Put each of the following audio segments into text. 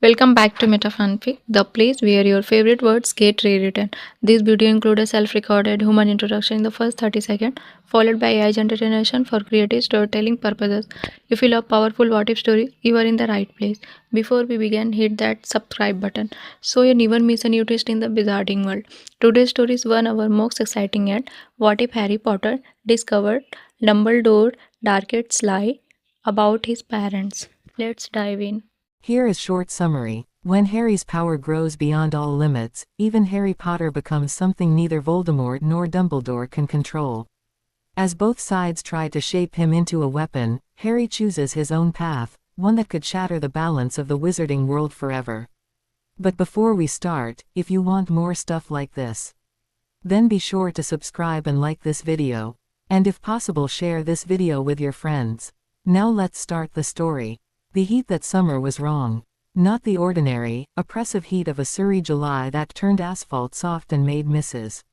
Welcome back to Metafanfic, the place where your favorite words get rewritten. This video includes a self-recorded human introduction in the first 30 seconds, followed by AI generation for creative storytelling purposes. If you love powerful what-if story, you are in the right place. Before we begin, hit that subscribe button so you never miss a new twist in the wizarding world. Today's story is one of our most exciting yet. What if Harry Potter discovered Dumbledore darkest lie about his parents? Let's dive in. Here is short summary. When Harry's power grows beyond all limits, even Harry Potter becomes something neither Voldemort nor Dumbledore can control. As both sides try to shape him into a weapon, Harry chooses his own path, one that could shatter the balance of the wizarding world forever. But before we start, if you want more stuff like this, then be sure to subscribe and like this video. And if possible, share this video with your friends. Now let's start the story. The heat that summer was wrong. Not the ordinary, oppressive heat of a Surrey July that turned asphalt soft and made Mrs.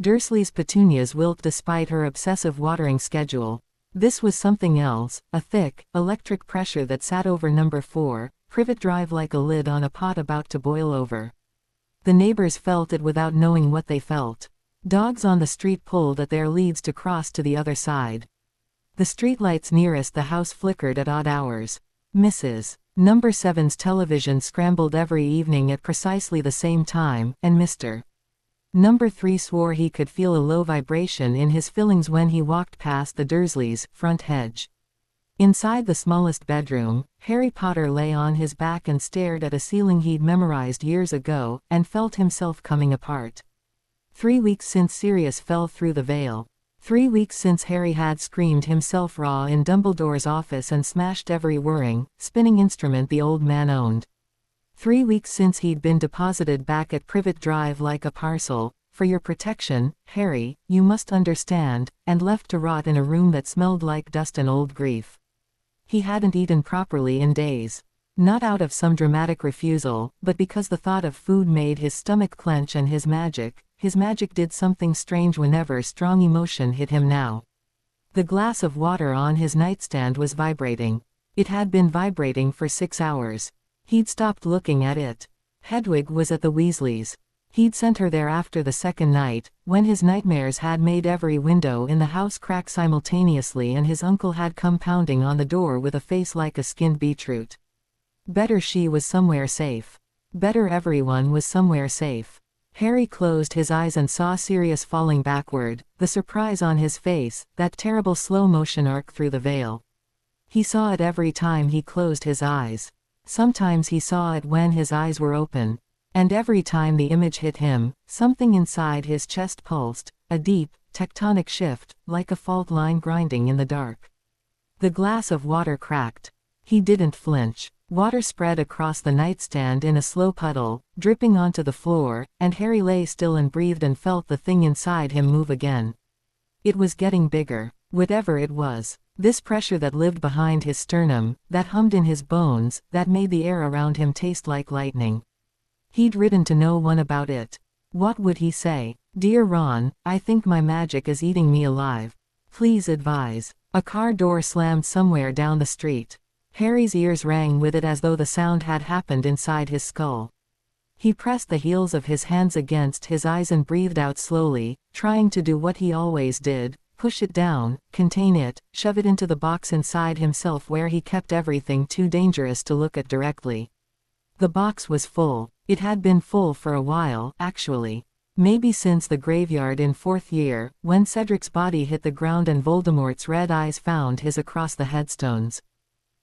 Dursley's petunias wilt despite her obsessive watering schedule. This was something else, a thick, electric pressure that sat over number 4, Privet Drive like a lid on a pot about to boil over. The neighbors felt it without knowing what they felt. Dogs on the street pulled at their leads to cross to the other side. The streetlights nearest the house flickered at odd hours. Mrs. Number 7's television scrambled every evening at precisely the same time, and Mr. Number 3 swore he could feel a low vibration in his fillings when he walked past the Dursleys' front hedge. Inside the smallest bedroom, Harry Potter lay on his back and stared at a ceiling he'd memorized years ago, and felt himself coming apart. 3 weeks since Sirius fell through the veil. 3 weeks since Harry had screamed himself raw in Dumbledore's office and smashed every whirring, spinning instrument the old man owned. 3 weeks since he'd been deposited back at Privet Drive like a parcel, for your protection, Harry, you must understand, and left to rot in a room that smelled like dust and old grief. He hadn't eaten properly in days. Not out of some dramatic refusal, but because the thought of food made his stomach clench and his magic did something strange whenever strong emotion hit him now. The glass of water on his nightstand was vibrating. It had been vibrating for 6 hours. He'd stopped looking at it. Hedwig was at the Weasleys'. He'd sent her there after the second night, when his nightmares had made every window in the house crack simultaneously and his uncle had come pounding on the door with a face like a skinned beetroot. Better she was somewhere safe. Better everyone was somewhere safe. Harry closed his eyes and saw Sirius falling backward, the surprise on his face, that terrible slow-motion arc through the veil. He saw it every time he closed his eyes. Sometimes he saw it when his eyes were open. And every time the image hit him, something inside his chest pulsed, a deep, tectonic shift, like a fault line grinding in the dark. The glass of water cracked. He didn't flinch. Water spread across the nightstand in a slow puddle, dripping onto the floor, and Harry lay still and breathed and felt the thing inside him move again. It was getting bigger. Whatever it was. This pressure that lived behind his sternum, that hummed in his bones, that made the air around him taste like lightning. He'd written to no one about it. What would he say? Dear Ron, I think my magic is eating me alive. Please advise. A car door slammed somewhere down the street. Harry's ears rang with it as though the sound had happened inside his skull. He pressed the heels of his hands against his eyes and breathed out slowly, trying to do what he always did, push it down, contain it, shove it into the box inside himself where he kept everything too dangerous to look at directly. The box was full. It had been full for a while, actually. Maybe since the graveyard in 4th year, when Cedric's body hit the ground and Voldemort's red eyes found his across the headstones.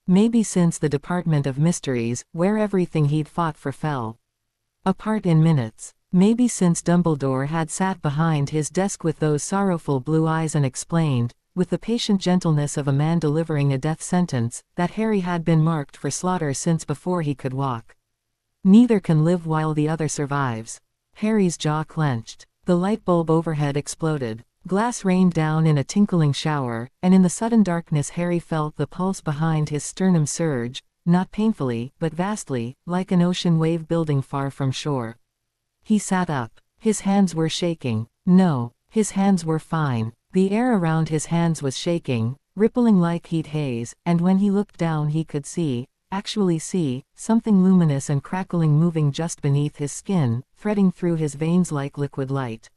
Maybe since the Department of Mysteries, where everything he'd fought for fell apart in minutes. Maybe since Dumbledore had sat behind his desk with those sorrowful blue eyes and explained, with the patient gentleness of a man delivering a death sentence, that Harry had been marked for slaughter since before he could walk. Neither can live while the other survives. Harry's jaw clenched. The light bulb overhead exploded. Glass rained down in a tinkling shower, and in the sudden darkness Harry felt the pulse behind his sternum surge, not painfully, but vastly, like an ocean wave building far from shore. He sat up. His hands were shaking. No, his hands were fine. The air around his hands was shaking, rippling like heat haze, and when he looked down he could see, actually see, something luminous and crackling moving just beneath his skin, threading through his veins like liquid light.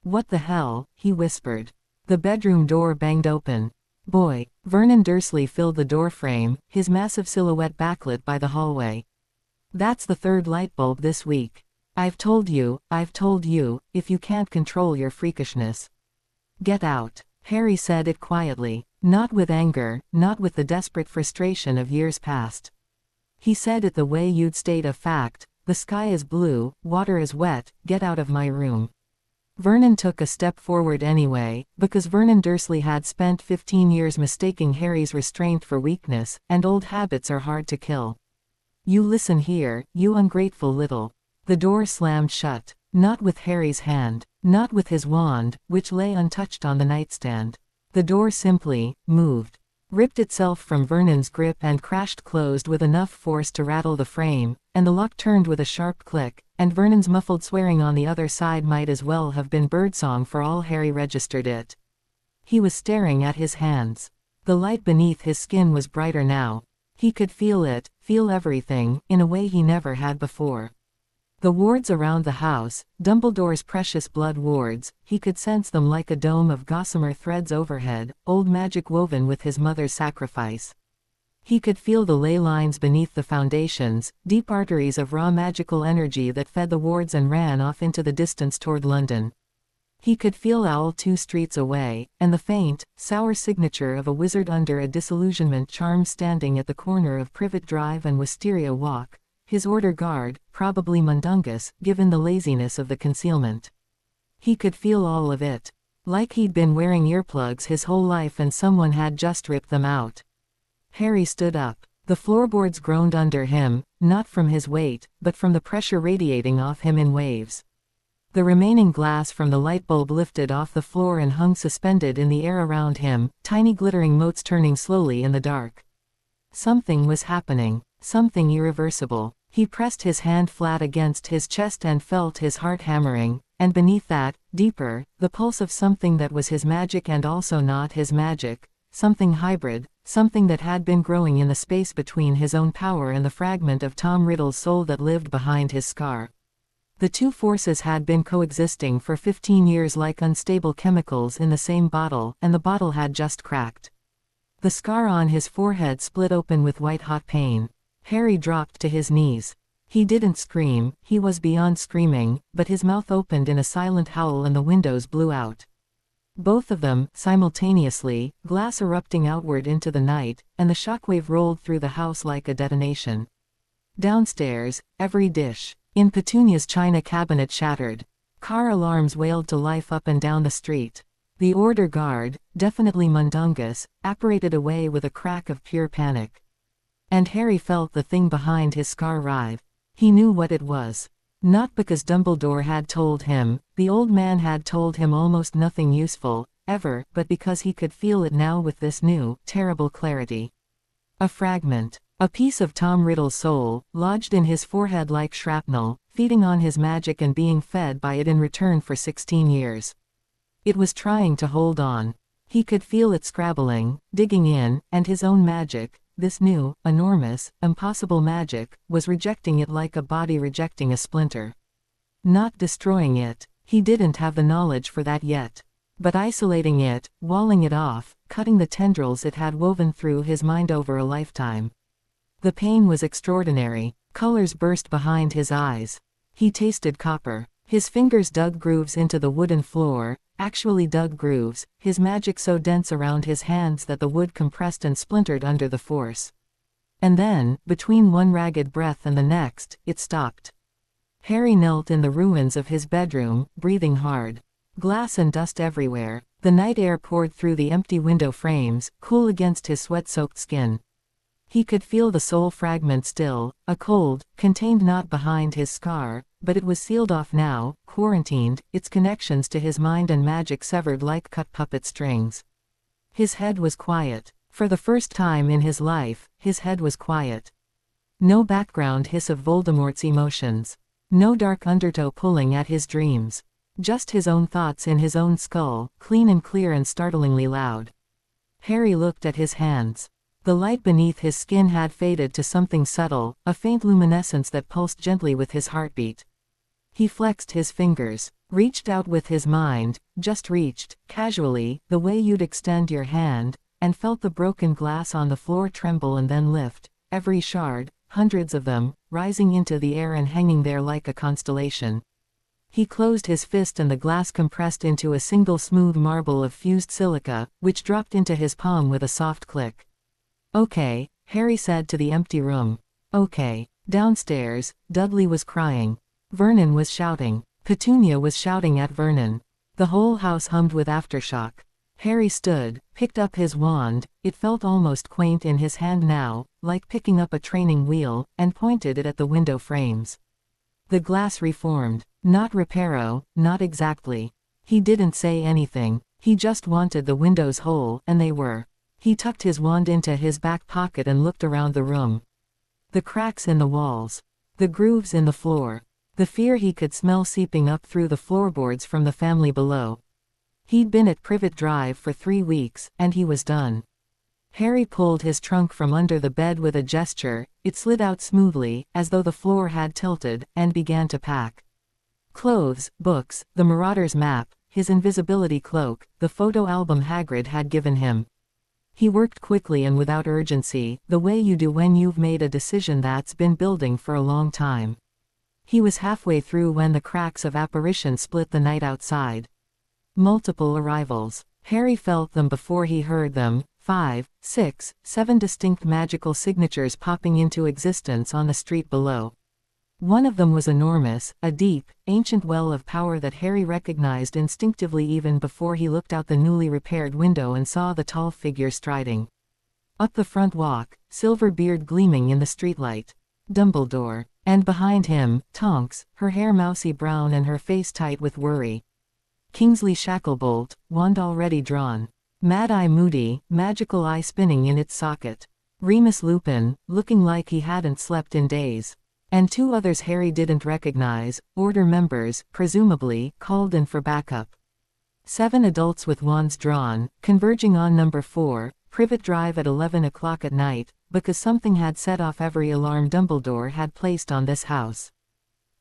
"What the hell?" he whispered. The bedroom door banged open. "Boy!" Vernon Dursley filled the doorframe, his massive silhouette backlit by the hallway. "That's the third light bulb this week. I've told you, if you can't control your freakishness. Get out." Harry said it quietly, not with anger, not with the desperate frustration of years past. He said it the way you'd state a fact: "The sky is blue, water is wet, get out of my room." Vernon took a step forward anyway, because Vernon Dursley had spent 15 years mistaking Harry's restraint for weakness, and old habits are hard to kill. "You listen here, you ungrateful little..." The door slammed shut. Not with Harry's hand. Not with his wand, which lay untouched on the nightstand. The door simply moved, ripped itself from Vernon's grip and crashed closed with enough force to rattle the frame, and the lock turned with a sharp click, and Vernon's muffled swearing on the other side might as well have been birdsong for all Harry registered it. He was staring at his hands. The light beneath his skin was brighter now. He could feel it, feel everything, in a way he never had before. The wards around the house, Dumbledore's precious blood wards, he could sense them like a dome of gossamer threads overhead, old magic woven with his mother's sacrifice. He could feel the ley lines beneath the foundations, deep arteries of raw magical energy that fed the wards and ran off into the distance toward London. He could feel Owl 2 streets away, and the faint, sour signature of a wizard under a disillusionment charm standing at the corner of Privet Drive and Wisteria Walk. His order guard, probably Mundungus, given the laziness of the concealment. He could feel all of it. Like he'd been wearing earplugs his whole life and someone had just ripped them out. Harry stood up. The floorboards groaned under him, not from his weight, but from the pressure radiating off him in waves. The remaining glass from the light bulb lifted off the floor and hung suspended in the air around him, tiny glittering motes turning slowly in the dark. Something was happening. Something irreversible. He pressed his hand flat against his chest and felt his heart hammering, and beneath that, deeper, the pulse of something that was his magic and also not his magic, something hybrid, something that had been growing in the space between his own power and the fragment of Tom Riddle's soul that lived behind his scar. The two forces had been coexisting for 15 years like unstable chemicals in the same bottle, and the bottle had just cracked. The scar on his forehead split open with white-hot pain. Harry dropped to his knees. He didn't scream, he was beyond screaming, but his mouth opened in a silent howl and the windows blew out. Both of them, simultaneously, glass erupting outward into the night, and the shockwave rolled through the house like a detonation. Downstairs, every dish in Petunia's china cabinet shattered. Car alarms wailed to life up and down the street. The order guard, definitely Mundungus, apparated away with a crack of pure panic. And Harry felt the thing behind his scar writhe. He knew what it was. Not because Dumbledore had told him, the old man had told him almost nothing useful, ever, but because he could feel it now with this new, terrible clarity. A fragment. A piece of Tom Riddle's soul, lodged in his forehead like shrapnel, feeding on his magic and being fed by it in return for 16 years. It was trying to hold on. He could feel it scrabbling, digging in, and his own magic, this new, enormous, impossible magic, was rejecting it like a body rejecting a splinter. Not destroying it. He didn't have the knowledge for that yet. But isolating it, walling it off, cutting the tendrils it had woven through his mind over a lifetime. The pain was extraordinary. Colors burst behind his eyes. He tasted copper. His fingers dug grooves into the wooden floor, actually dug grooves, his magic so dense around his hands that the wood compressed and splintered under the force. And then, between one ragged breath and the next, it stopped. Harry knelt in the ruins of his bedroom, breathing hard. Glass and dust everywhere. The night air poured through the empty window frames, cool against his sweat-soaked skin. He could feel the soul fragment still, a cold, contained not behind his scar, but it was sealed off now, quarantined, its connections to his mind and magic severed like cut puppet strings. His head was quiet. For the first time in his life, his head was quiet. No background hiss of Voldemort's emotions. No dark undertow pulling at his dreams. Just his own thoughts in his own skull, clean and clear and startlingly loud. Harry looked at his hands. The light beneath his skin had faded to something subtle, a faint luminescence that pulsed gently with his heartbeat. He flexed his fingers, reached out with his mind, just reached, casually, the way you'd extend your hand, and felt the broken glass on the floor tremble and then lift, every shard, hundreds of them, rising into the air and hanging there like a constellation. He closed his fist and the glass compressed into a single smooth marble of fused silica, which dropped into his palm with a soft click. "Okay," Harry said to the empty room. "Okay." Downstairs, Dudley was crying. Vernon was shouting. Petunia was shouting at Vernon. The whole house hummed with aftershock. Harry stood, picked up his wand, it felt almost quaint in his hand now, like picking up a training wheel, and pointed it at the window frames. The glass reformed. Not reparo, not exactly. He didn't say anything, he just wanted the windows whole, and they were. He tucked his wand into his back pocket and looked around the room. The cracks in the walls. The grooves in the floor. The fear he could smell seeping up through the floorboards from the family below. He'd been at Privet Drive for 3 weeks, and he was done. Harry pulled his trunk from under the bed with a gesture, it slid out smoothly, as though the floor had tilted, and began to pack. Clothes, books, the Marauder's map, his invisibility cloak, the photo album Hagrid had given him. He worked quickly and without urgency, the way you do when you've made a decision that's been building for a long time. He was halfway through when the cracks of apparition split the night outside. Multiple arrivals. Harry felt them before he heard them, 5, 6, 7 distinct magical signatures popping into existence on the street below. One of them was enormous, a deep, ancient well of power that Harry recognized instinctively even before he looked out the newly repaired window and saw the tall figure striding up the front walk, silver beard gleaming in the streetlight. Dumbledore. And behind him, Tonks, her hair mousy brown and her face tight with worry. Kingsley Shacklebolt, wand already drawn. Mad-Eye Moody, magical eye spinning in its socket. Remus Lupin, looking like he hadn't slept in days. And 2 others Harry didn't recognize, Order members, presumably, called in for backup. 7 adults with wands drawn, converging on number 4, Privet Drive at 11 o'clock at night, because something had set off every alarm Dumbledore had placed on this house.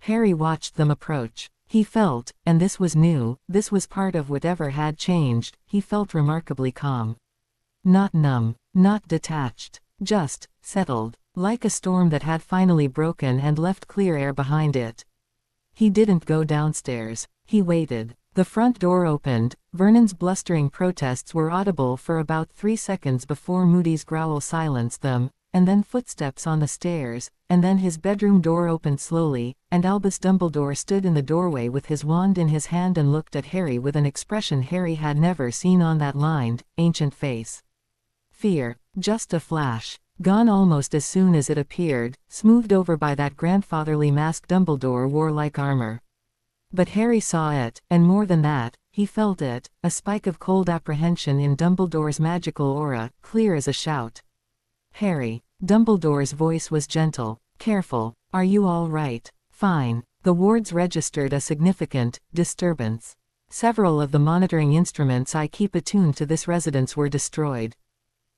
Harry watched them approach. He felt, and this was new, this was part of whatever had changed, he felt remarkably calm. Not numb, not detached, just settled, like a storm that had finally broken and left clear air behind it. He didn't go downstairs, he waited. The front door opened, Vernon's blustering protests were audible for about 3 seconds before Moody's growl silenced them, and then footsteps on the stairs, and then his bedroom door opened slowly, and Albus Dumbledore stood in the doorway with his wand in his hand and looked at Harry with an expression Harry had never seen on that lined, ancient face. Fear, just a flash, gone almost as soon as it appeared, smoothed over by that grandfatherly mask Dumbledore wore like armor. But Harry saw it, and more than that, he felt it, a spike of cold apprehension in Dumbledore's magical aura, clear as a shout. "Harry." Dumbledore's voice was gentle, careful. "Are you all right?" "Fine." The wards registered a significant disturbance. Several of the monitoring instruments I keep attuned to this residence were destroyed.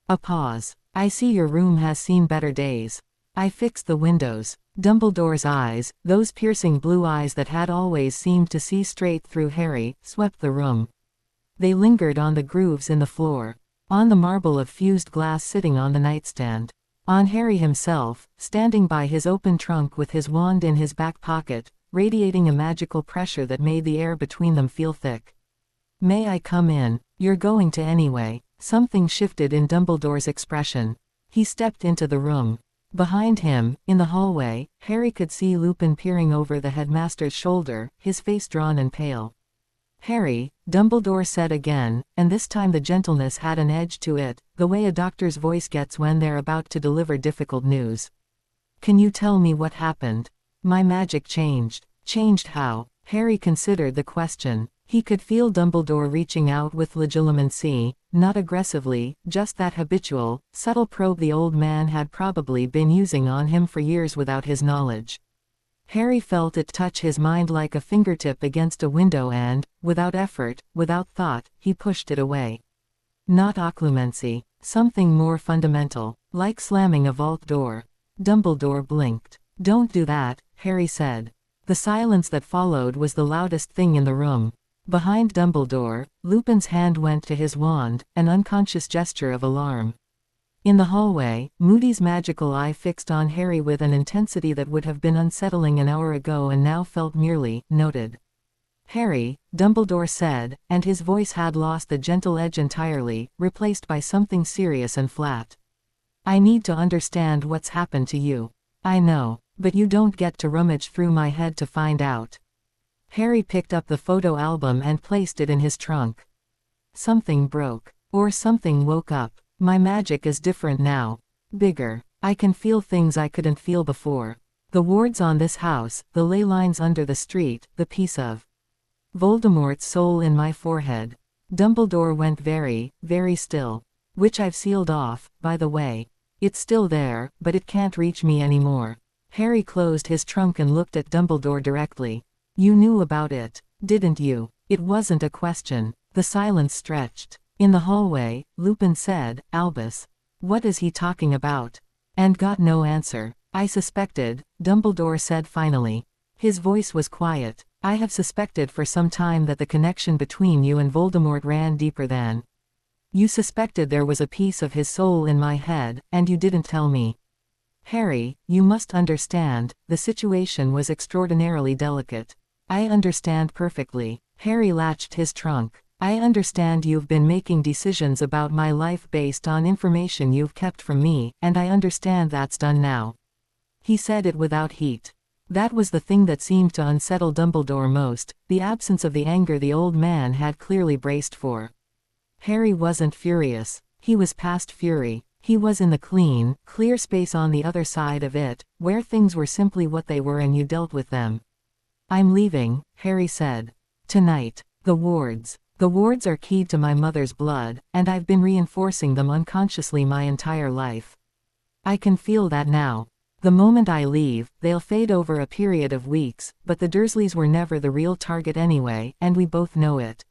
A pause. "I see your room has seen better days." "I fixed the windows." Dumbledore's eyes, those piercing blue eyes that had always seemed to see straight through Harry, swept the room. They lingered on the grooves in the floor, on the marble of fused glass sitting on the nightstand, on Harry himself, standing by his open trunk with his wand in his back pocket, radiating a magical pressure that made the air between them feel thick. "May I come in?" "You're going to anyway." Something shifted in Dumbledore's expression. He stepped into the room. Behind him, in the hallway, Harry could see Lupin peering over the headmaster's shoulder, his face drawn and pale. "Harry," Dumbledore said again, and this time the gentleness had an edge to it, the way a doctor's voice gets when they're about to deliver difficult news. "Can you tell me what happened?" "My magic changed." "Changed how?" Harry considered the question. He could feel Dumbledore reaching out with legitimacy, not aggressively, just that habitual, subtle probe the old man had probably been using on him for years without his knowledge. Harry felt it touch his mind like a fingertip against a window and, without effort, without thought, he pushed it away. "Not occlumency." Something more fundamental, like slamming a vault door. Dumbledore blinked. "Don't do that," Harry said. The silence that followed was the loudest thing in the room. Behind Dumbledore, Lupin's hand went to his wand, an unconscious gesture of alarm. In the hallway, Moody's magical eye fixed on Harry with an intensity that would have been unsettling an hour ago and now felt merely noted. "Harry," Dumbledore said, and his voice had lost the gentle edge entirely, replaced by something serious and flat. "I need to understand what's happened to you. I know, but you don't get to rummage through my head to find out." Harry picked up the photo album and placed it in his trunk. "Something broke. Or something woke up. My magic is different now. Bigger. I can feel things I couldn't feel before. The wards on this house, the ley lines under the street, the piece of Voldemort's soul in my forehead." Dumbledore went very, very still. "Which I've sealed off, by the way. It's still there, but it can't reach me anymore." Harry closed his trunk and looked at Dumbledore directly. "You knew about it, didn't you?" It wasn't a question. The silence stretched. In the hallway, Lupin said, "Albus. What is he talking about?" And got no answer. "I suspected," Dumbledore said finally. His voice was quiet. "I have suspected for some time that the connection between you and Voldemort ran deeper than. You suspected there was a piece of his soul in my head, and you didn't tell me. Harry, you must understand, the situation was extraordinarily delicate." "I understand perfectly." Harry latched his trunk. "I understand you've been making decisions about my life based on information you've kept from me, and I understand that's done now." He said it without heat. That was the thing that seemed to unsettle Dumbledore most, the absence of the anger the old man had clearly braced for. Harry wasn't furious. He was past fury. He was in the clean, clear space on the other side of it, where things were simply what they were and you dealt with them. "I'm leaving," Harry said. "Tonight. The wards. The wards are keyed to my mother's blood, and I've been reinforcing them unconsciously my entire life. I can feel that now. The moment I leave, they'll fade over a period of weeks, but the Dursleys were never the real target anyway, and we both know it."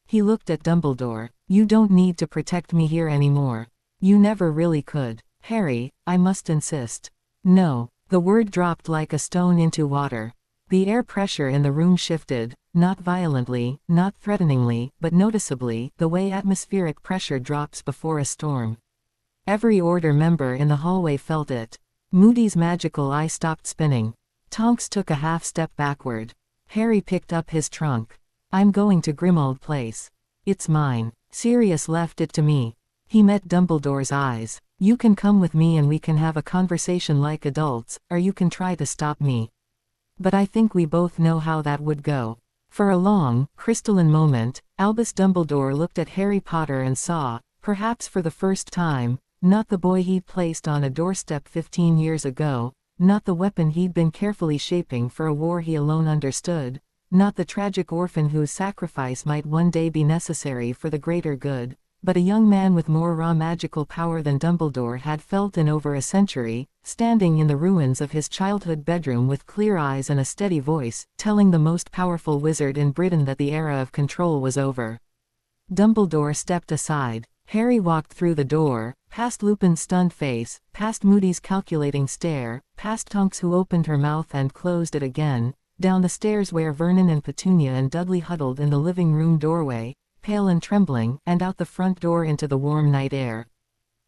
He looked at Dumbledore. "You don't need to protect me here anymore. You never really could." "Harry, I must insist." "No." The word dropped like a stone into water. The air pressure in the room shifted, not violently, not threateningly, but noticeably, the way atmospheric pressure drops before a storm. Every Order member in the hallway felt it. Moody's magical eye stopped spinning. Tonks took a half step backward. Harry picked up his trunk. "I'm going to Grimmauld Place. It's mine. Sirius left it to me." He met Dumbledore's eyes. "You can come with me and we can have a conversation like adults, or you can try to stop me. But I think we both know how that would go." For a long, crystalline moment, Albus Dumbledore looked at Harry Potter and saw, perhaps for the first time, not the boy he'd placed on a doorstep 15 years ago, not the weapon he'd been carefully shaping for a war he alone understood, not the tragic orphan whose sacrifice might one day be necessary for the greater good, but a young man with more raw magical power than Dumbledore had felt in over a century, standing in the ruins of his childhood bedroom with clear eyes and a steady voice, telling the most powerful wizard in Britain that the era of control was over. Dumbledore stepped aside. Harry walked through the door, past Lupin's stunned face, past Moody's calculating stare, past Tonks who opened her mouth and closed it again, down the stairs where Vernon and Petunia and Dudley huddled in the living room doorway, pale and trembling, and out the front door into the warm night air.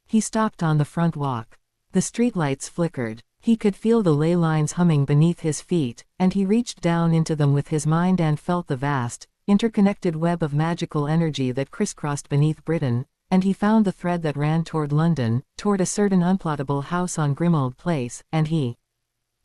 He stopped on the front walk. The streetlights flickered. He could feel the ley lines humming beneath his feet, and he reached down into them with his mind and felt the vast, interconnected web of magical energy that crisscrossed beneath Britain, and he found the thread that ran toward London, toward a certain unplottable house on Grimmauld Place, and he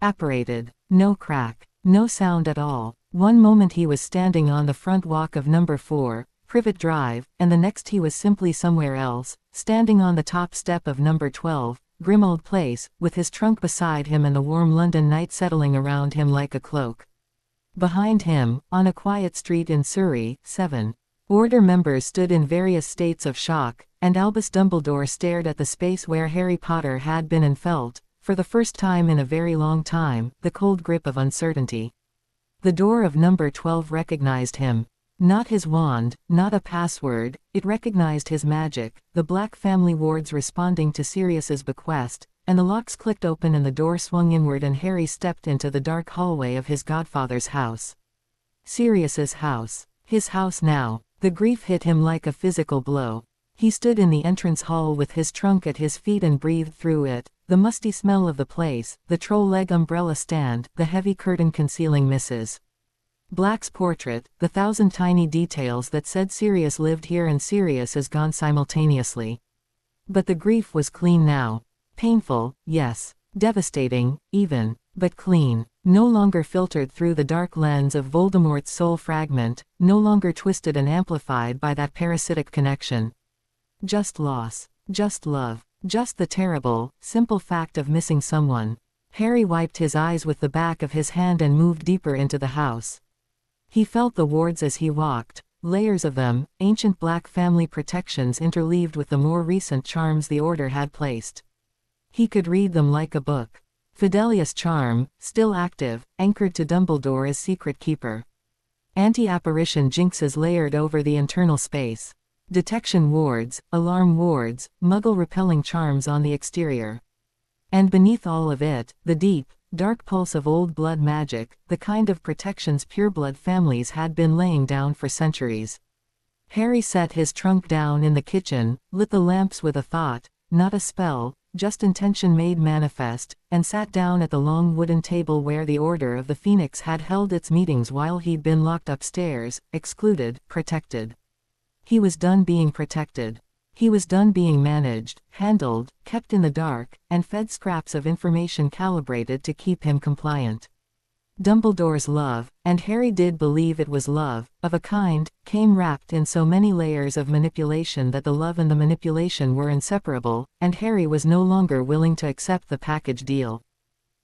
apparated. No crack. No sound at all. One moment he was standing on the front walk of number 4, Privet Drive, and the next he was simply somewhere else, standing on the top step of number 12, Grimmauld Place, with his trunk beside him and the warm London night settling around him like a cloak. Behind him, on a quiet street in Surrey, 7 Order members stood in various states of shock, and Albus Dumbledore stared at the space where Harry Potter had been and felt, for the first time in a very long time, the cold grip of uncertainty. The door of number 12 recognized him. Not his wand, not a password, it recognized his magic, the black family wards responding to Sirius's bequest, and the locks clicked open and the door swung inward and Harry stepped into the dark hallway of his godfather's house. Sirius's house. His house now. The grief hit him like a physical blow. He stood in the entrance hall with his trunk at his feet and breathed through it, the musty smell of the place, the troll leg umbrella stand, the heavy curtain concealing Mrs. Black's portrait, the thousand tiny details that said Sirius lived here and Sirius is gone simultaneously. But the grief was clean now. Painful, yes. Devastating, even. But clean. No longer filtered through the dark lens of Voldemort's soul fragment, no longer twisted and amplified by that parasitic connection. Just loss. Just love. Just the terrible, simple fact of missing someone. Harry wiped his eyes with the back of his hand and moved deeper into the house. He felt the wards as he walked, layers of them, ancient black family protections interleaved with the more recent charms the Order had placed. He could read them like a book. Fidelius charm, still active, anchored to Dumbledore as secret keeper. Anti-apparition jinxes layered over the internal space. Detection wards, alarm wards, muggle-repelling charms on the exterior. And beneath all of it, the deep, dark pulse of old blood magic, the kind of protections pureblood families had been laying down for centuries. Harry set his trunk down in the kitchen, lit the lamps with a thought, not a spell, just intention made manifest, and sat down at the long wooden table where the Order of the Phoenix had held its meetings while he'd been locked upstairs, excluded, protected. He was done being protected. He was done being managed, handled, kept in the dark, and fed scraps of information calibrated to keep him compliant. Dumbledore's love, and Harry did believe it was love, of a kind, came wrapped in so many layers of manipulation that the love and the manipulation were inseparable, and Harry was no longer willing to accept the package deal.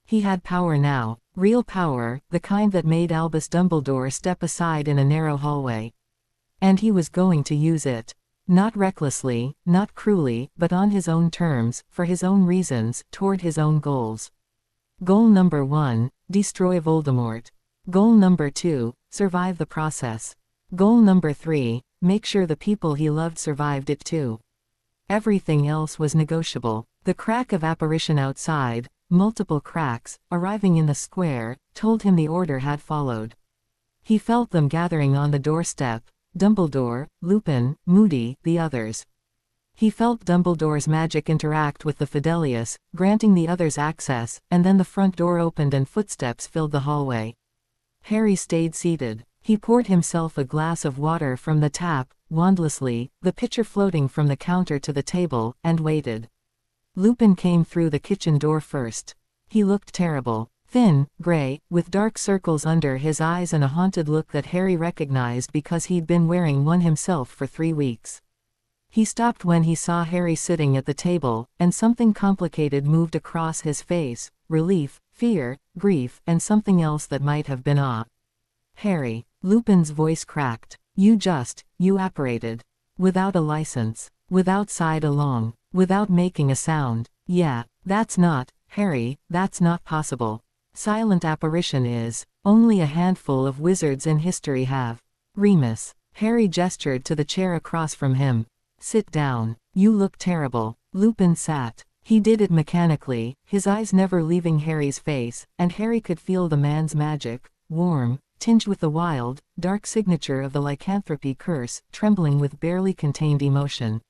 He had power now, real power, the kind that made Albus Dumbledore step aside in a narrow hallway. And he was going to use it. Not recklessly, not cruelly, but on his own terms, for his own reasons, toward his own goals. Goal number 1, destroy Voldemort. Goal number 2, survive the process. Goal number 3, make sure the people he loved survived it too. Everything else was negotiable. The crack of apparition outside, multiple cracks, arriving in the square, told him the Order had followed. He felt them gathering on the doorstep. Dumbledore, Lupin, Moody, the others. He felt Dumbledore's magic interact with the Fidelius, granting the others access, and then the front door opened and footsteps filled the hallway. Harry stayed seated. He poured himself a glass of water from the tap, wandlessly, the pitcher floating from the counter to the table, and waited. Lupin came through the kitchen door first. He looked terrible. Thin, gray, with dark circles under his eyes and a haunted look that Harry recognized because he'd been wearing one himself for 3 weeks. He stopped when he saw Harry sitting at the table, and something complicated moved across his face, relief, fear, grief, and something else that might have been awe. Harry. Lupin's voice cracked. You apparated. Without a license. Without side along. Without making a sound. Yeah, that's not, Harry, that's not possible. Silent apparition is. Only a handful of wizards in history have. Remus. Harry gestured to the chair across from him. Sit down. You look terrible. Lupin sat. He did it mechanically, his eyes never leaving Harry's face, and Harry could feel the man's magic, warm, tinged with the wild, dark signature of the lycanthropy curse, trembling with barely contained emotion.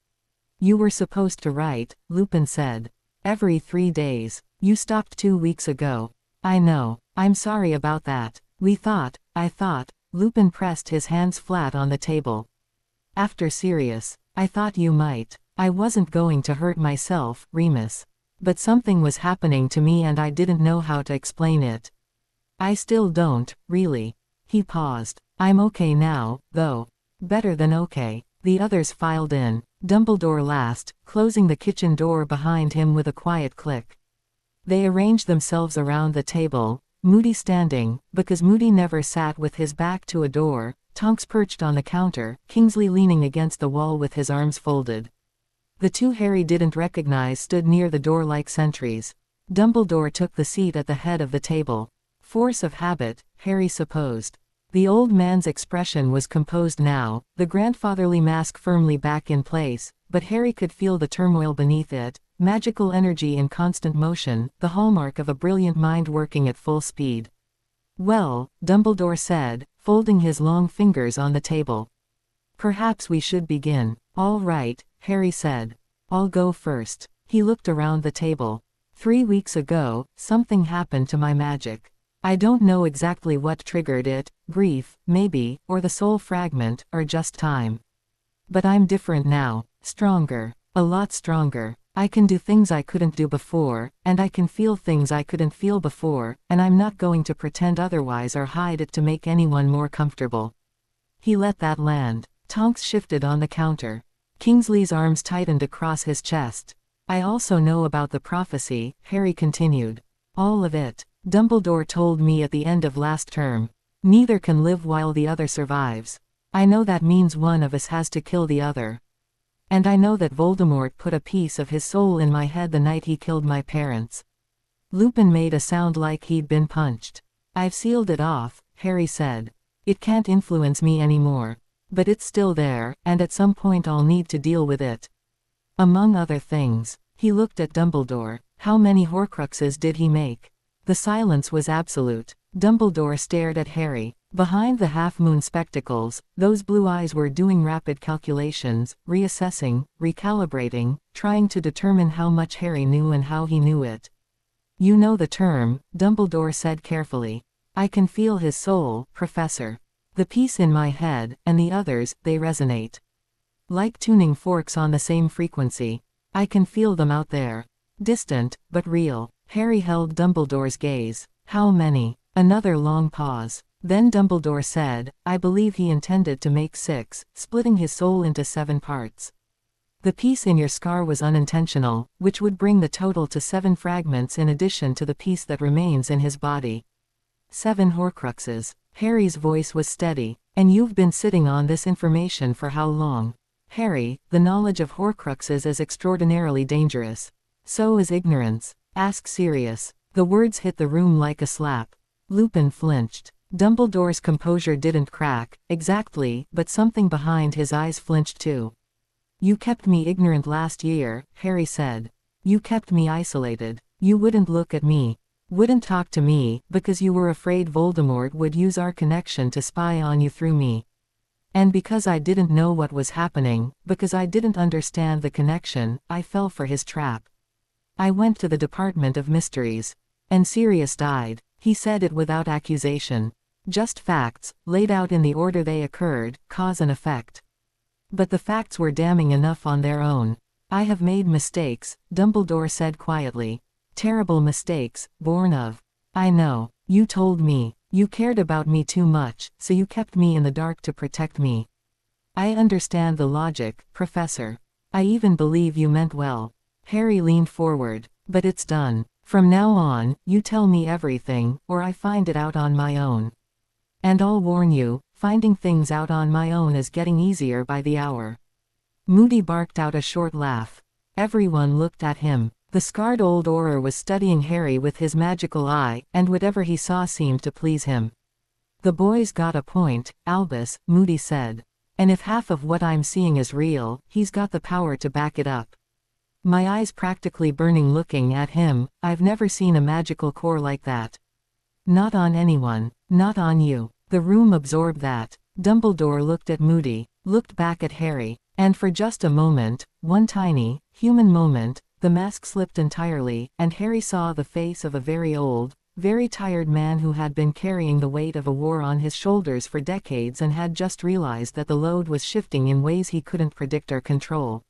You were supposed to write, Lupin said. Every 3 days. You stopped 2 weeks ago. I know. I'm sorry about that. I thought, Lupin pressed his hands flat on the table. After Sirius, I thought you might. I wasn't going to hurt myself, Remus. But something was happening to me and I didn't know how to explain it. I still don't, really. He paused. I'm okay now, though. Better than okay. The others filed in. Dumbledore last, closing the kitchen door behind him with a quiet click. They arranged themselves around the table, Moody standing, because Moody never sat with his back to a door, Tonks perched on the counter, Kingsley leaning against the wall with his arms folded. The 2 Harry didn't recognize stood near the door like sentries. Dumbledore took the seat at the head of the table. Force of habit, Harry supposed. The old man's expression was composed now, the grandfatherly mask firmly back in place, but Harry could feel the turmoil beneath it, magical energy in constant motion, the hallmark of a brilliant mind working at full speed. "Well," Dumbledore said, folding his long fingers on the table. "Perhaps we should begin." "All right," Harry said. "I'll go first." He looked around the table. 3 weeks ago, something happened to my magic. I don't know exactly what triggered it, grief, maybe, or the soul fragment, or just time. But I'm different now, stronger, a lot stronger. I can do things I couldn't do before, and I can feel things I couldn't feel before, and I'm not going to pretend otherwise or hide it to make anyone more comfortable." He let that land. Tonks shifted on the counter. Kingsley's arms tightened across his chest. "I also know about the prophecy," Harry continued. "All of it. Dumbledore told me at the end of last term. Neither can live while the other survives. I know that means one of us has to kill the other. And I know that Voldemort put a piece of his soul in my head the night he killed my parents." Lupin made a sound like he'd been punched. "I've sealed it off," Harry said. "It can't influence me anymore. But it's still there, and at some point I'll need to deal with it. Among other things." He looked at Dumbledore. "How many Horcruxes did he make?" The silence was absolute. Dumbledore stared at Harry. Behind the half-moon spectacles, those blue eyes were doing rapid calculations, reassessing, recalibrating, trying to determine how much Harry knew and how he knew it. "You know the term," Dumbledore said carefully. "I can feel his soul, Professor. The piece in my head, and the others, they resonate. Like tuning forks on the same frequency. I can feel them out there. Distant, but real." Harry held Dumbledore's gaze. "How many?" Another long pause. Then Dumbledore said, "I believe he intended to make 6, splitting his soul into 7 parts. The piece in your scar was unintentional, which would bring the total to 7 fragments in addition to the piece that remains in his body. 7 Horcruxes." Harry's voice was steady. "And you've been sitting on this information for how long?" "Harry, the knowledge of Horcruxes is extraordinarily dangerous. So is ignorance. Ask Sirius." The words hit the room like a slap. Lupin flinched. Dumbledore's composure didn't crack, exactly, but something behind his eyes flinched too. "You kept me ignorant last year," Harry said. "You kept me isolated. You wouldn't look at me. Wouldn't talk to me, because you were afraid Voldemort would use our connection to spy on you through me. And because I didn't know what was happening, because I didn't understand the connection, I fell for his trap. I went to the Department of Mysteries. And Sirius died." He said it without accusation. Just facts, laid out in the order they occurred, cause and effect. But the facts were damning enough on their own. "I have made mistakes," Dumbledore said quietly. "Terrible mistakes, born of. I know. You told me. You cared about me too much, so you kept me in the dark to protect me. I understand the logic, Professor. I even believe you meant well." Harry leaned forward. "But it's done. From now on, you tell me everything, or I find it out on my own. And I'll warn you, finding things out on my own is getting easier by the hour." Moody barked out a short laugh. Everyone looked at him. The scarred old Auror was studying Harry with his magical eye, and whatever he saw seemed to please him. "The boy's got a point, Albus," Moody said. "And if half of what I'm seeing is real, he's got the power to back it up." My eyes practically burning looking at him. "I've never seen a magical core like that. Not on anyone. Not on you." The room absorbed that. Dumbledore looked at Moody, looked back at Harry, and for just a moment, one tiny, human moment, the mask slipped entirely, and Harry saw the face of a very old, very tired man who had been carrying the weight of a war on his shoulders for decades and had just realized that the load was shifting in ways he couldn't predict or control.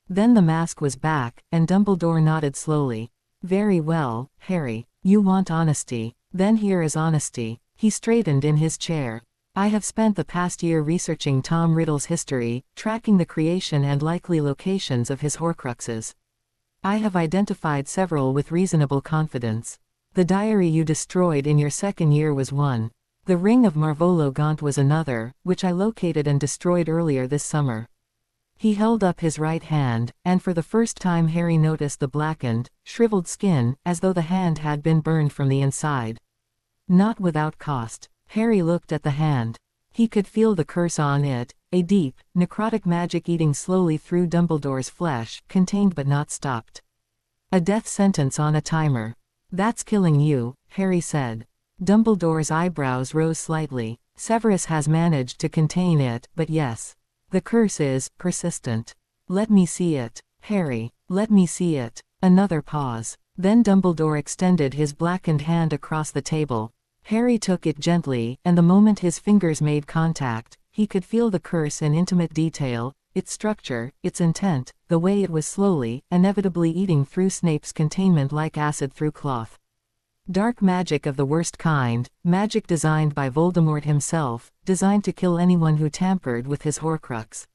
Then the mask was back, and Dumbledore nodded slowly. "Very well, Harry. You want honesty. Then here is honesty." He straightened in his chair. "I have spent the past year researching Tom Riddle's history, tracking the creation and likely locations of his Horcruxes. I have identified several with reasonable confidence. The diary you destroyed in your second year was one. The Ring of Marvolo Gaunt was another, which I located and destroyed earlier this summer." He held up his right hand, and for the first time Harry noticed the blackened, shriveled skin, as though the hand had been burned from the inside. "Not without cost. Harry looked at the hand. He could feel the curse on it, a deep, necrotic magic eating slowly through Dumbledore's flesh, contained but not stopped. A death sentence on a timer. That's killing you, Harry said. Dumbledore's eyebrows rose slightly. Severus has managed to contain it, but yes. The curse is persistent. Let me see it, Harry. Let me see it. Another pause. Then Dumbledore extended his blackened hand across the table. Harry took it gently, and the moment his fingers made contact, he could feel the curse in intimate detail, its structure, its intent, the way it was slowly, inevitably eating through Snape's containment like acid through cloth. Dark magic of the worst kind, magic designed by Voldemort himself, designed to kill anyone who tampered with his Horcrux.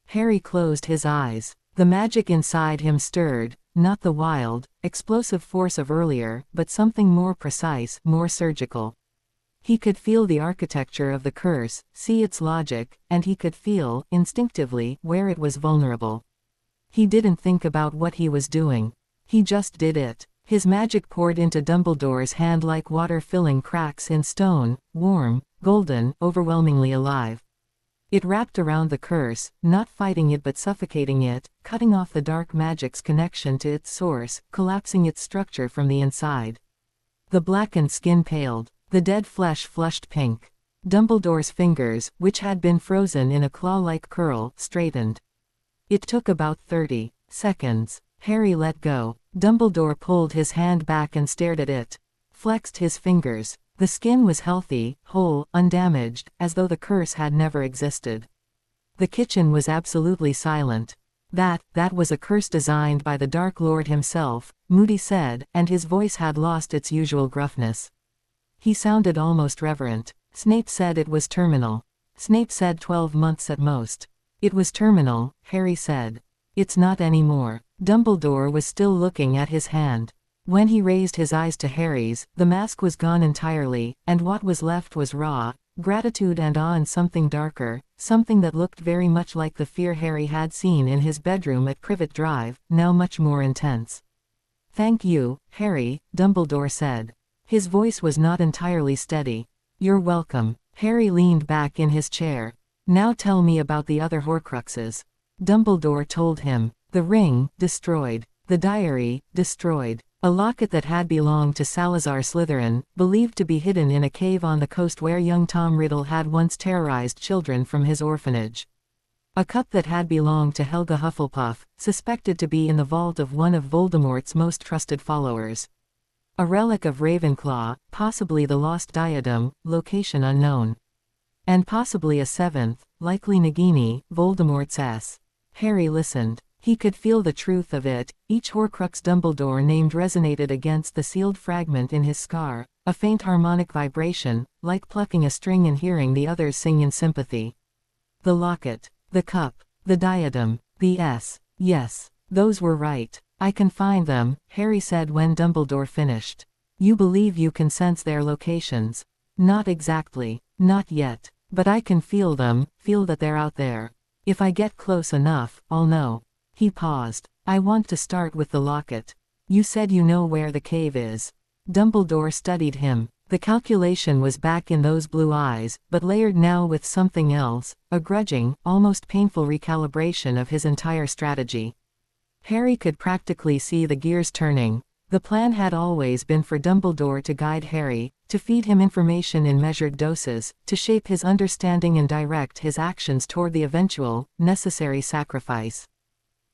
Harry closed his eyes. The magic inside him stirred, not the wild, explosive force of earlier, but something more precise, more surgical. He could feel the architecture of the curse, see its logic, and he could feel, instinctively, where it was vulnerable. He didn't think about what he was doing. He just did it. His magic poured into Dumbledore's hand like water filling cracks in stone, warm, golden, overwhelmingly alive. It wrapped around the curse, not fighting it but suffocating it, cutting off the dark magic's connection to its source, collapsing its structure from the inside. The blackened skin paled. The dead flesh flushed pink. Dumbledore's fingers, which had been frozen in a claw-like curl, straightened. It took about 30 seconds. Harry let go. Dumbledore pulled his hand back and stared at it. Flexed his fingers. The skin was healthy, whole, undamaged, as though the curse had never existed. The kitchen was absolutely silent. That was a curse designed by the Dark Lord himself, Moody said, and his voice had lost its usual gruffness. He sounded almost reverent. Snape said it was terminal. Snape said 12 months at most. It was terminal, Harry said. It's not anymore. Dumbledore was still looking at his hand. When he raised his eyes to Harry's, the mask was gone entirely, and what was left was raw, gratitude and awe and something darker, something that looked very much like the fear Harry had seen in his bedroom at Privet Drive, now much more intense. "Thank you, Harry," Dumbledore said. His voice was not entirely steady. "You're welcome." Harry leaned back in his chair. "Now tell me about the other Horcruxes." Dumbledore told him. The ring, destroyed. The diary, destroyed. A locket that had belonged to Salazar Slytherin, believed to be hidden in a cave on the coast where young Tom Riddle had once terrorized children from his orphanage. A cup that had belonged to Helga Hufflepuff, suspected to be in the vault of one of Voldemort's most trusted followers. A relic of Ravenclaw, possibly the lost diadem, location unknown. And possibly a seventh, likely Nagini, Voldemort's S. Harry listened. He could feel the truth of it. Each Horcrux Dumbledore named resonated against the sealed fragment in his scar, a faint harmonic vibration, like plucking a string and hearing the others sing in sympathy. The locket, the cup, the diadem, the S. Yes, those were right. "I can find them," Harry said when Dumbledore finished. "You believe you can sense their locations?" "Not exactly. Not yet. But I can feel them, feel that they're out there. If I get close enough, I'll know." He paused. "I want to start with the locket. You said you know where the cave is." Dumbledore studied him. The calculation was back in those blue eyes, but layered now with something else, a grudging, almost painful recalibration of his entire strategy. Harry could practically see the gears turning. The plan had always been for Dumbledore to guide Harry, to feed him information in measured doses, to shape his understanding and direct his actions toward the eventual, necessary sacrifice.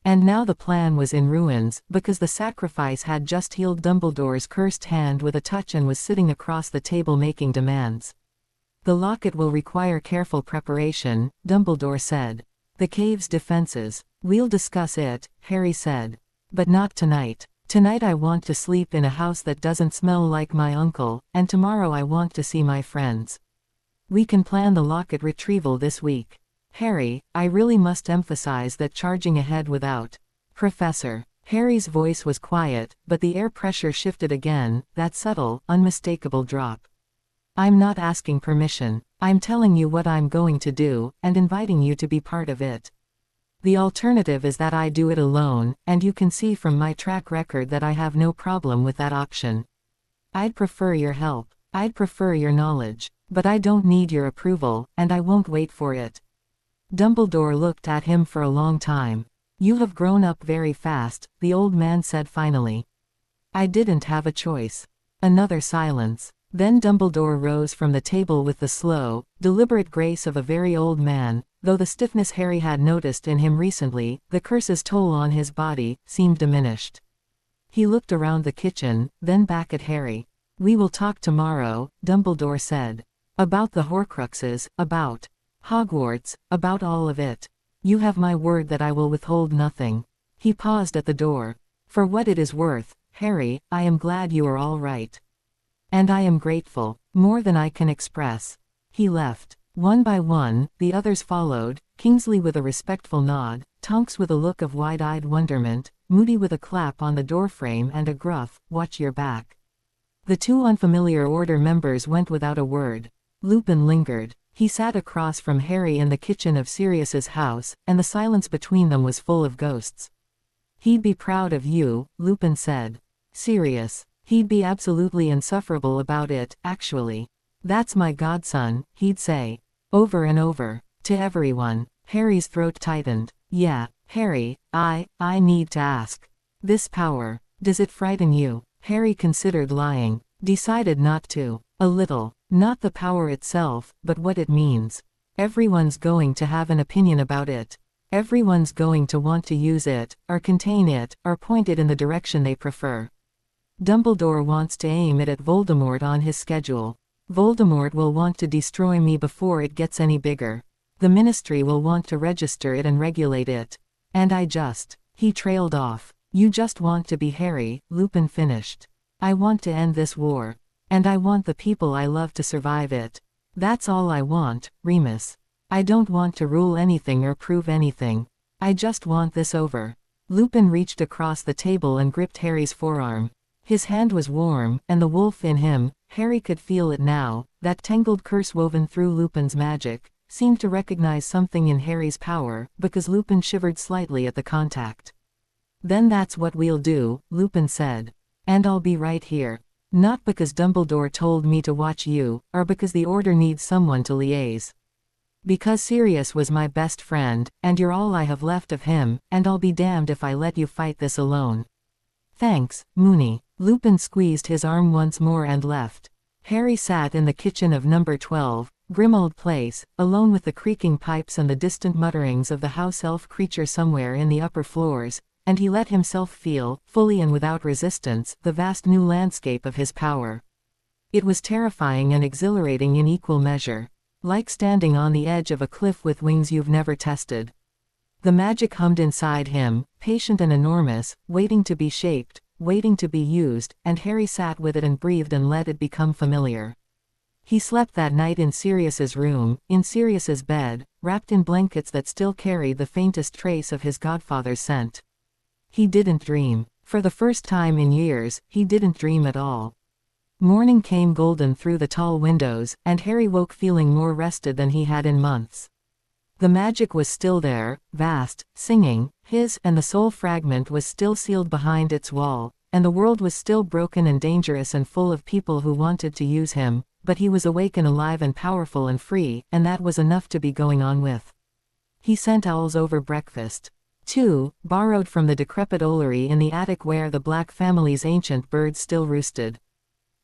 And now the plan was in ruins, because the sacrifice had just healed Dumbledore's cursed hand with a touch and was sitting across the table making demands. "The locket will require careful preparation," Dumbledore said. "The cave's defenses. We'll discuss it," Harry said. "But not tonight. Tonight I want to sleep in a house that doesn't smell like my uncle, and tomorrow I want to see my friends. We can plan the locket retrieval this week. Harry, I really must emphasize that charging ahead without Professor." Harry's voice was quiet, but the air pressure shifted again, that subtle, unmistakable drop. "I'm not asking permission. I'm telling you what I'm going to do, and inviting you to be part of it. The alternative is that I do it alone, and you can see from my track record that I have no problem with that option. I'd prefer your help. I'd prefer your knowledge. But I don't need your approval, and I won't wait for it. Dumbledore looked at him for a long time. You have grown up very fast, the old man said finally. I didn't have a choice. Another silence. Then Dumbledore rose from the table with the slow, deliberate grace of a very old man, though the stiffness Harry had noticed in him recently, the curse's toll on his body, seemed diminished. He looked around the kitchen, then back at Harry. We will talk tomorrow, Dumbledore said. About the Horcruxes, about Hogwarts, about all of it. You have my word that I will withhold nothing. He paused at the door. For what it is worth, Harry, I am glad you are all right. And I am grateful, more than I can express. He left. One by one, the others followed, Kingsley with a respectful nod, Tonks with a look of wide-eyed wonderment, Moody with a clap on the doorframe and a gruff, watch your back. The two unfamiliar Order members went without a word. Lupin lingered. He sat across from Harry in the kitchen of Sirius's house, and the silence between them was full of ghosts. He'd be proud of you, Lupin said. Sirius. He'd be absolutely insufferable about it, actually. That's my godson, he'd say. Over and over. To everyone. Harry's throat tightened. Yeah, Harry, I need to ask. This power, does it frighten you? Harry considered lying. Decided not to. A little. Not the power itself, but what it means. Everyone's going to have an opinion about it. Everyone's going to want to use it, or contain it, or point it in the direction they prefer. Dumbledore wants to aim it at Voldemort on his schedule. Voldemort will want to destroy me before it gets any bigger. The Ministry will want to register it and regulate it. And he trailed off. You just want to be Harry, Lupin finished. I want to end this war. And I want the people I love to survive it. That's all I want, Remus. I don't want to rule anything or prove anything. I just want this over. Lupin reached across the table and gripped Harry's forearm. His hand was warm, and the wolf in him, Harry could feel it now, that tangled curse woven through Lupin's magic, seemed to recognize something in Harry's power, because Lupin shivered slightly at the contact. Then that's what we'll do, Lupin said. And I'll be right here. Not because Dumbledore told me to watch you, or because the Order needs someone to liaise. Because Sirius was my best friend, and you're all I have left of him, and I'll be damned if I let you fight this alone. Thanks, Moony. Lupin squeezed his arm once more and left. Harry sat in the kitchen of number 12, Grimmauld Place, alone with the creaking pipes and the distant mutterings of the house elf creature somewhere in the upper floors, and he let himself feel, fully and without resistance, the vast new landscape of his power. It was terrifying and exhilarating in equal measure. Like standing on the edge of a cliff with wings you've never tested. The magic hummed inside him, patient and enormous, waiting to be shaped, waiting to be used, and Harry sat with it and breathed and let it become familiar. He slept that night in Sirius's room, in Sirius's bed, wrapped in blankets that still carried the faintest trace of his godfather's scent. He didn't dream. For the first time in years, he didn't dream at all. Morning came golden through the tall windows, and Harry woke feeling more rested than he had in months. The magic was still there, vast, singing, and the soul fragment was still sealed behind its wall, and the world was still broken and dangerous and full of people who wanted to use him, but he was awake and alive and powerful and free, and that was enough to be going on with. He sent owls over breakfast. 2, borrowed from the decrepit owlery in the attic where the Black family's ancient birds still roosted.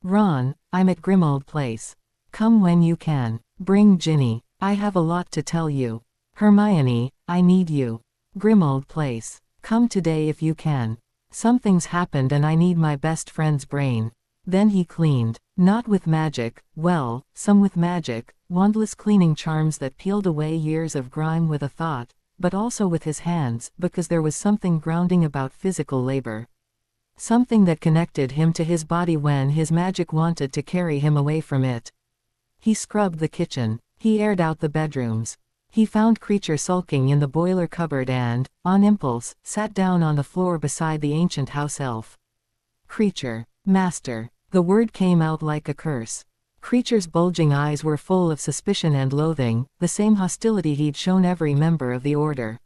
Ron, I'm at Grimmauld Place. Come when you can. Bring Ginny. I have a lot to tell you. Hermione, I need you. Grimmauld Place. Come today if you can. Something's happened and I need my best friend's brain. Then he cleaned. Not with magic, well, some with magic, wandless cleaning charms that peeled away years of grime with a thought, but also with his hands, because there was something grounding about physical labor. Something that connected him to his body when his magic wanted to carry him away from it. He scrubbed the kitchen. He aired out the bedrooms. He found Creature sulking in the boiler cupboard and, on impulse, sat down on the floor beside the ancient house elf. Creature. Master. The word came out like a curse. Creature's bulging eyes were full of suspicion and loathing, the same hostility he'd shown every member of the Order.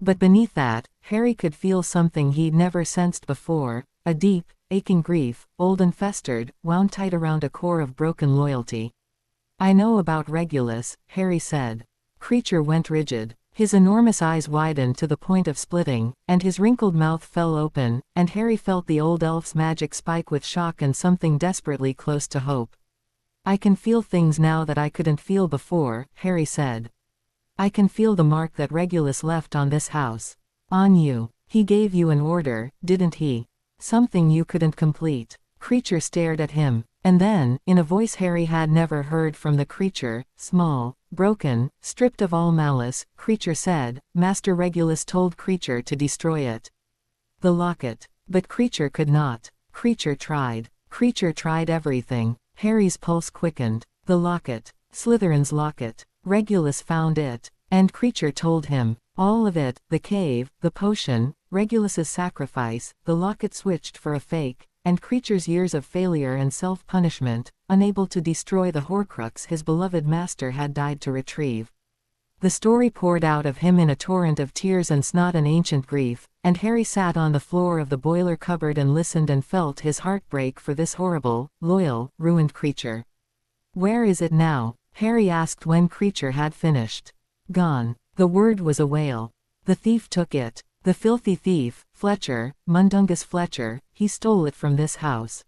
But beneath that, Harry could feel something he'd never sensed before, a deep, aching grief, old and festered, wound tight around a core of broken loyalty. I know about Regulus, Harry said. Creature went rigid. His enormous eyes widened to the point of splitting, and his wrinkled mouth fell open, and Harry felt the old elf's magic spike with shock and something desperately close to hope. I can feel things now that I couldn't feel before, Harry said. I can feel the mark that Regulus left on this house. On you. He gave you an order, didn't he? Something you couldn't complete. Creature stared at him. And then, in a voice Harry had never heard from the creature, small, broken, stripped of all malice, Creature said, Master Regulus told Creature to destroy it. The locket. But Creature could not. Creature tried. Creature tried everything. Harry's pulse quickened. The locket. Slytherin's locket. Regulus found it. And Creature told him. All of it, the cave, the potion, Regulus's sacrifice, the locket switched for a fake, and Creature's years of failure and self-punishment, unable to destroy the Horcrux his beloved master had died to retrieve. The story poured out of him in a torrent of tears and snot and ancient grief, and Harry sat on the floor of the boiler cupboard and listened and felt his heart break for this horrible, loyal, ruined creature. Where is it now? Harry asked when Creature had finished. Gone. The word was a wail. The thief took it. The filthy thief, Fletcher, Mundungus Fletcher, he stole it from this house.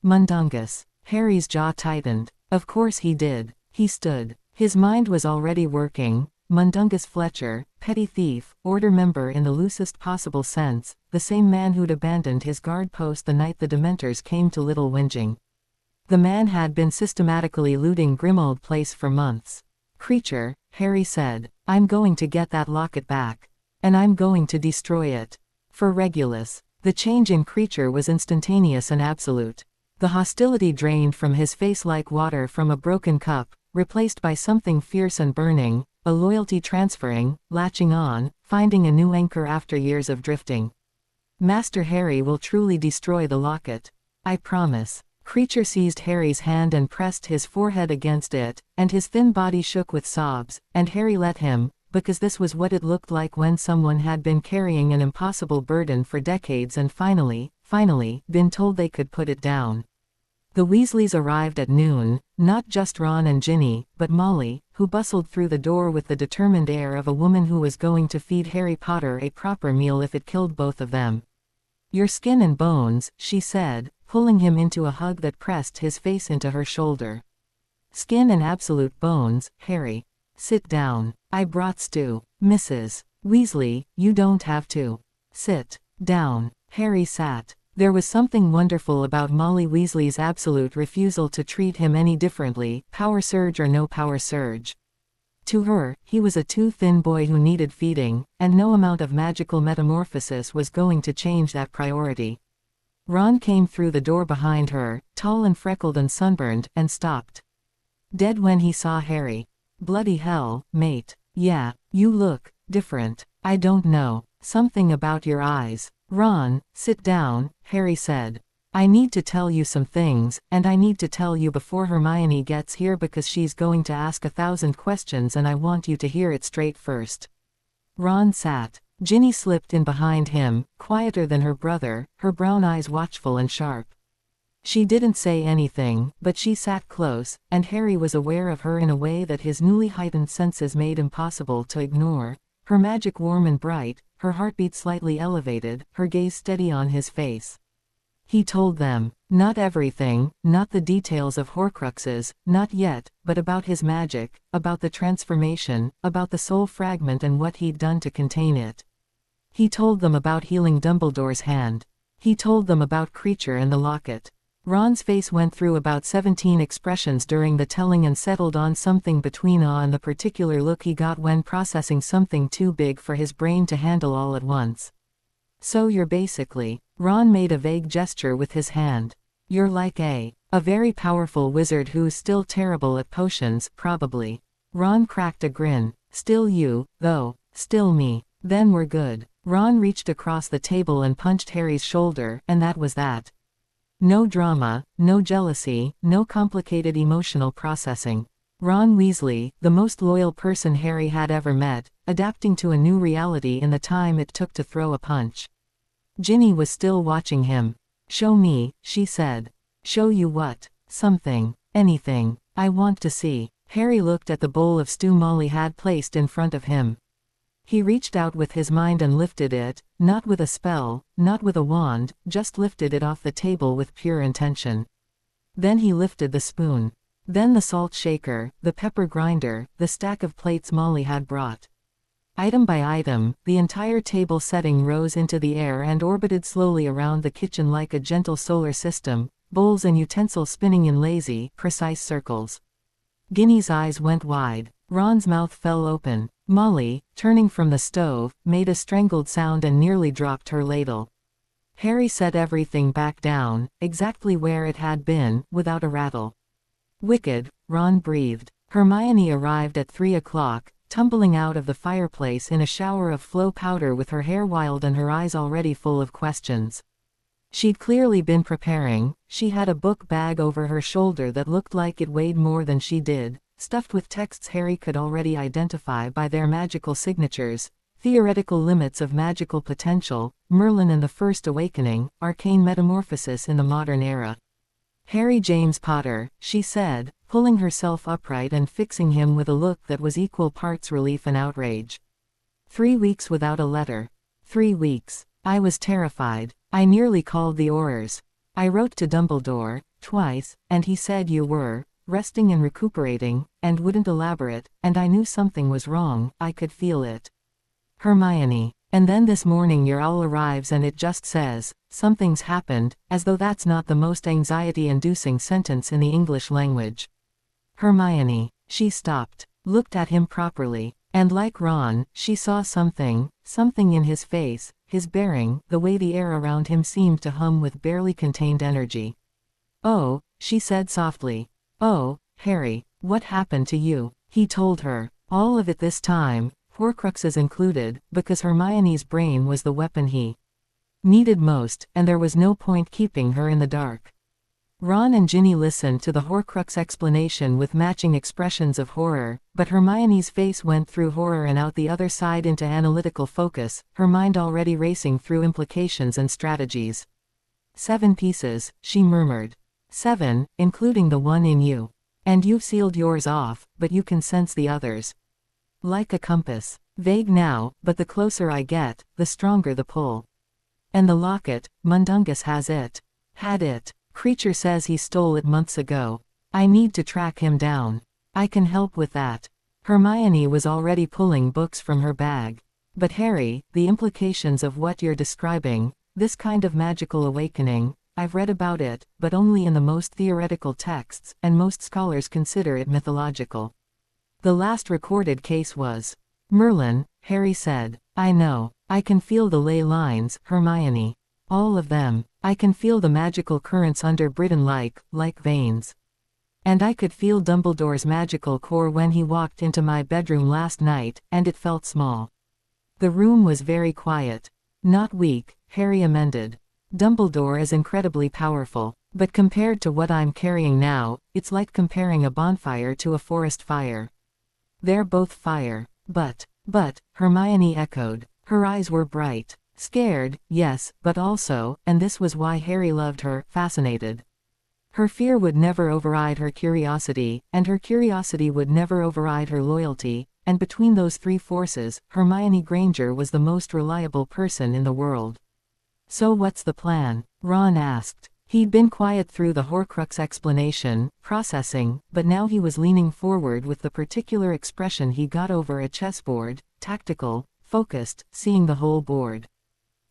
Mundungus. Harry's jaw tightened. Of course he did. He stood. His mind was already working. Mundungus Fletcher, petty thief, order member in the loosest possible sense, the same man who'd abandoned his guard post the night the Dementors came to Little Whinging. The man had been systematically looting Grimmauld Place for months. Creature, Harry said, I'm going to get that locket back. And I'm going to destroy it. For Regulus. The change in Creature was instantaneous and absolute. The hostility drained from his face like water from a broken cup, replaced by something fierce and burning, a loyalty transferring, latching on, finding a new anchor after years of drifting. Master Harry will truly destroy the locket. I promise. Creature seized Harry's hand and pressed his forehead against it, and his thin body shook with sobs, and Harry let him, because this was what it looked like when someone had been carrying an impossible burden for decades and finally, been told they could put it down. The Weasleys arrived at noon, not just Ron and Ginny, but Molly, who bustled through the door with the determined air of a woman who was going to feed Harry Potter a proper meal if it killed both of them. Your skin and bones, she said, pulling him into a hug that pressed his face into her shoulder. Skin and absolute bones, Harry. Sit down. I brought stew. Mrs. Weasley, you don't have to. Sit down. Harry sat. There was something wonderful about Molly Weasley's absolute refusal to treat him any differently, power surge or no power surge. To her, he was a too thin boy who needed feeding, and no amount of magical metamorphosis was going to change that priority. Ron came through the door behind her, tall and freckled and sunburned, and stopped. Dead when he saw Harry. Bloody hell, mate. Yeah, you look different. I don't know. Something about your eyes. Ron, sit down, Harry said. I need to tell you some things, and I need to tell you before Hermione gets here because she's going to ask 1,000 questions and I want you to hear it straight first. Ron sat. Ginny slipped in behind him, quieter than her brother, her brown eyes watchful and sharp. She didn't say anything, but she sat close, and Harry was aware of her in a way that his newly heightened senses made impossible to ignore. Her magic warm and bright, her heartbeat slightly elevated, her gaze steady on his face. He told them, not everything, not the details of Horcruxes, not yet, but about his magic, about the transformation, about the soul fragment and what he'd done to contain it. He told them about healing Dumbledore's hand. He told them about Creature and the locket. Ron's face went through about 17 expressions during the telling and settled on something between awe and the particular look he got when processing something too big for his brain to handle all at once. So you're basically, Ron made a vague gesture with his hand. You're like a very powerful wizard who's still terrible at potions, probably. Ron cracked a grin. Still you, though. Still me. Then we're good. Ron reached across the table and punched Harry's shoulder, and that was that. No drama, no jealousy, no complicated emotional processing. Ron Weasley, the most loyal person Harry had ever met, adapting to a new reality in the time it took to throw a punch. Ginny was still watching him. Show me, she said. Show you what? Something. Anything. I want to see. Harry looked at the bowl of stew Molly had placed in front of him. He reached out with his mind and lifted it, not with a spell, not with a wand, just lifted it off the table with pure intention. Then he lifted the spoon. Then the salt shaker, the pepper grinder, the stack of plates Molly had brought. Item by item, the entire table setting rose into the air and orbited slowly around the kitchen like a gentle solar system, bowls and utensils spinning in lazy, precise circles. Ginny's eyes went wide. Ron's mouth fell open. Molly, turning from the stove, made a strangled sound and nearly dropped her ladle. Harry set everything back down, exactly where it had been, without a rattle. Wicked, Ron breathed. Hermione arrived at 3 o'clock, tumbling out of the fireplace in a shower of flow powder with her hair wild and her eyes already full of questions. She'd clearly been preparing. She had a book bag over her shoulder that looked like it weighed more than she did, stuffed with texts Harry could already identify by their magical signatures: Theoretical Limits of Magical Potential, Merlin and the First Awakening, Arcane Metamorphosis in the Modern Era. Harry James Potter, she said, pulling herself upright and fixing him with a look that was equal parts relief and outrage. 3 weeks without a letter. 3 weeks. I was terrified. I nearly called the Aurors. I wrote to Dumbledore, twice, and he said you were resting and recuperating, and wouldn't elaborate, and I knew something was wrong, I could feel it. Hermione. And then this morning your owl arrives and it just says, something's happened, as though that's not the most anxiety-inducing sentence in the English language. Hermione. She stopped, looked at him properly, and like Ron, she saw something in his face, his bearing, the way the air around him seemed to hum with barely contained energy. Oh, she said softly. Oh, Harry, what happened to you? He told her. All of it this time, Horcruxes included, because Hermione's brain was the weapon he needed most, and there was no point keeping her in the dark. Ron and Ginny listened to the Horcrux explanation with matching expressions of horror, but Hermione's face went through horror and out the other side into analytical focus, her mind already racing through implications and strategies. 7 pieces, she murmured. 7, including the one in you. And you've sealed yours off, but you can sense the others. Like a compass. Vague now, but the closer I get, the stronger the pull. And the locket, Mundungus has it. Had it. Creature says he stole it months ago. I need to track him down. I can help with that. Hermione was already pulling books from her bag. But Harry, the implications of what you're describing, this kind of magical awakening, I've read about it, but only in the most theoretical texts, and most scholars consider it mythological. The last recorded case was Merlin, Harry said. I know. I can feel the ley lines, Hermione. All of them. I can feel the magical currents under Britain like veins. And I could feel Dumbledore's magical core when he walked into my bedroom last night, and it felt small. The room was very quiet. Not weak, Harry amended. Dumbledore is incredibly powerful, but compared to what I'm carrying now, it's like comparing a bonfire to a forest fire. They're both fire. But, Hermione echoed. Her eyes were bright. Scared, yes, but also, and this was why Harry loved her, fascinated. Her fear would never override her curiosity, and her curiosity would never override her loyalty, and between those 3 forces, Hermione Granger was the most reliable person in the world. So what's the plan? Ron asked. He'd been quiet through the Horcrux explanation, processing, but now he was leaning forward with the particular expression he got over a chessboard, tactical, focused, seeing the whole board.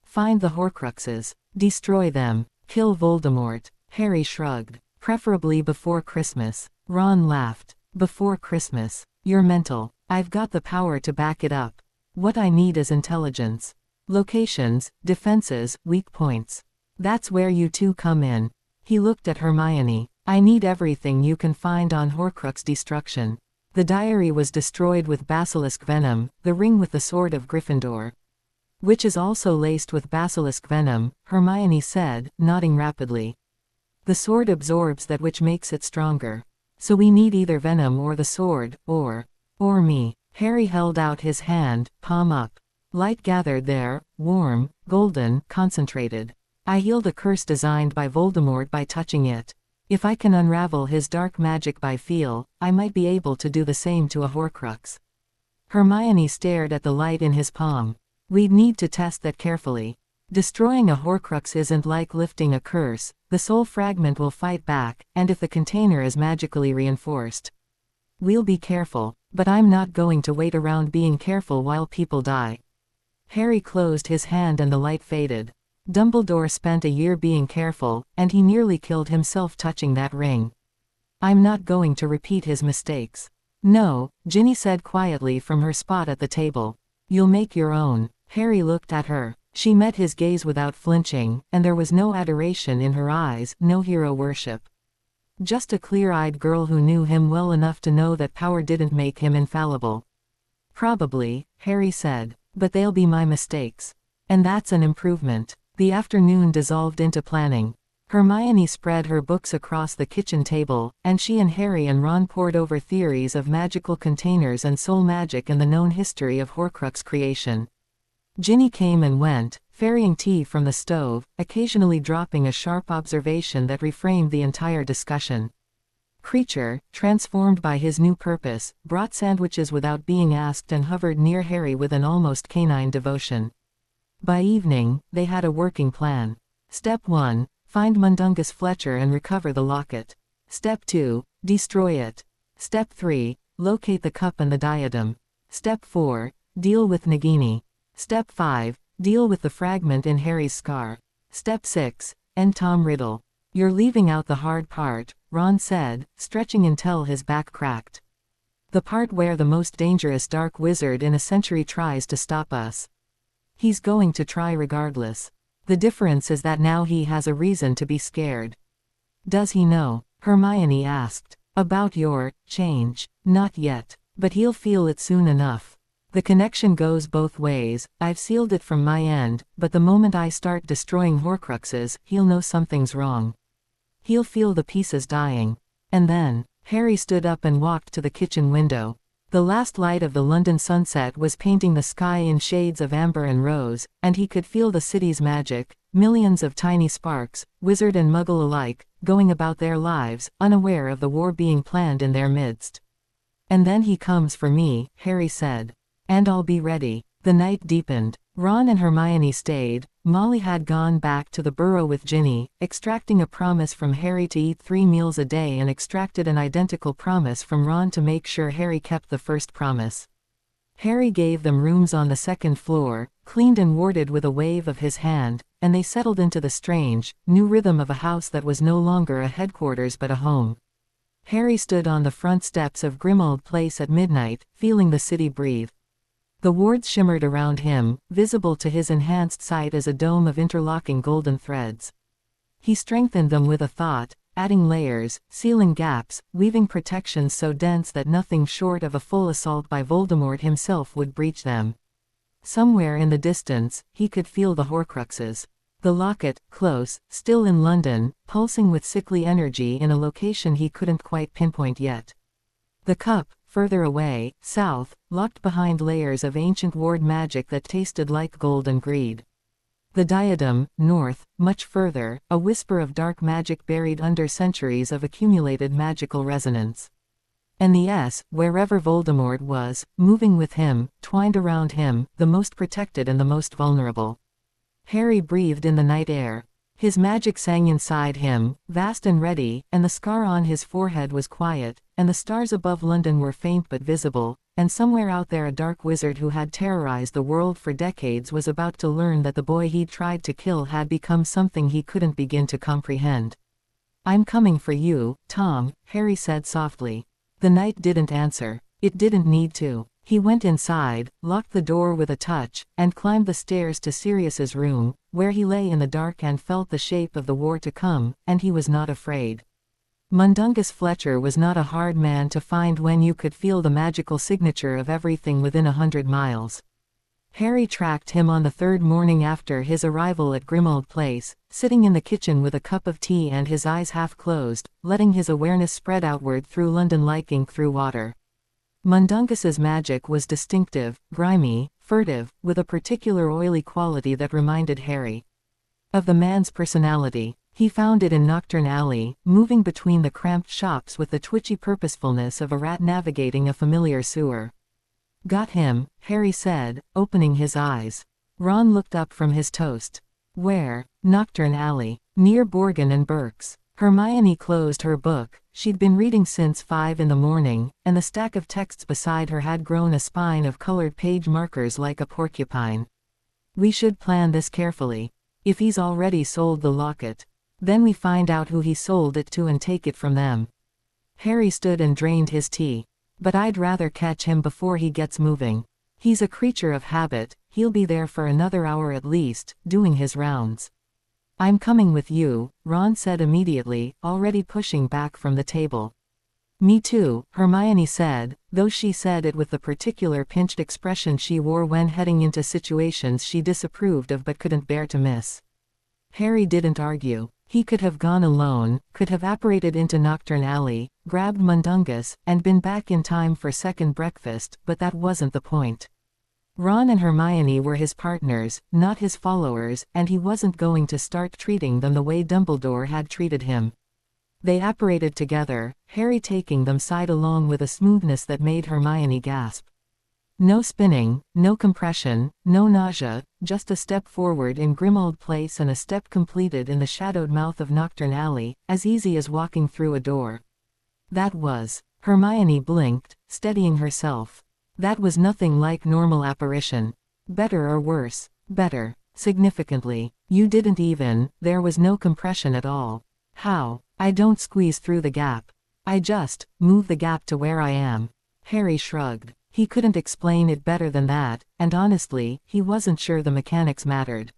Find the Horcruxes. Destroy them. Kill Voldemort. Harry shrugged. Preferably before Christmas. Ron laughed. Before Christmas. You're mental. I've got the power to back it up. What I need is intelligence. Locations, defenses, weak points. That's where you two come in. He looked at Hermione. I need everything you can find on Horcrux destruction. The diary was destroyed with basilisk venom, the ring with the sword of Gryffindor. Which is also laced with basilisk venom, Hermione said, nodding rapidly. The sword absorbs that, which makes it stronger. So we need either venom or the sword, or me. Harry held out his hand, palm up. Light gathered there, warm, golden, concentrated. I healed a curse designed by Voldemort by touching it. If I can unravel his dark magic by feel, I might be able to do the same to a Horcrux. Hermione stared at the light in his palm. We'd need to test that carefully. Destroying a Horcrux isn't like lifting a curse, the soul fragment will fight back, and if the container is magically reinforced. We'll be careful, but I'm not going to wait around being careful while people die. Harry closed his hand and the light faded. Dumbledore spent a year being careful, and he nearly killed himself touching that ring. I'm not going to repeat his mistakes. No, Ginny said quietly from her spot at the table. You'll make your own. Harry looked at her. She met his gaze without flinching, and there was no adoration in her eyes, no hero worship. Just a clear-eyed girl who knew him well enough to know that power didn't make him infallible. Probably, Harry said, but they'll be my mistakes. And that's an improvement. The afternoon dissolved into planning. Hermione spread her books across the kitchen table, and she and Harry and Ron pored over theories of magical containers and soul magic and the known history of Horcrux creation. Ginny came and went, ferrying tea from the stove, occasionally dropping a sharp observation that reframed the entire discussion. Creature, transformed by his new purpose, brought sandwiches without being asked and hovered near Harry with an almost canine devotion. By evening, they had a working plan. Step 1. Find Mundungus Fletcher and recover the locket. Step 2. Destroy it. Step 3. Locate the cup and the diadem. Step 4. Deal with Nagini. Step 5. Deal with the fragment in Harry's scar. Step 6. End Tom Riddle. You're leaving out the hard part, Ron said, stretching until his back cracked. The part where the most dangerous dark wizard in a century tries to stop us. He's going to try regardless. The difference is that now he has a reason to be scared. Does he know? Hermione asked. About your change? Not yet. But he'll feel it soon enough. The connection goes both ways. I've sealed it from my end, but the moment I start destroying Horcruxes, he'll know something's wrong. He'll feel the pieces dying. And then, Harry stood up and walked to the kitchen window. The last light of the London sunset was painting the sky in shades of amber and rose, and he could feel the city's magic, millions of tiny sparks, wizard and muggle alike, going about their lives, unaware of the war being planned in their midst. And then he comes for me, Harry said. And I'll be ready. The night deepened. Ron and Hermione stayed. Molly had gone back to the burrow with Ginny, extracting a promise from Harry to eat 3 meals a day and extracted an identical promise from Ron to make sure Harry kept the first promise. Harry gave them rooms on the 2nd floor, cleaned and warded with a wave of his hand, and they settled into the strange, new rhythm of a house that was no longer a headquarters but a home. Harry stood on the front steps of Grimmauld Place at midnight, feeling the city breathe. The wards shimmered around him, visible to his enhanced sight as a dome of interlocking golden threads. He strengthened them with a thought, adding layers, sealing gaps, weaving protections so dense that nothing short of a full assault by Voldemort himself would breach them. Somewhere in the distance, he could feel the Horcruxes. The locket, close, still in London, pulsing with sickly energy in a location he couldn't quite pinpoint yet. The cup, further away, south, locked behind layers of ancient ward magic that tasted like gold and greed. The diadem, north, much further, a whisper of dark magic buried under centuries of accumulated magical resonance. And the S, wherever Voldemort was, moving with him, twined around him, the most protected and the most vulnerable. Harry breathed in the night air. His magic sang inside him, vast and ready, and the scar on his forehead was quiet, and the stars above London were faint but visible, and somewhere out there a dark wizard who had terrorized the world for decades was about to learn that the boy he'd tried to kill had become something he couldn't begin to comprehend. "I'm coming for you, Tom," Harry said softly. The night didn't answer. It didn't need to. He went inside, locked the door with a touch, and climbed the stairs to Sirius's room, where he lay in the dark and felt the shape of the war to come, and he was not afraid. Mundungus Fletcher was not a hard man to find when you could feel the magical signature of everything within 100 miles. Harry tracked him on the 3rd morning after his arrival at Grimmauld Place, sitting in the kitchen with a cup of tea and his eyes half closed, letting his awareness spread outward through London like ink through water. Mundungus's magic was distinctive, grimy, furtive, with a particular oily quality that reminded Harry of the man's personality. He found it in Nocturne Alley, moving between the cramped shops with the twitchy purposefulness of a rat navigating a familiar sewer. Got him, Harry said, opening his eyes. Ron looked up from his toast. Where? Nocturne Alley, near Borgin and Burke's. Hermione closed her book. She'd been reading since 5 in the morning, and the stack of texts beside her had grown a spine of colored page markers like a porcupine. We should plan this carefully. If he's already sold the locket, then we find out who he sold it to and take it from them. Harry stood and drained his tea. But I'd rather catch him before he gets moving. He's a creature of habit, he'll be there for another hour at least, doing his rounds. I'm coming with you, Ron said immediately, already pushing back from the table. Me too, Hermione said, though she said it with the particular pinched expression she wore when heading into situations she disapproved of but couldn't bear to miss. Harry didn't argue. He could have gone alone, could have apparated into Nocturne Alley, grabbed Mundungus, and been back in time for second breakfast, but that wasn't the point. Ron and Hermione were his partners, not his followers, and he wasn't going to start treating them the way Dumbledore had treated him. They apparated together, Harry taking them side along with a smoothness that made Hermione gasp. No spinning, no compression, no nausea, just a step forward in Grimmauld Place and a step completed in the shadowed mouth of Nocturne Alley, as easy as walking through a door. That was. Hermione blinked, steadying herself. That was nothing like normal apparition. Better or worse? Better. Significantly. You didn't even, there was no compression at all. How? I don't squeeze through the gap. I just move the gap to where I am. Harry shrugged. He couldn't explain it better than that, and honestly, he wasn't sure the mechanics mattered.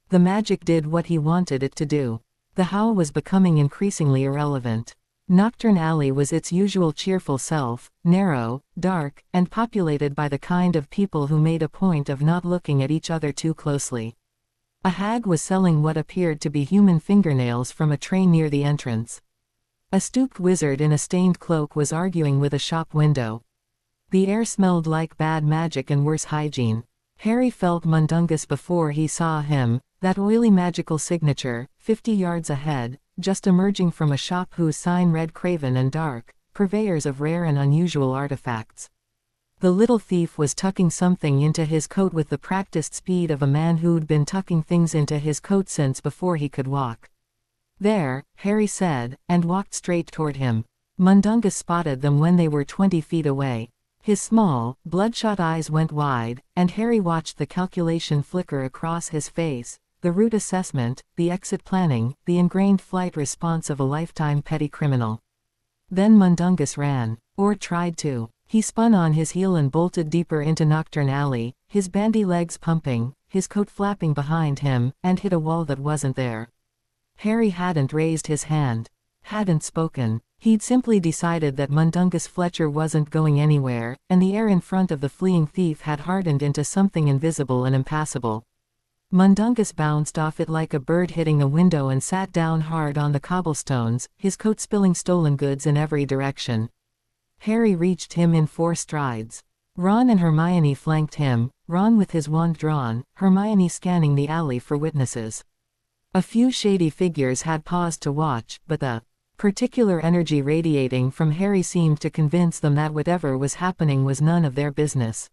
The magic did what he wanted it to do. The how was becoming increasingly irrelevant. Nocturne Alley was its usual cheerful self, narrow, dark, and populated by the kind of people who made a point of not looking at each other too closely. A hag was selling what appeared to be human fingernails from a tray near the entrance. A stooped wizard in a stained cloak was arguing with a shop window. The air smelled like bad magic and worse hygiene. Harry felt Mundungus before he saw him, that oily magical signature, 50 yards ahead, just emerging from a shop whose sign read Craven and Dark, purveyors of rare and unusual artifacts. The little thief was tucking something into his coat with the practiced speed of a man who'd been tucking things into his coat since before he could walk. There, Harry said, and walked straight toward him. Mundungus spotted them when they were 20 feet away. His small, bloodshot eyes went wide, and Harry watched the calculation flicker across his face, the route assessment, the exit planning, the ingrained flight response of a lifetime petty criminal. Then Mundungus ran. Or tried to. He spun on his heel and bolted deeper into Nocturne Alley, his bandy legs pumping, his coat flapping behind him, and hit a wall that wasn't there. Harry hadn't raised his hand. Hadn't spoken. He'd simply decided that Mundungus Fletcher wasn't going anywhere, and the air in front of the fleeing thief had hardened into something invisible and impassable. Mundungus bounced off it like a bird hitting a window and sat down hard on the cobblestones, his coat spilling stolen goods in every direction. Harry reached him in 4 strides. Ron and Hermione flanked him, Ron with his wand drawn, Hermione scanning the alley for witnesses. A few shady figures had paused to watch, but the particular energy radiating from Harry seemed to convince them that whatever was happening was none of their business.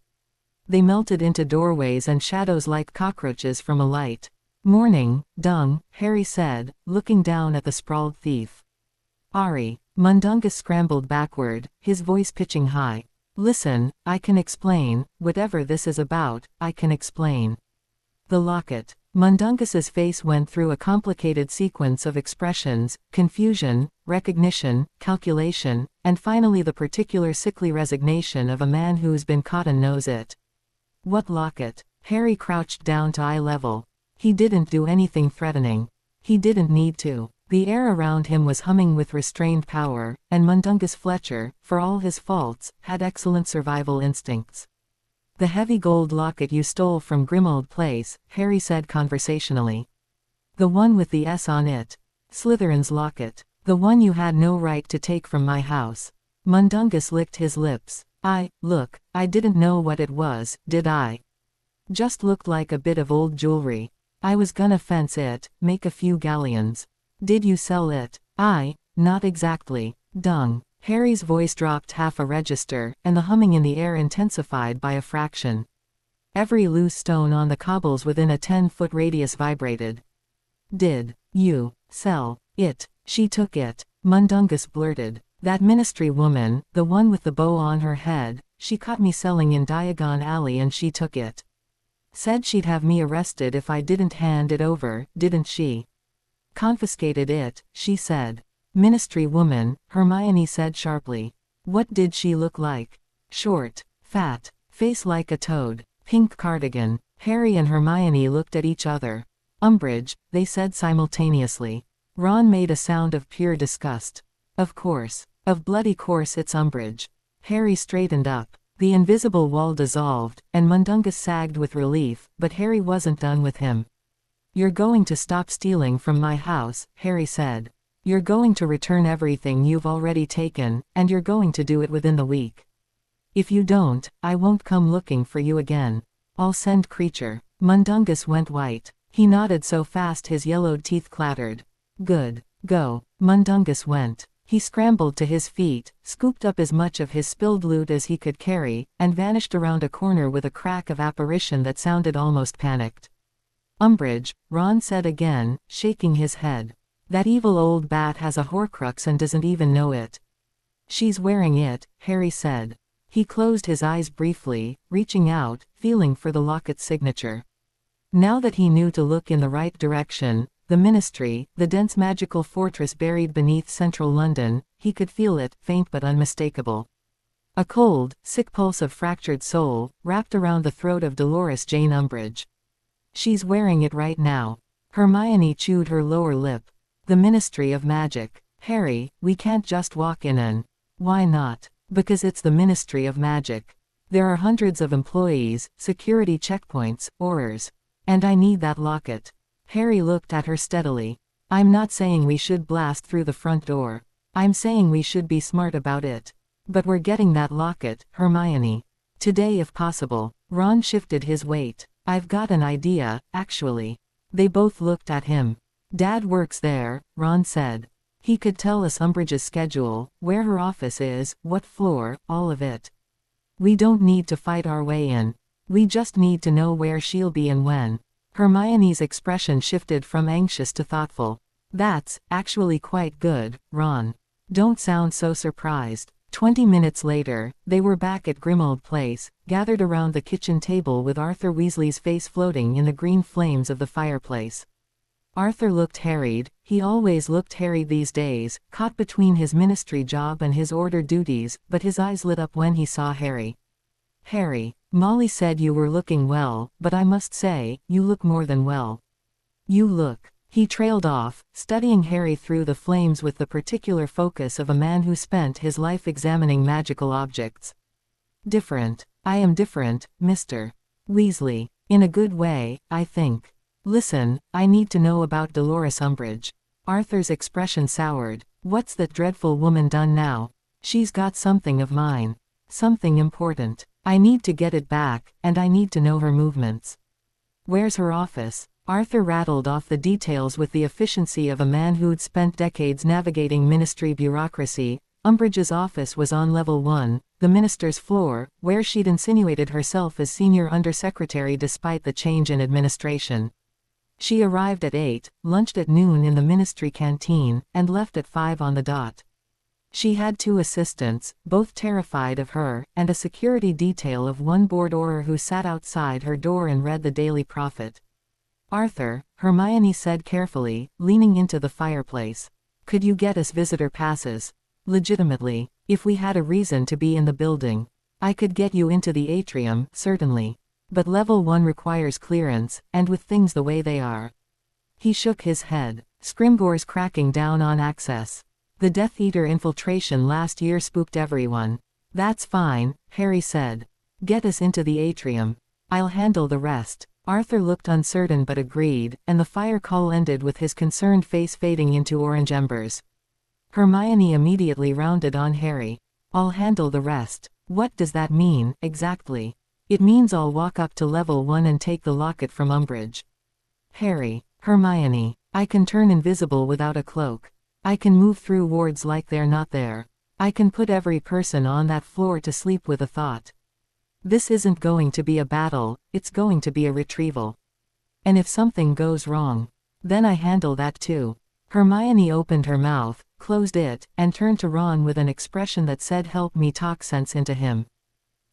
They melted into doorways and shadows like cockroaches from a light. Morning, dung, Harry said, looking down at the sprawled thief. Ari. Mundungus scrambled backward, his voice pitching high. Listen, I can explain, whatever this is about, I can explain. The locket. Mundungus's face went through a complicated sequence of expressions, confusion, recognition, calculation, and finally the particular sickly resignation of a man who's been caught and knows it. What locket? Harry crouched down to eye level. He didn't do anything threatening. He didn't need to. The air around him was humming with restrained power, and Mundungus Fletcher, for all his faults, had excellent survival instincts. The heavy gold locket you stole from Grimmauld Place, Harry said conversationally. The one with the S on it. Slytherin's locket. The one you had no right to take from my house. Mundungus licked his lips. Look, I didn't know what it was, did I? Just looked like a bit of old jewelry. I was gonna fence it, make a few galleons. Did you sell it? Not exactly. Dung. Harry's voice dropped half a register, and the humming in the air intensified by a fraction. Every loose stone on the cobbles within a 10-foot radius vibrated. Did you sell it? She took it. Mundungus blurted. That ministry woman, the one with the bow on her head, she caught me selling in Diagon Alley and she took it. Said she'd have me arrested if I didn't hand it over, didn't she? Confiscated it, she said. Ministry woman, Hermione said sharply. What did she look like? Short, fat, face like a toad, pink cardigan. Harry and Hermione looked at each other. Umbridge, they said simultaneously. Ron made a sound of pure disgust. Of course. Of bloody course it's Umbridge. Harry straightened up. The invisible wall dissolved, and Mundungus sagged with relief, but Harry wasn't done with him. You're going to stop stealing from my house, Harry said. You're going to return everything you've already taken, and you're going to do it within the week. If you don't, I won't come looking for you again. I'll send Creature. Mundungus went white. He nodded so fast his yellowed teeth clattered. Good. Go. Mundungus went. He scrambled to his feet, scooped up as much of his spilled loot as he could carry, and vanished around a corner with a crack of apparition that sounded almost panicked. Umbridge, Ron said again, shaking his head. That evil old bat has a Horcrux and doesn't even know it. She's wearing it, Harry said. He closed his eyes briefly, reaching out, feeling for the locket's signature. Now that he knew to look in the right direction, the Ministry, the dense magical fortress buried beneath central London, he could feel it, faint but unmistakable. A cold, sick pulse of fractured soul, wrapped around the throat of Dolores Jane Umbridge. She's wearing it right now. Hermione chewed her lower lip. The Ministry of Magic. Harry, we can't just walk in and... Why not? Because it's the Ministry of Magic. There are hundreds of employees, security checkpoints, Aurors. And I need that locket. Harry looked at her steadily. I'm not saying we should blast through the front door. I'm saying we should be smart about it. But we're getting that locket, Hermione. Today if possible. Ron shifted his weight. I've got an idea, actually. They both looked at him. Dad works there, Ron said. He could tell us Umbridge's schedule, where her office is, what floor, all of it. We don't need to fight our way in. We just need to know where she'll be and when. Hermione's expression shifted from anxious to thoughtful. That's actually quite good, Ron. Don't sound so surprised. 20 minutes later, they were back at Grimmauld Place, gathered around the kitchen table with Arthur Weasley's face floating in the green flames of the fireplace. Arthur looked harried. He always looked harried these days, caught between his ministry job and his order duties, but his eyes lit up when he saw Harry. Harry, Molly said you were looking well, but I must say, you look more than well. You look. He trailed off, studying Harry through the flames with the particular focus of a man who spent his life examining magical objects. Different. I am different, Mr. Weasley. In a good way, I think. Listen, I need to know about Dolores Umbridge. Arthur's expression soured. What's that dreadful woman done now? She's got something of mine. Something important. I need to get it back, and I need to know her movements. Where's her office? Arthur rattled off the details with the efficiency of a man who'd spent decades navigating ministry bureaucracy. Umbridge's office was on level 1, the minister's floor, where she'd insinuated herself as senior undersecretary despite the change in administration. She arrived at 8, lunched at noon in the ministry canteen, and left at 5 on the dot. She had 2 assistants, both terrified of her, and a security detail of 1 bored Auror who sat outside her door and read the Daily Prophet. Arthur, Hermione said carefully, leaning into the fireplace. Could you get us visitor passes? Legitimately, if we had a reason to be in the building. I could get you into the atrium, certainly. But level 1 requires clearance, and with things the way they are. He shook his head. Scrimgeour's cracking down on access. The Death Eater infiltration last year spooked everyone. That's fine, Harry said. Get us into the atrium. I'll handle the rest. Arthur looked uncertain but agreed, and the fire call ended with his concerned face fading into orange embers. Hermione immediately rounded on Harry. I'll handle the rest. What does that mean, exactly? It means I'll walk up to level 1 and take the locket from Umbridge. Harry, Hermione. I can turn invisible without a cloak. I can move through wards like they're not there. I can put every person on that floor to sleep with a thought. This isn't going to be a battle, it's going to be a retrieval. And if something goes wrong, then I handle that too. Hermione opened her mouth, closed it, and turned to Ron with an expression that said, "Help me talk sense into him."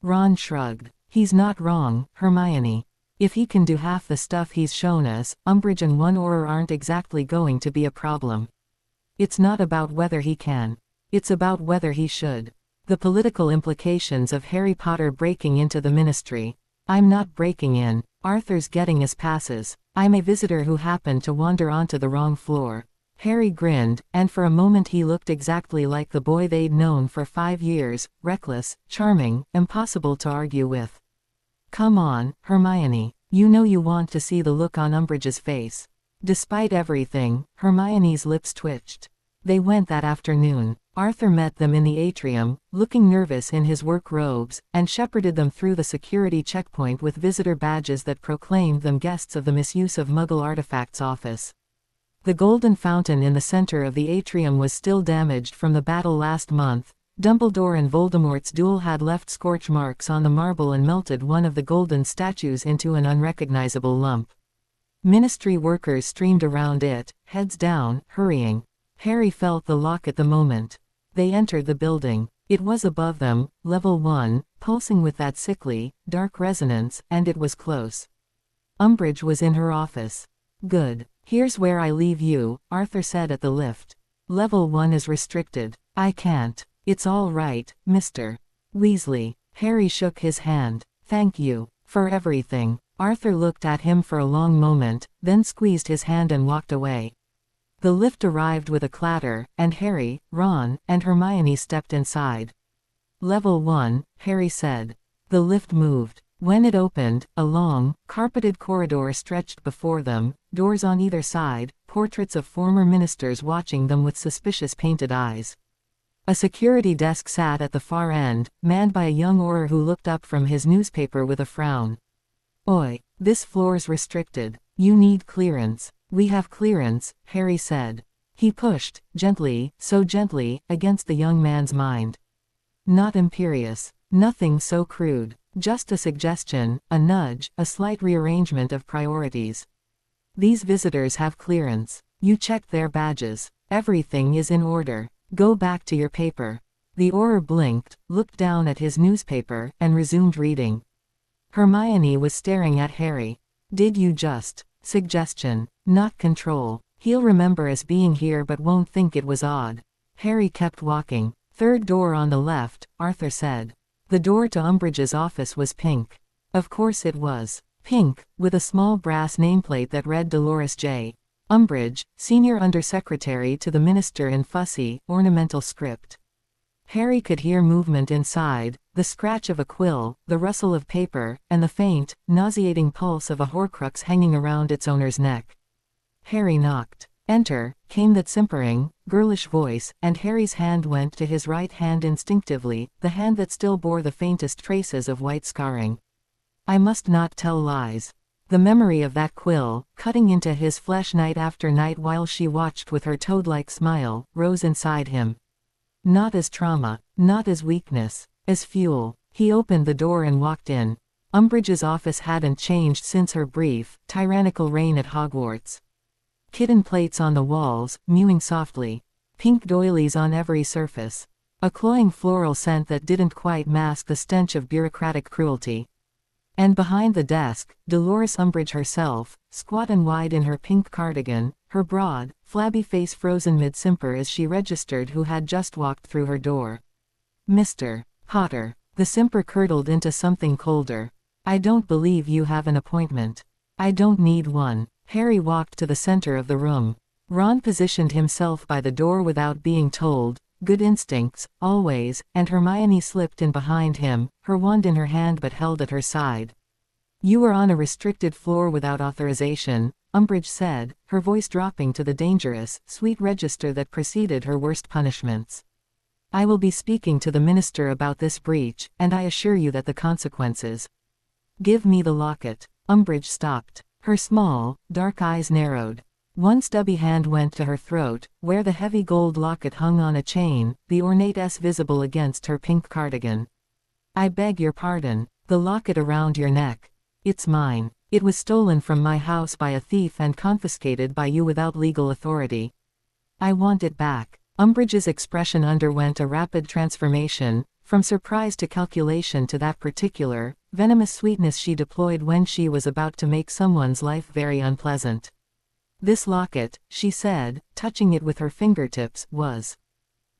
Ron shrugged. He's not wrong, Hermione. If he can do half the stuff he's shown us, Umbridge and one Auror aren't exactly going to be a problem. It's not about whether he can. It's about whether he should. The political implications of Harry Potter breaking into the Ministry. I'm not breaking in. Arthur's getting his passes. I'm a visitor who happened to wander onto the wrong floor. Harry grinned, and for a moment he looked exactly like the boy they'd known for 5 years, reckless, charming, impossible to argue with. Come on, Hermione. You know you want to see the look on Umbridge's face. Despite everything, Hermione's lips twitched. They went that afternoon. Arthur met them in the atrium, looking nervous in his work robes, and shepherded them through the security checkpoint with visitor badges that proclaimed them guests of the Misuse of Muggle Artifacts office. The golden fountain in the center of the atrium was still damaged from the battle last month. Dumbledore and Voldemort's duel had left scorch marks on the marble and melted one of the golden statues into an unrecognizable lump. Ministry workers streamed around it, heads down, hurrying. Harry felt the lock at the moment. They entered the building. It was above them, level 1, pulsing with that sickly, dark resonance, and it was close. Umbridge was in her office. Good. Here's where I leave you, Arthur said at the lift. Level 1 is restricted. I can't. It's all right, Mr. Weasley. Harry shook his hand. Thank you. For everything. Arthur looked at him for a long moment, then squeezed his hand and walked away. The lift arrived with a clatter, and Harry, Ron, and Hermione stepped inside. Level 1, Harry said. The lift moved. When it opened, a long, carpeted corridor stretched before them, doors on either side, portraits of former ministers watching them with suspicious painted eyes. A security desk sat at the far end, manned by a young Auror who looked up from his newspaper with a frown. Oi, this floor's restricted. You need clearance. We have clearance, Harry said. He pushed, gently, so gently, against the young man's mind. Not imperious. Nothing so crude. Just a suggestion, a nudge, a slight rearrangement of priorities. These visitors have clearance. You checked their badges. Everything is in order. Go back to your paper. The Auror blinked, looked down at his newspaper, and resumed reading. Hermione was staring at Harry. Did you just... Suggestion, not control. He'll remember us being here but won't think it was odd. Harry kept walking. Third door on the left, Arthur said. The door to Umbridge's office was pink. Of course it was. Pink, with a small brass nameplate that read Dolores J. Umbridge, Senior Undersecretary to the Minister in fussy, ornamental script. Harry could hear movement inside, the scratch of a quill, the rustle of paper, and the faint, nauseating pulse of a Horcrux hanging around its owner's neck. Harry knocked. Enter, came that simpering, girlish voice, and Harry's hand went to his right hand instinctively, the hand that still bore the faintest traces of white scarring. I must not tell lies. The memory of that quill, cutting into his flesh night after night while she watched with her toad-like smile, rose inside him. Not as trauma, not as weakness, as fuel. He opened the door and walked in. Umbridge's office hadn't changed since her brief, tyrannical reign at Hogwarts. Kitten plates on the walls, mewing softly. Pink doilies on every surface. A cloying floral scent that didn't quite mask the stench of bureaucratic cruelty. And behind the desk, Dolores Umbridge herself, squat and wide in her pink cardigan, her broad, flabby face frozen mid-simper as she registered who had just walked through her door. Mr. Potter. The simper curdled into something colder. I don't believe you have an appointment. I don't need one. Harry walked to the center of the room. Ron positioned himself by the door without being told, good instincts, always, and Hermione slipped in behind him, her wand in her hand but held at her side. You are on a restricted floor without authorization, Umbridge said, her voice dropping to the dangerous, sweet register that preceded her worst punishments. I will be speaking to the minister about this breach, and I assure you that the consequences. Give me the locket. Umbridge stopped. Her small, dark eyes narrowed. One stubby hand went to her throat, where the heavy gold locket hung on a chain, the ornate S visible against her pink cardigan. "I beg your pardon. The locket around your neck. It's mine. It was stolen from my house by a thief and confiscated by you without legal authority. I want it back." Umbridge's expression underwent a rapid transformation, from surprise to calculation to that particular, venomous sweetness she deployed when she was about to make someone's life very unpleasant. "This locket," she said, touching it with her fingertips, "was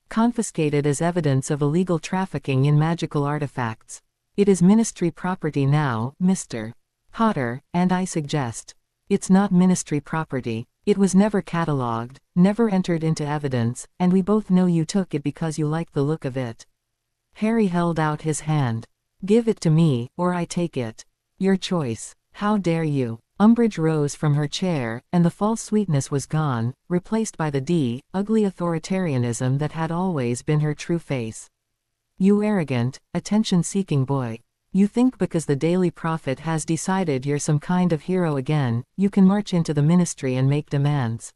confiscated as evidence of illegal trafficking in magical artifacts. It is Ministry property now, Mr. Potter, and I suggest it's not Ministry property. It was never catalogued, never entered into evidence, and we both know you took it because you liked the look of it." Harry held out his hand. "Give it to me, or I take it. Your choice." "How dare you!" Umbridge rose from her chair, and the false sweetness was gone, replaced by the ugly authoritarianism that had always been her true face. "You arrogant, attention-seeking boy. You think because the Daily Prophet has decided you're some kind of hero again, you can march into the Ministry and make demands.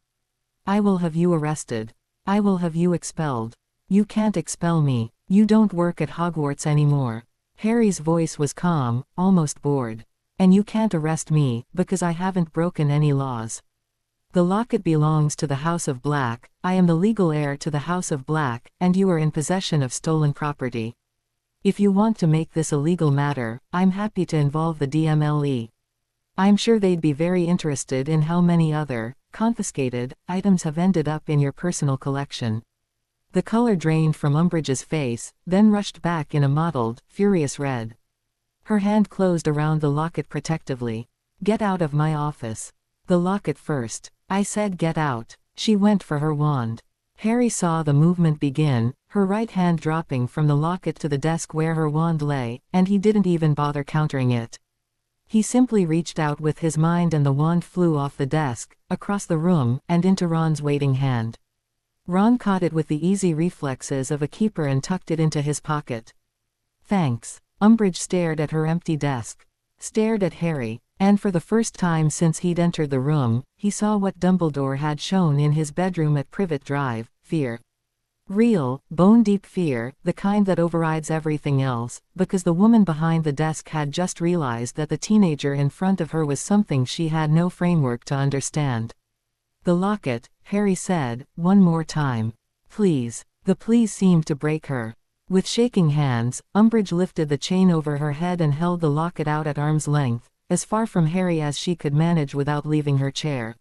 I will have you arrested. I will have you expelled. You can't expel me. You don't work at Hogwarts anymore." Harry's voice was calm, almost bored. "And you can't arrest me, because I haven't broken any laws. The locket belongs to the House of Black, I am the legal heir to the House of Black, and you are in possession of stolen property. If you want to make this a legal matter, I'm happy to involve the DMLE. I'm sure they'd be very interested in how many other, confiscated, items have ended up in your personal collection." The color drained from Umbridge's face, then rushed back in a mottled, furious red. Her hand closed around the locket protectively. "Get out of my office. The locket first. I said get out." She went for her wand. Harry saw the movement begin, her right hand dropping from the locket to the desk where her wand lay, and he didn't even bother countering it. He simply reached out with his mind and the wand flew off the desk, across the room, and into Ron's waiting hand. Ron caught it with the easy reflexes of a keeper and tucked it into his pocket. "Thanks." Umbridge stared at her empty desk. Stared at Harry. And for the first time since he'd entered the room, he saw what Dumbledore had shown in his bedroom at Privet Drive, fear. Real, bone-deep fear, the kind that overrides everything else, because the woman behind the desk had just realized that the teenager in front of her was something she had no framework to understand. "The locket," Harry said, one more time. "Please." The please seemed to break her. With shaking hands, Umbridge lifted the chain over her head and held the locket out at arm's length, as far from Harry as she could manage without leaving her chair.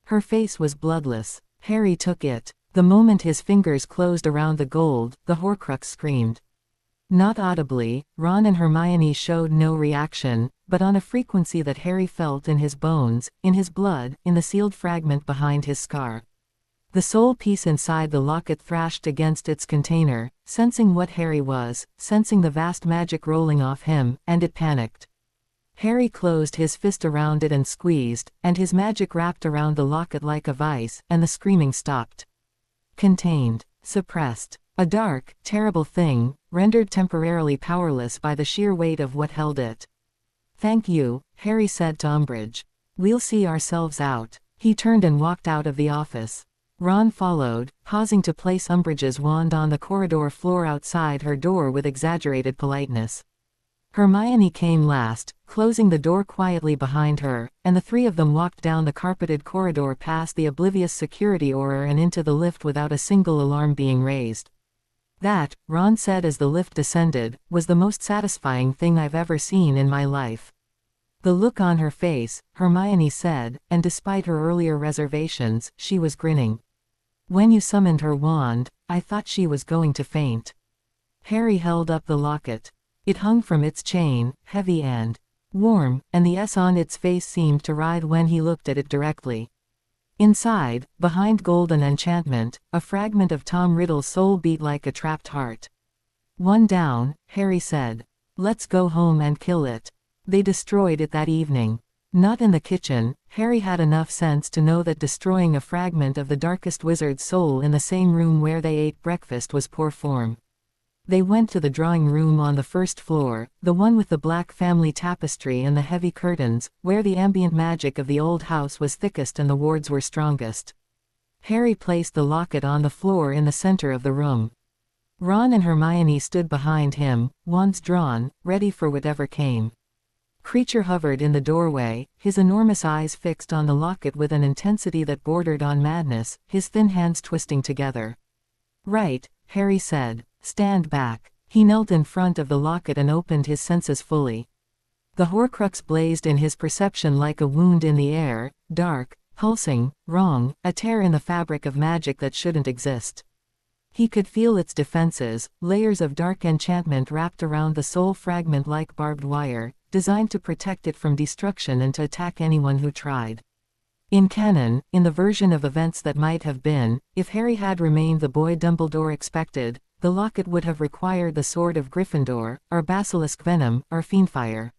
Her face was bloodless. Harry took it. The moment his fingers closed around the gold, the Horcrux screamed. Not audibly, Ron and Hermione showed no reaction, but on a frequency that Harry felt in his bones, in his blood, in the sealed fragment behind his scar. The soul piece inside the locket thrashed against its container, sensing what Harry was, sensing the vast magic rolling off him, and it panicked. Harry closed his fist around it and squeezed, and his magic wrapped around the locket like a vice, and the screaming stopped. Contained. Suppressed. A dark, terrible thing, rendered temporarily powerless by the sheer weight of what held it. "Thank you," Harry said to Umbridge. "We'll see ourselves out." He turned and walked out of the office. Ron followed, pausing to place Umbridge's wand on the corridor floor outside her door with exaggerated politeness. Hermione came last, closing the door quietly behind her, and the three of them walked down the carpeted corridor past the oblivious security aura and into the lift without a single alarm being raised. "That," Ron said as the lift descended, "was the most satisfying thing I've ever seen in my life." The look on her face, Hermione said, and despite her earlier reservations, she was grinning. "When you summoned her wand, I thought she was going to faint." Harry held up the locket. It hung from its chain, heavy and warm, and the S on its face seemed to writhe when he looked at it directly. Inside, behind golden enchantment, a fragment of Tom Riddle's soul beat like a trapped heart. "One down," Harry said. "Let's go home and kill it." They destroyed it that evening. Not in the kitchen. Harry had enough sense to know that destroying a fragment of the darkest wizard's soul in the same room where they ate breakfast was poor form. They went to the drawing room on the first floor, the one with the black family tapestry and the heavy curtains, where the ambient magic of the old house was thickest and the wards were strongest. Harry placed the locket on the floor in the center of the room. Ron and Hermione stood behind him, wands drawn, ready for whatever came. Kreacher hovered in the doorway, his enormous eyes fixed on the locket with an intensity that bordered on madness, his thin hands twisting together. "Right," Harry said. "Stand back." He knelt in front of the locket and opened his senses fully. The Horcrux blazed in his perception like a wound in the air, dark, pulsing, wrong, a tear in the fabric of magic that shouldn't exist. He could feel its defenses, layers of dark enchantment wrapped around the soul fragment like barbed wire, designed to protect it from destruction and to attack anyone who tried. In canon, in the version of events that might have been, if Harry had remained the boy Dumbledore expected, the locket would have required the sword of Gryffindor, or basilisk venom, or fiendfire.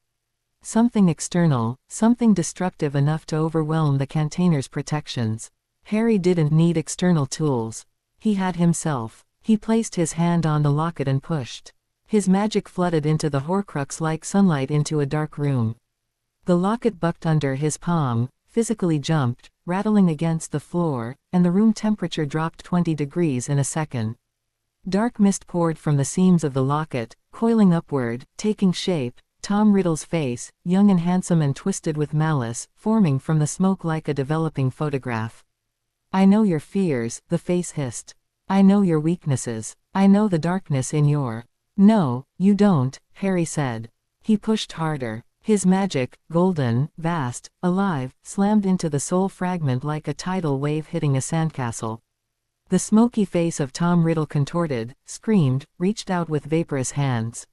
Something external, something destructive enough to overwhelm the container's protections. Harry didn't need external tools. He had himself. He placed his hand on the locket and pushed. His magic flooded into the Horcrux like sunlight into a dark room. The locket bucked under his palm, physically jumped, rattling against the floor, and the room temperature dropped 20 degrees in a second. Dark mist poured from the seams of the locket, coiling upward, taking shape, Tom Riddle's face, young and handsome and twisted with malice, forming from the smoke like a developing photograph. "I know your fears," the face hissed. "I know your weaknesses. I know the darkness in your—" "No, you don't," Harry said. He pushed harder. His magic, golden, vast, alive, slammed into the soul fragment like a tidal wave hitting a sandcastle. The smoky face of Tom Riddle contorted, screamed, reached out with vaporous hands.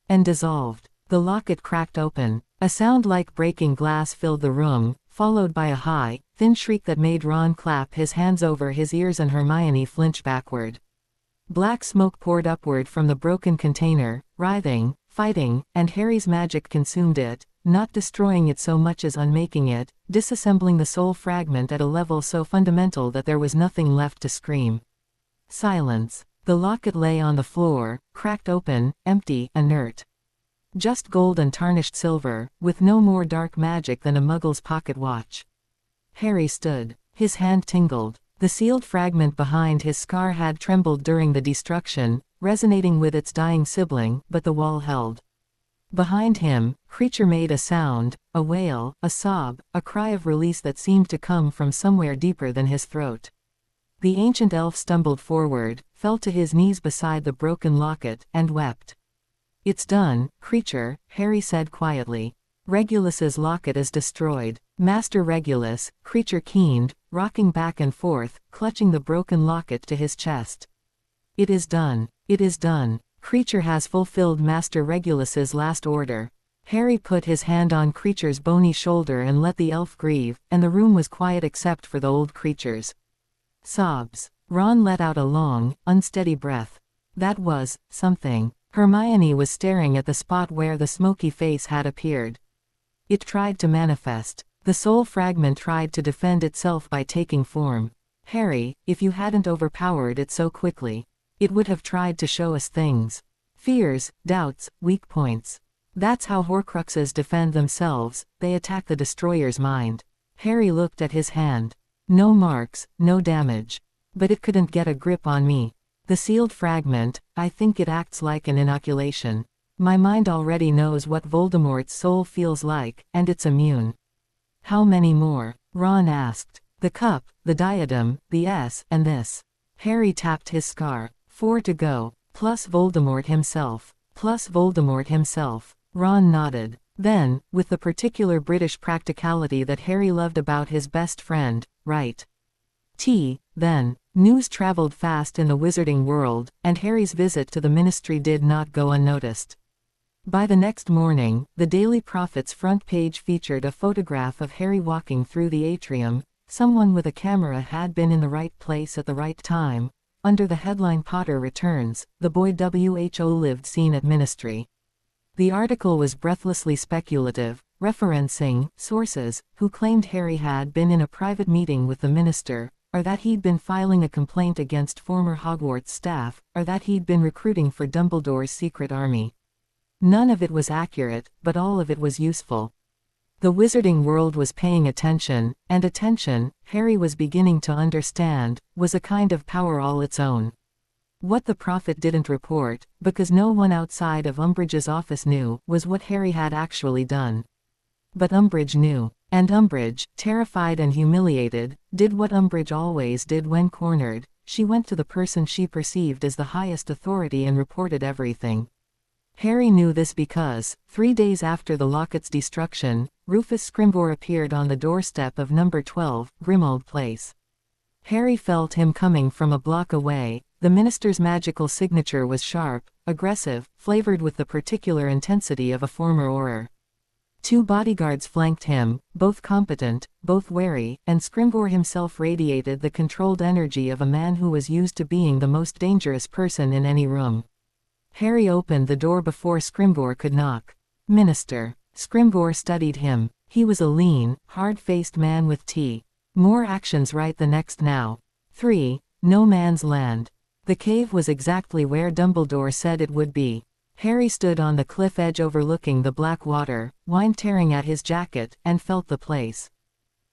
And dissolved. The locket cracked open. A sound like breaking glass filled the room, followed by a high, thin shriek that made Ron clap his hands over his ears and Hermione flinch backward. Black smoke poured upward from the broken container, writhing, fighting, and Harry's magic consumed it, not destroying it so much as unmaking it, disassembling the soul fragment at a level so fundamental that there was nothing left to scream. Silence. The locket lay on the floor, cracked open, empty, inert. Just gold and tarnished silver, with no more dark magic than a muggle's pocket watch. Harry stood. His hand tingled. The sealed fragment behind his scar had trembled during the destruction, resonating with its dying sibling, but the wall held. Behind him, Kreacher made a sound, a wail, a sob, a cry of release that seemed to come from somewhere deeper than his throat. The ancient elf stumbled forward, fell to his knees beside the broken locket, and wept. "It's done, Kreacher," Harry said quietly. "Regulus's locket is destroyed." "Master Regulus," Kreacher keened, rocking back and forth, clutching the broken locket to his chest. "It is done. It is done. Kreacher has fulfilled Master Regulus's last order." Harry put his hand on Kreacher's bony shoulder and let the elf grieve, and the room was quiet except for the old creature's sobs. Ron let out a long, unsteady breath. That was something. Hermione was staring at the spot where the smoky face had appeared. It tried to manifest. The soul fragment tried to defend itself by taking form. "Harry, if you hadn't overpowered it so quickly, it would have tried to show us things. Fears, doubts, weak points. That's how Horcruxes defend themselves, they attack the destroyer's mind." Harry looked at his hand. "No marks, no damage. But it couldn't get a grip on me. The sealed fragment, I think it acts like an inoculation. My mind already knows what Voldemort's soul feels like, and it's immune." "How many more?" Ron asked. "The cup, the diadem, the S, and this." Harry tapped his scar. "4 to go. Plus Voldemort himself. Plus Voldemort himself." Ron nodded. Then, with the particular British practicality that Harry loved about his best friend, "Right. Then." News traveled fast in the wizarding world, and Harry's visit to the ministry did not go unnoticed. By the next morning, the Daily Prophet's front page featured a photograph of Harry walking through the atrium. Someone with a camera had been in the right place at the right time. Under the headline "Potter Returns, the boy WHO lived seen at ministry." The article was breathlessly speculative, referencing sources who claimed Harry had been in a private meeting with the minister, or that he'd been filing a complaint against former Hogwarts staff, or that he'd been recruiting for Dumbledore's secret army. None of it was accurate, but all of it was useful. The wizarding world was paying attention, and attention, Harry was beginning to understand, was a kind of power all its own. What the prophet didn't report, because no one outside of Umbridge's office knew, was what Harry had actually done. But Umbridge knew. And Umbridge, terrified and humiliated, did what Umbridge always did when cornered. She went to the person she perceived as the highest authority and reported everything. Harry knew this because, 3 days after the locket's destruction, Rufus Scrimgeour appeared on the doorstep of number 12, Grimmauld Place. Harry felt him coming from a block away. The minister's magical signature was sharp, aggressive, flavored with the particular intensity of a former Auror. 2 bodyguards flanked him, both competent, both wary, and Scrimgeour himself radiated the controlled energy of a man who was used to being the most dangerous person in any room. Harry opened the door before Scrimgeour could knock. "Minister." Scrimgeour studied him. He was a lean, hard-faced man with more actions right the next now. 3. No man's land. The cave was exactly where Dumbledore said it would be. Harry stood on the cliff edge overlooking the black water, wind tearing at his jacket, and felt the place.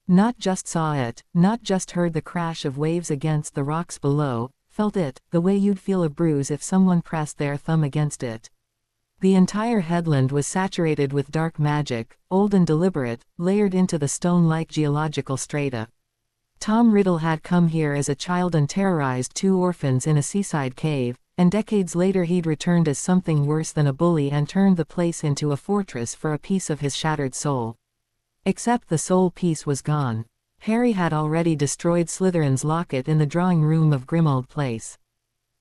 Not just saw it, not just heard the crash of waves against the rocks below, felt it, the way you'd feel a bruise if someone pressed their thumb against it. The entire headland was saturated with dark magic, old and deliberate, layered into the stone-like geological strata. Tom Riddle had come here as a child and terrorized 2 orphans in a seaside cave, and decades later he'd returned as something worse than a bully and turned the place into a fortress for a piece of his shattered soul. Except the soul piece was gone. Harry had already destroyed Slytherin's locket in the drawing room of Grimmauld Place.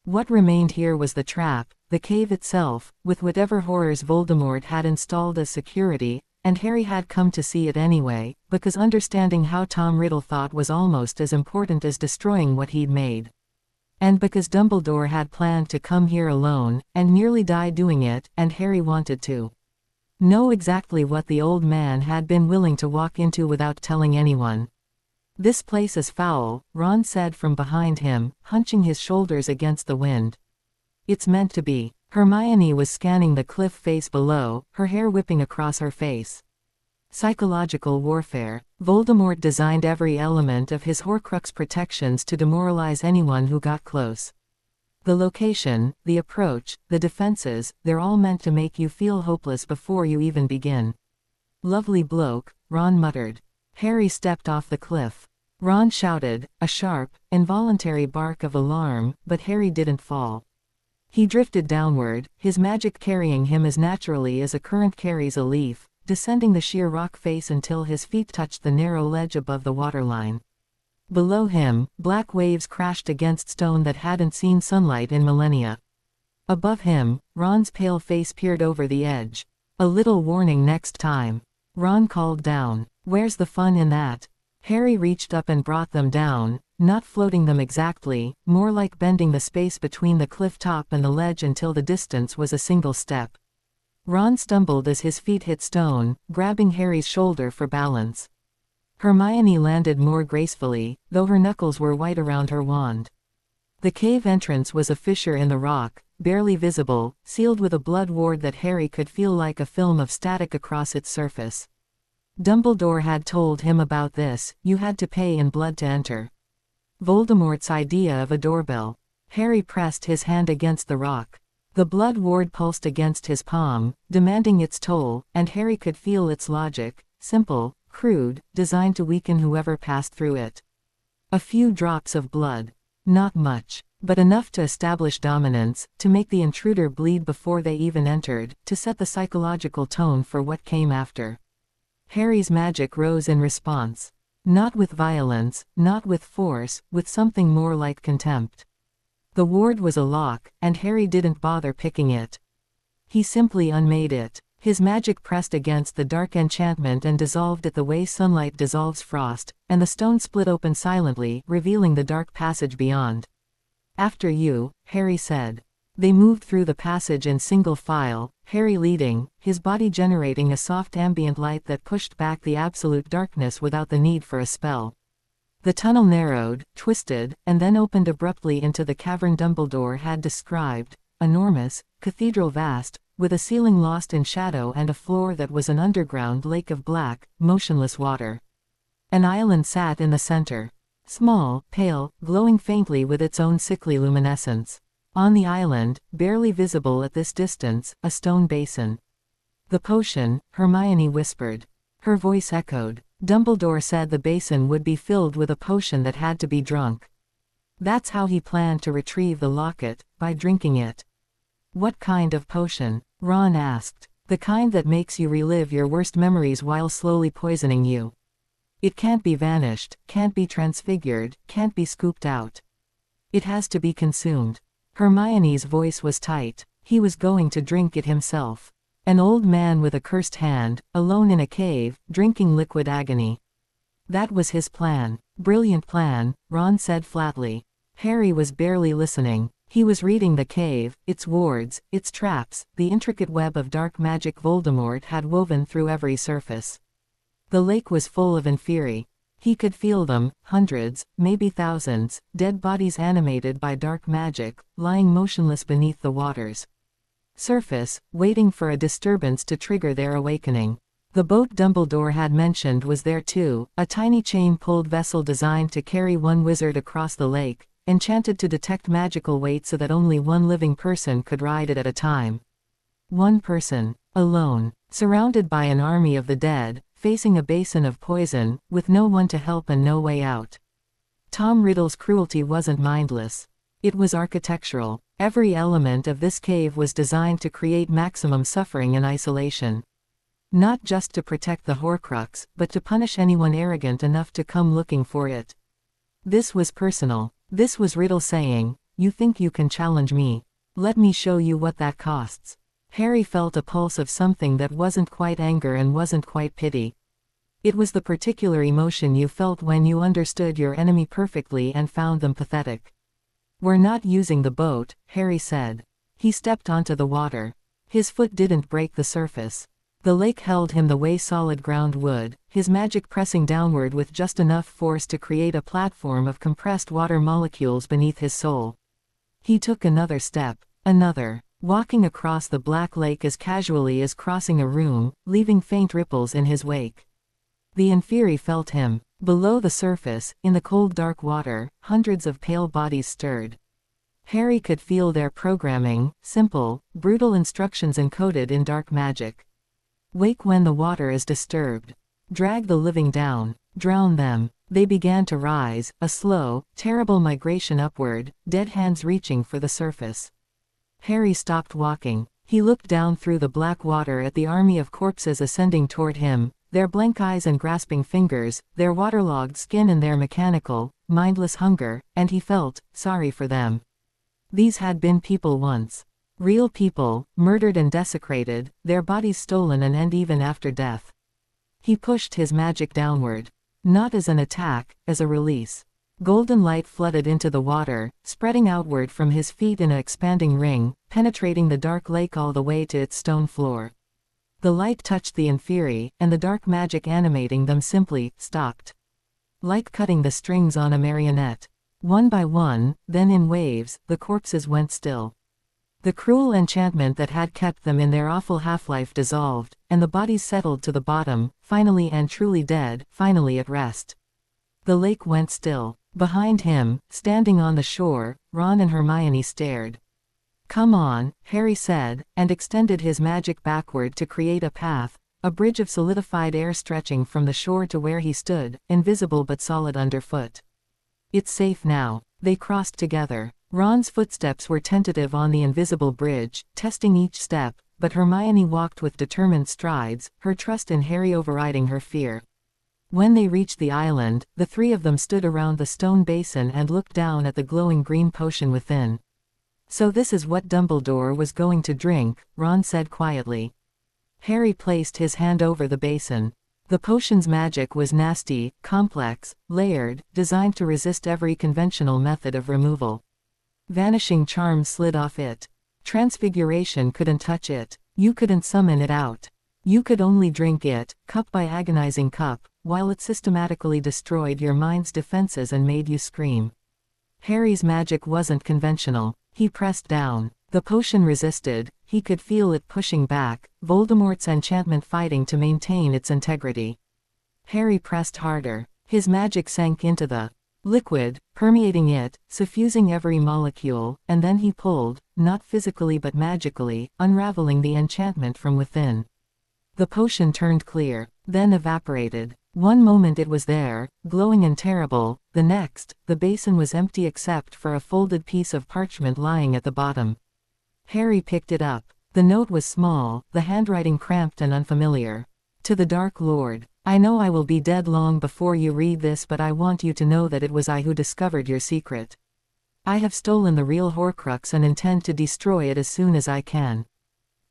What remained here was the trap, the cave itself, with whatever horrors Voldemort had installed as security, and Harry had come to see it anyway, because understanding how Tom Riddle thought was almost as important as destroying what he'd made. And because Dumbledore had planned to come here alone, and nearly die doing it, and Harry wanted to know exactly what the old man had been willing to walk into without telling anyone. "This place is foul," Ron said from behind him, hunching his shoulders against the wind. "It's meant to be." Hermione was scanning the cliff face below, her hair whipping across her face. Psychological warfare. Voldemort designed every element of his Horcrux protections to demoralize anyone who got close. The location, the approach, the defenses, they're all meant to make you feel hopeless before you even begin. "Lovely bloke," Ron muttered. Harry stepped off the cliff. Ron shouted, a sharp, involuntary bark of alarm, but Harry didn't fall. He drifted downward, his magic carrying him as naturally as a current carries a leaf, descending the sheer rock face until his feet touched the narrow ledge above the waterline. Below him, black waves crashed against stone that hadn't seen sunlight in millennia. Above him, Ron's pale face peered over the edge. "A little warning next time," Ron called down. "Where's the fun in that?" Harry reached up and brought them down, not floating them exactly, more like bending the space between the cliff top and the ledge until the distance was a single step. Ron stumbled as his feet hit stone, grabbing Harry's shoulder for balance. Hermione landed more gracefully, though her knuckles were white around her wand. The cave entrance was a fissure in the rock, barely visible, sealed with a blood ward that Harry could feel like a film of static across its surface. Dumbledore had told him about this, you had to pay in blood to enter. Voldemort's idea of a doorbell. Harry pressed his hand against the rock. The blood ward pulsed against his palm, demanding its toll, and Harry could feel its logic, simple, crude, designed to weaken whoever passed through it. A few drops of blood. Not much, but enough to establish dominance, to make the intruder bleed before they even entered, to set the psychological tone for what came after. Harry's magic rose in response. Not with violence, not with force, with something more like contempt. The ward was a lock, and Harry didn't bother picking it. He simply unmade it. His magic pressed against the dark enchantment and dissolved it the way sunlight dissolves frost, and the stone split open silently, revealing the dark passage beyond. "After you," Harry said. They moved through the passage in single file, Harry leading, his body generating a soft ambient light that pushed back the absolute darkness without the need for a spell. The tunnel narrowed, twisted, and then opened abruptly into the cavern Dumbledore had described, enormous, cathedral vast, with a ceiling lost in shadow and a floor that was an underground lake of black, motionless water. An island sat in the center. Small, pale, glowing faintly with its own sickly luminescence. On the island, barely visible at this distance, a stone basin. "The potion," Hermione whispered. Her voice echoed. Dumbledore said the basin would be filled with a potion that had to be drunk. That's how he planned to retrieve the locket, by drinking it. "What kind of potion?" Ron asked. "The kind that makes you relive your worst memories while slowly poisoning you. It can't be vanished, can't be transfigured, can't be scooped out. It has to be consumed." Hermione's voice was tight. He was going to drink it himself. An old man with a cursed hand, alone in a cave, drinking liquid agony. That was his plan. Brilliant plan, Ron said flatly. Harry was barely listening. He was reading the cave, its wards, its traps, the intricate web of dark magic Voldemort had woven through every surface. The lake was full of inferi. He could feel them, hundreds, maybe thousands, dead bodies animated by dark magic, lying motionless beneath the water's surface, waiting for a disturbance to trigger their awakening. The boat Dumbledore had mentioned was there too, a tiny chain-pulled vessel designed to carry one wizard across the lake, enchanted to detect magical weight so that only one living person could ride it at a time. One person, alone, surrounded by an army of the dead, facing a basin of poison, with no one to help and no way out. Tom Riddle's cruelty wasn't mindless. It was architectural. Every element of this cave was designed to create maximum suffering and isolation. Not just to protect the Horcrux, but to punish anyone arrogant enough to come looking for it. This was personal. This was Riddle saying, "You think you can challenge me? Let me show you what that costs." Harry felt a pulse of something that wasn't quite anger and wasn't quite pity. It was the particular emotion you felt when you understood your enemy perfectly and found them pathetic. "We're not using the boat," Harry said. He stepped onto the water. His foot didn't break the surface. The lake held him the way solid ground would, his magic pressing downward with just enough force to create a platform of compressed water molecules beneath his soul. He took another step, another, walking across the black lake as casually as crossing a room, leaving faint ripples in his wake. The inferi felt him. Below the surface, in the cold dark water, hundreds of pale bodies stirred. Harry could feel their programming, simple, brutal instructions encoded in dark magic. Wake when the water is disturbed. Drag the living down. Drown them. They began to rise, a slow, terrible migration upward, dead hands reaching for the surface. Harry stopped walking. He looked down through the black water at the army of corpses ascending toward him, their blank eyes and grasping fingers, their waterlogged skin and their mechanical, mindless hunger, and he felt sorry for them. These had been people once. Real people, murdered and desecrated, their bodies stolen and end even after death. He pushed his magic downward. Not as an attack, as a release. Golden light flooded into the water, spreading outward from his feet in an expanding ring, penetrating the dark lake all the way to its stone floor. The light touched the inferi, and the dark magic animating them simply stopped. Like cutting the strings on a marionette. One by one, then in waves, the corpses went still. The cruel enchantment that had kept them in their awful half-life dissolved, and the bodies settled to the bottom, finally and truly dead, finally at rest. The lake went still. Behind him, standing on the shore, Ron and Hermione stared. "Come on," Harry said, and extended his magic backward to create a path, a bridge of solidified air stretching from the shore to where he stood, invisible but solid underfoot. "It's safe now." They crossed together. Ron's footsteps were tentative on the invisible bridge, testing each step, but Hermione walked with determined strides, her trust in Harry overriding her fear. When they reached the island, the three of them stood around the stone basin and looked down at the glowing green potion within. "So this is what Dumbledore was going to drink," Ron said quietly. Harry placed his hand over the basin. The potion's magic was nasty, complex, layered, designed to resist every conventional method of removal. Vanishing charms slid off it. Transfiguration couldn't touch it. You couldn't summon it out. You could only drink it, cup by agonizing cup, while it systematically destroyed your mind's defenses and made you scream. Harry's magic wasn't conventional. He pressed down. The potion resisted, he could feel it pushing back, Voldemort's enchantment fighting to maintain its integrity. Harry pressed harder. His magic sank into the liquid, permeating it, suffusing every molecule, and then he pulled, not physically but magically, unraveling the enchantment from within. The potion turned clear, then evaporated. One moment it was there, glowing and terrible, the next, the basin was empty except for a folded piece of parchment lying at the bottom. Harry picked it up. The note was small, the handwriting cramped and unfamiliar. To the Dark Lord, I know I will be dead long before you read this, but I want you to know that it was I who discovered your secret. I have stolen the real Horcrux and intend to destroy it as soon as I can.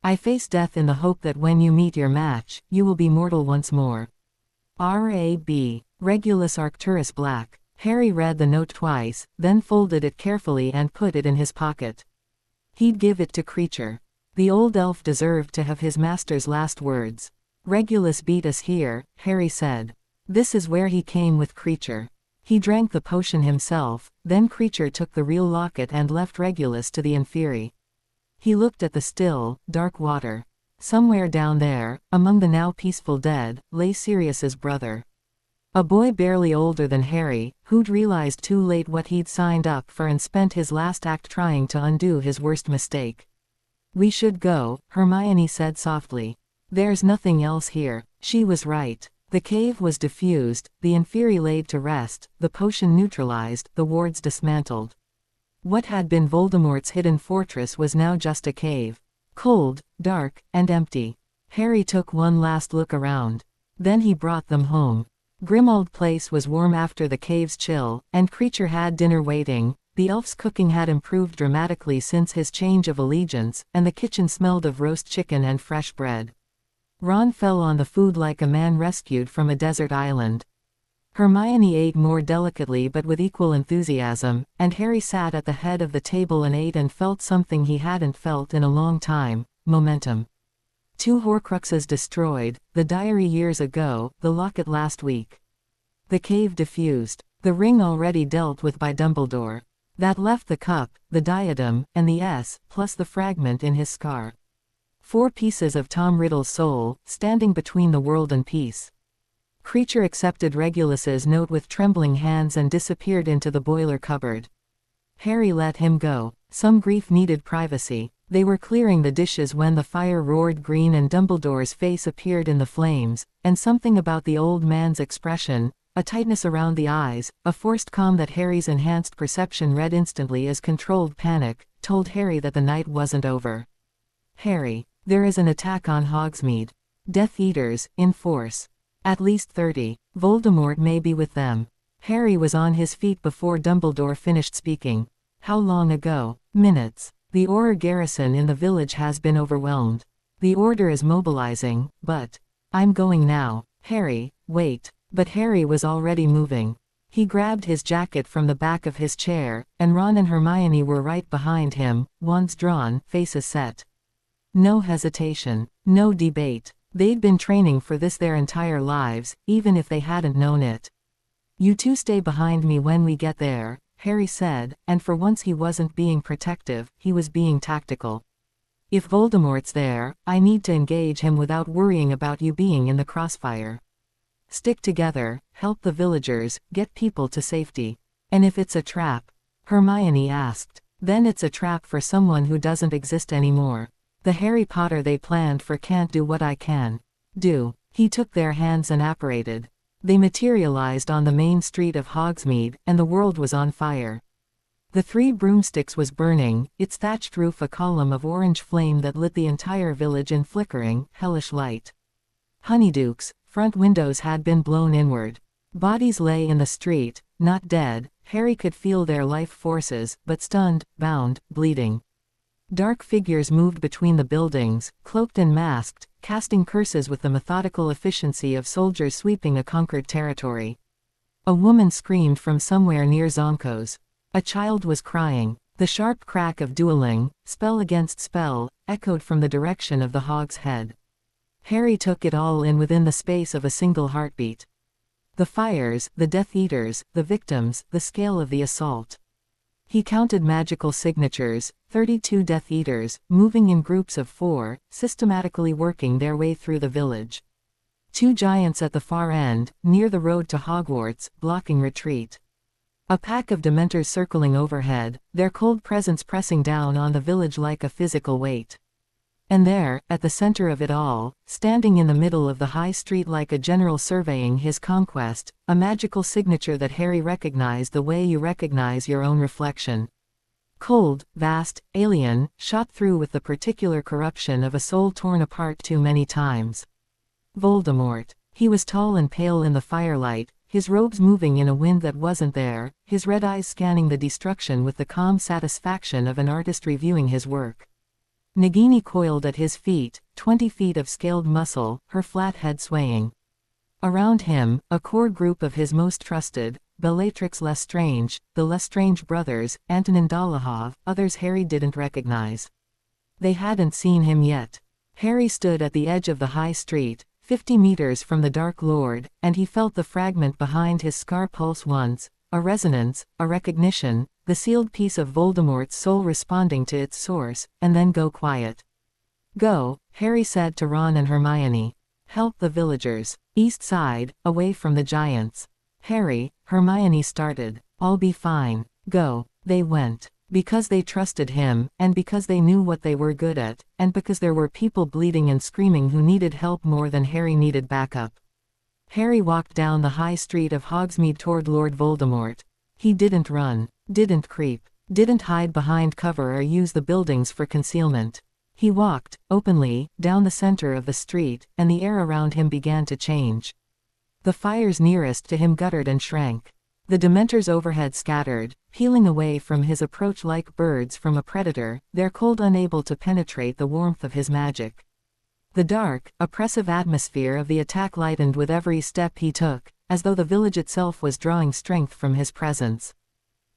I face death in the hope that when you meet your match, you will be mortal once more. R.A.B. Regulus Arcturus Black. Harry read the note twice, then folded it carefully and put it in his pocket. He'd give it to Creature. The old elf deserved to have his master's last words. Regulus beat us here, Harry said. This is where he came with Creature. He drank the potion himself, then Creature took the real locket and left Regulus to the Inferi. He looked at the still, dark water. Somewhere down there, among the now peaceful dead, lay Sirius's brother. A boy barely older than Harry, who'd realized too late what he'd signed up for and spent his last act trying to undo his worst mistake. We should go, Hermione said softly. There's nothing else here. She was right. The cave was diffused, the Inferi laid to rest, the potion neutralized, the wards dismantled. What had been Voldemort's hidden fortress was now just a cave. Cold, dark, and empty. Harry took one last look around. Then he brought them home. Grimmauld Place was warm after the cave's chill, and Creature had dinner waiting. The elf's cooking had improved dramatically since his change of allegiance, and the kitchen smelled of roast chicken and fresh bread. Ron fell on the food like a man rescued from a desert island. Hermione ate more delicately but with equal enthusiasm, and Harry sat at the head of the table and ate and felt something he hadn't felt in a long time: momentum. 2 Horcruxes destroyed, the diary years ago, the locket last week. The cave diffused, the ring already dealt with by Dumbledore. That left the cup, the diadem, and the S, plus the fragment in his scar. 4 pieces of Tom Riddle's soul, standing between the world and peace. Creature accepted Regulus's note with trembling hands and disappeared into the boiler cupboard. Harry let him go. Some grief needed privacy. They were clearing the dishes when the fire roared green and Dumbledore's face appeared in the flames, and something about the old man's expression, a tightness around the eyes, a forced calm that Harry's enhanced perception read instantly as controlled panic, told Harry that the night wasn't over. Harry, there is an attack on Hogsmeade. Death Eaters, in force. At least 30. Voldemort may be with them. Harry was on his feet before Dumbledore finished speaking. How long ago? Minutes. The Auror garrison in the village has been overwhelmed. The Order is mobilizing, but... I'm going now. Harry, wait. But Harry was already moving. He grabbed his jacket from the back of his chair, and Ron and Hermione were right behind him, wands drawn, faces set. No hesitation. No debate. They'd been training for this their entire lives, even if they hadn't known it. You two stay behind me when we get there, Harry said, and for once he wasn't being protective, he was being tactical. If Voldemort's there, I need to engage him without worrying about you being in the crossfire. Stick together, help the villagers, get people to safety. And if it's a trap? Hermione asked. Then it's a trap for someone who doesn't exist anymore. The Harry Potter they planned for can't do what I can do. He took their hands and apparated. They materialized on the main street of Hogsmeade, and the world was on fire. The 3 broomsticks was burning, its thatched roof a column of orange flame that lit the entire village in flickering, hellish light. Honeydukes, front windows had been blown inward. Bodies lay in the street, not dead. Harry could feel their life forces, but stunned, bound, bleeding. Dark figures moved between the buildings, cloaked and masked, casting curses with the methodical efficiency of soldiers sweeping a conquered territory. A woman screamed from somewhere near Zonkos. A child was crying. The sharp crack of dueling, spell against spell, echoed from the direction of the Hog's Head. Harry took it all in within the space of a single heartbeat. The fires, the Death Eaters, the victims, the scale of the assault. He counted magical signatures, 32 Death Eaters, moving in groups of 4, systematically working their way through the village. 2 giants at the far end, near the road to Hogwarts, blocking retreat. A pack of Dementors circling overhead, their cold presence pressing down on the village like a physical weight. And there, at the center of it all, standing in the middle of the high street like a general surveying his conquest, a magical signature that Harry recognized the way you recognize your own reflection. Cold, vast, alien, shot through with the particular corruption of a soul torn apart too many times. Voldemort. He was tall and pale in the firelight, his robes moving in a wind that wasn't there, his red eyes scanning the destruction with the calm satisfaction of an artist reviewing his work. Nagini coiled at his feet, 20 feet of scaled muscle, her flat head swaying. Around him, a core group of his most trusted, Bellatrix Lestrange, the Lestrange brothers, Antonin Dolohov, others Harry didn't recognize. They hadn't seen him yet. Harry stood at the edge of the high street, 50 meters from the Dark Lord, and he felt the fragment behind his scar pulse once, a resonance, a recognition, the sealed piece of Voldemort's soul responding to its source, and then go quiet. Go, Harry said to Ron and Hermione. Help the villagers. East side, away from the giants. Harry, Hermione started. I'll be fine. Go. They went. Because they trusted him, and because they knew what they were good at, and because there were people bleeding and screaming who needed help more than Harry needed backup. Harry walked down the high street of Hogsmeade toward Lord Voldemort. He didn't run, didn't creep, didn't hide behind cover or use the buildings for concealment. He walked, openly, down the center of the street, and the air around him began to change. The fires nearest to him guttered and shrank. The Dementors overhead scattered, peeling away from his approach like birds from a predator, their cold unable to penetrate the warmth of his magic. The dark, oppressive atmosphere of the attack lightened with every step he took, as though the village itself was drawing strength from his presence.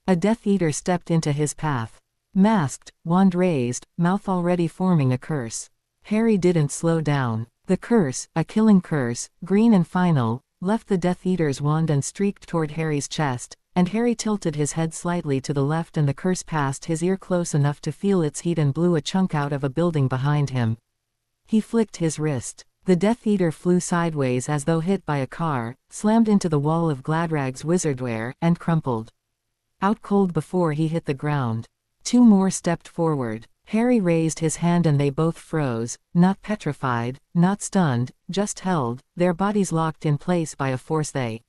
A Death Eater stepped into his path. Masked, wand raised, mouth already forming a curse. Harry didn't slow down. The curse, a killing curse, green and final, left the Death Eater's wand and streaked toward Harry's chest, and Harry tilted his head slightly to the left and the curse passed his ear close enough to feel its heat and blew a chunk out of a building behind him. He flicked his wrist. The Death Eater flew sideways as though hit by a car, slammed into the wall of Gladrag's wizardwear, and crumpled. Out cold before he hit the ground. 2 more stepped forward. Harry raised his hand and they both froze, not petrified, not stunned, just held, their bodies locked in place by a force they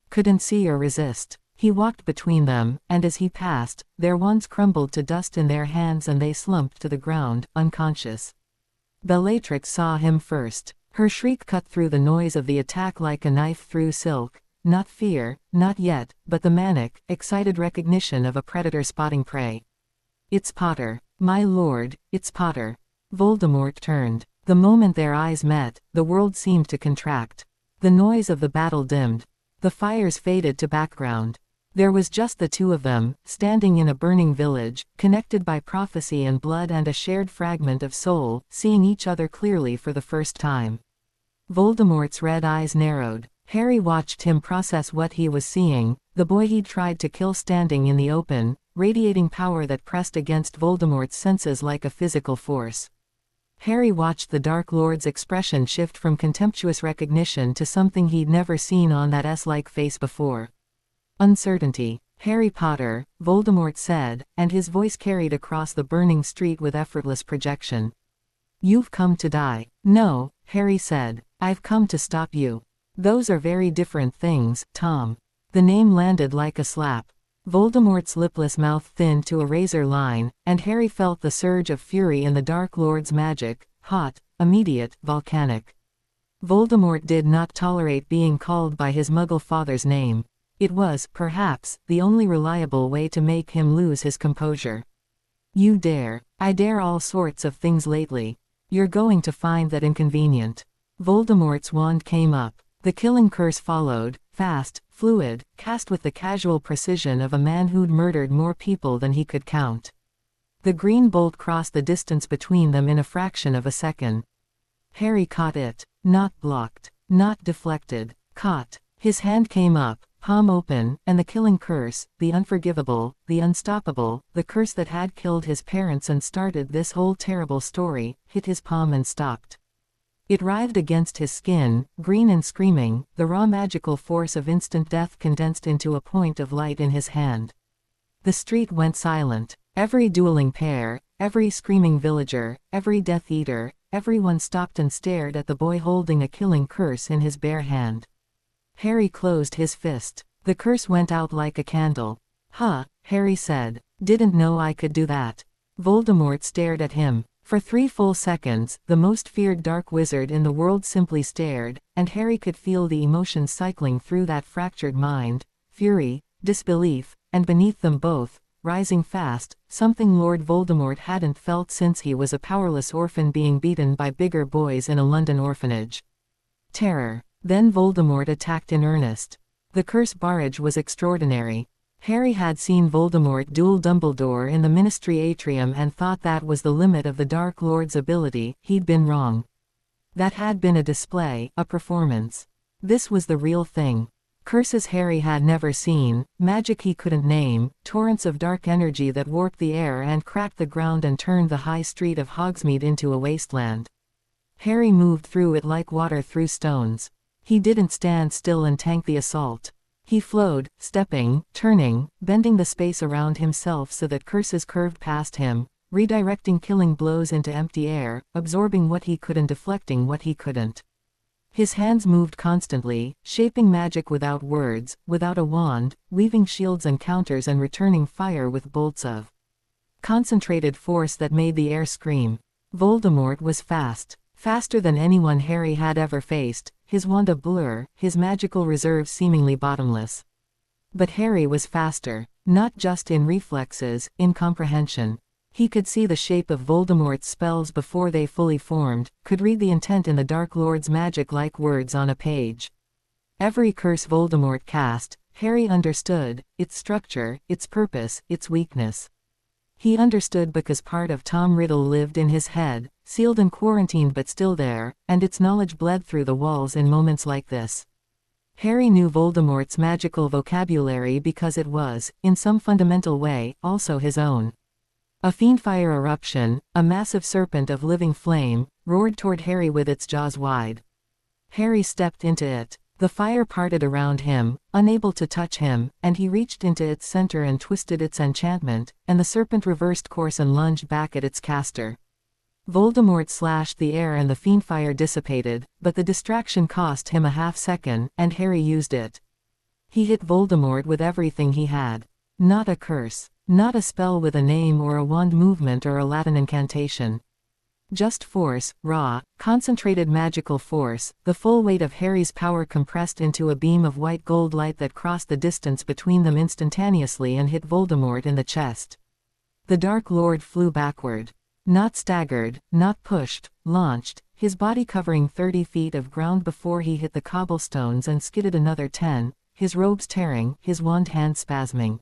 couldn't see or resist. He walked between them, and as he passed, their wands crumbled to dust in their hands and they slumped to the ground, unconscious. Bellatrix saw him first. Her shriek cut through the noise of the attack like a knife through silk. Not fear, not yet, but the manic, excited recognition of a predator spotting prey. It's Potter. My lord, it's Potter. Voldemort turned. The moment their eyes met, the world seemed to contract. The noise of the battle dimmed. The fires faded to background. There was just the 2 of them, standing in a burning village, connected by prophecy and blood and a shared fragment of soul, seeing each other clearly for the first time. Voldemort's red eyes narrowed. Harry watched him process what he was seeing, the boy he'd tried to kill standing in the open, radiating power that pressed against Voldemort's senses like a physical force. Harry watched the Dark Lord's expression shift from contemptuous recognition to something he'd never seen on that S-like face before. Uncertainty. Harry Potter, Voldemort said, and his voice carried across the burning street with effortless projection. You've come to die. No, Harry said. I've come to stop you. Those are very different things, Tom. The name landed like a slap. Voldemort's lipless mouth thinned to a razor line, and Harry felt the surge of fury in the Dark Lord's magic, hot, immediate, volcanic. Voldemort did not tolerate being called by his Muggle father's name. It was, perhaps, the only reliable way to make him lose his composure. You dare. I dare all sorts of things lately. You're going to find that inconvenient. Voldemort's wand came up. The killing curse followed, fast, fluid, cast with the casual precision of a man who'd murdered more people than he could count. The green bolt crossed the distance between them in a fraction of a second. Harry caught it. Not blocked. Not deflected. Caught. His hand came up, palm open, and the killing curse, the unforgivable, the unstoppable, the curse that had killed his parents and started this whole terrible story, hit his palm and stopped. It writhed against his skin, green and screaming, the raw magical force of instant death condensed into a point of light in his hand. The street went silent. Every dueling pair, every screaming villager, every Death Eater, everyone stopped and stared at the boy holding a killing curse in his bare hand. Harry closed his fist. The curse went out like a candle. "Huh," Harry said. "Didn't know I could do that." Voldemort stared at him. For 3 full seconds, the most feared dark wizard in the world simply stared, and Harry could feel the emotions cycling through that fractured mind: fury, disbelief, and beneath them both, rising fast, something Lord Voldemort hadn't felt since he was a powerless orphan being beaten by bigger boys in a London orphanage. Terror. Then Voldemort attacked in earnest. The curse barrage was extraordinary. Harry had seen Voldemort duel Dumbledore in the Ministry atrium and thought that was the limit of the Dark Lord's ability. He'd been wrong. That had been a display, a performance. This was the real thing. Curses Harry had never seen, magic he couldn't name, torrents of dark energy that warped the air and cracked the ground and turned the high street of Hogsmeade into a wasteland. Harry moved through it like water through stones. He didn't stand still and tank the assault. He flowed, stepping, turning, bending the space around himself so that curses curved past him, redirecting killing blows into empty air, absorbing what he could and deflecting what he couldn't. His hands moved constantly, shaping magic without words, without a wand, weaving shields and counters and returning fire with bolts of concentrated force that made the air scream. Voldemort was fast. Faster than anyone Harry had ever faced, his wand a blur, his magical reserve seemingly bottomless. But Harry was faster, not just in reflexes, in comprehension. He could see the shape of Voldemort's spells before they fully formed, could read the intent in the Dark Lord's magic like words on a page. Every curse Voldemort cast, Harry understood, its structure, its purpose, its weakness. He understood because part of Tom Riddle lived in his head, sealed and quarantined but still there, and its knowledge bled through the walls in moments like this. Harry knew Voldemort's magical vocabulary because it was, in some fundamental way, also his own. A fiendfire eruption, a massive serpent of living flame, roared toward Harry with its jaws wide. Harry stepped into it. The fire parted around him, unable to touch him, and he reached into its center and twisted its enchantment, and the serpent reversed course and lunged back at its caster. Voldemort slashed the air and the fiendfire dissipated, but the distraction cost him a half-second, and Harry used it. He hit Voldemort with everything he had. Not a curse. Not a spell with a name or a wand movement or a Latin incantation. Just force, raw, concentrated magical force, the full weight of Harry's power compressed into a beam of white gold light that crossed the distance between them instantaneously and hit Voldemort in the chest. The Dark Lord flew backward. Not staggered, not pushed, launched, his body covering 30 feet of ground before he hit the cobblestones and skidded another 10, his robes tearing, his wand hand spasming.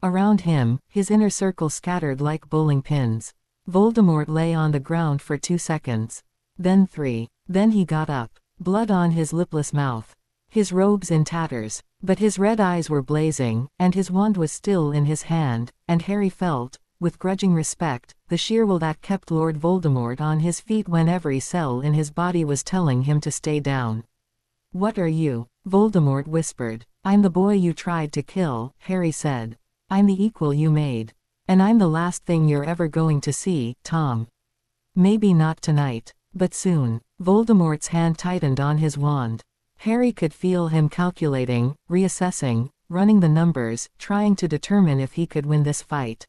Around him, his inner circle scattered like bowling pins. Voldemort lay on the ground for 2 seconds. Then 3. Then he got up. Blood on his lipless mouth. His robes in tatters. But his red eyes were blazing, and his wand was still in his hand, and Harry felt, with grudging respect, the sheer will that kept Lord Voldemort on his feet when every cell in his body was telling him to stay down. "What are you?" Voldemort whispered. "I'm the boy you tried to kill," Harry said. "I'm the equal you made. And I'm the last thing you're ever going to see, Tom. Maybe not tonight, but soon." Voldemort's hand tightened on his wand. Harry could feel him calculating, reassessing, running the numbers, trying to determine if he could win this fight.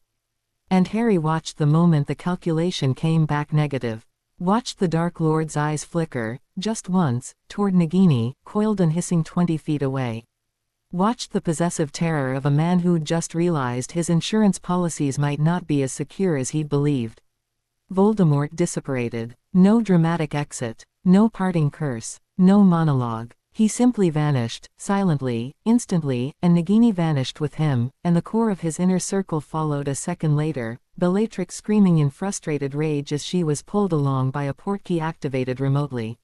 And Harry watched the moment the calculation came back negative. Watched the Dark Lord's eyes flicker, just once, toward Nagini, coiled and hissing 20 feet away. Watched the possessive terror of a man who'd just realized his insurance policies might not be as secure as he'd believed. Voldemort dissipated. No dramatic exit. No parting curse. No monologue. He simply vanished, silently, instantly, and Nagini vanished with him, and the core of his inner circle followed a second later, Bellatrix screaming in frustrated rage as she was pulled along by a portkey activated remotely.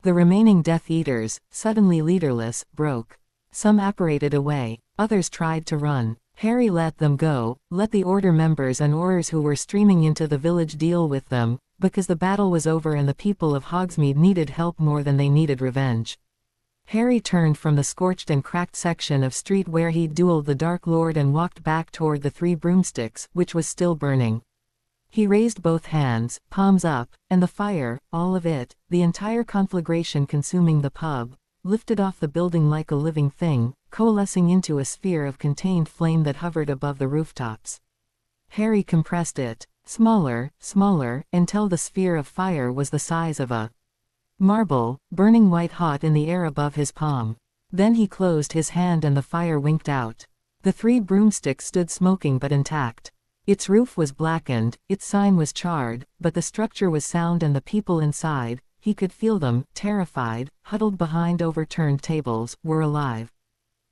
The remaining Death Eaters, suddenly leaderless, broke. Some apparated away. Others tried to run. Harry let them go, let the Order members and Aurors who were streaming into the village deal with them, because the battle was over and the people of Hogsmeade needed help more than they needed revenge. Harry turned from the scorched and cracked section of street where he'd dueled the Dark Lord and walked back toward the Three Broomsticks, which was still burning. He raised both hands, palms up, and the fire, all of it, the entire conflagration consuming the pub, lifted off the building like a living thing, coalescing into a sphere of contained flame that hovered above the rooftops. Harry compressed it, smaller, smaller, until the sphere of fire was the size of a marble, burning white-hot in the air above his palm. Then he closed his hand and the fire winked out. The Three Broomsticks stood smoking but intact. Its roof was blackened, its sign was charred, but the structure was sound and the people inside, he could feel them, terrified, huddled behind overturned tables, were alive.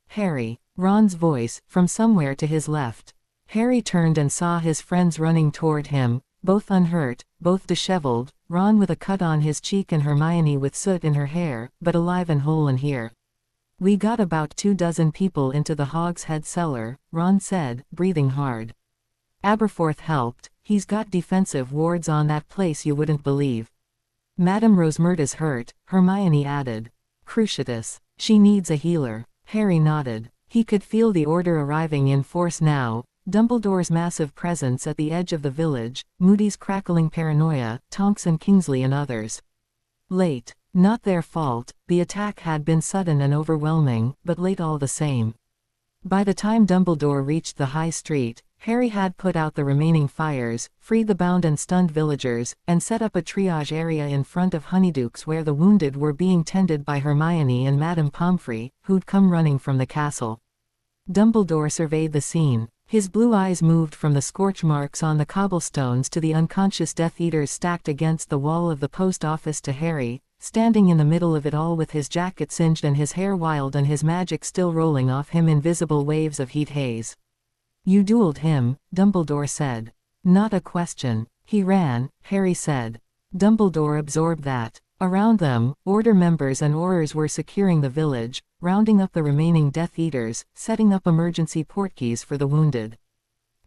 Harry. Ron's voice, from somewhere to his left. Harry turned and saw his friends running toward him, both unhurt, both disheveled, Ron with a cut on his cheek and Hermione with soot in her hair, but alive and whole in here. "We got about 24 people into the Hogshead cellar," Ron said, breathing hard. "Aberforth helped, he's got defensive wards on that place you wouldn't believe." "Madame Rosmerta's hurt," Hermione added. "Cruciatus. She needs a healer." Harry nodded. He could feel the Order arriving in force now, Dumbledore's massive presence at the edge of the village, Moody's crackling paranoia, Tonks and Kingsley and others. Late. Not their fault, the attack had been sudden and overwhelming, but late all the same. By the time Dumbledore reached the High Street, Harry had put out the remaining fires, freed the bound and stunned villagers, and set up a triage area in front of Honeydukes where the wounded were being tended by Hermione and Madame Pomfrey, who'd come running from the castle. Dumbledore surveyed the scene. His blue eyes moved from the scorch marks on the cobblestones to the unconscious Death Eaters stacked against the wall of the post office to Harry, standing in the middle of it all with his jacket singed and his hair wild and his magic still rolling off him in visible waves of heat haze. "You dueled him," Dumbledore said. "Not a question. He ran," Harry said. Dumbledore absorbed that. Around them, Order members and Aurors were securing the village, rounding up the remaining Death Eaters, setting up emergency portkeys for the wounded.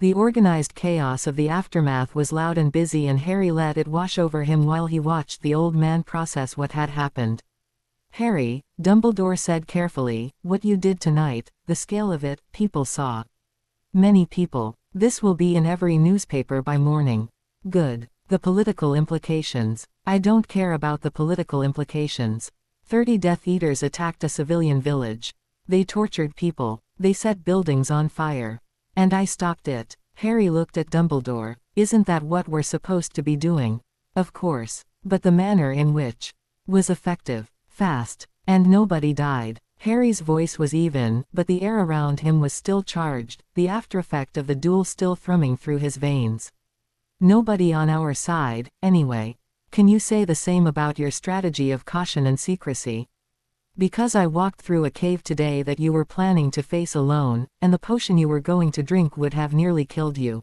The organized chaos of the aftermath was loud and busy and Harry let it wash over him while he watched the old man process what had happened. "Harry," Dumbledore said carefully, "what you did tonight, the scale of it, people saw. Many people. This will be in every newspaper by morning." "Good. The political implications." "I don't care about the political implications. 30 Death Eaters attacked a civilian village. They tortured people. They set buildings on fire. And I stopped it." Harry looked at Dumbledore. "Isn't that what we're supposed to be doing?" "Of course. But the manner in which was effective, fast, and nobody died." Harry's voice was even, but the air around him was still charged, the aftereffect of the duel still thrumming through his veins. "Nobody on our side, anyway. Can you say the same about your strategy of caution and secrecy? Because I walked through a cave today that you were planning to face alone, and the potion you were going to drink would have nearly killed you."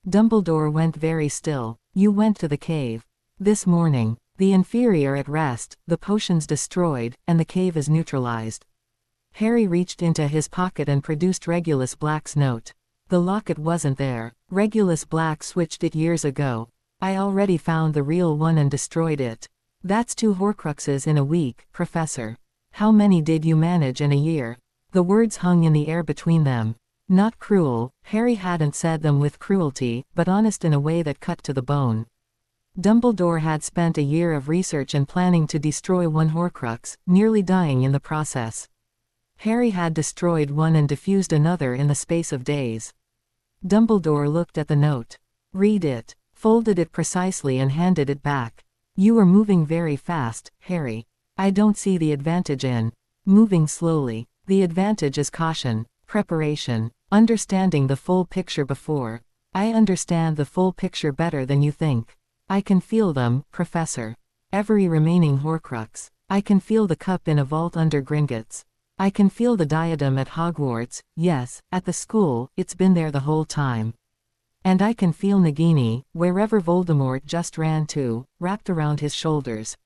Dumbledore went very still. "You went to the cave. This morning. The inferior at rest, the potions destroyed, and the cave is neutralized." Harry reached into his pocket and produced Regulus Black's note. The locket wasn't there. Regulus Black switched it years ago. "I already found the real one and destroyed it. That's 2 Horcruxes in a week, Professor. How many did you manage in a year?" The words hung in the air between them. Not cruel, Harry hadn't said them with cruelty, but honest in a way that cut to the bone. Dumbledore had spent a year of research and planning to destroy 1 Horcrux, nearly dying in the process. Harry had destroyed one and diffused another in the space of days. Dumbledore looked at the note. "Read it," folded it precisely and handed it back. "You are moving very fast, Harry. I don't see the advantage in moving slowly. The advantage is caution, preparation, understanding the full picture before. I understand the full picture better than you think. I can feel them, Professor. Every remaining Horcrux. I can feel the cup in a vault under Gringotts. I can feel the diadem at Hogwarts, yes, at the school, it's been there the whole time. And I can feel Nagini, wherever Voldemort just ran to, wrapped around his shoulders."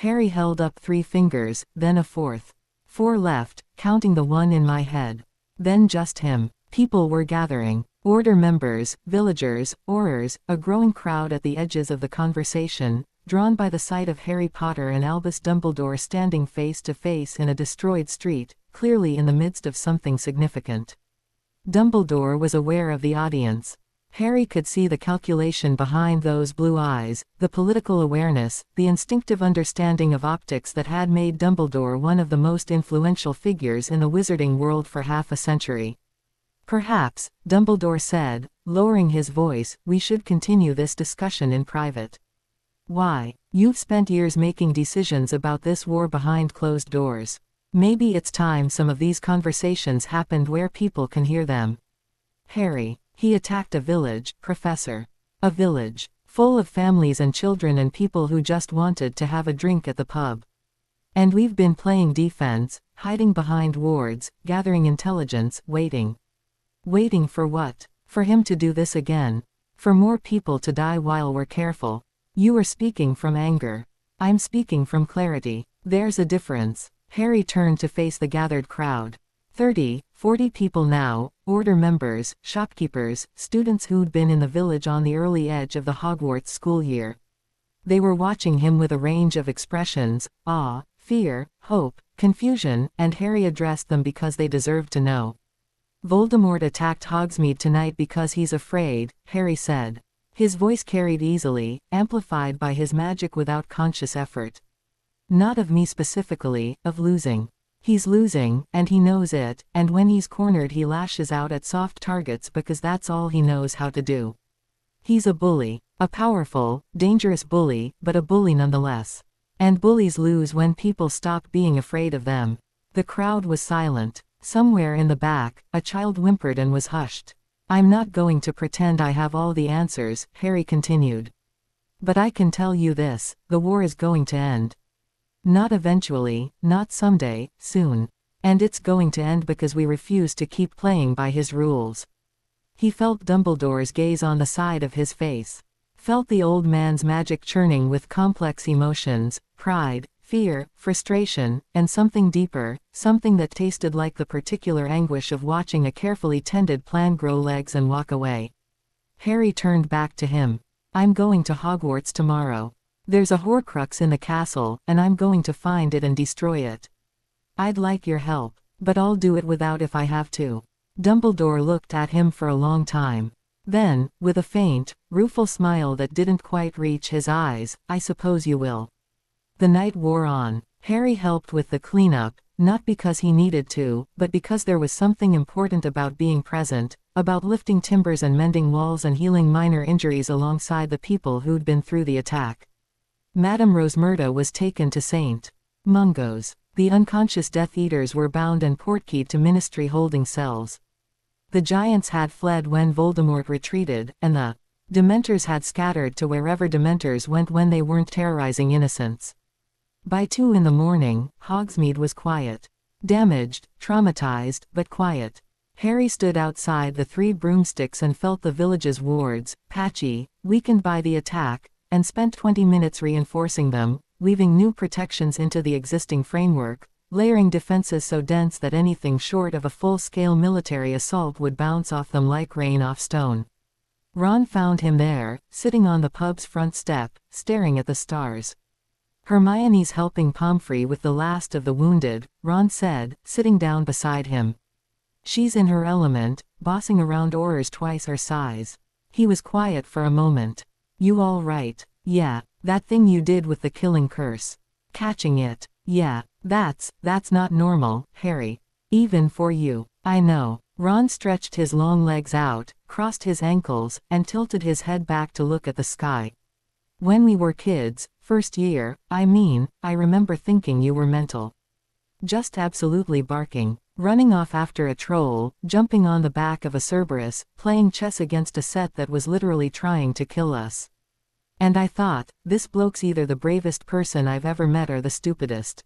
Harry held up 3 fingers, then a fourth. 4 left, counting the one in my head. Then just him. People were gathering. Order members, villagers, Aurors, a growing crowd at the edges of the conversation, drawn by the sight of Harry Potter and Albus Dumbledore standing face to face in a destroyed street, clearly in the midst of something significant. Dumbledore was aware of the audience. Harry could see the calculation behind those blue eyes, the political awareness, the instinctive understanding of optics that had made Dumbledore one of the most influential figures in the wizarding world for half a century. Perhaps, Dumbledore said, lowering his voice, we should continue this discussion in private. Why? You've spent years making decisions about this war behind closed doors. Maybe it's time some of these conversations happened where people can hear them. Harry, he attacked a village, Professor. A village, full of families and children and people who just wanted to have a drink at the pub. And we've been playing defense, hiding behind wards, gathering intelligence, waiting. Waiting for what? For him to do this again. For more people to die while we're careful. You are speaking from anger. I'm speaking from clarity. There's a difference. Harry turned to face the gathered crowd. 30, 40 people now, order members, shopkeepers, students who'd been in the village on the early edge of the Hogwarts school year. They were watching him with a range of expressions, awe, fear, hope, confusion, and Harry addressed them because they deserved to know. Voldemort attacked Hogsmeade tonight because he's afraid, Harry said. His voice carried easily, amplified by his magic without conscious effort. Not of me specifically, of losing. He's losing, and he knows it, and when he's cornered he lashes out at soft targets because that's all he knows how to do. He's a bully. A powerful, dangerous bully, but a bully nonetheless. And bullies lose when people stop being afraid of them. The crowd was silent. Somewhere in the back, a child whimpered and was hushed. I'm not going to pretend I have all the answers, Harry continued. But I can tell you this, the war is going to end. Not eventually, not someday, soon. And it's going to end because we refuse to keep playing by his rules. He felt Dumbledore's gaze on the side of his face. Felt the old man's magic churning with complex emotions, pride, fear, frustration, and something deeper, something that tasted like the particular anguish of watching a carefully tended plan grow legs and walk away. Harry turned back to him. I'm going to Hogwarts tomorrow. There's a Horcrux in the castle, and I'm going to find it and destroy it. I'd like your help, but I'll do it without if I have to. Dumbledore looked at him for a long time. Then, with a faint, rueful smile that didn't quite reach his eyes, I suppose you will. The night wore on. Harry helped with the cleanup, not because he needed to, but because there was something important about being present, about lifting timbers and mending walls and healing minor injuries alongside the people who'd been through the attack. Madame Rosmerta was taken to St. Mungo's. The unconscious Death Eaters were bound and portkeyed to ministry holding cells. The giants had fled when Voldemort retreated, and the Dementors had scattered to wherever Dementors went when they weren't terrorizing innocents. By 2 in the morning, Hogsmeade was quiet. Damaged, traumatized, but quiet. Harry stood outside the 3 broomsticks and felt the village's wards, patchy, weakened by the attack, and spent 20 minutes reinforcing them, weaving new protections into the existing framework, layering defenses so dense that anything short of a full-scale military assault would bounce off them like rain off stone. Ron found him there, sitting on the pub's front step, staring at the stars. Hermione's helping Pomfrey with the last of the wounded, Ron said, sitting down beside him. She's in her element, bossing around Aurors twice her size. He was quiet for a moment. You all right? Yeah, that thing you did with the killing curse. Catching it. Yeah, that's not normal, Harry. Even for you. I know. Ron stretched his long legs out, crossed his ankles, and tilted his head back to look at the sky. When we were kids, first year, I remember thinking you were mental. Just absolutely barking, running off after a troll, jumping on the back of a Cerberus, playing chess against a set that was literally trying to kill us. And I thought, this bloke's either the bravest person I've ever met or the stupidest.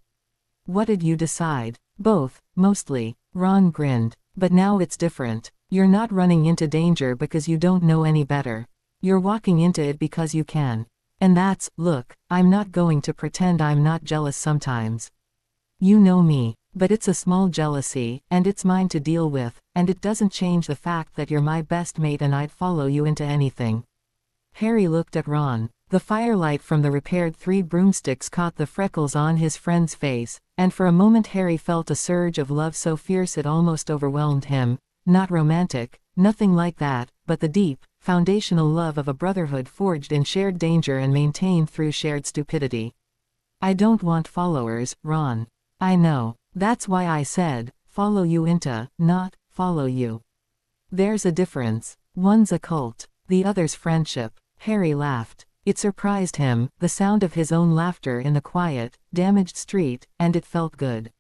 What did you decide? Both, mostly. Ron grinned. But now it's different. You're not running into danger because you don't know any better. You're walking into it because you can. And look, I'm not going to pretend I'm not jealous sometimes. You know me, but it's a small jealousy, and it's mine to deal with, and it doesn't change the fact that you're my best mate and I'd follow you into anything." Harry looked at Ron. The firelight from the repaired 3 broomsticks caught the freckles on his friend's face, and for a moment Harry felt a surge of love so fierce it almost overwhelmed him. Not romantic, nothing like that, but the deep, foundational love of a brotherhood forged in shared danger and maintained through shared stupidity. "I don't want followers, Ron. I know. That's why I said, follow you into, not, follow you. There's a difference. One's a cult, the other's friendship." Harry laughed. It surprised him, the sound of his own laughter in the quiet, damaged street, and it felt good.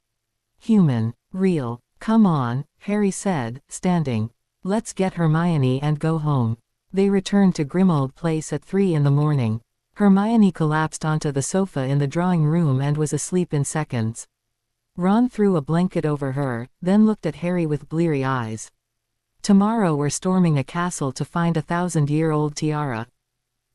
Human. Real. "Come on," Harry said, standing. "Let's get Hermione and go home." They returned to Grimmauld Place at 3 in the morning. Hermione collapsed onto the sofa in the drawing room and was asleep in seconds. Ron threw a blanket over her, then looked at Harry with bleary eyes. "Tomorrow we're storming a castle to find a 1,000-year-old tiara.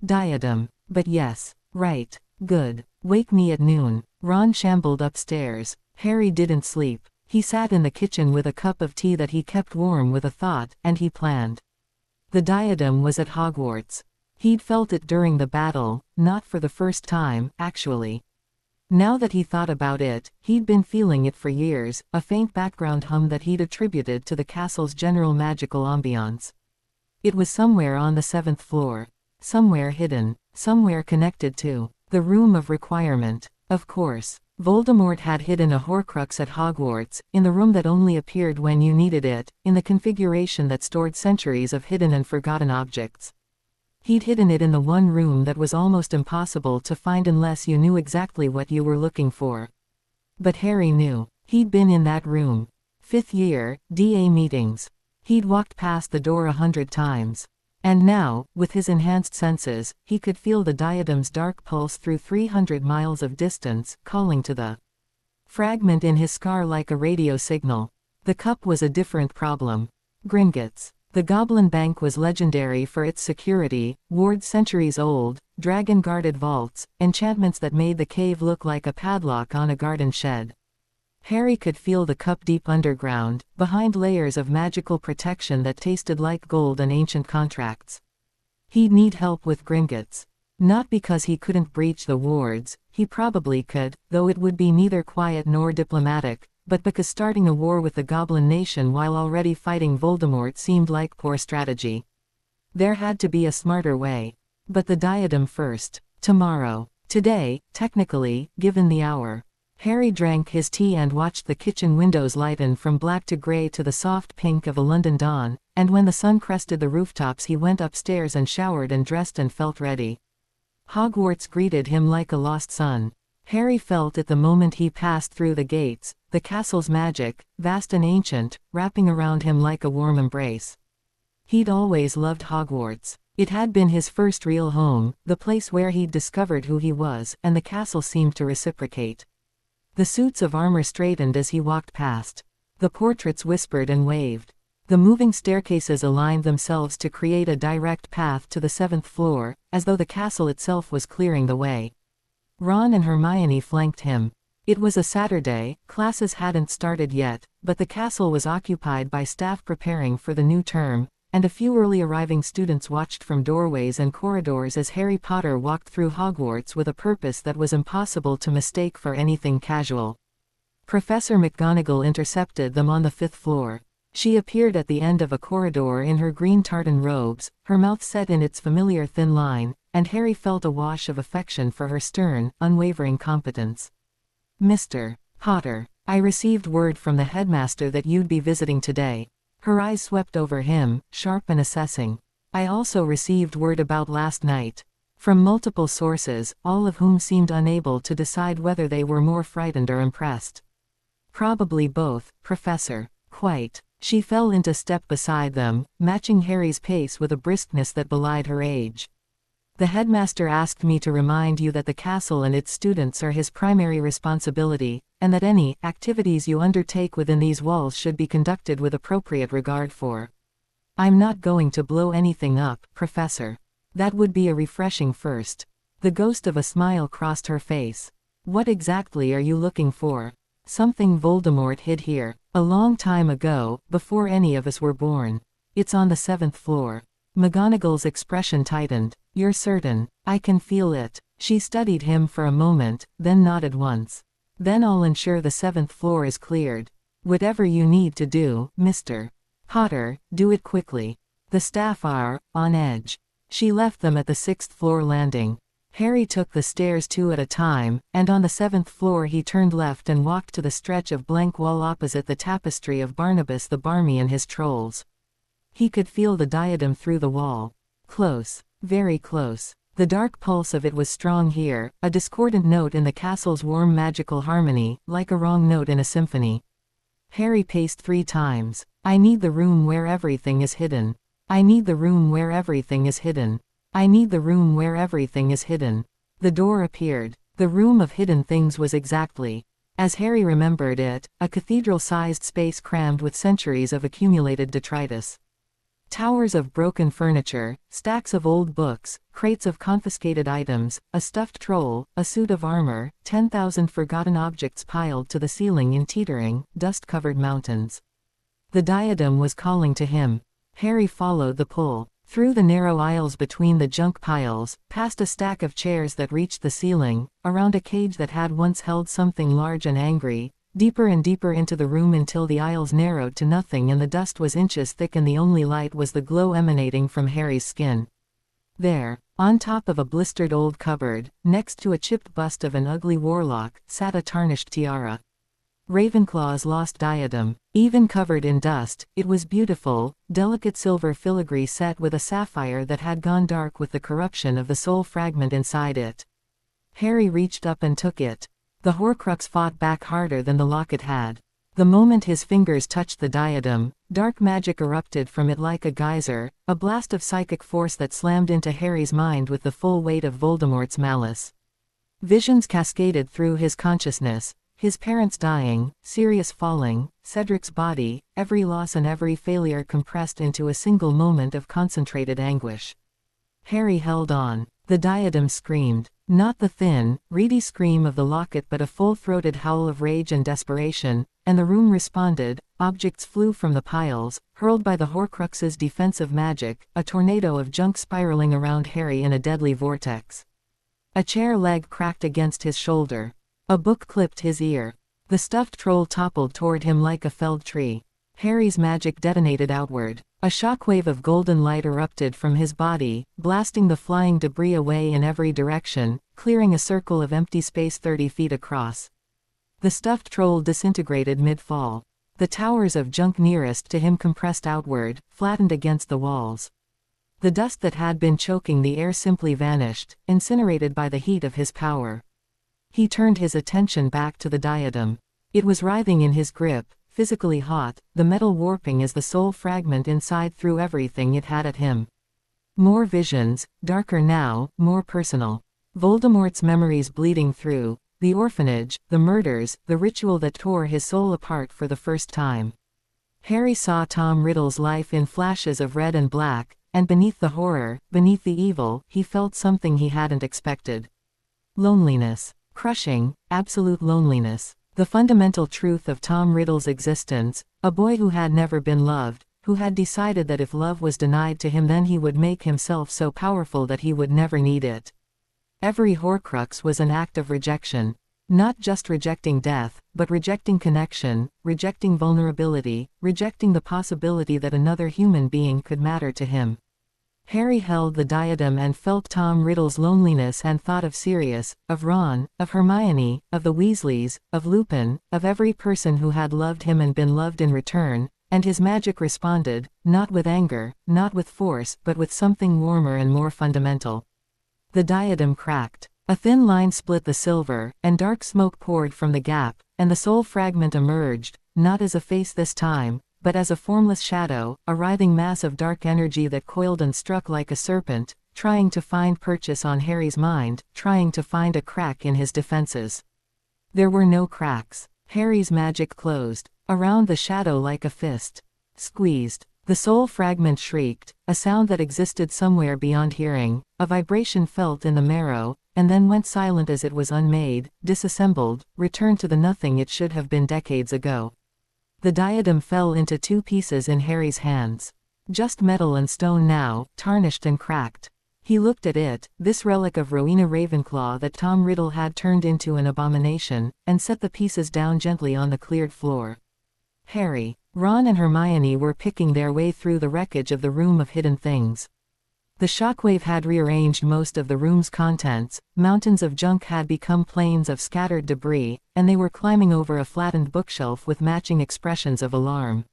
Diadem. But yes. Right. Good. Wake me at noon." Ron shambled upstairs. Harry didn't sleep. He sat in the kitchen with a cup of tea that he kept warm with a thought, and he planned. The diadem was at Hogwarts. He'd felt it during the battle, not for the first time, actually. Now that he thought about it, he'd been feeling it for years, a faint background hum that he'd attributed to the castle's general magical ambiance. It was somewhere on the 7th floor. Somewhere hidden. Somewhere connected to the Room of Requirement. Of course. Voldemort had hidden a Horcrux at Hogwarts, in the room that only appeared when you needed it, in the configuration that stored centuries of hidden and forgotten objects. He'd hidden it in the one room that was almost impossible to find unless you knew exactly what you were looking for. But Harry knew. He'd been in that room. 5th year, DA meetings. He'd walked past the door 100 times. And now, with his enhanced senses, he could feel the diadem's dark pulse through 300 miles of distance, calling to the fragment in his scar like a radio signal. The cup was a different problem. Gringotts. The Goblin Bank was legendary for its security, wards centuries old, dragon-guarded vaults, enchantments that made the cave look like a padlock on a garden shed. Harry could feel the cup deep underground, behind layers of magical protection that tasted like gold and ancient contracts. He'd need help with Gringotts. Not because he couldn't breach the wards, he probably could, though it would be neither quiet nor diplomatic, but because starting a war with the Goblin Nation while already fighting Voldemort seemed like poor strategy. There had to be a smarter way. But the diadem first. Tomorrow. Today, technically, given the hour. Harry drank his tea and watched the kitchen windows lighten from black to gray to the soft pink of a London dawn, and when the sun crested the rooftops he went upstairs and showered and dressed and felt ready. Hogwarts greeted him like a lost son. Harry felt it the moment he passed through the gates, the castle's magic, vast and ancient, wrapping around him like a warm embrace. He'd always loved Hogwarts. It had been his first real home, the place where he'd discovered who he was, and the castle seemed to reciprocate. The suits of armor straightened as he walked past. The portraits whispered and waved. The moving staircases aligned themselves to create a direct path to the 7th floor, as though the castle itself was clearing the way. Ron and Hermione flanked him. It was a Saturday, classes hadn't started yet, but the castle was occupied by staff preparing for the new term, and a few early arriving students watched from doorways and corridors as Harry Potter walked through Hogwarts with a purpose that was impossible to mistake for anything casual. Professor McGonagall intercepted them on the 5th floor. She appeared at the end of a corridor in her green tartan robes, her mouth set in its familiar thin line, and Harry felt a wash of affection for her stern, unwavering competence. "Mr. Potter, I received word from the headmaster that you'd be visiting today." Her eyes swept over him, sharp and assessing. "I also received word about last night. From multiple sources, all of whom seemed unable to decide whether they were more frightened or impressed." "Probably both, Professor." "Quite." She fell into step beside them, matching Harry's pace with a briskness that belied her age. "The headmaster asked me to remind you that the castle and its students are his primary responsibility, and that any activities you undertake within these walls should be conducted with appropriate regard for." "I'm not going to blow anything up, Professor. That would be a refreshing first." The ghost of a smile crossed her face. What exactly are you looking for? Something Voldemort hid here. A long time ago, before any of us were born. It's on the 7th floor. McGonagall's expression tightened. You're certain? I can feel it. She studied him for a moment, then nodded once. Then I'll ensure the 7th floor is cleared. Whatever you need to do, Mr. Potter, do it quickly. The staff are on edge. She left them at the 6th floor landing. Harry took the stairs 2 at a time, and on the 7th floor he turned left and walked to the stretch of blank wall opposite the tapestry of Barnabas the Barmy and his trolls. He could feel the diadem through the wall. Close, very close. The dark pulse of it was strong here, a discordant note in the castle's warm magical harmony, like a wrong note in a symphony. Harry paced 3 times. I need the room where everything is hidden. I need the room where everything is hidden. I need the room where everything is hidden. The door appeared. The room of hidden things was exactly as Harry remembered it, a cathedral-sized space crammed with centuries of accumulated detritus. Towers of broken furniture, stacks of old books, crates of confiscated items, a stuffed troll, a suit of armor, 10,000 forgotten objects piled to the ceiling in teetering, dust-covered mountains. The diadem was calling to him. Harry followed the pull. Through the narrow aisles between the junk piles, past a stack of chairs that reached the ceiling, around a cage that had once held something large and angry, deeper and deeper into the room until the aisles narrowed to nothing and the dust was inches thick and the only light was the glow emanating from Harry's skin. There, on top of a blistered old cupboard, next to a chipped bust of an ugly warlock, sat a tarnished tiara. Ravenclaw's lost diadem. Even covered in dust, it was beautiful, delicate silver filigree set with a sapphire that had gone dark with the corruption of the soul fragment inside it. Harry reached up and took it. The Horcrux fought back harder than the locket had. The moment his fingers touched the diadem, dark magic erupted from it like a geyser, a blast of psychic force that slammed into Harry's mind with the full weight of Voldemort's malice. Visions cascaded through his consciousness. His parents dying, Sirius falling, Cedric's body, every loss and every failure compressed into a single moment of concentrated anguish. Harry held on. The diadem screamed. Not the thin, reedy scream of the locket but a full-throated howl of rage and desperation, and the room responded. Objects flew from the piles, hurled by the Horcrux's defensive magic, a tornado of junk spiraling around Harry in a deadly vortex. A chair leg cracked against his shoulder. A book clipped his ear. The stuffed troll toppled toward him like a felled tree. Harry's magic detonated outward. A shockwave of golden light erupted from his body, blasting the flying debris away in every direction, clearing a circle of empty space 30 feet across. The stuffed troll disintegrated mid-fall. The towers of junk nearest to him compressed outward, flattened against the walls. The dust that had been choking the air simply vanished, incinerated by the heat of his power. He turned his attention back to the diadem. It was writhing in his grip, physically hot, the metal warping as the soul fragment inside threw everything it had at him. More visions, darker now, more personal. Voldemort's memories bleeding through, the orphanage, the murders, the ritual that tore his soul apart for the first time. Harry saw Tom Riddle's life in flashes of red and black, and beneath the horror, beneath the evil, he felt something he hadn't expected. Loneliness. Crushing, absolute loneliness. The fundamental truth of Tom Riddle's existence, a boy who had never been loved, who had decided that if love was denied to him then he would make himself so powerful that he would never need it. Every Horcrux was an act of rejection. Not just rejecting death, but rejecting connection, rejecting vulnerability, rejecting the possibility that another human being could matter to him. Harry held the diadem and felt Tom Riddle's loneliness and thought of Sirius, of Ron, of Hermione, of the Weasleys, of Lupin, of every person who had loved him and been loved in return, and his magic responded, not with anger, not with force, but with something warmer and more fundamental. The diadem cracked. A thin line split the silver, and dark smoke poured from the gap, and the soul fragment emerged, not as a face this time, but as a formless shadow, a writhing mass of dark energy that coiled and struck like a serpent, trying to find purchase on Harry's mind, trying to find a crack in his defenses. There were no cracks. Harry's magic closed around the shadow like a fist. Squeezed. The soul fragment shrieked, a sound that existed somewhere beyond hearing, a vibration felt in the marrow, and then went silent as it was unmade, disassembled, returned to the nothing it should have been decades ago. The diadem fell into 2 pieces in Harry's hands. Just metal and stone now, tarnished and cracked. He looked at it, this relic of Rowena Ravenclaw that Tom Riddle had turned into an abomination, and set the pieces down gently on the cleared floor. Harry, Ron and Hermione were picking their way through the wreckage of the Room of Hidden Things. The shockwave had rearranged most of the room's contents, mountains of junk had become plains of scattered debris, and they were climbing over a flattened bookshelf with matching expressions of alarm.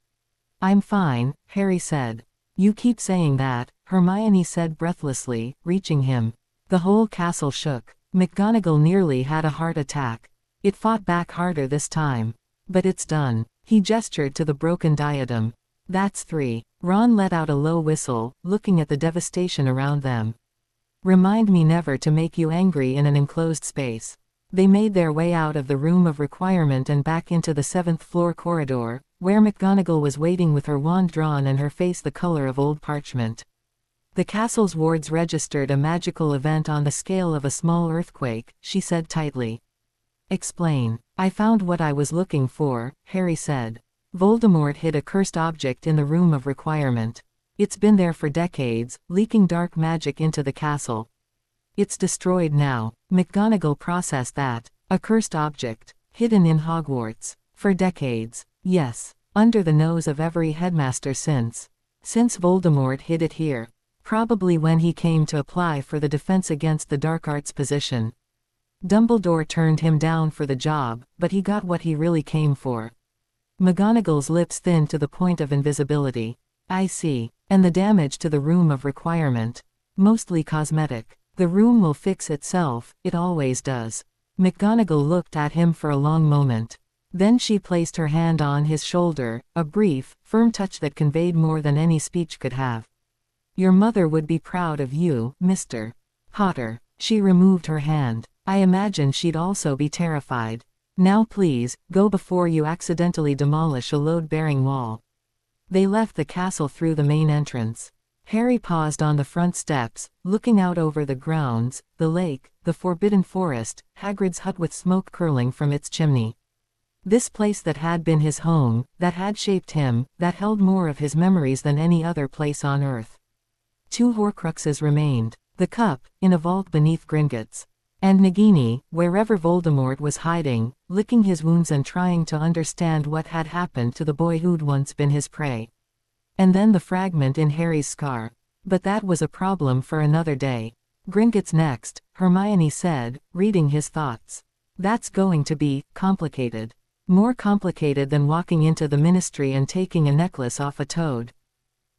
"I'm fine," Harry said. "You keep saying that," Hermione said breathlessly, reaching him. The whole castle shook. McGonagall nearly had a heart attack. It fought back harder this time. "But it's done." He gestured to the broken diadem. "That's 3. Ron let out a low whistle, looking at the devastation around them. "Remind me never to make you angry in an enclosed space." They made their way out of the Room of Requirement and back into the 7th floor corridor, where McGonagall was waiting with her wand drawn and her face the color of old parchment. "The castle's wards registered a magical event on the scale of a small earthquake," she said tightly. "Explain." "I found what I was looking for," Harry said. "Voldemort hid a cursed object in the Room of Requirement. It's been there for decades, leaking dark magic into the castle. It's destroyed now." McGonagall processed that. A cursed object, hidden in Hogwarts. For decades. Yes. Under the nose of every headmaster since Voldemort hid it here. Probably when he came to apply for the Defense Against the Dark Arts position. Dumbledore turned him down for the job, but he got what he really came for." McGonagall's lips thinned to the point of invisibility. "I see. And the damage to the Room of Requirement? Mostly cosmetic. The room will fix itself, it always does." McGonagall looked at him for a long moment. Then she placed her hand on his shoulder, a brief, firm touch that conveyed more than any speech could have. "Your mother would be proud of you, Mr. Potter." She removed her hand. "I imagine she'd also be terrified. Now please, go before you accidentally demolish a load-bearing wall." They left the castle through the main entrance. Harry paused on the front steps, looking out over the grounds, the lake, the forbidden forest, Hagrid's hut with smoke curling from its chimney. This place that had been his home, that had shaped him, that held more of his memories than any other place on earth. 2 Horcruxes remained. The cup, in a vault beneath Gringotts. And Nagini, wherever Voldemort was hiding, licking his wounds and trying to understand what had happened to the boy who'd once been his prey. And then the fragment in Harry's scar. But that was a problem for another day. "Gringotts next," Hermione said, reading his thoughts. "That's going to be complicated. More complicated than walking into the Ministry and taking a necklace off a toad.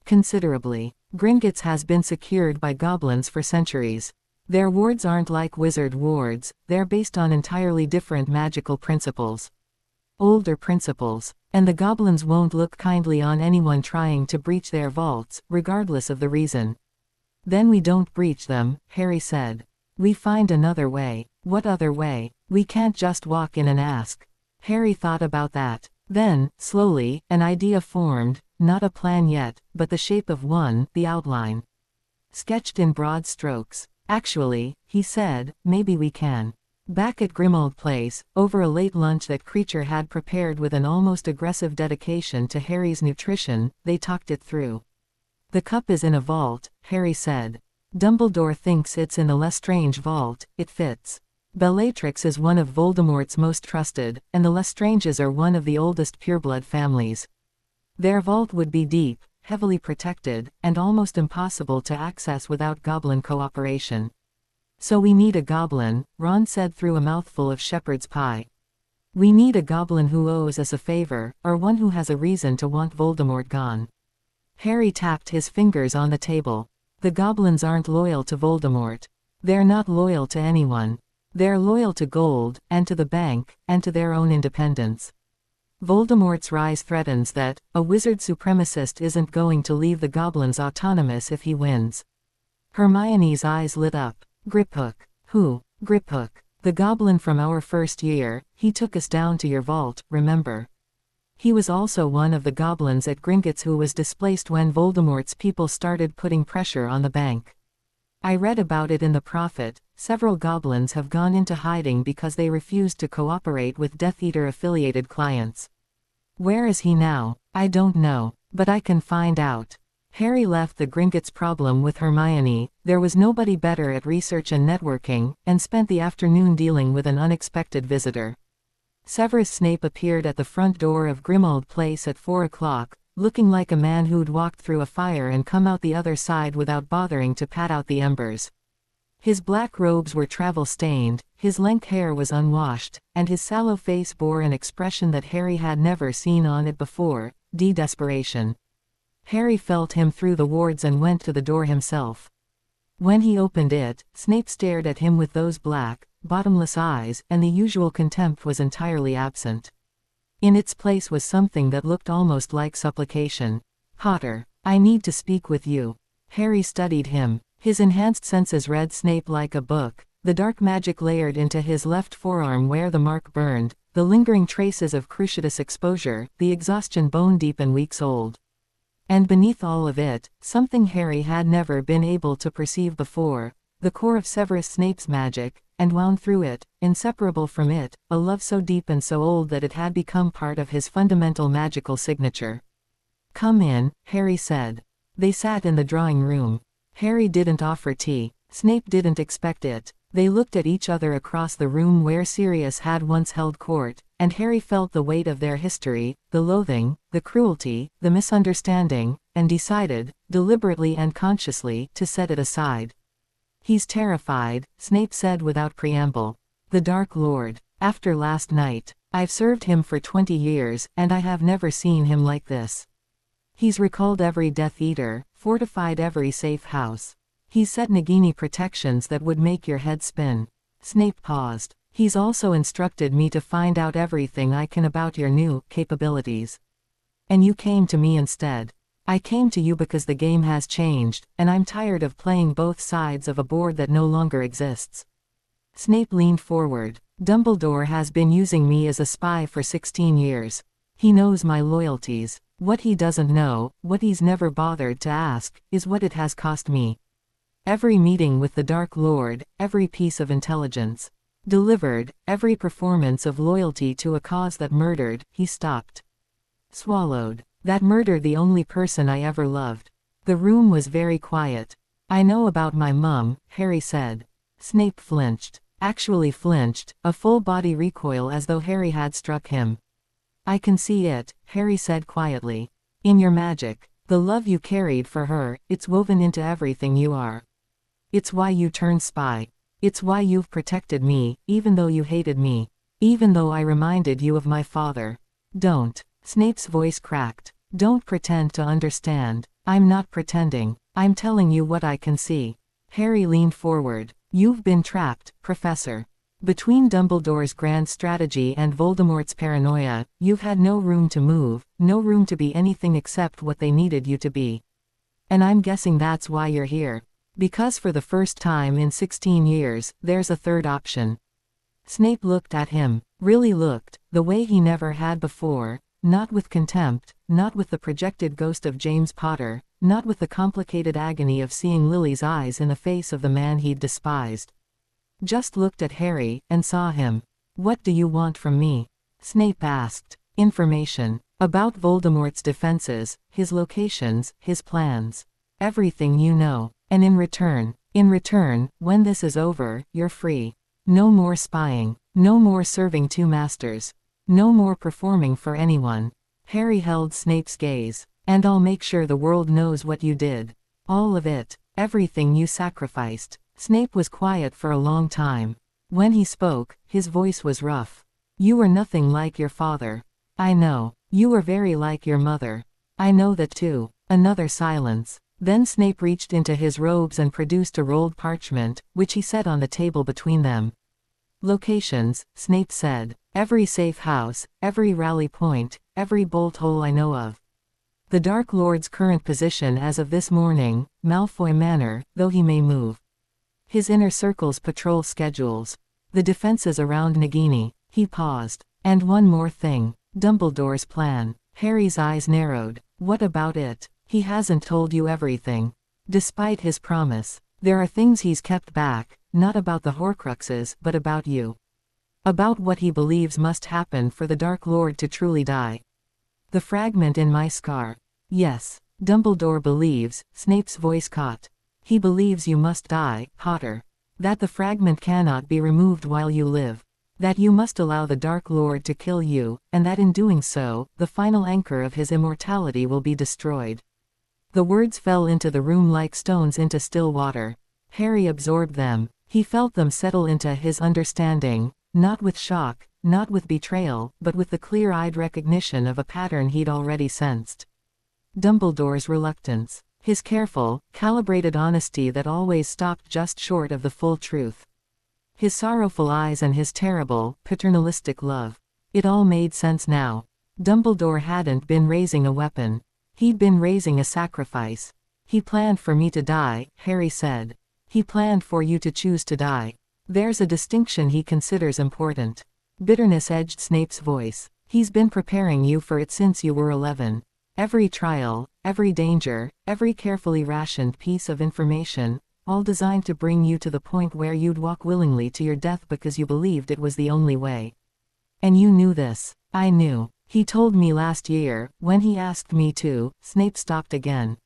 Considerably. Gringotts has been secured by goblins for centuries. Their wards aren't like wizard wards, they're based on entirely different magical principles. Older principles. And the goblins won't look kindly on anyone trying to breach their vaults, regardless of the reason." "Then we don't breach them," Harry said. "We find another way." "What other way?" "We can't just walk in and ask." Harry thought about that. Then, slowly, an idea formed, not a plan yet, but the shape of one, the outline. Sketched in broad strokes. "Actually," he said, "maybe we can." Back at Grimmauld Place, over a late lunch that Creature had prepared with an almost aggressive dedication to Harry's nutrition, they talked it through. "The cup is in a vault," Harry said. "Dumbledore thinks it's in the Lestrange vault, it fits. Bellatrix is one of Voldemort's most trusted, and the Lestranges are one of the oldest pureblood families. Their vault would be deep, heavily protected, and almost impossible to access without goblin cooperation. So we need a goblin," Ron said through a mouthful of shepherd's pie. "We need a goblin who owes us a favor, or one who has a reason to want Voldemort gone." Harry tapped his fingers on the table. "The goblins aren't loyal to Voldemort. They're not loyal to anyone. They're loyal to gold, and to the bank, and to their own independence. Voldemort's rise threatens that. A wizard supremacist isn't going to leave the goblins autonomous if he wins." Hermione's eyes lit up. "Griphook." "Who?" "Griphook. The goblin from our first year, he took us down to your vault, remember? He was also one of the goblins at Gringotts who was displaced when Voldemort's people started putting pressure on the bank. I read about it in the Prophet," several goblins have gone into hiding because they refused to cooperate with Death Eater-affiliated clients. Where is he now? I don't know, but I can find out. Harry left the Gringotts problem with Hermione, there was nobody better at research and networking, and spent the afternoon dealing with an unexpected visitor. Severus Snape appeared at the front door of Grimmauld Place at 4 o'clock, looking like a man who'd walked through a fire and come out the other side without bothering to pat out the embers. His black robes were travel-stained, his lank hair was unwashed, and his sallow face bore an expression that Harry had never seen on it before, desperation. Harry felt him through the wards and went to the door himself. When he opened it, Snape stared at him with those black, bottomless eyes, and the usual contempt was entirely absent. In its place was something that looked almost like supplication. "Potter, I need to speak with you." Harry studied him. His enhanced senses read Snape like a book, the dark magic layered into his left forearm where the mark burned, the lingering traces of cruciatous exposure, the exhaustion bone-deep and weeks old. And beneath all of it, something Harry had never been able to perceive before, the core of Severus Snape's magic, and wound through it, inseparable from it, a love so deep and so old that it had become part of his fundamental magical signature. "Come in," Harry said. They sat in the drawing room. Harry didn't offer tea. Snape didn't expect it. They looked at each other across the room where Sirius had once held court, and Harry felt the weight of their history, the loathing, the cruelty, the misunderstanding, and decided, deliberately and consciously, to set it aside. "He's terrified," Snape said without preamble. "The Dark Lord. After last night. I've served him for 20 years, and I have never seen him like this. He's recalled every Death Eater, fortified every safe house. He's set Nagini protections that would make your head spin." Snape paused. "He's also instructed me to find out everything I can about your new capabilities. And you came to me instead. I came to you because the game has changed, and I'm tired of playing both sides of a board that no longer exists." Snape leaned forward. "Dumbledore has been using me as a spy for 16 years. He knows my loyalties. What he doesn't know, what he's never bothered to ask, is what it has cost me. Every meeting with the Dark Lord, every piece of intelligence delivered, every performance of loyalty to a cause that murdered," he stopped. "Swallowed. That murdered the only person I ever loved." The room was very quiet. "I know about my mum," Harry said. Snape flinched. Actually flinched, a full body recoil as though Harry had struck him. "I can see it," Harry said quietly. "In your magic. The love you carried for her, it's woven into everything you are. It's why you turned spy. It's why you've protected me, even though you hated me. Even though I reminded you of my father. Don't." Snape's voice cracked. "Don't pretend to understand. I'm not pretending. I'm telling you what I can see." Harry leaned forward. "You've been trapped, Professor. Between Dumbledore's grand strategy and Voldemort's paranoia, you've had no room to move, no room to be anything except what they needed you to be. And I'm guessing that's why you're here. Because for the first time in 16 years, there's a third option." Snape looked at him. Really looked, the way he never had before, not with contempt, not with the projected ghost of James Potter, not with the complicated agony of seeing Lily's eyes in the face of the man he'd despised. Just looked at Harry, and saw him. "What do you want from me?" Snape asked. "Information. About Voldemort's defenses, his locations, his plans. Everything you know. And in return, when this is over, you're free. No more spying. No more serving two masters. No more performing for anyone." Harry held Snape's gaze. "And I'll make sure the world knows what you did. All of it. Everything you sacrificed." Snape was quiet for a long time. When he spoke, his voice was rough. "You were nothing like your father. I know. You were very like your mother. I know that too." Another silence. Then Snape reached into his robes and produced a rolled parchment, which he set on the table between them. "Locations," Snape said. "Every safe house, every rally point, every bolt hole I know of. The Dark Lord's current position as of this morning, Malfoy Manor, though he may move. His inner circle's patrol schedules. The defenses around Nagini." He paused. "And one more thing. Dumbledore's plan." Harry's eyes narrowed. "What about it? He hasn't told you everything. Despite his promise." There are things he's kept back, not about the Horcruxes, but about you. About what he believes must happen for the Dark Lord to truly die. The fragment in my scar. Yes, Dumbledore believes, Snape's voice caught. He believes you must die, Potter. That the fragment cannot be removed while you live. That you must allow the Dark Lord to kill you, and that in doing so, the final anchor of his immortality will be destroyed. The words fell into the room like stones into still water. Harry absorbed them. He felt them settle into his understanding, not with shock, not with betrayal, but with the clear-eyed recognition of a pattern he'd already sensed. Dumbledore's reluctance. His careful, calibrated honesty that always stopped just short of the full truth. His sorrowful eyes and his terrible, paternalistic love. It all made sense now. Dumbledore hadn't been raising a weapon. He'd been raising a sacrifice. He planned for me to die, Harry said. He planned for you to choose to die. There's a distinction he considers important. Bitterness edged Snape's voice. He's been preparing you for it since you were 11. Every trial, every danger, every carefully rationed piece of information, all designed to bring you to the point where you'd walk willingly to your death because you believed it was the only way. And you knew this. I knew. He told me last year, when he asked me to. Snape stopped again.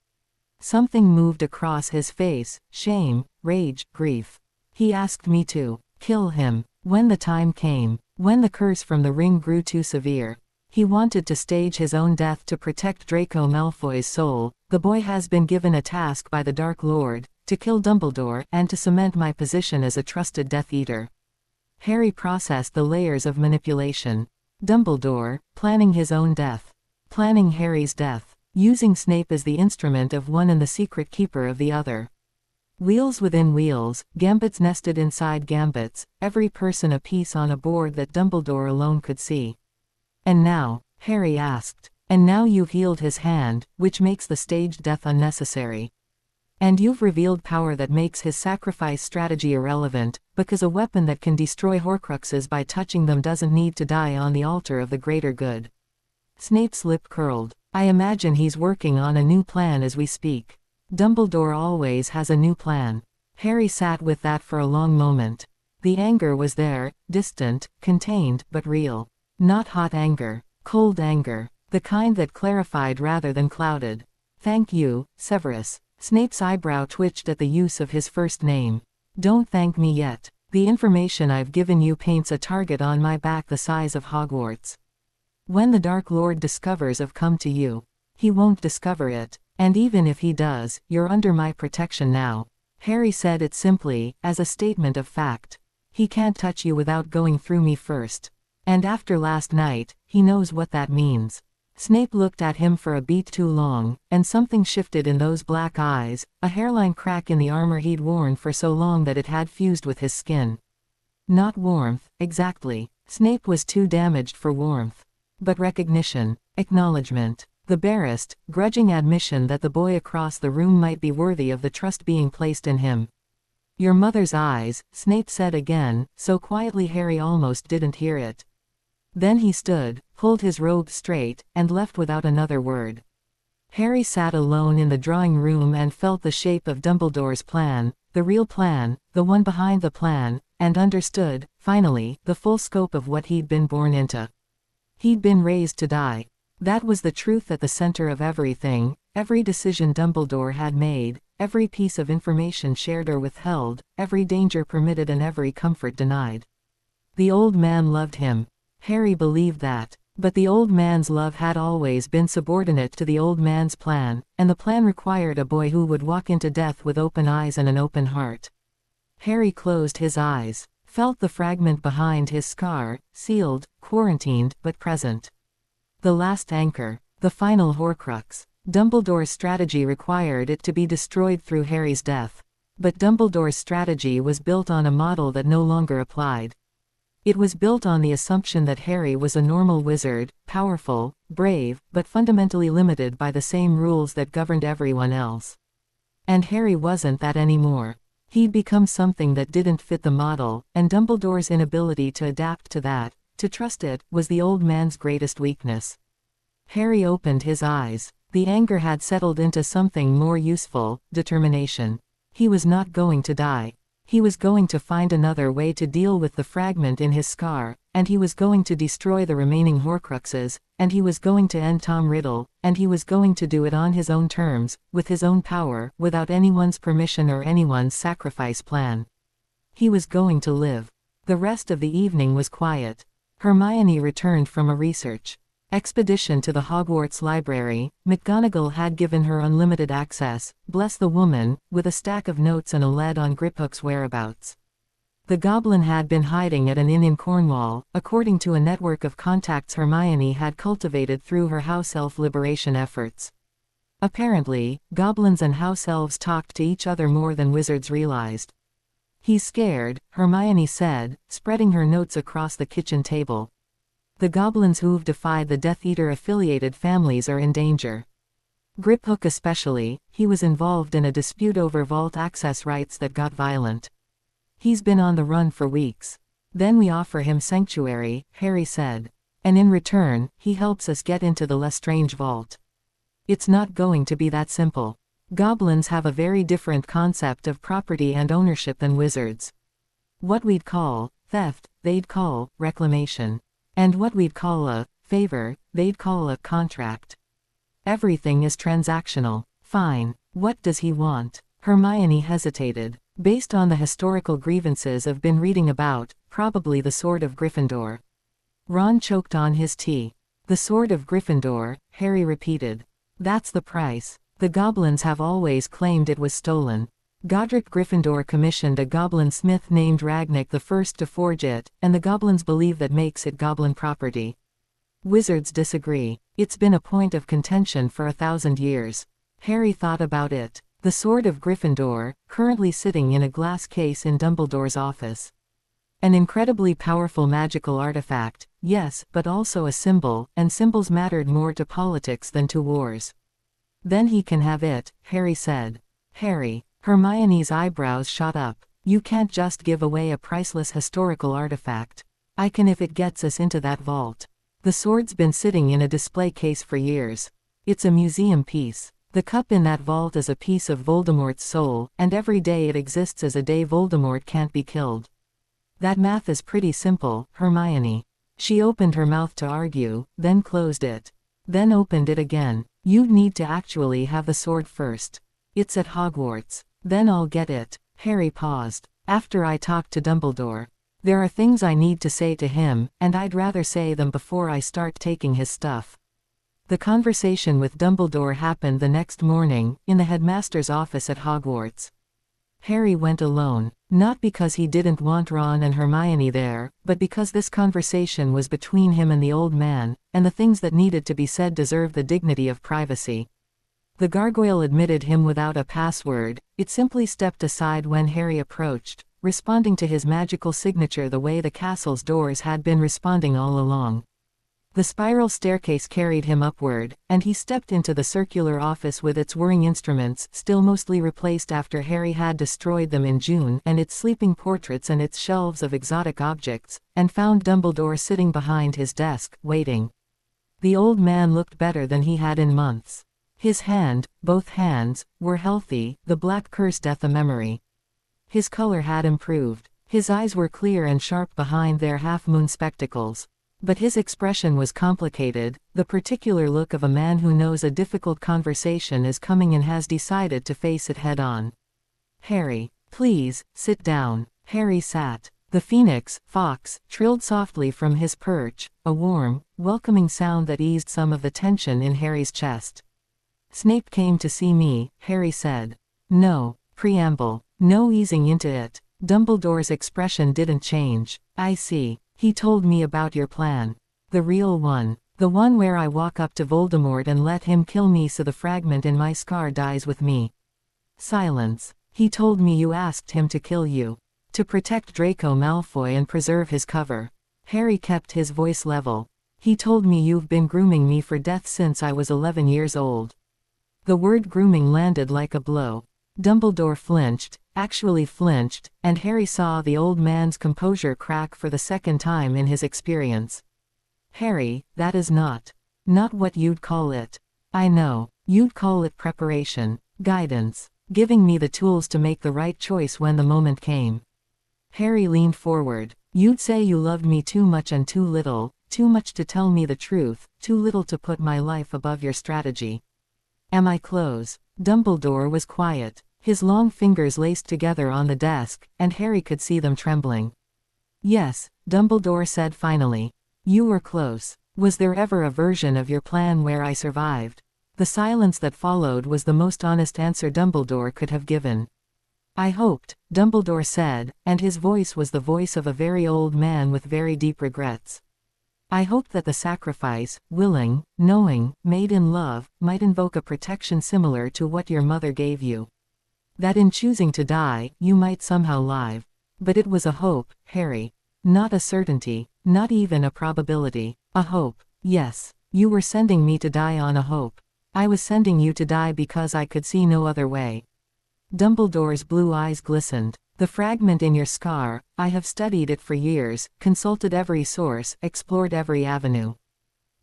Something moved across his face, shame, rage, grief. He asked me to kill him. When the time came, when the curse from the ring grew too severe. He wanted to stage his own death to protect Draco Malfoy's soul. The boy has been given a task by the Dark Lord, to kill Dumbledore and to cement my position as a trusted Death Eater. Harry processed the layers of manipulation. Dumbledore, planning his own death. Planning Harry's death. Using Snape as the instrument of one and the secret keeper of the other. Wheels within wheels, gambits nested inside gambits, every person a piece on a board that Dumbledore alone could see. And now, Harry asked, and now you've healed his hand, which makes the staged death unnecessary. And you've revealed power that makes his sacrifice strategy irrelevant, because a weapon that can destroy Horcruxes by touching them doesn't need to die on the altar of the greater good. Snape's lip curled. I imagine he's working on a new plan as we speak. Dumbledore always has a new plan. Harry sat with that for a long moment. The anger was there, distant, contained, but real. Not hot anger, cold anger, the kind that clarified rather than clouded. Thank you, Severus. Snape's eyebrow twitched at the use of his first name. Don't thank me yet. The information I've given you paints a target on my back the size of Hogwarts. When the Dark Lord discovers I've come to you, he won't discover it, and even if he does, you're under my protection now. Harry said it simply, as a statement of fact. He can't touch you without going through me first. And after last night, he knows what that means. Snape looked at him for a beat too long, and something shifted in those black eyes, a hairline crack in the armor he'd worn for so long that it had fused with his skin. Not warmth, exactly. Snape was too damaged for warmth. But recognition, acknowledgement, the barest, grudging admission that the boy across the room might be worthy of the trust being placed in him. Your mother's eyes, Snape said again, so quietly Harry almost didn't hear it. Then he stood, pulled his robe straight, and left without another word. Harry sat alone in the drawing room and felt the shape of Dumbledore's plan, the real plan, the one behind the plan, and understood, finally, the full scope of what he'd been born into. He'd been raised to die. That was the truth at the center of everything, every decision Dumbledore had made, every piece of information shared or withheld, every danger permitted and every comfort denied. The old man loved him. Harry believed that. But the old man's love had always been subordinate to the old man's plan, and the plan required a boy who would walk into death with open eyes and an open heart. Harry closed his eyes, felt the fragment behind his scar, sealed, quarantined, but present. The last anchor, the final Horcrux. Dumbledore's strategy required it to be destroyed through Harry's death. But Dumbledore's strategy was built on a model that no longer applied. It was built on the assumption that Harry was a normal wizard, powerful, brave, but fundamentally limited by the same rules that governed everyone else. And Harry wasn't that anymore. He'd become something that didn't fit the model, and Dumbledore's inability to adapt to that, to trust it, was the old man's greatest weakness. Harry opened his eyes. The anger had settled into something more useful, determination. He was not going to die. He was going to find another way to deal with the fragment in his scar, and he was going to destroy the remaining Horcruxes, and he was going to end Tom Riddle, and he was going to do it on his own terms, with his own power, without anyone's permission or anyone's sacrifice plan. He was going to live. The rest of the evening was quiet. Hermione returned from a research expedition to the Hogwarts library. McGonagall had given her unlimited access, bless the woman, with a stack of notes and a lead on Griphook's whereabouts. The goblin had been hiding at an inn in Cornwall, according to a network of contacts Hermione had cultivated through her house elf liberation efforts. Apparently, goblins and house elves talked to each other more than wizards realized. "He's scared," Hermione said, spreading her notes across the kitchen table. "The goblins who've defied the Death Eater-affiliated families are in danger. Griphook especially, he was involved in a dispute over vault access rights that got violent. He's been on the run for weeks. Then we offer him sanctuary," Harry said. "And in return, he helps us get into the Lestrange vault. It's not going to be that simple. Goblins have a very different concept of property and ownership than wizards. What we'd call theft, they'd call reclamation. And what we'd call a favor, they'd call a contract. Everything is transactional." "Fine. What does he want?" Hermione hesitated. "Based on the historical grievances I've been reading about, probably the Sword of Gryffindor." Ron choked on his tea. "The Sword of Gryffindor," Harry repeated. "That's the price. The goblins have always claimed it was stolen. Godric Gryffindor commissioned a goblin smith named Ragnick the First to forge it, and the goblins believe that makes it goblin property. Wizards disagree. It's been a point of contention for 1,000 years. Harry thought about it. The Sword of Gryffindor, currently sitting in a glass case in Dumbledore's office. An incredibly powerful magical artifact, yes, but also a symbol, and symbols mattered more to politics than to wars. "Then he can have it," Harry said. "Harry." Hermione's eyebrows shot up. "You can't just give away a priceless historical artifact." "I can if it gets us into that vault. The sword's been sitting in a display case for years. It's a museum piece. The cup in that vault is a piece of Voldemort's soul, and every day it exists as a day Voldemort can't be killed. That math is pretty simple, Hermione." She opened her mouth to argue, then closed it. Then opened it again. "You'd need to actually have the sword first. It's at Hogwarts. Then I'll get it." Harry paused. "After I talk to Dumbledore. There are things I need to say to him, and I'd rather say them before I start taking his stuff." The conversation with Dumbledore happened the next morning, in the headmaster's office at Hogwarts. Harry went alone, not because he didn't want Ron and Hermione there, but because this conversation was between him and the old man, and the things that needed to be said deserved the dignity of privacy. The gargoyle admitted him without a password. It simply stepped aside when Harry approached, responding to his magical signature the way the castle's doors had been responding all along. The spiral staircase carried him upward, and he stepped into the circular office with its whirring instruments, still mostly replaced after Harry had destroyed them in June, and its sleeping portraits and its shelves of exotic objects, and found Dumbledore sitting behind his desk, waiting. The old man looked better than he had in months. His hand, both hands, were healthy, the black curse death a memory. His color had improved. His eyes were clear and sharp behind their half-moon spectacles. But his expression was complicated, the particular look of a man who knows a difficult conversation is coming and has decided to face it head-on. "Harry, please, sit down." Harry sat. The phoenix, Fox, trilled softly from his perch, a warm, welcoming sound that eased some of the tension in Harry's chest. "Snape came to see me," Harry said. "No." Preamble. No easing into it. Dumbledore's expression didn't change. "I see. He told me about your plan. The real one. The one where I walk up to Voldemort and let him kill me so the fragment in my scar dies with me." Silence. "He told me you asked him to kill you. To protect Draco Malfoy and preserve his cover." Harry kept his voice level. "He told me you've been grooming me for death since I was 11 years old." The word grooming landed like a blow. Dumbledore flinched, actually flinched, and Harry saw the old man's composure crack for the second time in his experience. "Harry, that is not what you'd call it. I know. You'd call it preparation, guidance. giving me the tools to make the right choice when the moment came. Harry leaned forward. You'd say you loved me too much and too little, too much to tell me the truth, too little to put my life above your strategy. Am I close? Dumbledore was quiet. His long fingers laced together on the desk, and Harry could see them trembling. Yes, Dumbledore said finally. You were close. Was there ever a version of your plan where I survived? The silence that followed was the most honest answer Dumbledore could have given. I hoped, Dumbledore said, and his voice was the voice of a very old man with very deep regrets. I hoped that the sacrifice, willing, knowing, made in love, might invoke a protection similar to what your mother gave you. That in choosing to die, you might somehow live. But it was a hope, Harry. Not a certainty, not even a probability. A hope. Yes, you were sending me to die on a hope. I was sending you to die because I could see no other way. Dumbledore's blue eyes glistened. The fragment in your scar, I have studied it for years, consulted every source, explored every avenue.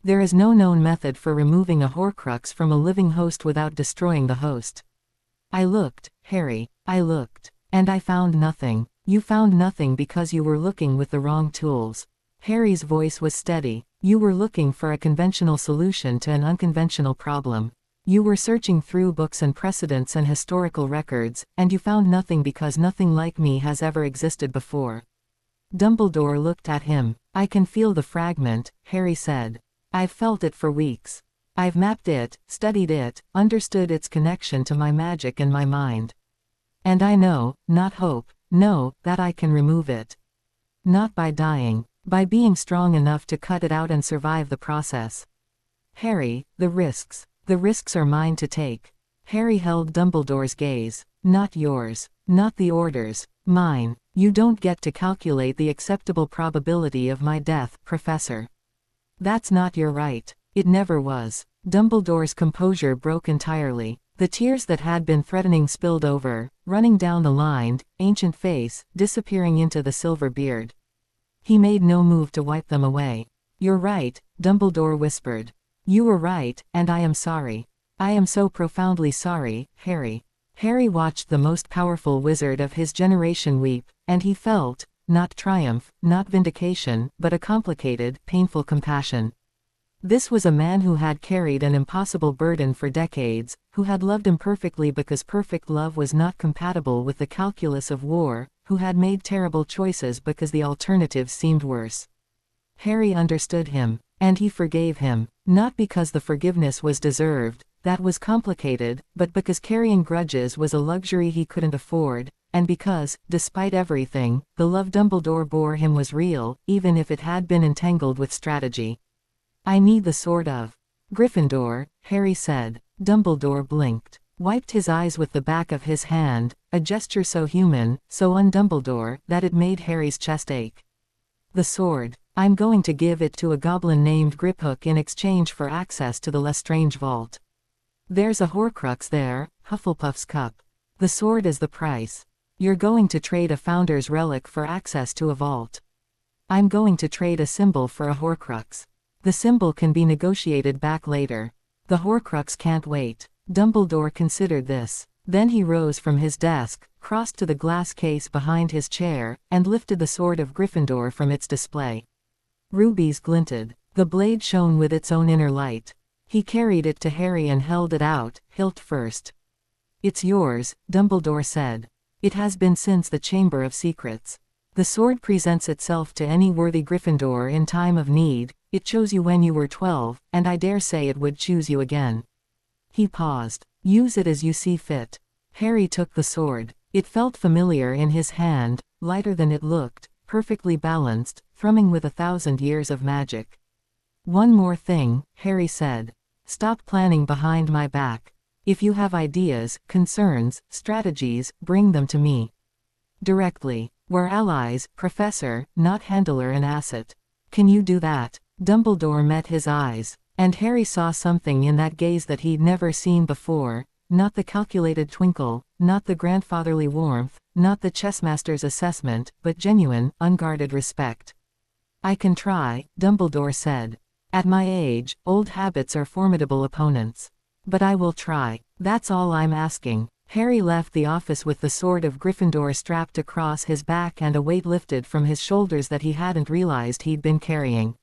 There is no known method for removing a Horcrux from a living host without destroying the host. I looked, Harry, I looked. And I found nothing. You found nothing because you were looking with the wrong tools. Harry's voice was steady. You were looking for a conventional solution to an unconventional problem. You were searching through books and precedents and historical records, and you found nothing because nothing like me has ever existed before. Dumbledore looked at him. I can feel the fragment, Harry said. I've felt it for weeks. I've mapped it, studied it, understood its connection to my magic and my mind. And I know, not hope, know, that I can remove it. Not by dying, by being strong enough to cut it out and survive the process. Harry, the risks are mine to take. Harry held Dumbledore's gaze. Not yours. Not the Order's. Mine. You don't get to calculate the acceptable probability of my death, Professor. That's not your right. It never was. Dumbledore's composure broke entirely. The tears that had been threatening spilled over, running down the lined, ancient face, disappearing into the silver beard. He made no move to wipe them away. You're right, Dumbledore whispered. You were right, and I am sorry. I am so profoundly sorry, Harry. Harry watched the most powerful wizard of his generation weep, and he felt, not triumph, not vindication, but a complicated, painful compassion. This was a man who had carried an impossible burden for decades, who had loved imperfectly because perfect love was not compatible with the calculus of war, who had made terrible choices because the alternatives seemed worse. Harry understood him, and he forgave him, not because the forgiveness was deserved, that was complicated, but because carrying grudges was a luxury he couldn't afford, and because, despite everything, the love Dumbledore bore him was real, even if it had been entangled with strategy. I need the sword of Gryffindor, Harry said. Dumbledore blinked, wiped his eyes with the back of his hand, a gesture so human, so un-Dumbledore, that it made Harry's chest ache. The sword. I'm going to give it to a goblin named Griphook in exchange for access to the Lestrange vault. There's a Horcrux there, Hufflepuff's cup. The sword is the price. You're going to trade a Founder's relic for access to a vault. I'm going to trade a symbol for a Horcrux. The symbol can be negotiated back later. The Horcrux can't wait. Dumbledore considered this. Then he rose from his desk, crossed to the glass case behind his chair, and lifted the sword of Gryffindor from its display. Rubies glinted. The blade shone with its own inner light. He carried it to Harry and held it out, hilt first. It's yours, Dumbledore said. It has been since the Chamber of Secrets. The sword presents itself to any worthy Gryffindor in time of need. It chose you when you were 12, and I dare say it would choose you again. He paused. Use it as you see fit. Harry took the sword. It felt familiar in his hand, lighter than it looked, perfectly balanced, thrumming with 1,000 years of magic. One more thing, Harry said. Stop planning behind my back. If you have ideas, concerns, strategies, bring them to me. Directly. We're allies, Professor, not handler and asset. Can you do that? Dumbledore met his eyes, and Harry saw something in that gaze that he'd never seen before, not the calculated twinkle, not the grandfatherly warmth, not the chessmaster's assessment, but genuine, unguarded respect. I can try, Dumbledore said. At my age, old habits are formidable opponents. But I will try. That's all I'm asking. Harry left the office with the sword of Gryffindor strapped across his back and a weight lifted from his shoulders that he hadn't realized he'd been carrying.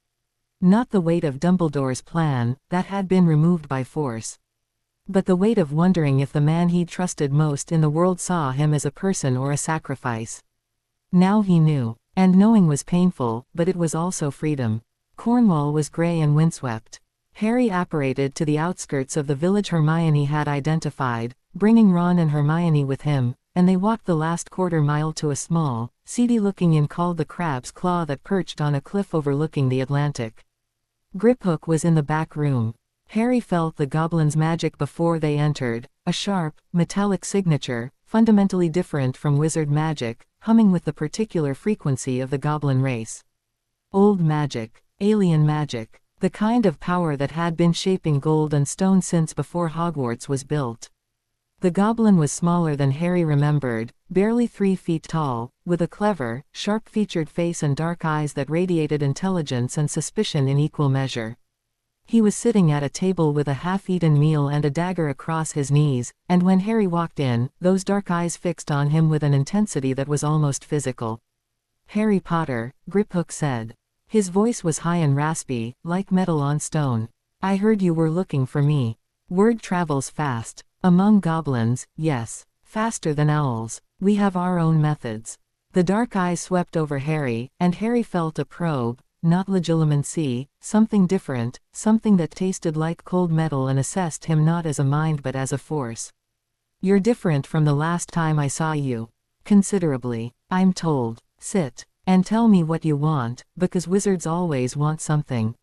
Not the weight of Dumbledore's plan, that had been removed by force. But the weight of wondering if the man he'd trusted most in the world saw him as a person or a sacrifice. Now he knew. And knowing was painful, but it was also freedom. Cornwall was grey and windswept. Harry apparated to the outskirts of the village Hermione had identified, bringing Ron and Hermione with him, and they walked the last quarter-mile to a small, seedy-looking inn called the Crab's Claw that perched on a cliff overlooking the Atlantic. Griphook was in the back room. Harry felt the goblin's magic before they entered, a sharp, metallic signature, fundamentally different from wizard magic, humming with the particular frequency of the goblin race. Old magic, alien magic, the kind of power that had been shaping gold and stone since before Hogwarts was built. The goblin was smaller than Harry remembered, barely 3 feet tall, with a clever, sharp-featured face and dark eyes that radiated intelligence and suspicion in equal measure. He was sitting at a table with a half-eaten meal and a dagger across his knees, and when Harry walked in, those dark eyes fixed on him with an intensity that was almost physical. "Harry Potter," Griphook said. His voice was high and raspy, like metal on stone. "I heard you were looking for me. Word travels fast. Among goblins, yes. Faster than owls. We have our own methods." The dark eyes swept over Harry, and Harry felt a probe, not legilimency, something different, something that tasted like cold metal and assessed him not as a mind but as a force. "You're different from the last time I saw you. Considerably. I'm told. Sit. And tell me what you want, because wizards always want something."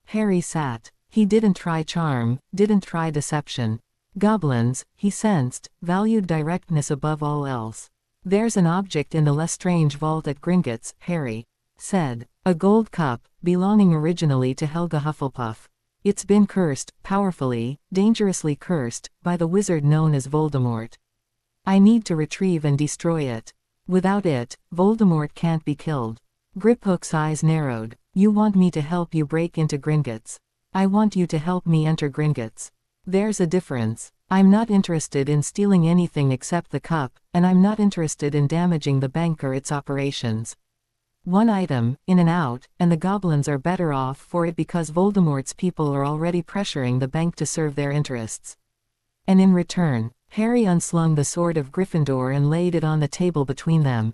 Harry sat. He didn't try charm, didn't try deception. Goblins, he sensed, valued directness above all else. "There's an object in the Lestrange vault at Gringotts," Harry said. "A gold cup, belonging originally to Helga Hufflepuff. It's been cursed, powerfully, dangerously cursed, by the wizard known as Voldemort. I need to retrieve and destroy it. Without it, Voldemort can't be killed." Griphook's eyes narrowed. "You want me to help you break into Gringotts. I want you to help me enter Gringotts. There's a difference. I'm not interested in stealing anything except the cup, and I'm not interested in damaging the bank or its operations. One item, in and out, and the goblins are better off for it because Voldemort's people are already pressuring the bank to serve their interests. And in return," Harry unslung the sword of Gryffindor and laid it on the table between them.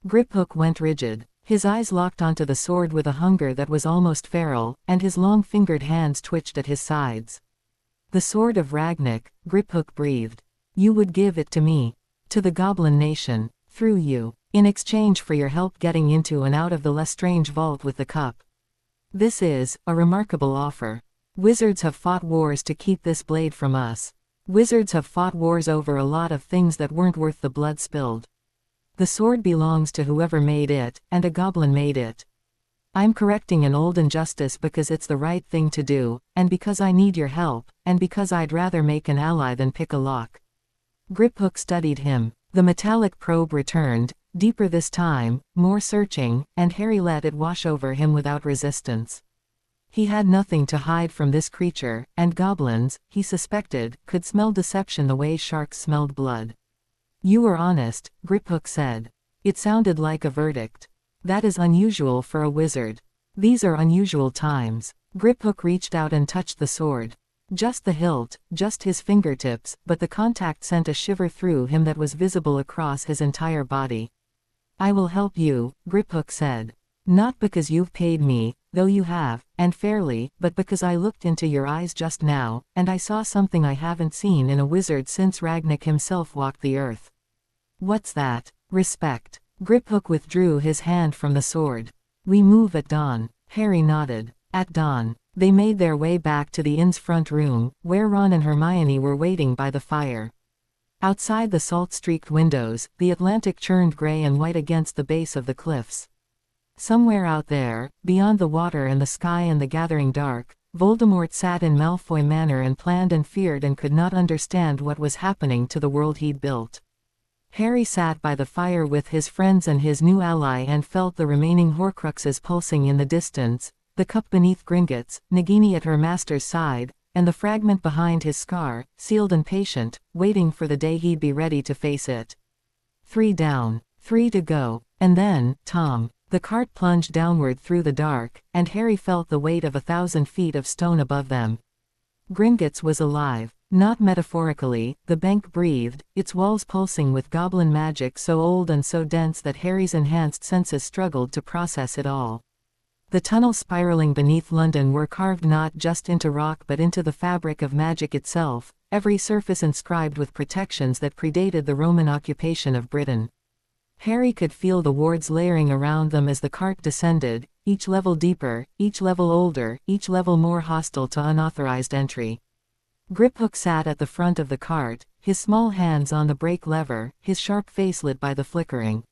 Griphook went rigid. His eyes locked onto the sword with a hunger that was almost feral, and his long-fingered hands twitched at his sides. "The sword of Ragnik," Griphook breathed. "You would give it to me. To the Goblin Nation. Through you. In exchange for your help getting into and out of the Lestrange vault with the cup. This is a remarkable offer. Wizards have fought wars to keep this blade from us. Wizards have fought wars over a lot of things that weren't worth the blood spilled. The sword belongs to whoever made it, and a goblin made it. I'm correcting an old injustice because it's the right thing to do, and because I need your help, and because I'd rather make an ally than pick a lock." Griphook studied him. The metallic probe returned, deeper this time, more searching, and Harry let it wash over him without resistance. He had nothing to hide from this creature, and goblins, he suspected, could smell deception the way sharks smelled blood. "You were honest," Griphook said. It sounded like a verdict. "That is unusual for a wizard. These are unusual times." Griphook reached out and touched the sword. Just the hilt, just his fingertips, but the contact sent a shiver through him that was visible across his entire body. "I will help you," Griphook said. "Not because you've paid me, though you have, and fairly, but because I looked into your eyes just now, and I saw something I haven't seen in a wizard since Ragnik himself walked the earth." "What's that?" "Respect." Griphook withdrew his hand from the sword. "We move at dawn." Harry nodded. At dawn. They made their way back to the inn's front room, where Ron and Hermione were waiting by the fire. Outside the salt-streaked windows, the Atlantic churned gray and white against the base of the cliffs. Somewhere out there, beyond the water and the sky and the gathering dark, Voldemort sat in Malfoy Manor and planned and feared and could not understand what was happening to the world he'd built. Harry sat by the fire with his friends and his new ally and felt the remaining Horcruxes pulsing in the distance, the cup beneath Gringotts, Nagini at her master's side, and the fragment behind his scar, sealed and patient, waiting for the day he'd be ready to face it. 3 down, 3 to go, and then, Tom. The cart plunged downward through the dark, and Harry felt the weight of 1,000 feet of stone above them. Gringotts was alive. Not metaphorically, the bank breathed, its walls pulsing with goblin magic so old and so dense that Harry's enhanced senses struggled to process it all. The tunnels spiraling beneath London were carved not just into rock but into the fabric of magic itself, every surface inscribed with protections that predated the Roman occupation of Britain. Harry could feel the wards layering around them as the cart descended, each level deeper, each level older, each level more hostile to unauthorized entry. Griphook sat at the front of the cart, his small hands on the brake lever, his sharp face lit by the flickering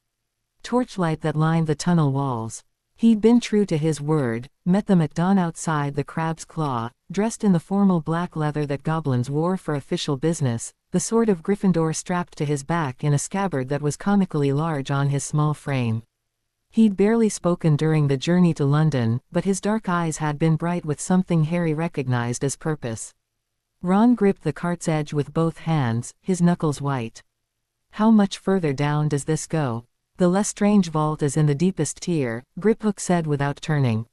torchlight that lined the tunnel walls. He'd been true to his word, met them at dawn outside the Crab's Claw, dressed in the formal black leather that goblins wore for official business, the sword of Gryffindor strapped to his back in a scabbard that was comically large on his small frame. He'd barely spoken during the journey to London, but his dark eyes had been bright with something Harry recognized as purpose. Ron gripped the cart's edge with both hands, his knuckles white. "How much further down does this go?" "The Lestrange vault is in the deepest tier," Griphook said without turning.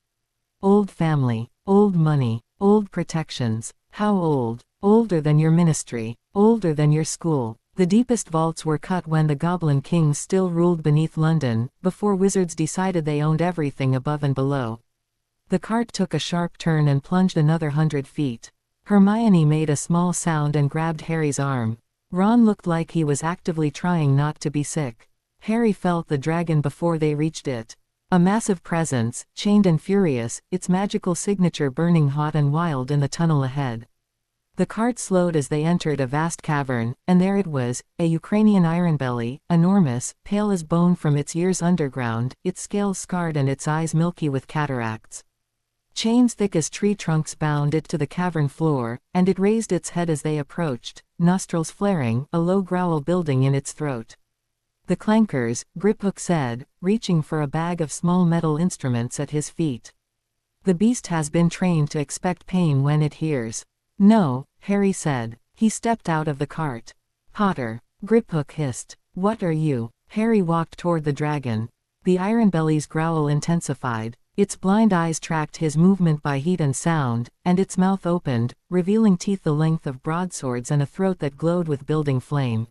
"Old family, old money, old protections." "How old?" "Older than your ministry, older than your school." The deepest vaults were cut when the Goblin Kings still ruled beneath London, before wizards decided they owned everything above and below. The cart took a sharp turn and plunged another 100 feet. Hermione made a small sound and grabbed Harry's arm. Ron looked like he was actively trying not to be sick. Harry felt the dragon before they reached it. A massive presence, chained and furious, its magical signature burning hot and wild in the tunnel ahead. The cart slowed as they entered a vast cavern, and there it was, a Ukrainian ironbelly, enormous, pale as bone from its years underground, its scales scarred and its eyes milky with cataracts. Chains thick as tree trunks bound it to the cavern floor, and it raised its head as they approached, nostrils flaring, a low growl building in its throat. "The clankers," Griphook said, reaching for a bag of small metal instruments at his feet. "The beast has been trained to expect pain when it hears." "No," Harry said. He stepped out of the cart. "Potter," Griphook hissed. "What are you?" Harry walked toward the dragon. The ironbelly's growl intensified. Its blind eyes tracked his movement by heat and sound, and its mouth opened, revealing teeth the length of broadswords and a throat that glowed with building flame.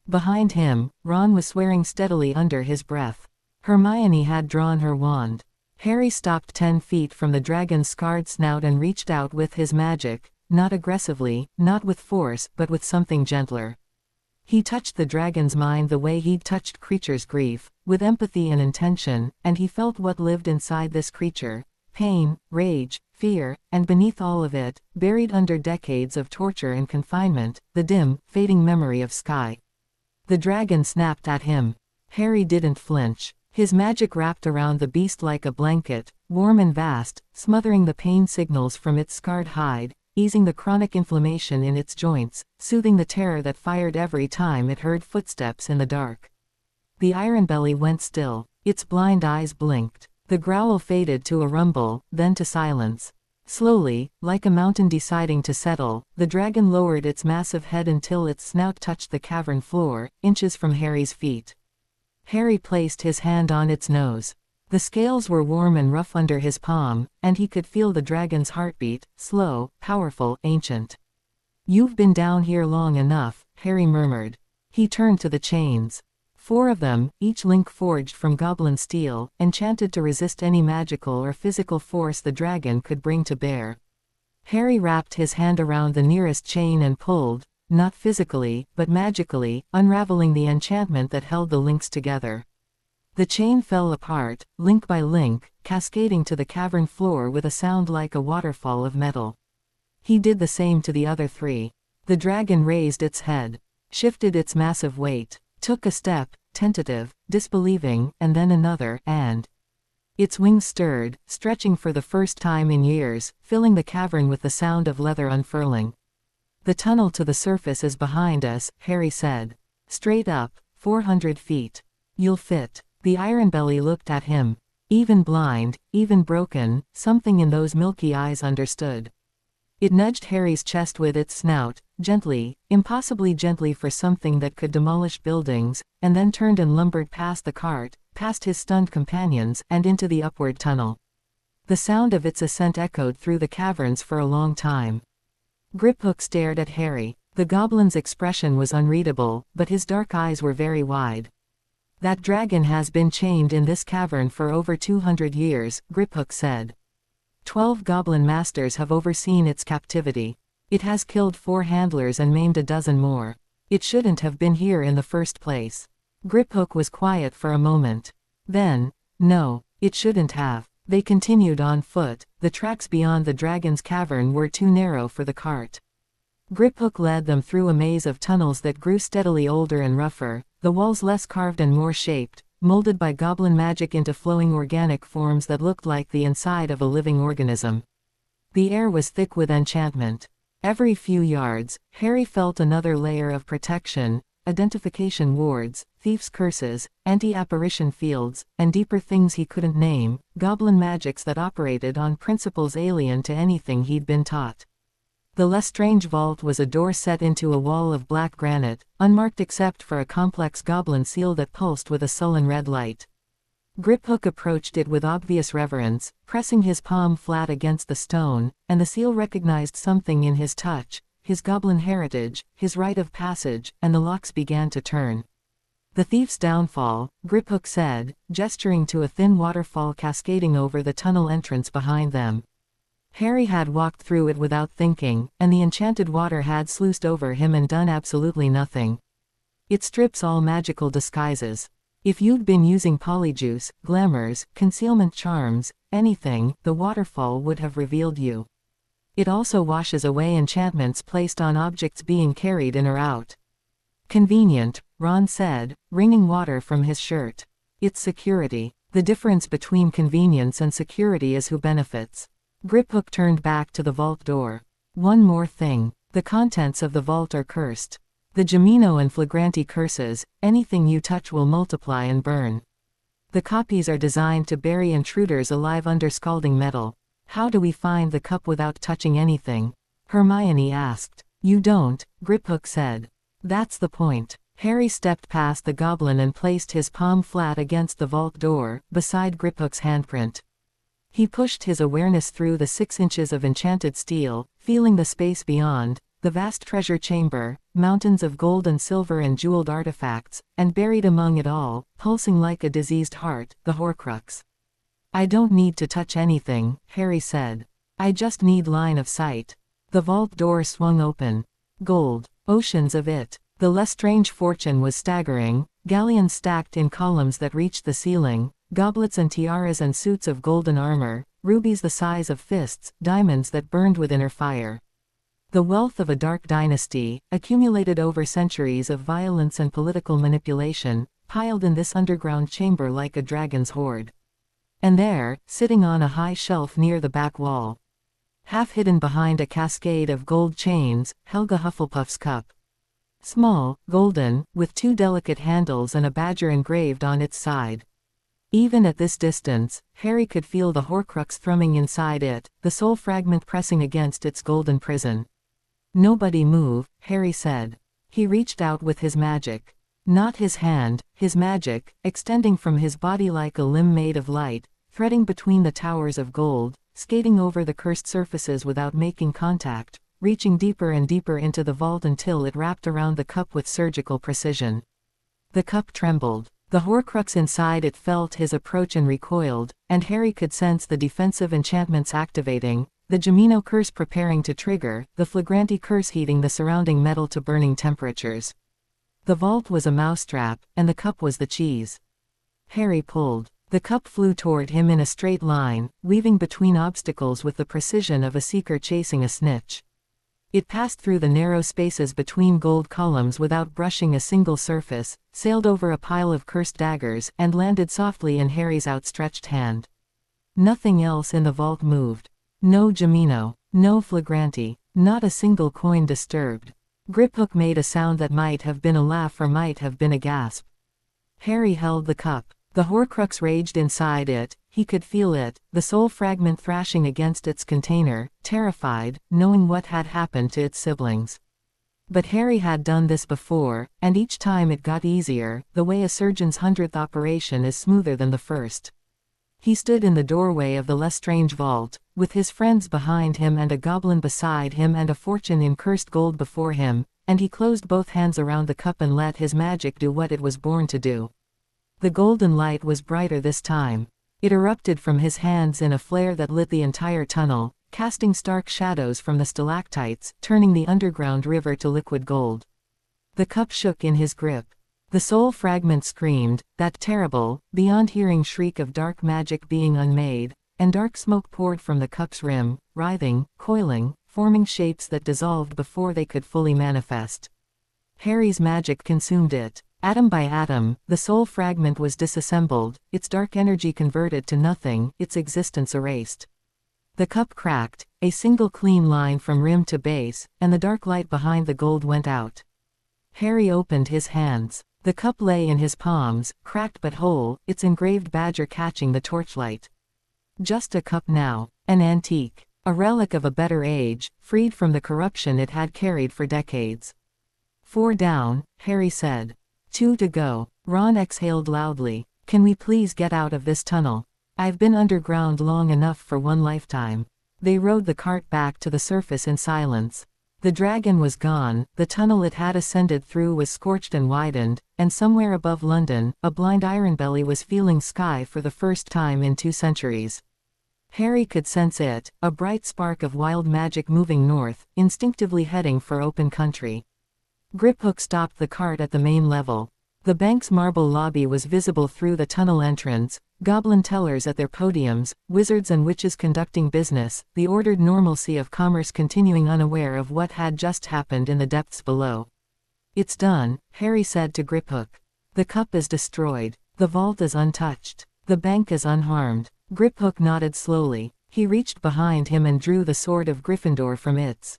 Behind him, Ron was swearing steadily under his breath. Hermione had drawn her wand. Harry stopped 10 feet from the dragon's scarred snout and reached out with his magic, not aggressively, not with force, but with something gentler. He touched the dragon's mind the way he'd touched creatures' grief, with empathy and intention, and he felt what lived inside this creature: pain, rage, fear, and beneath all of it, buried under decades of torture and confinement, the dim, fading memory of Sky. The dragon snapped at him. Harry didn't flinch. His magic wrapped around the beast like a blanket, warm and vast, smothering the pain signals from its scarred hide, easing the chronic inflammation in its joints, soothing the terror that fired every time it heard footsteps in the dark. The ironbelly went still. Its blind eyes blinked. The growl faded to a rumble, then to silence. Slowly, like a mountain deciding to settle, the dragon lowered its massive head until its snout touched the cavern floor, inches from Harry's feet. Harry placed his hand on its nose. The scales were warm and rough under his palm, and he could feel the dragon's heartbeat, slow, powerful, ancient. "You've been down here long enough," Harry murmured. He turned to the chains. 4 of them, each link forged from goblin steel, enchanted to resist any magical or physical force the dragon could bring to bear. Harry wrapped his hand around the nearest chain and pulled, not physically, but magically, unraveling the enchantment that held the links together. The chain fell apart, link by link, cascading to the cavern floor with a sound like a waterfall of metal. He did the same to the other 3. The dragon raised its head, shifted its massive weight, took a step, tentative, disbelieving, and then another, and its wings stirred, stretching for the first time in years, filling the cavern with the sound of leather unfurling. "The tunnel to the surface is behind us," Harry said. "Straight up, 400 feet. You'll fit." The ironbelly looked at him. Even blind, even broken, something in those milky eyes understood. It nudged Harry's chest with its snout, gently, impossibly gently for something that could demolish buildings, and then turned and lumbered past the cart, past his stunned companions, and into the upward tunnel. The sound of its ascent echoed through the caverns for a long time. Griphook stared at Harry. The goblin's expression was unreadable, but his dark eyes were very wide. "That dragon has been chained in this cavern for over 200 years, Griphook said. 12 goblin masters have overseen its captivity. It has killed 4 handlers and maimed a dozen more. It shouldn't have been here in the first place." Griphook was quiet for a moment. Then, "No, it shouldn't have." They continued on foot. The tracks beyond the dragon's cavern were too narrow for the cart. Griphook led them through a maze of tunnels that grew steadily older and rougher, the walls less carved and more shaped, molded by goblin magic into flowing organic forms that looked like the inside of a living organism. The air was thick with enchantment. Every few yards, Harry felt another layer of protection, identification wards, thieves' curses, anti-apparition fields, and deeper things he couldn't name, goblin magics that operated on principles alien to anything he'd been taught. The Lestrange vault was a door set into a wall of black granite, unmarked except for a complex goblin seal that pulsed with a sullen red light. Griphook approached it with obvious reverence, pressing his palm flat against the stone, and the seal recognized something in his touch, his goblin heritage, his rite of passage, and the locks began to turn. "The thief's downfall," Griphook said, gesturing to a thin waterfall cascading over the tunnel entrance behind them. Harry had walked through it without thinking, and the enchanted water had sluiced over him and done absolutely nothing. "It strips all magical disguises. If you'd been using polyjuice, glamours, concealment charms, anything, the waterfall would have revealed you. It also washes away enchantments placed on objects being carried in or out." "Convenient," Ron said, wringing water from his shirt. "It's security. The difference between convenience and security is who benefits." Griphook turned back to the vault door. "One more thing. The contents of the vault are cursed. The Gemino and Flagranti curses, anything you touch will multiply and burn. The copies are designed to bury intruders alive under scalding metal." "How do we find the cup without touching anything?" Hermione asked. "You don't," Griphook said. "That's the point." Harry stepped past the goblin and placed his palm flat against the vault door, beside Griphook's handprint. He pushed his awareness through the 6 inches of enchanted steel, feeling the space beyond, the vast treasure chamber, mountains of gold and silver and jeweled artifacts, and buried among it all, pulsing like a diseased heart, the Horcrux. "I don't need to touch anything," Harry said. "I just need line of sight." The vault door swung open. Gold. Oceans of it. The Lestrange fortune was staggering, galleons stacked in columns that reached the ceiling, goblets and tiaras and suits of golden armor, rubies the size of fists, diamonds that burned with inner fire. The wealth of a dark dynasty, accumulated over centuries of violence and political manipulation, piled in this underground chamber like a dragon's hoard. And there, sitting on a high shelf near the back wall, half hidden behind a cascade of gold chains, Helga Hufflepuff's cup. Small, golden, with 2 delicate handles and a badger engraved on its side. Even at this distance, Harry could feel the Horcrux thrumming inside it, the soul fragment pressing against its golden prison. "Nobody move," Harry said. He reached out with his magic. Not his hand, his magic, extending from his body like a limb made of light, threading between the towers of gold, skating over the cursed surfaces without making contact, reaching deeper and deeper into the vault until it wrapped around the cup with surgical precision. The cup trembled. The Horcrux inside it felt his approach and recoiled, and Harry could sense the defensive enchantments activating, the Gemino curse preparing to trigger, the Flagranti curse heating the surrounding metal to burning temperatures. The vault was a mousetrap, and the cup was the cheese. Harry pulled. The cup flew toward him in a straight line, weaving between obstacles with the precision of a seeker chasing a snitch. It passed through the narrow spaces between gold columns without brushing a single surface, sailed over a pile of cursed daggers, and landed softly in Harry's outstretched hand. Nothing else in the vault moved. No Gemino, no Flagranti, not a single coin disturbed. Griphook made a sound that might have been a laugh or might have been a gasp. Harry held the cup. The Horcrux raged inside it, he could feel it, the soul fragment thrashing against its container, terrified, knowing what had happened to its siblings. But Harry had done this before, and each time it got easier, the way a surgeon's 100th operation is smoother than the first. He stood in the doorway of the Lestrange vault, with his friends behind him and a goblin beside him and a fortune in cursed gold before him, and he closed both hands around the cup and let his magic do what it was born to do. The golden light was brighter this time. It erupted from his hands in a flare that lit the entire tunnel, casting stark shadows from the stalactites, turning the underground river to liquid gold. The cup shook in his grip. The soul fragment screamed, that terrible, beyond hearing shriek of dark magic being unmade, and dark smoke poured from the cup's rim, writhing, coiling, forming shapes that dissolved before they could fully manifest. Harry's magic consumed it. Atom by atom, the soul fragment was disassembled, its dark energy converted to nothing, its existence erased. The cup cracked, a single clean line from rim to base, and the dark light behind the gold went out. Harry opened his hands. The cup lay in his palms, cracked but whole, its engraved badger catching the torchlight. Just a cup now, an antique, a relic of a better age, freed from the corruption it had carried for decades. 4 down, Harry said. 2 to go. Ron exhaled loudly. Can we please get out of this tunnel? I've been underground long enough for one lifetime. They rode the cart back to the surface in silence. The dragon was gone, the tunnel it had ascended through was scorched and widened, and somewhere above London, a blind Ironbelly was feeling sky for the first time in 2 centuries. Harry could sense it, a bright spark of wild magic moving north, instinctively heading for open country. Griphook stopped the cart at the main level. The bank's marble lobby was visible through the tunnel entrance, goblin tellers at their podiums, wizards and witches conducting business, the ordered normalcy of commerce continuing unaware of what had just happened in the depths below. It's done, Harry said to Griphook. The cup is destroyed. The vault is untouched. The bank is unharmed. Griphook nodded slowly. He reached behind him and drew the sword of Gryffindor from its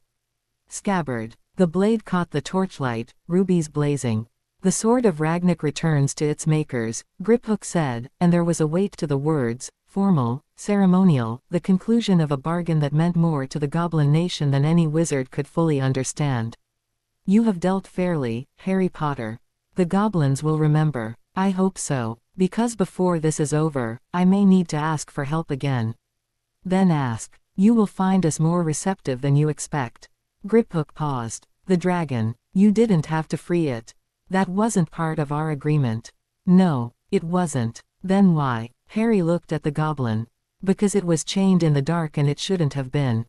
scabbard. The blade caught the torchlight, rubies blazing. The sword of Ragnak returns to its makers, Griphook said, and there was a weight to the words, formal, ceremonial, the conclusion of a bargain that meant more to the goblin nation than any wizard could fully understand. You have dealt fairly, Harry Potter. The goblins will remember. I hope so, because before this is over, I may need to ask for help again. Then ask. You will find us more receptive than you expect. Griphook paused. The dragon. You didn't have to free it. That wasn't part of our agreement. No, it wasn't. Then why? Harry looked at the goblin. Because it was chained in the dark and it shouldn't have been.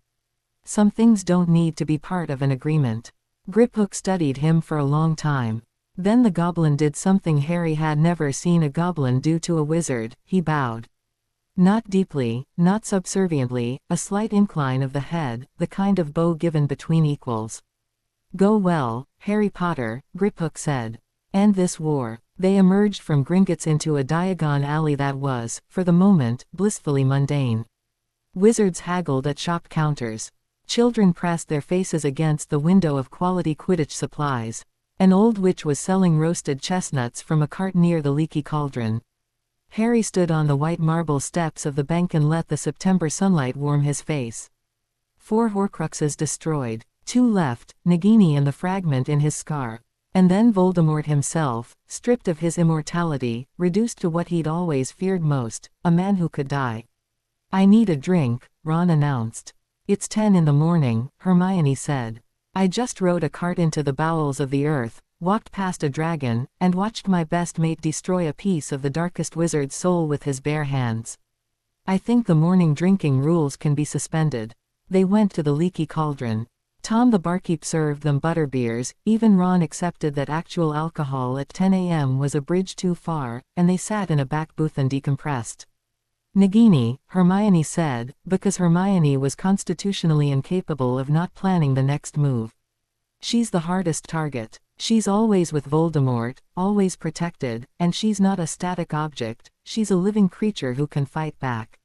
Some things don't need to be part of an agreement. Griphook studied him for a long time. Then the goblin did something Harry had never seen a goblin do to a wizard. He bowed. Not deeply, not subserviently, a slight incline of the head, the kind of bow given between equals. Go well, Harry Potter, Griphook said. End this war. They emerged from Gringotts into a Diagon alley that was, for the moment, blissfully mundane. Wizards haggled at shop counters. Children pressed their faces against the window of quality Quidditch supplies. An old witch was selling roasted chestnuts from a cart near the leaky cauldron. Harry stood on the white marble steps of the bank and let the September sunlight warm his face. 4 Horcruxes destroyed. 2 left, Nagini and the fragment in his scar. And then Voldemort himself, stripped of his immortality, reduced to what he'd always feared most, a man who could die. I need a drink, Ron announced. It's 10 in the morning, Hermione said. I just rode a cart into the bowels of the earth, walked past a dragon, and watched my best mate destroy a piece of the darkest wizard's soul with his bare hands. I think the morning drinking rules can be suspended. They went to the leaky cauldron. Tom the barkeep served them butterbeers, even Ron accepted that actual alcohol at 10 a.m. was a bridge too far, and they sat in a back booth and decompressed. Nagini, Hermione said, because Hermione was constitutionally incapable of not planning the next move. She's the hardest target. She's always with Voldemort, always protected, and she's not a static object, she's a living creature who can fight back.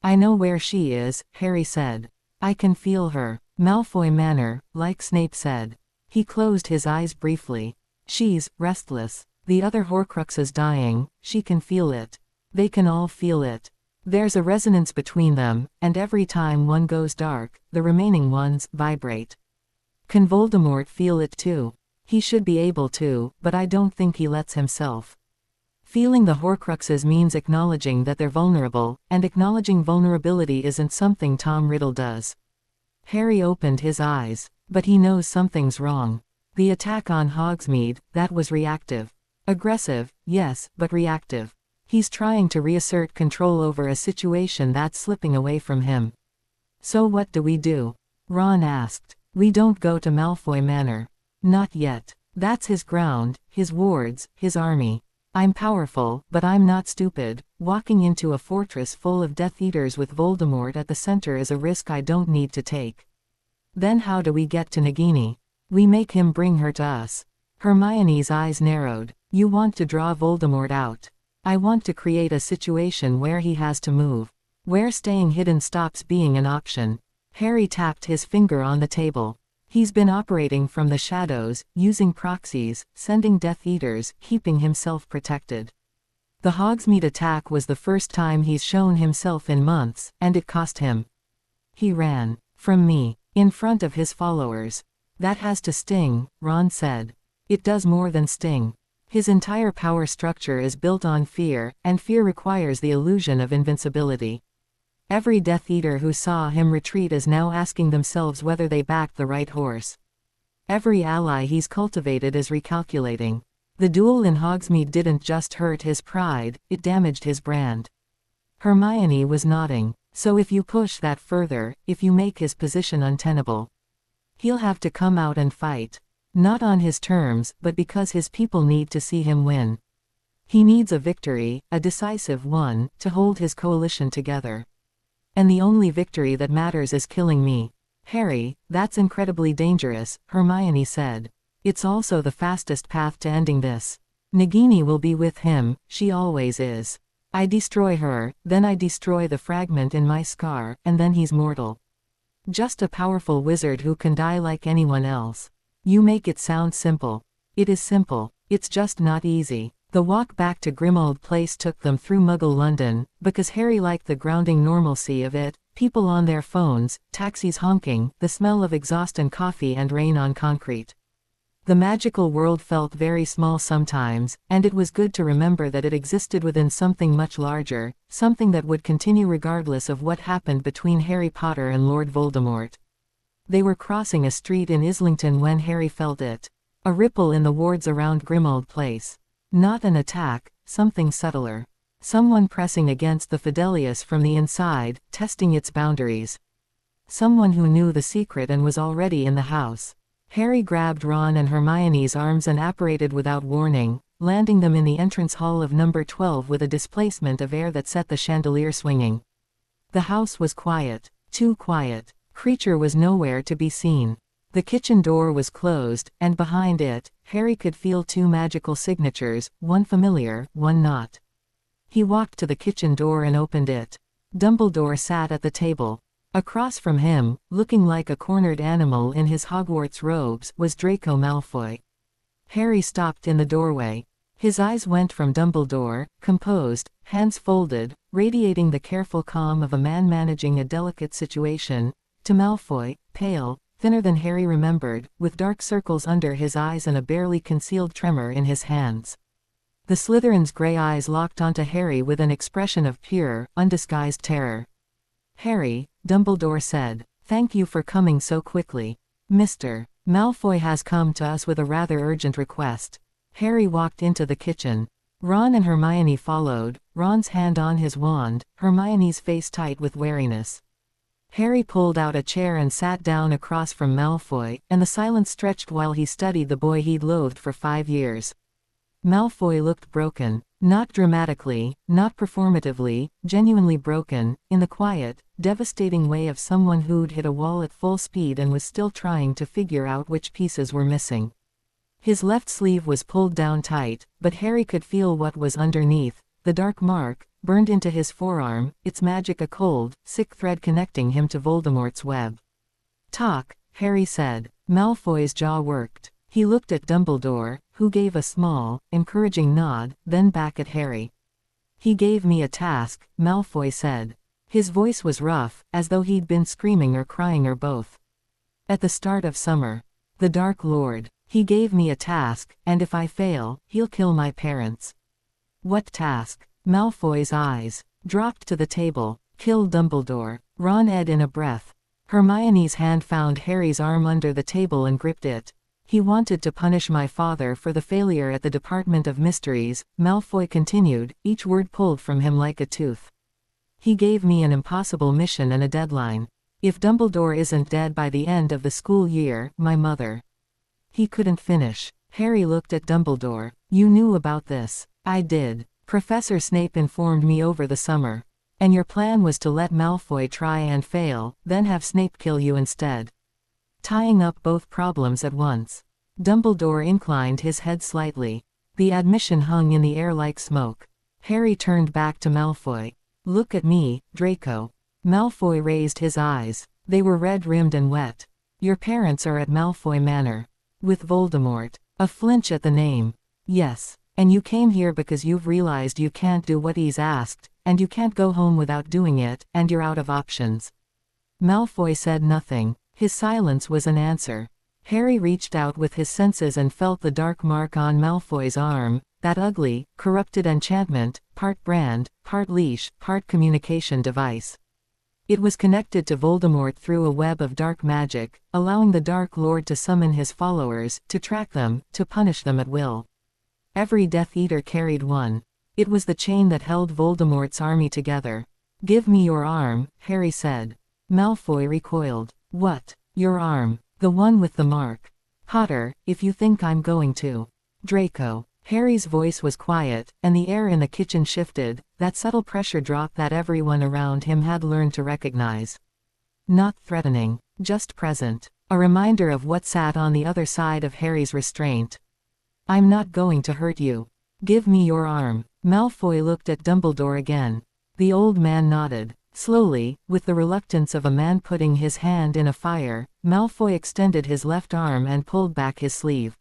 I know where she is, Harry said. I can feel her. Malfoy Manor, like Snape said. He closed his eyes briefly. She's restless. The other Horcrux is dying, she can feel it. They can all feel it. There's a resonance between them, and every time one goes dark, the remaining ones vibrate. Can Voldemort feel it too? He should be able to, but I don't think he lets himself. Feeling the Horcruxes means acknowledging that they're vulnerable, and acknowledging vulnerability isn't something Tom Riddle does. Harry opened his eyes. But he knows something's wrong. The attack on Hogsmeade, that was reactive. Aggressive, yes, but reactive. He's trying to reassert control over a situation that's slipping away from him. So what do we do? Ron asked. We don't go to Malfoy Manor. Not yet. That's his ground, his wards, his army. I'm powerful, but I'm not stupid. Walking into a fortress full of Death Eaters with Voldemort at the center is a risk I don't need to take. Then how do we get to Nagini? We make him bring her to us. Hermione's eyes narrowed. You want to draw Voldemort out. I want to create a situation where he has to move. Where staying hidden stops being an option. Harry tapped his finger on the table. He's been operating from the shadows, using proxies, sending Death Eaters, keeping himself protected. The Hogsmeade attack was the first time he's shown himself in months, and it cost him. He ran. From me. In front of his followers. That has to sting, Ron said. It does more than sting. His entire power structure is built on fear, and fear requires the illusion of invincibility. Every Death Eater who saw him retreat is now asking themselves whether they backed the right horse. Every ally he's cultivated is recalculating. The duel in Hogsmeade didn't just hurt his pride, it damaged his brand. Hermione was nodding. So if you push that further, if you make his position untenable, he'll have to come out and fight. Not on his terms, but because his people need to see him win. He needs a victory, a decisive one, to hold his coalition together. And the only victory that matters is killing me. Harry, that's incredibly dangerous, Hermione said. It's also the fastest path to ending this. Nagini will be with him, she always is. I destroy her, then I destroy the fragment in my scar, and then he's mortal. Just a powerful wizard who can die like anyone else. You make it sound simple. It is simple. It's just not easy. The walk back to Grimmauld Place took them through Muggle London, because Harry liked the grounding normalcy of it, people on their phones, taxis honking, the smell of exhaust and coffee and rain on concrete. The magical world felt very small sometimes, and it was good to remember that it existed within something much larger, something that would continue regardless of what happened between Harry Potter and Lord Voldemort. They were crossing a street in Islington when Harry felt it. A ripple in the wards around Grimmauld Place. Not an attack, something subtler. Someone pressing against the Fidelius from the inside, testing its boundaries. Someone who knew the secret and was already in the house. Harry grabbed Ron and Hermione's arms and apparated without warning, landing them in the entrance hall of number 12 with a displacement of air that set the chandelier swinging. The house was quiet. Too quiet. Creature was nowhere to be seen. The kitchen door was closed, and behind it, Harry could feel two magical signatures, one familiar, one not. He walked to the kitchen door and opened it. Dumbledore sat at the table. Across from him, looking like a cornered animal in his Hogwarts robes, was Draco Malfoy. Harry stopped in the doorway. His eyes went from Dumbledore, composed, hands folded, radiating the careful calm of a man managing a delicate situation, to Malfoy, pale, thinner than Harry remembered, with dark circles under his eyes and a barely concealed tremor in his hands. The Slytherin's gray eyes locked onto Harry with an expression of pure, undisguised terror. "Harry," Dumbledore said, "thank you for coming so quickly. Mr. Malfoy has come to us with a rather urgent request." Harry walked into the kitchen. Ron and Hermione followed, Ron's hand on his wand, Hermione's face tight with wariness. Harry pulled out a chair and sat down across from Malfoy, and the silence stretched while he studied the boy he'd loathed for 5 years. Malfoy looked broken. Not dramatically, not performatively, genuinely broken, in the quiet, devastating way of someone who'd hit a wall at full speed and was still trying to figure out which pieces were missing. His left sleeve was pulled down tight, but Harry could feel what was underneath, the dark mark, burned into his forearm, its magic a cold, sick thread connecting him to Voldemort's web. "Talk," Harry said. Malfoy's jaw worked. He looked at Dumbledore, who gave a small, encouraging nod, then back at Harry. He gave me a task, Malfoy said. His voice was rough, as though he'd been screaming or crying or both. At the start of summer. The Dark Lord. He gave me a task, and if I fail, he'll kill my parents. What task? Malfoy's eyes dropped to the table. Kill Dumbledore. Ron said in a breath. Hermione's hand found Harry's arm under the table and gripped it. He wanted to punish my father for the failure at the Department of Mysteries, Malfoy continued, each word pulled from him like a tooth. He gave me an impossible mission and a deadline. If Dumbledore isn't dead by the end of the school year, my mother. He couldn't finish. Harry looked at Dumbledore. You knew about this. I did. Professor Snape informed me over the summer. And your plan was to let Malfoy try and fail, then have Snape kill you instead. Tying up both problems at once. Dumbledore inclined his head slightly. The admission hung in the air like smoke. Harry turned back to Malfoy. Look at me, Draco. Malfoy raised his eyes. They were red-rimmed and wet. Your parents are at Malfoy Manor. With Voldemort. A flinch at the name. Yes. And you came here because you've realized you can't do what he's asked, and you can't go home without doing it, and you're out of options. Malfoy said nothing. His silence was an answer. Harry reached out with his senses and felt the dark mark on Malfoy's arm, that ugly, corrupted enchantment, part brand, part leash, part communication device. It was connected to Voldemort through a web of dark magic, allowing the Dark Lord to summon his followers, to track them, to punish them at will. Every Death Eater carried one. It was the chain that held Voldemort's army together. Give me your arm, Harry said. Malfoy recoiled. What? Your arm. The one with the mark. Potter, if you think I'm going to. Draco. Harry's voice was quiet, and the air in the kitchen shifted, that subtle pressure drop that everyone around him had learned to recognize. Not threatening, just present. A reminder of what sat on the other side of Harry's restraint. I'm not going to hurt you. Give me your arm. Malfoy looked at Dumbledore again. The old man nodded. Slowly, with the reluctance of a man putting his hand in a fire, Malfoy extended his left arm and pulled back his sleeve.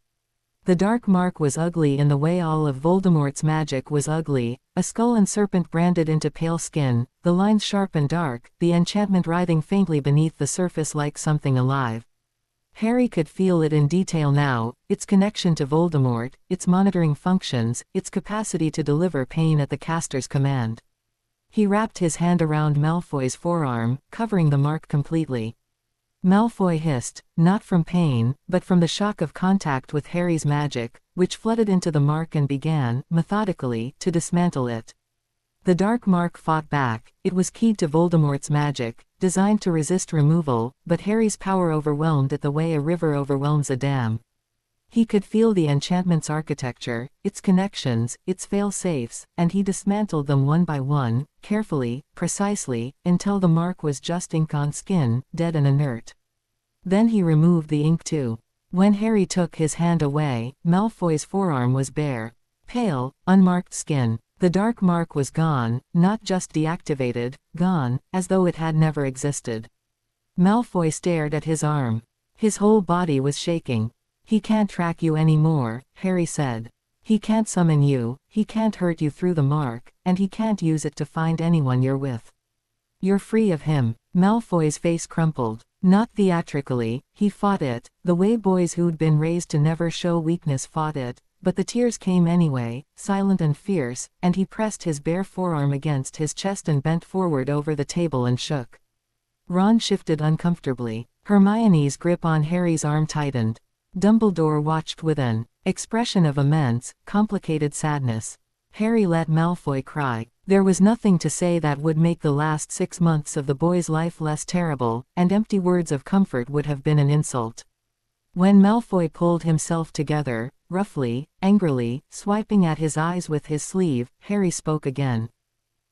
The dark mark was ugly in the way all of Voldemort's magic was ugly, a skull and serpent branded into pale skin, the lines sharp and dark, the enchantment writhing faintly beneath the surface like something alive. Harry could feel it in detail now, its connection to Voldemort, its monitoring functions, its capacity to deliver pain at the caster's command. He wrapped his hand around Malfoy's forearm, covering the mark completely. Malfoy hissed, not from pain, but from the shock of contact with Harry's magic, which flooded into the mark and began, methodically, to dismantle it. The dark mark fought back. It was keyed to Voldemort's magic, designed to resist removal, but Harry's power overwhelmed it the way a river overwhelms a dam. He could feel the enchantment's architecture, its connections, its fail-safes, and he dismantled them one by one, carefully, precisely, until the mark was just ink on skin, dead and inert. Then he removed the ink too. When Harry took his hand away, Malfoy's forearm was bare. Pale, unmarked skin. The dark mark was gone, not just deactivated, gone, as though it had never existed. Malfoy stared at his arm. His whole body was shaking. He can't track you anymore, Harry said. He can't summon you, he can't hurt you through the mark, and he can't use it to find anyone you're with. You're free of him. Malfoy's face crumpled. Not theatrically, he fought it, the way boys who'd been raised to never show weakness fought it, but the tears came anyway, silent and fierce, and he pressed his bare forearm against his chest and bent forward over the table and shook. Ron shifted uncomfortably. Hermione's grip on Harry's arm tightened. Dumbledore watched with an expression of immense, complicated sadness. Harry let Malfoy cry. There was nothing to say that would make the last 6 months of the boy's life less terrible, and empty words of comfort would have been an insult. When Malfoy pulled himself together, roughly, angrily, swiping at his eyes with his sleeve, Harry spoke again.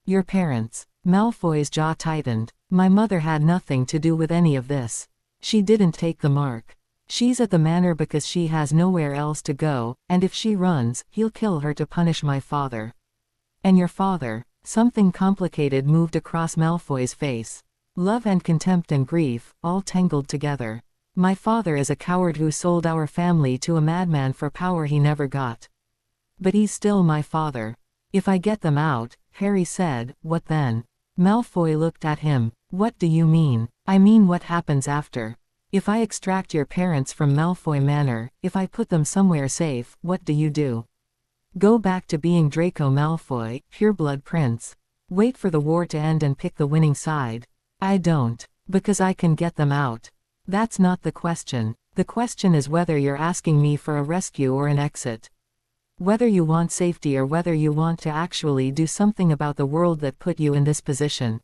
Your parents. Malfoy's jaw tightened. My mother had nothing to do with any of this. She didn't take the mark. She's at the manor because she has nowhere else to go, and if she runs, he'll kill her to punish my father. And your father. Something complicated moved across Malfoy's face. Love and contempt and grief, all tangled together. My father is a coward who sold our family to a madman for power he never got. But he's still my father. If I get them out, Harry said. What then? Malfoy looked at him. What do you mean? I mean what happens after. If I extract your parents from Malfoy Manor, if I put them somewhere safe, what do you do? Go back to being Draco Malfoy, pureblood prince. Wait for the war to end and pick the winning side. I don't. Because I can get them out. That's not the question. The question is whether you're asking me for a rescue or an exit. Whether you want safety or whether you want to actually do something about the world that put you in this position.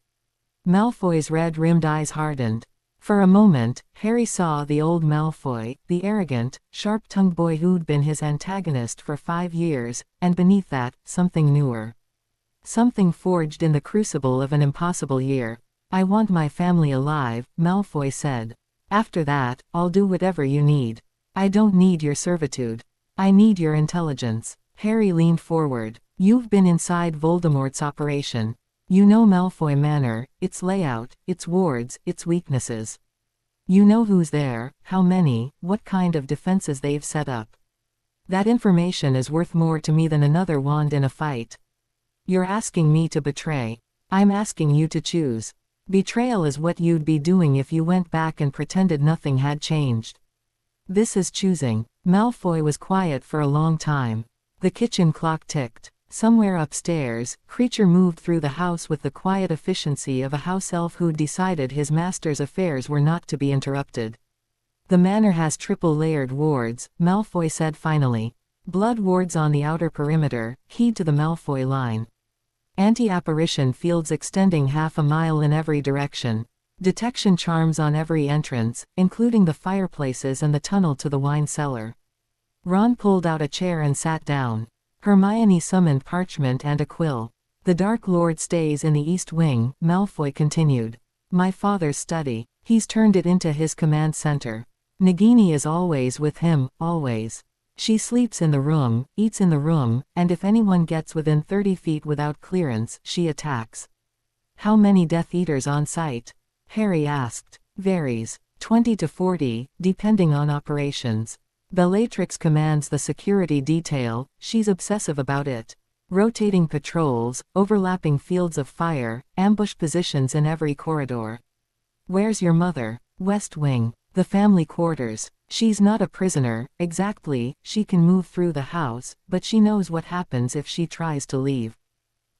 Malfoy's red-rimmed eyes hardened. For a moment, Harry saw the old Malfoy, the arrogant, sharp-tongued boy who'd been his antagonist for 5 years, and beneath that, something newer. Something forged in the crucible of an impossible year. I want my family alive, Malfoy said. After that, I'll do whatever you need. I don't need your servitude. I need your intelligence. Harry leaned forward. You've been inside Voldemort's operation. You know Malfoy Manor, its layout, its wards, its weaknesses. You know who's there, how many, what kind of defenses they've set up. That information is worth more to me than another wand in a fight. You're asking me to betray. I'm asking you to choose. Betrayal is what you'd be doing if you went back and pretended nothing had changed. This is choosing. Malfoy was quiet for a long time. The kitchen clock ticked. Somewhere upstairs, Creature moved through the house with the quiet efficiency of a house elf who'd decided his master's affairs were not to be interrupted. The manor has triple-layered wards, Malfoy said finally. Blood wards on the outer perimeter, keyed to the Malfoy line. Anti-apparition fields extending half a mile in every direction. Detection charms on every entrance, including the fireplaces and the tunnel to the wine cellar. Ron pulled out a chair and sat down. Hermione summoned parchment and a quill. The Dark Lord stays in the East Wing, Malfoy continued. My father's study. He's turned it into his command center. Nagini is always with him, always. She sleeps in the room, eats in the room, and if anyone gets within 30 feet without clearance, she attacks. How many Death Eaters on site? Harry asked. Varies. 20 to 40, depending on operations. Bellatrix commands the security detail, she's obsessive about it. Rotating patrols, overlapping fields of fire, ambush positions in every corridor. Where's your mother? West Wing. The family quarters. She's not a prisoner, exactly, she can move through the house, but she knows what happens if she tries to leave.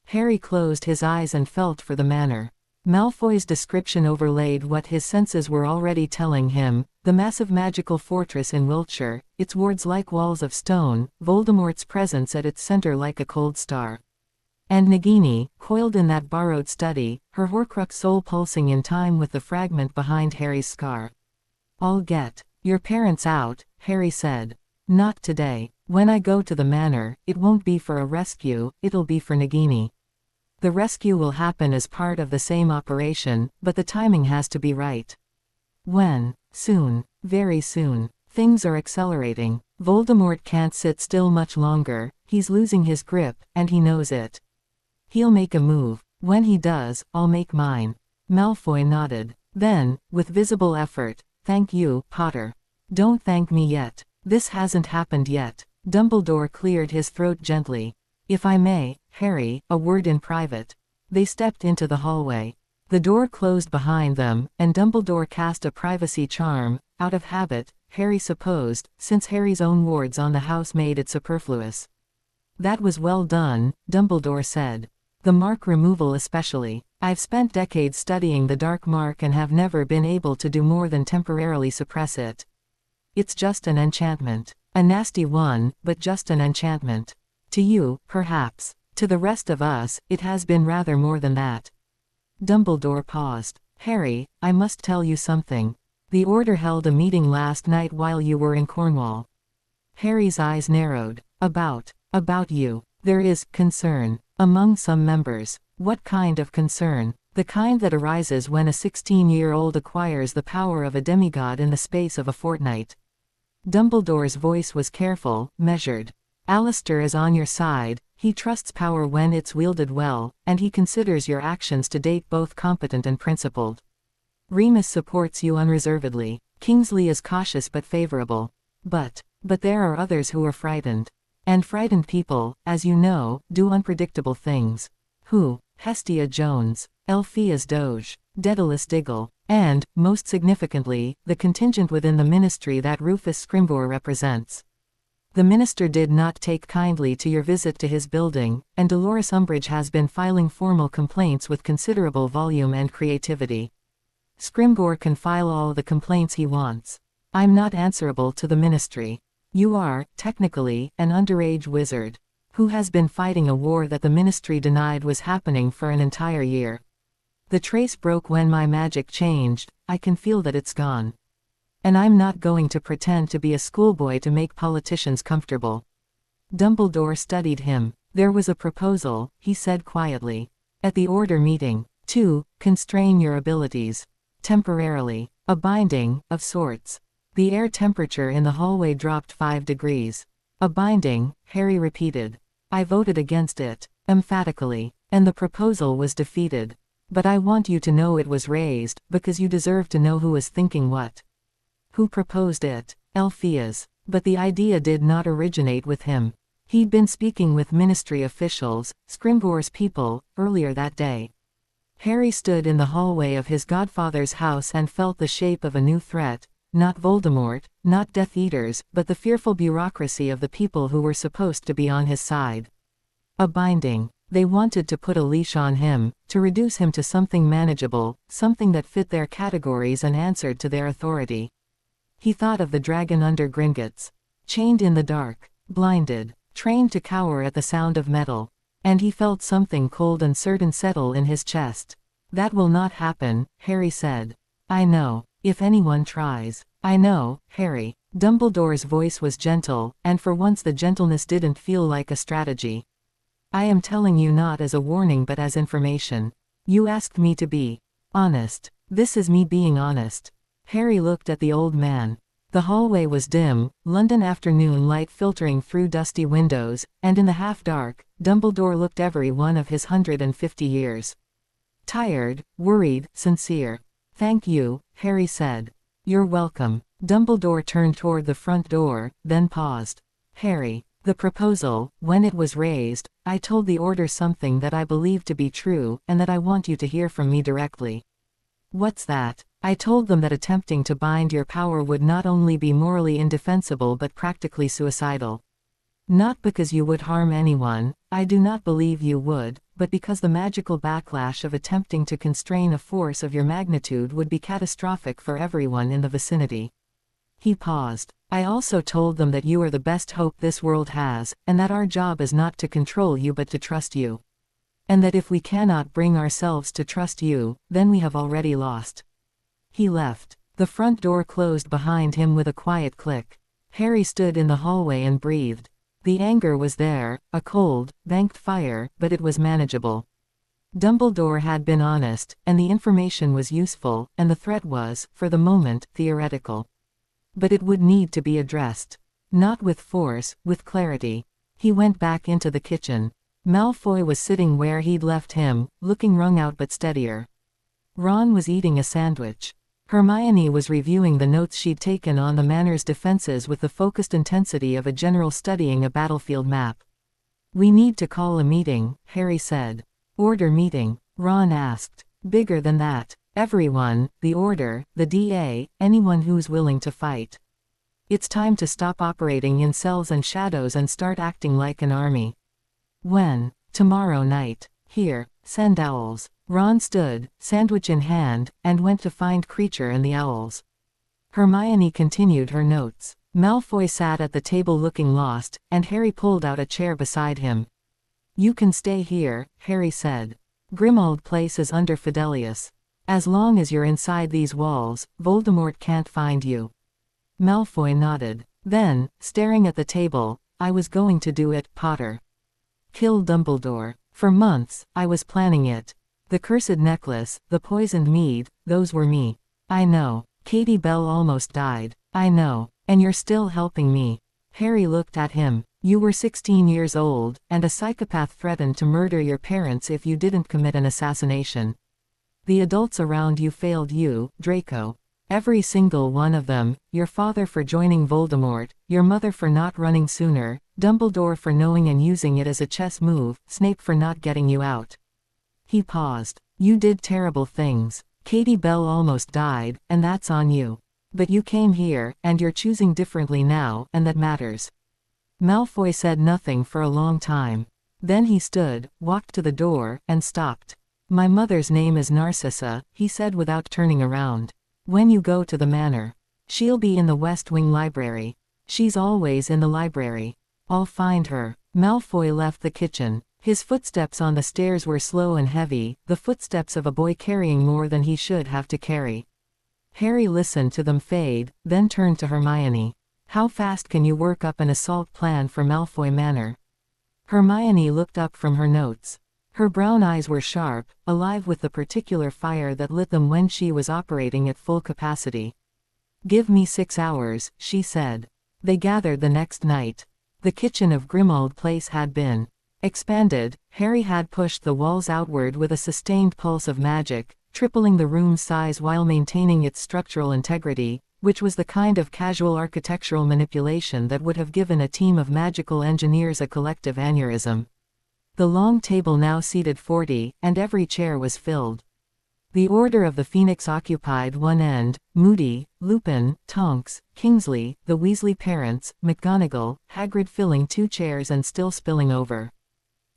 Harry closed his eyes and felt for the manor. Malfoy's description overlaid what his senses were already telling him, the massive magical fortress in Wiltshire, its wards like walls of stone, Voldemort's presence at its center like a cold star. And Nagini, coiled in that borrowed study, her Horcrux soul pulsing in time with the fragment behind Harry's scar. I'll get your parents out, Harry said. Not today. When I go to the manor, it won't be for a rescue, it'll be for Nagini. The rescue will happen as part of the same operation, but the timing has to be right. When? Soon. Very soon. Things are accelerating. Voldemort can't sit still much longer, he's losing his grip, and he knows it. He'll make a move. When he does, I'll make mine. Malfoy nodded. Then, with visible effort, thank you, Potter. Don't thank me yet. This hasn't happened yet. Dumbledore cleared his throat gently. If I may, Harry, a word in private. They stepped into the hallway. The door closed behind them, and Dumbledore cast a privacy charm, out of habit, Harry supposed, since Harry's own wards on the house made it superfluous. That was well done, Dumbledore said. The mark removal especially. I've spent decades studying the dark mark and have never been able to do more than temporarily suppress it. It's just an enchantment. A nasty one, but just an enchantment. To you, perhaps. To the rest of us, it has been rather more than that. Dumbledore paused. Harry, I must tell you something. The Order held a meeting last night while you were in Cornwall. Harry's eyes narrowed. About you. There is concern among some members. What kind of concern? The kind that arises when a 16-year-old acquires the power of a demigod in the space of a fortnight. Dumbledore's voice was careful, measured. Alistair is on your side, he trusts power when it's wielded well, and he considers your actions to date both competent and principled. Remus supports you unreservedly. Kingsley is cautious but favorable. But there are others who are frightened. And frightened people, as you know, do unpredictable things. Who? Hestia Jones, Elphias Doge, Daedalus Diggle, and, most significantly, the contingent within the ministry that Rufus Scrimgeour represents. The minister did not take kindly to your visit to his building, and Dolores Umbridge has been filing formal complaints with considerable volume and creativity. Scrimgeour can file all the complaints he wants. I'm not answerable to the ministry. You are, technically, an underage wizard, who has been fighting a war that the ministry denied was happening for an entire year. The trace broke when my magic changed. I can feel that it's gone. And I'm not going to pretend to be a schoolboy to make politicians comfortable. Dumbledore studied him. There was a proposal, he said quietly. At the order meeting. To constrain your abilities. Temporarily. A binding, of sorts. The air temperature in the hallway dropped 5 degrees. A binding, Harry repeated. I voted against it, emphatically, and the proposal was defeated. But I want you to know it was raised, because you deserve to know who was thinking what. Who proposed it? Elphias. But the idea did not originate with him. He'd been speaking with ministry officials, Scrimgeour's people, earlier that day. Harry stood in the hallway of his godfather's house and felt the shape of a new threat, not Voldemort, not Death Eaters, but the fearful bureaucracy of the people who were supposed to be on his side. A binding. They wanted to put a leash on him, to reduce him to something manageable, something that fit their categories and answered to their authority. He thought of the dragon under Gringotts. Chained in the dark, blinded, trained to cower at the sound of metal. And he felt something cold and certain settle in his chest. That will not happen, Harry said. I know, if anyone tries. I know, Harry. Dumbledore's voice was gentle, and for once the gentleness didn't feel like a strategy. I am telling you not as a warning but as information. You asked me to be honest. This is me being honest. Harry looked at the old man. The hallway was dim, London afternoon light filtering through dusty windows, and in the half-dark, Dumbledore looked every one of his 150 years. Tired, worried, sincere. Thank you, Harry said. You're welcome. Dumbledore turned toward the front door, then paused. Harry, the proposal, when it was raised, I told the order something that I believe to be true, and that I want you to hear from me directly. What's that? I told them that attempting to bind your power would not only be morally indefensible but practically suicidal. Not because you would harm anyone, I do not believe you would, but because the magical backlash of attempting to constrain a force of your magnitude would be catastrophic for everyone in the vicinity. He paused. I also told them that you are the best hope this world has, and that our job is not to control you but to trust you. And that if we cannot bring ourselves to trust you, then we have already lost. He left. The front door closed behind him with a quiet click. Harry stood in the hallway and breathed. The anger was there, a cold, banked fire, but it was manageable. Dumbledore had been honest, and the information was useful, and the threat was, for the moment, theoretical. But it would need to be addressed. Not with force, with clarity. He went back into the kitchen. Malfoy was sitting where he'd left him, looking wrung out but steadier. Ron was eating a sandwich. Hermione was reviewing the notes she'd taken on the manor's defenses with the focused intensity of a general studying a battlefield map. We need to call a meeting, Harry said. Order meeting? Ron asked. Bigger than that. Everyone, the Order, the DA, anyone who's willing to fight. It's time to stop operating in cells and shadows and start acting like an army. When? Tomorrow night. Here, send owls. Ron stood, sandwich in hand, and went to find Creature and the owls. Hermione continued her notes. Malfoy sat at the table looking lost, and Harry pulled out a chair beside him. You can stay here, Harry said. Grimmauld Place is under Fidelius. As long as you're inside these walls, Voldemort can't find you. Malfoy nodded. Then, staring at the table, I was going to do it, Potter. Kill Dumbledore. For months, I was planning it. The cursed necklace, the poisoned mead, those were me. I know. Katie Bell almost died. I know. And you're still helping me. Harry looked at him. You were 16 years old, and a psychopath threatened to murder your parents if you didn't commit an assassination. The adults around you failed you, Draco. Every single one of them, your father for joining Voldemort, your mother for not running sooner, Dumbledore for knowing and using it as a chess move, Snape for not getting you out. He paused. You did terrible things. Katie Bell almost died, and that's on you. But you came here, and you're choosing differently now, and that matters. Malfoy said nothing for a long time. Then he stood, walked to the door, and stopped. My mother's name is Narcissa, he said without turning around. When you go to the manor. She'll be in the West Wing library. She's always in the library. I'll find her. Malfoy left the kitchen. His footsteps on the stairs were slow and heavy, the footsteps of a boy carrying more than he should have to carry. Harry listened to them fade, then turned to Hermione. How fast can you work up an assault plan for Malfoy Manor? Hermione looked up from her notes. Her brown eyes were sharp, alive with the particular fire that lit them when she was operating at full capacity. Give me 6 hours, she said. They gathered the next night. The kitchen of Grimmauld Place had been expanded. Harry had pushed the walls outward with a sustained pulse of magic, tripling the room's size while maintaining its structural integrity, which was the kind of casual architectural manipulation that would have given a team of magical engineers a collective aneurysm. The long table now seated 40, and every chair was filled. The Order of the Phoenix occupied one end, Moody, Lupin, Tonks, Kingsley, the Weasley parents, McGonagall, Hagrid filling 2 chairs and still spilling over.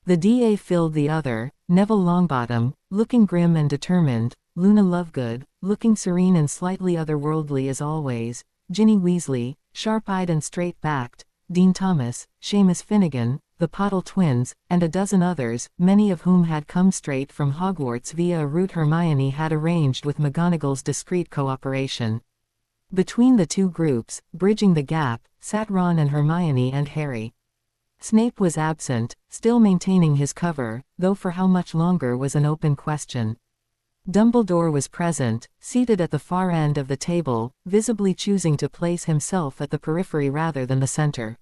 The DA filled the other, Neville Longbottom, looking grim and determined, Luna Lovegood, looking serene and slightly otherworldly as always, Ginny Weasley, sharp-eyed and straight-backed, Dean Thomas, Seamus Finnegan, the Pottle twins, and a dozen others, many of whom had come straight from Hogwarts via a route Hermione had arranged with McGonagall's discreet cooperation. Between the two groups, bridging the gap, sat Ron and Hermione and Harry. Snape was absent, still maintaining his cover, though for how much longer was an open question. Dumbledore was present, seated at the far end of the table, visibly choosing to place himself at the periphery rather than the center.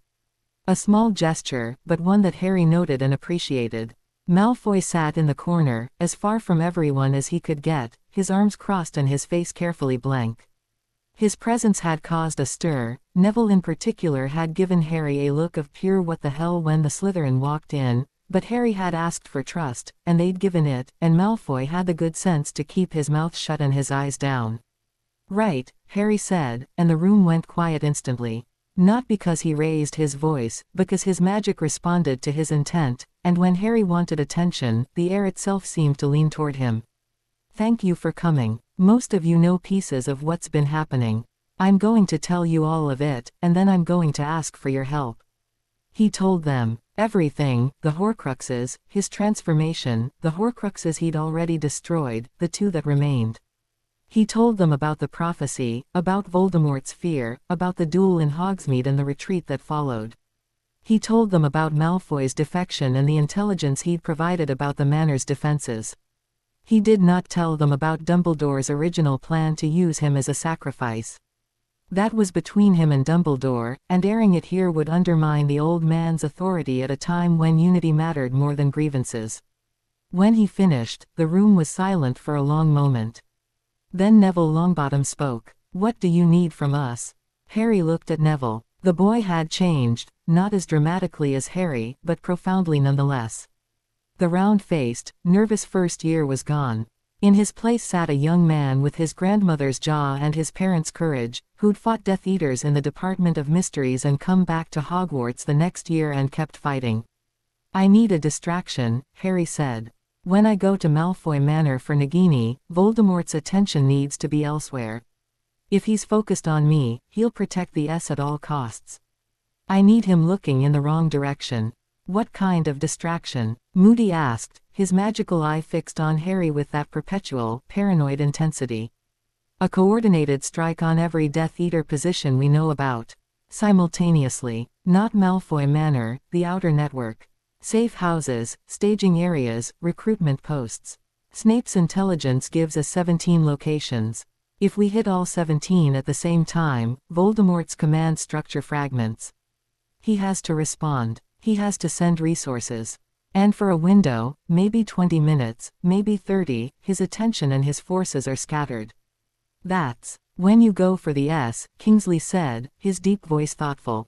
A small gesture, but one that Harry noted and appreciated. Malfoy sat in the corner, as far from everyone as he could get, his arms crossed and his face carefully blank. His presence had caused a stir. Neville in particular had given Harry a look of pure what the hell when the Slytherin walked in, but Harry had asked for trust, and they'd given it, and Malfoy had the good sense to keep his mouth shut and his eyes down. Right, Harry said, and the room went quiet instantly. Not because he raised his voice, because his magic responded to his intent, and when Harry wanted attention, the air itself seemed to lean toward him. Thank you for coming. Most of you know pieces of what's been happening. I'm going to tell you all of it, and then I'm going to ask for your help. He told them everything, the Horcruxes, his transformation, the Horcruxes he'd already destroyed, the 2 that remained. He told them about the prophecy, about Voldemort's fear, about the duel in Hogsmeade and the retreat that followed. He told them about Malfoy's defection and the intelligence he'd provided about the manor's defenses. He did not tell them about Dumbledore's original plan to use him as a sacrifice. That was between him and Dumbledore, and airing it here would undermine the old man's authority at a time when unity mattered more than grievances. When he finished, the room was silent for a long moment. Then Neville Longbottom spoke. What do you need from us? Harry looked at Neville. The boy had changed, not as dramatically as Harry, but profoundly nonetheless. The round-faced, nervous first year was gone. In his place sat a young man with his grandmother's jaw and his parents' courage, who'd fought Death Eaters in the Department of Mysteries and come back to Hogwarts the next year and kept fighting. I need a distraction, Harry said. When I go to Malfoy Manor for Nagini, Voldemort's attention needs to be elsewhere. If he's focused on me, he'll protect the S at all costs. I need him looking in the wrong direction. What kind of distraction? Moody asked, his magical eye fixed on Harry with that perpetual, paranoid intensity. A coordinated strike on every Death Eater position we know about. Simultaneously. Not Malfoy Manor, the outer network. Safe houses, staging areas, recruitment posts. Snape's intelligence gives us 17 locations. If we hit all 17 at the same time, Voldemort's command structure fragments. He has to respond. He has to send resources. And for a window, maybe 20 minutes, maybe 30, his attention and his forces are scattered. That's when you go for the S, Kingsley said, his deep voice thoughtful.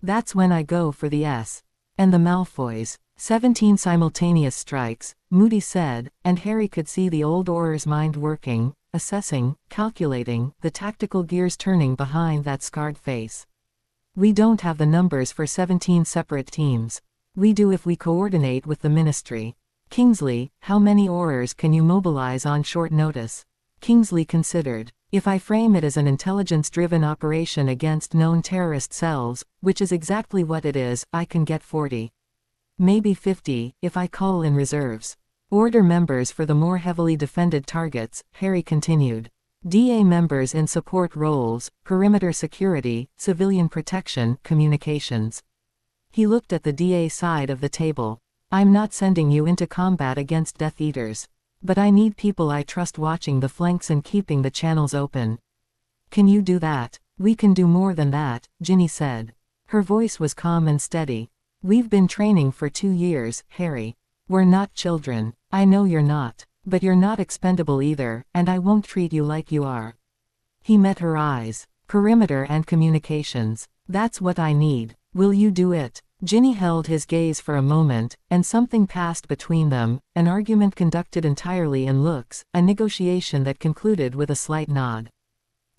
That's when I go for the S. And the Malfoys. 17 simultaneous strikes, Moody said, and Harry could see the old Auror's mind working, assessing, calculating, the tactical gears turning behind that scarred face. We don't have the numbers for 17 separate teams. We do if we coordinate with the Ministry. Kingsley, how many Aurors can you mobilize on short notice? Kingsley considered. If I frame it as an intelligence-driven operation against known terrorist cells, which is exactly what it is, I can get 40. Maybe 50, if I call in reserves. Order members for the more heavily defended targets, Harry continued. DA members in support roles, perimeter security, civilian protection, communications. He looked at the DA side of the table. I'm not sending you into combat against Death Eaters. But I need people I trust watching the flanks and keeping the channels open. Can you do that? We can do more than that, Ginny said. Her voice was calm and steady. We've been training for 2 years, Harry. We're not children. I know you're not. But you're not expendable either, and I won't treat you like you are. He met her eyes. Perimeter and communications. That's what I need. Will you do it? Ginny held his gaze for a moment, and something passed between them, an argument conducted entirely in looks, a negotiation that concluded with a slight nod.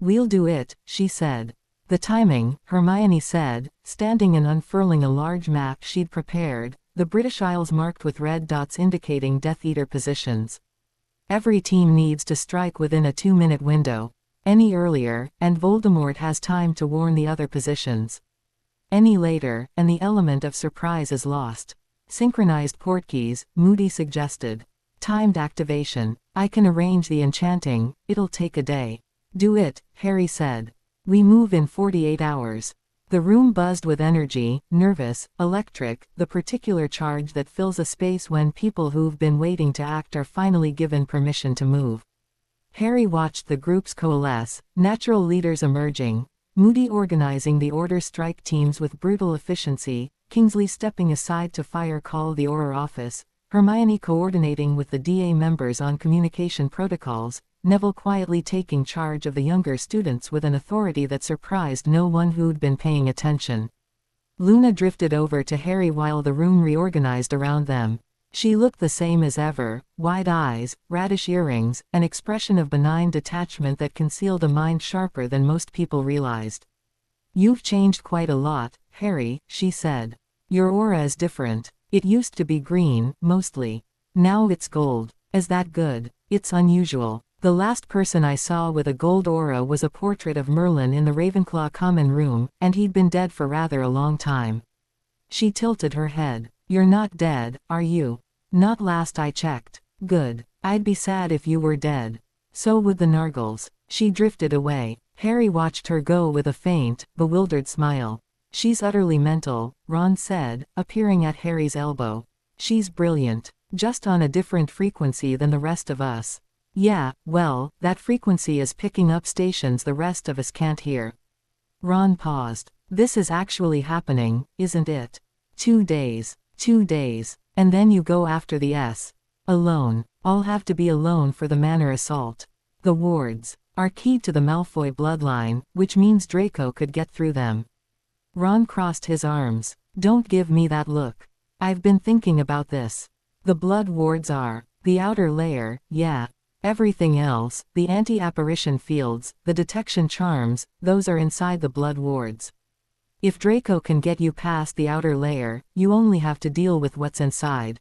We'll do it, she said. The timing, Hermione said, standing and unfurling a large map she'd prepared, the British Isles marked with red dots indicating Death Eater positions. Every team needs to strike within a 2-minute window. Any earlier, and Voldemort has time to warn the other positions. Any later, and the element of surprise is lost. Synchronized portkeys, Moody suggested. Timed activation. I can arrange the enchanting, it'll take a day. Do it, Harry said. We move in 48 hours. The room buzzed with energy, nervous, electric, the particular charge that fills a space when people who've been waiting to act are finally given permission to move. Harry watched the groups coalesce, natural leaders emerging, Moody organizing the order strike teams with brutal efficiency, Kingsley stepping aside to fire call the Auror office, Hermione coordinating with the DA members on communication protocols, Neville quietly taking charge of the younger students with an authority that surprised no one who'd been paying attention. Luna drifted over to Harry while the room reorganized around them. She looked the same as ever, wide eyes, radish earrings, an expression of benign detachment that concealed a mind sharper than most people realized. You've changed quite a lot, Harry, she said. Your aura is different. It used to be green, mostly. Now it's gold. Is that good? It's unusual. The last person I saw with a gold aura was a portrait of Merlin in the Ravenclaw common room, and he'd been dead for rather a long time. She tilted her head. You're not dead, are you? Not last I checked. Good. I'd be sad if you were dead. So would the Nargles. She drifted away. Harry watched her go with a faint, bewildered smile. She's utterly mental, Ron said, appearing at Harry's elbow. She's brilliant. Just on a different frequency than the rest of us. Yeah, well, that frequency is picking up stations the rest of us can't hear. Ron paused. This is actually happening, isn't it? 2 days. 2 days. And then you go after the S. Alone. I'll have to be alone for the Manor assault. The wards are key to the Malfoy bloodline, which means Draco could get through them. Ron crossed his arms. Don't give me that look. I've been thinking about this. The blood wards are the outer layer, yeah. Everything else, the anti-apparition fields, the detection charms, those are inside the blood wards. If Draco can get you past the outer layer, you only have to deal with what's inside.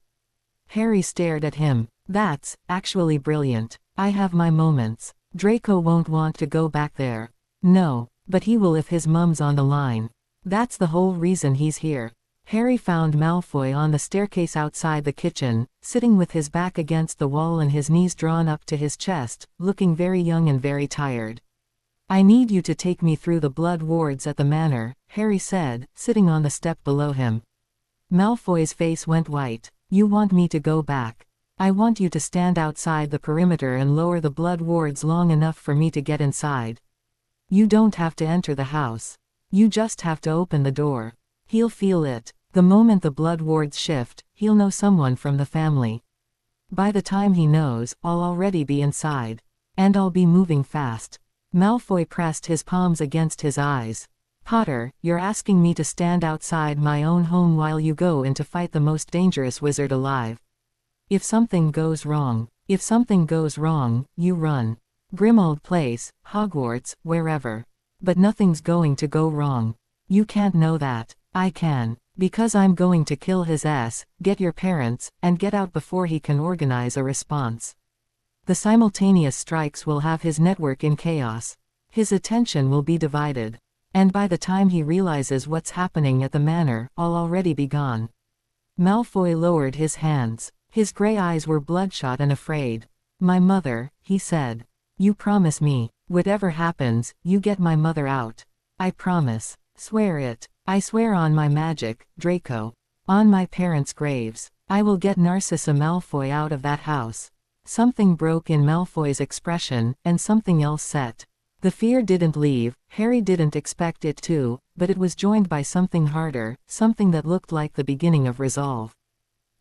Harry stared at him. That's actually brilliant. I have my moments. Draco won't want to go back there. No, but he will if his mum's on the line. That's the whole reason he's here. Harry found Malfoy on the staircase outside the kitchen, sitting with his back against the wall and his knees drawn up to his chest, looking very young and very tired. I need you to take me through the blood wards at the Manor, Harry said, sitting on the step below him. Malfoy's face went white. You want me to go back? I want you to stand outside the perimeter and lower the blood wards long enough for me to get inside. You don't have to enter the house. You just have to open the door. He'll feel it. The moment the blood wards shift, he'll know someone from the family. By the time he knows, I'll already be inside. And I'll be moving fast. Malfoy pressed his palms against his eyes. Potter, you're asking me to stand outside my own home while you go in to fight the most dangerous wizard alive. If something goes wrong, you run. Grimmauld Place, Hogwarts, wherever. But nothing's going to go wrong. You can't know that. I can. Because I'm going to kill his ass, get your parents, and get out before he can organize a response. The simultaneous strikes will have his network in chaos. His attention will be divided. And by the time he realizes what's happening at the manor, I'll already be gone. Malfoy lowered his hands. His gray eyes were bloodshot and afraid. My mother, he said. You promise me, whatever happens, you get my mother out. I promise. Swear it. I swear on my magic, Draco. On my parents' graves. I will get Narcissa Malfoy out of that house. Something broke in Malfoy's expression, and something else set. The fear didn't leave, Harry didn't expect it to, but it was joined by something harder, something that looked like the beginning of resolve.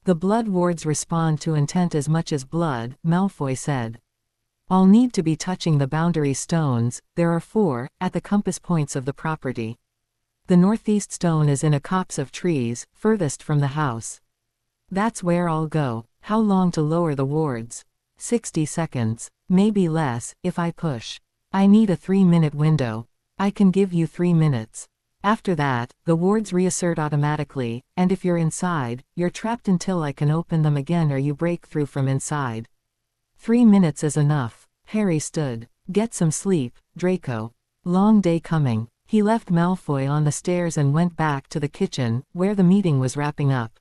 The blood wards respond to intent as much as blood, Malfoy said. I'll need to be touching the boundary stones, there are 4, at the compass points of the property. The northeast stone is in a copse of trees, furthest from the house. That's where I'll go. How long to lower the wards? 60 seconds. Maybe less, if I push. I need a 3-minute window. I can give you 3 minutes. After that, the wards reassert automatically, and if you're inside, you're trapped until I can open them again or you break through from inside. 3 minutes is enough. Harry stood. Get some sleep, Draco. Long day coming. He left Malfoy on the stairs and went back to the kitchen, where the meeting was wrapping up.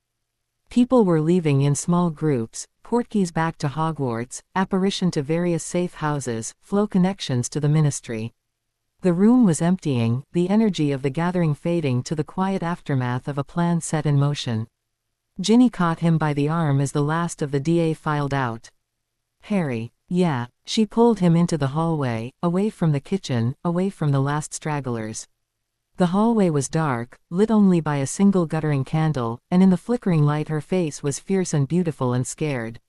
People were leaving in small groups, portkeys back to Hogwarts, apparition to various safe houses, flow connections to the ministry. The room was emptying, the energy of the gathering fading to the quiet aftermath of a plan set in motion. Ginny caught him by the arm as the last of the DA filed out. Harry. Yeah. She pulled him into the hallway, away from the kitchen, away from the last stragglers. The hallway was dark, lit only by a single guttering candle, and in the flickering light her face was fierce and beautiful and scared.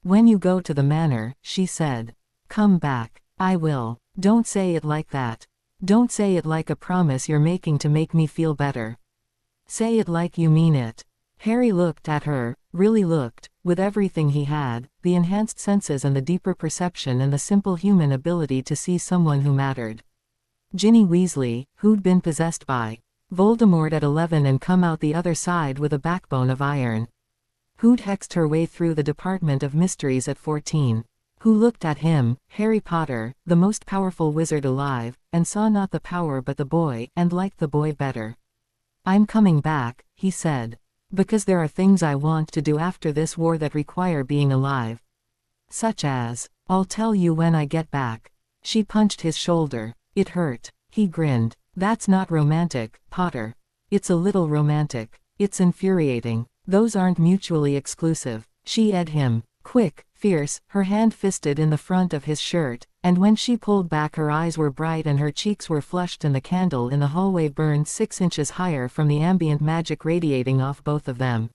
When you go to the manor, she said. Come back. I will. Don't say it like that. Don't say it like a promise you're making to make me feel better. Say it like you mean it. Harry looked at her, really looked, with everything he had, the enhanced senses and the deeper perception and the simple human ability to see someone who mattered. Ginny Weasley, who'd been possessed by Voldemort at 11 and come out the other side with a backbone of iron. Who'd hexed her way through the Department of Mysteries at 14. Who looked at him, Harry Potter, the most powerful wizard alive, and saw not the power but the boy, and liked the boy better. I'm coming back, he said. Because there are things I want to do after this war that require being alive. Such as, I'll tell you when I get back. She punched his shoulder. It hurt. He grinned. That's not romantic, Potter. It's a little romantic. It's infuriating. Those aren't mutually exclusive. She ed him. Quick, fierce, her hand fisted in the front of his shirt, and when she pulled back her eyes were bright and her cheeks were flushed and the candle in the hallway burned 6 inches higher from the ambient magic radiating off both of them.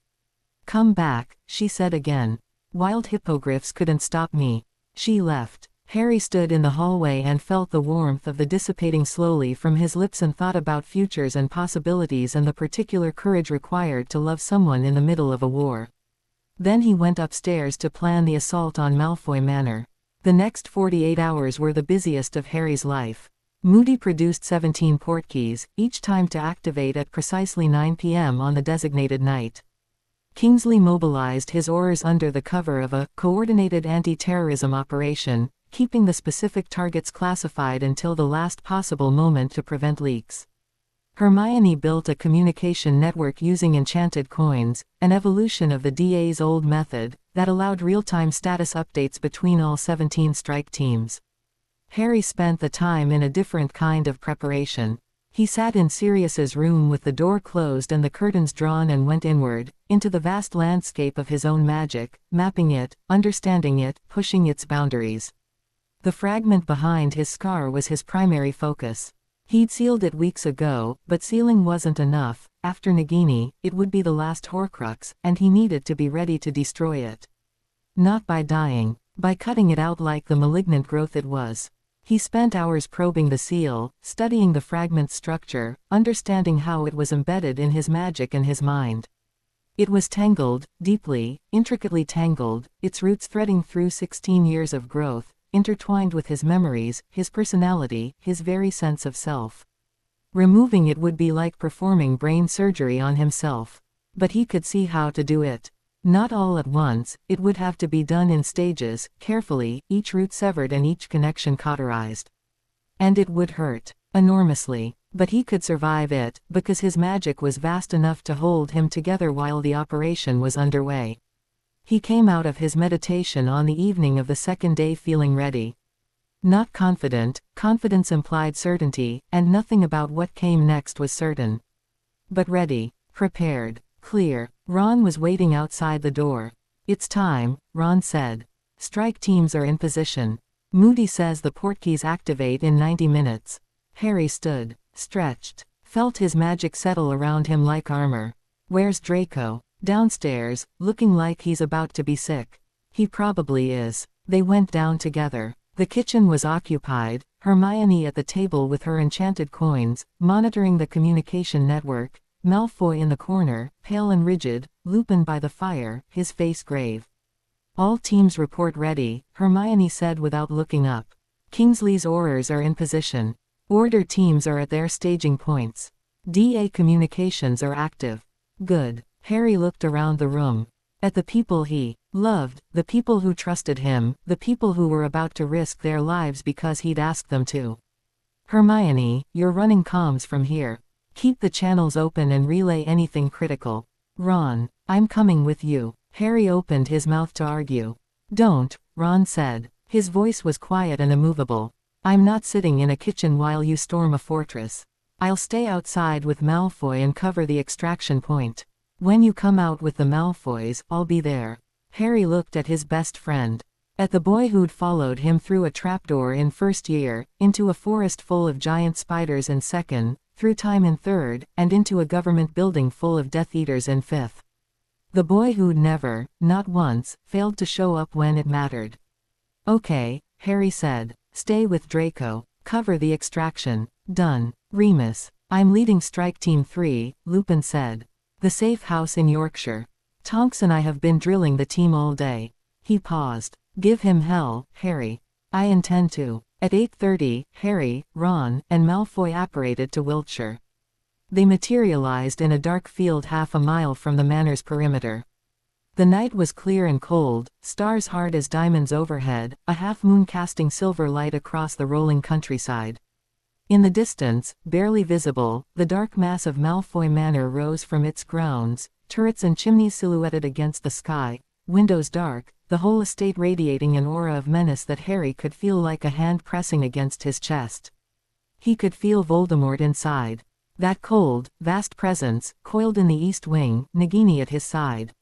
Come back, she said again. Wild hippogriffs couldn't stop me. She left. Harry stood in the hallway and felt the warmth of the dissipating slowly from his lips and thought about futures and possibilities and the particular courage required to love someone in the middle of a war. Then he went upstairs to plan the assault on Malfoy Manor. The next 48 hours were the busiest of Harry's life. Moody produced 17 portkeys, each time to activate at precisely 9 p.m. on the designated night. Kingsley mobilized his Aurors under the cover of a coordinated anti-terrorism operation, keeping the specific targets classified until the last possible moment to prevent leaks. Hermione built a communication network using enchanted coins, an evolution of the DA's old method, that allowed real-time status updates between all 17 strike teams. Harry spent the time in a different kind of preparation. He sat in Sirius's room with the door closed and the curtains drawn and went inward, into the vast landscape of his own magic, mapping it, understanding it, pushing its boundaries. The fragment behind his scar was his primary focus. He'd sealed it weeks ago, but sealing wasn't enough. After Nagini, it would be the last Horcrux, and he needed to be ready to destroy it. Not by dying, by cutting it out like the malignant growth it was. He spent hours probing the seal, studying the fragment's structure, understanding how it was embedded in his magic and his mind. It was tangled, deeply, intricately tangled, its roots threading through 16 years of growth, intertwined with his memories, his personality, his very sense of self. Removing it would be like performing brain surgery on himself. But he could see how to do it. Not all at once, it would have to be done in stages, carefully, each root severed and each connection cauterized. And it would hurt. Enormously. But he could survive it, because his magic was vast enough to hold him together while the operation was underway. He came out of his meditation on the evening of the second day feeling ready. Not confident, confidence implied certainty, and nothing about what came next was certain. But ready, prepared, clear. Ron was waiting outside the door. "It's time," Ron said. "Strike teams are in position. Moody says the portkeys activate in 90 minutes. Harry stood, stretched, felt his magic settle around him like armor. "Where's Draco?" "Downstairs, looking like he's about to be sick." "He probably is." They went down together. The kitchen was occupied, Hermione at the table with her enchanted coins, monitoring the communication network, Malfoy in the corner, pale and rigid, Lupin by the fire, his face grave. "All teams report ready," Hermione said without looking up. "Kingsley's Aurors are in position. Order teams are at their staging points. DA communications are active." "Good." Harry looked around the room. At the people he loved, the people who trusted him, the people who were about to risk their lives because he'd asked them to. "Hermione, you're running comms from here. Keep the channels open and relay anything critical." "Ron, I'm coming with you." Harry opened his mouth to argue. "Don't," Ron said. His voice was quiet and immovable. "I'm not sitting in a kitchen while you storm a fortress. I'll stay outside with Malfoy and cover the extraction point. When you come out with the Malfoys, I'll be there." Harry looked at his best friend. At the boy who'd followed him through a trapdoor in first year, into a forest full of giant spiders in second, through time in third, and into a government building full of Death Eaters in fifth. The boy who'd never, not once, failed to show up when it mattered. "Okay," Harry said. "Stay with Draco. Cover the extraction." "Done." "Remus, I'm leading Strike Team 3, Lupin said. "The safe house in Yorkshire. Tonks and I have been drilling the team all day." He paused. "Give him hell, Harry." "I intend to." At 8:30, Harry, Ron, and Malfoy apparated to Wiltshire. They materialized in a dark field half a mile from the manor's perimeter. The night was clear and cold, stars hard as diamonds overhead, a half-moon casting silver light across the rolling countryside. In the distance, barely visible, the dark mass of Malfoy Manor rose from its grounds, turrets and chimneys silhouetted against the sky, windows dark, the whole estate radiating an aura of menace that Harry could feel like a hand pressing against his chest. He could feel Voldemort inside. That cold, vast presence, coiled in the east wing, Nagini at his side.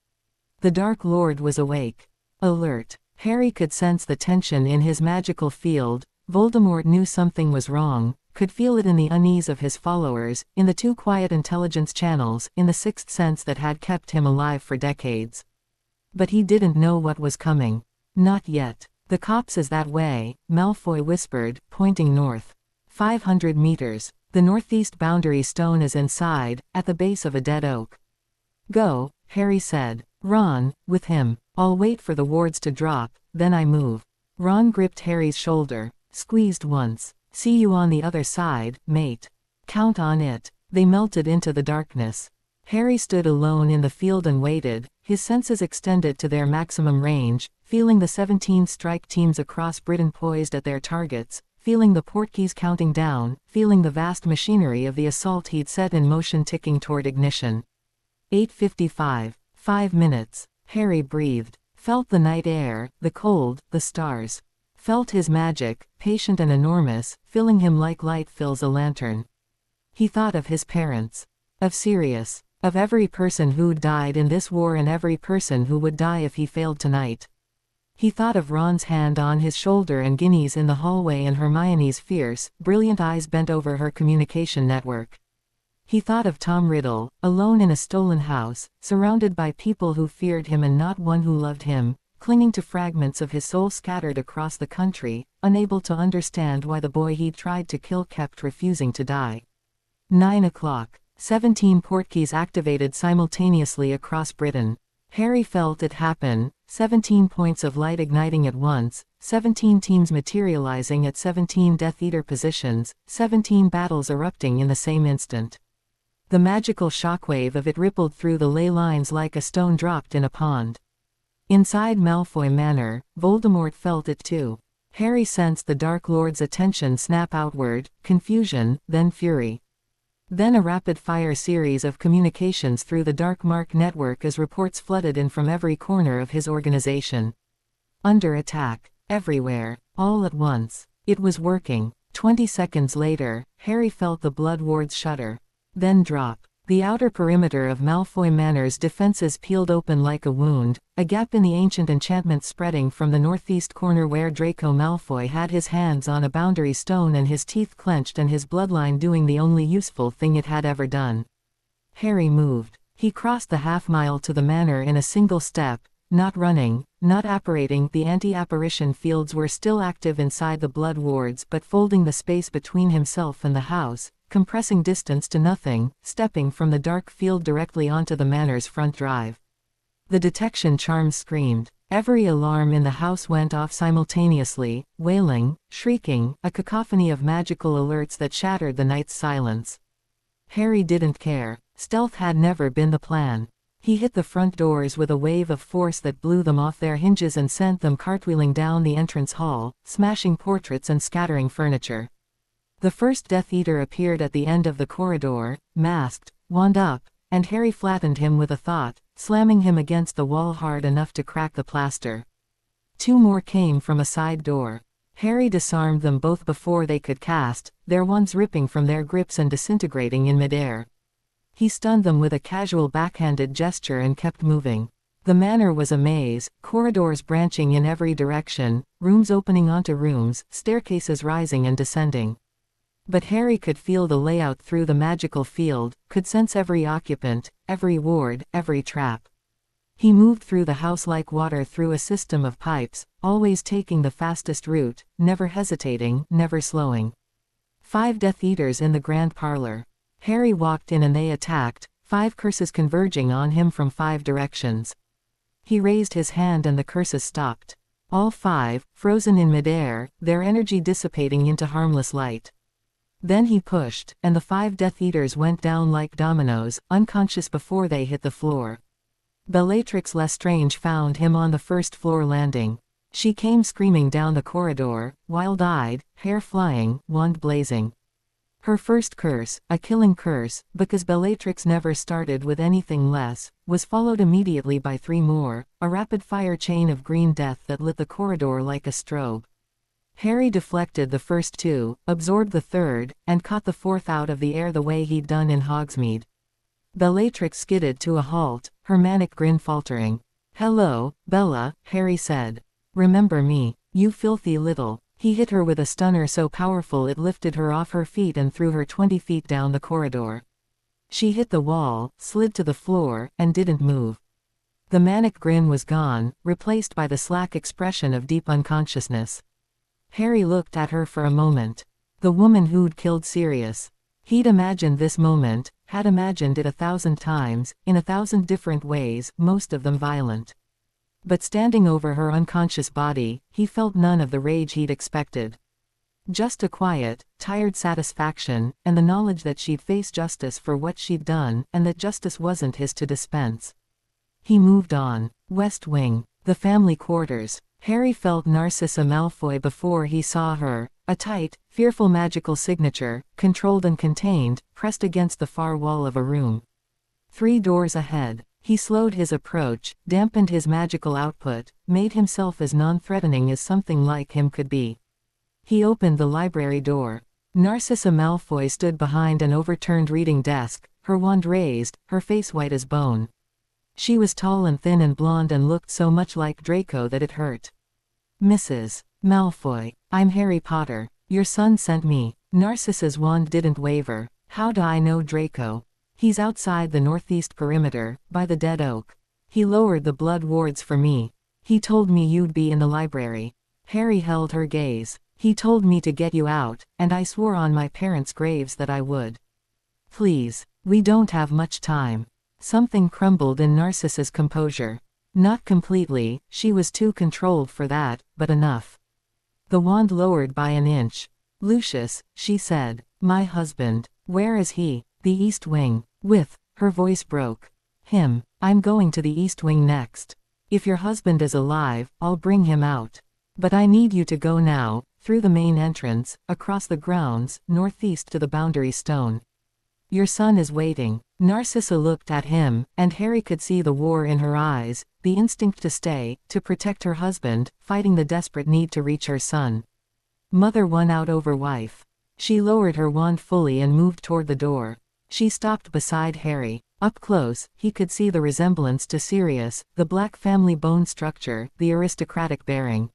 The Dark Lord was awake. Alert. Harry could sense the tension in his magical field. Voldemort knew something was wrong, could feel it in the unease of his followers, in the two quiet intelligence channels, in the sixth sense that had kept him alive for decades. But he didn't know what was coming. Not yet. "The cops is that way," Malfoy whispered, pointing north. 500 meters. The northeast boundary stone is inside, at the base of a dead oak. "Go," Harry said. "Ron, with him. I'll wait for the wards to drop, then I move." Ron gripped Harry's shoulder. Squeezed once. "See you on the other side, mate." "Count on it." They melted into the darkness. Harry stood alone in the field and waited, his senses extended to their maximum range, feeling the 17 strike teams across Britain poised at their targets, feeling the portkeys counting down, feeling the vast machinery of the assault he'd set in motion ticking toward ignition. 8:55. 5 minutes. Harry breathed. Felt the night air, the cold, the stars. Felt his magic, patient and enormous, filling him like light fills a lantern. He thought of his parents. Of Sirius. Of every person who'd died in this war and every person who would die if he failed tonight. He thought of Ron's hand on his shoulder and Ginny's in the hallway and Hermione's fierce, brilliant eyes bent over her communication network. He thought of Tom Riddle, alone in a stolen house, surrounded by people who feared him and not one who loved him, clinging to fragments of his soul scattered across the country, unable to understand why the boy he'd tried to kill kept refusing to die. 9 o'clock. 17 portkeys activated simultaneously across Britain. Harry felt it happen, 17 points of light igniting at once, 17 teams materializing at 17 Death Eater positions, 17 battles erupting in the same instant. The magical shockwave of it rippled through the ley lines like a stone dropped in a pond. Inside Malfoy Manor, Voldemort felt it too. Harry sensed the Dark Lord's attention snap outward, confusion, then fury. Then a rapid-fire series of communications through the Dark Mark network as reports flooded in from every corner of his organization. Under attack. Everywhere. All at once. It was working. 20 seconds later, Harry felt the Blood Wards shudder. Then drop. The outer perimeter of Malfoy Manor's defenses peeled open like a wound, a gap in the ancient enchantment spreading from the northeast corner where Draco Malfoy had his hands on a boundary stone and his teeth clenched and his bloodline doing the only useful thing it had ever done. Harry moved. He crossed the half-mile to the manor in a single step, not running, not apparating. The anti-apparition fields were still active inside the Blood Wards but folding the space between himself and the house, compressing distance to nothing, stepping from the dark field directly onto the manor's front drive. The detection charms screamed. Every alarm in the house went off simultaneously, wailing, shrieking, a cacophony of magical alerts that shattered the night's silence. Harry didn't care. Stealth had never been the plan. He hit the front doors with a wave of force that blew them off their hinges and sent them cartwheeling down the entrance hall, smashing portraits and scattering furniture. The first Death Eater appeared at the end of the corridor, masked, wand up, and Harry flattened him with a thought, slamming him against the wall hard enough to crack the plaster. 2 more came from a side door. Harry disarmed them both before they could cast, their wands ripping from their grips and disintegrating in midair. He stunned them with a casual backhanded gesture and kept moving. The manor was a maze, corridors branching in every direction, rooms opening onto rooms, staircases rising and descending. But Harry could feel the layout through the magical field, could sense every occupant, every ward, every trap. He moved through the house like water through a system of pipes, always taking the fastest route, never hesitating, never slowing. 5 Death Eaters in the grand parlor. Harry walked in and they attacked, 5 curses converging on him from 5 directions. He raised his hand and the curses stopped. All 5, frozen in midair, their energy dissipating into harmless light. Then he pushed, and the 5 Death Eaters went down like dominoes, unconscious before they hit the floor. Bellatrix Lestrange found him on the first floor landing. She came screaming down the corridor, wild-eyed, hair flying, wand blazing. Her first curse, a killing curse, because Bellatrix never started with anything less, was followed immediately by 3 more, a rapid-fire chain of green death that lit the corridor like a strobe. Harry deflected the first 2, absorbed the third, and caught the 4th out of the air the way he'd done in Hogsmeade. Bellatrix skidded to a halt, her manic grin faltering. "Hello, Bella," Harry said. "Remember me, you filthy little..." He hit her with a stunner so powerful it lifted her off her feet and threw her 20 feet down the corridor. She hit the wall, slid to the floor, and didn't move. The manic grin was gone, replaced by the slack expression of deep unconsciousness. Harry looked at her for a moment. The woman who'd killed Sirius. He'd imagined this moment, had imagined it 1,000 times, in 1,000 different ways, most of them violent. But standing over her unconscious body, he felt none of the rage he'd expected. Just a quiet, tired satisfaction, and the knowledge that she'd face justice for what she'd done, and that justice wasn't his to dispense. He moved on. West Wing. The family quarters. Harry felt Narcissa Malfoy before he saw her, a tight, fearful magical signature, controlled and contained, pressed against the far wall of a room. 3 doors ahead. He slowed his approach, dampened his magical output, made himself as non-threatening as something like him could be. He opened the library door. Narcissa Malfoy stood behind an overturned reading desk, her wand raised, her face white as bone. She was tall and thin and blonde and looked so much like Draco that it hurt. "Mrs. Malfoy, I'm Harry Potter. Your son sent me." Narcissa's wand didn't waver. "How'd I know Draco? He's outside the northeast perimeter, by the dead oak. He lowered the blood wards for me. He told me you'd be in the library. Harry held her gaze. He told me to get you out, and I swore on my parents' graves that I would. Please, we don't have much time. Something crumbled in Narcissa's composure. Not completely, she was too controlled for that, but enough. The wand lowered by an inch. Lucius, she said. My husband. Where is he? The East Wing. Her voice broke. Him. I'm going to the East Wing next. If your husband is alive, I'll bring him out. But I need you to go now, through the main entrance, across the grounds, northeast to the boundary stone. Your son is waiting. Narcissa looked at him, and Harry could see the war in her eyes, the instinct to stay, to protect her husband, fighting the desperate need to reach her son. Mother won out over wife. She lowered her wand fully and moved toward the door. She stopped beside Harry. Up close, he could see the resemblance to Sirius, the black family bone structure, the aristocratic bearing.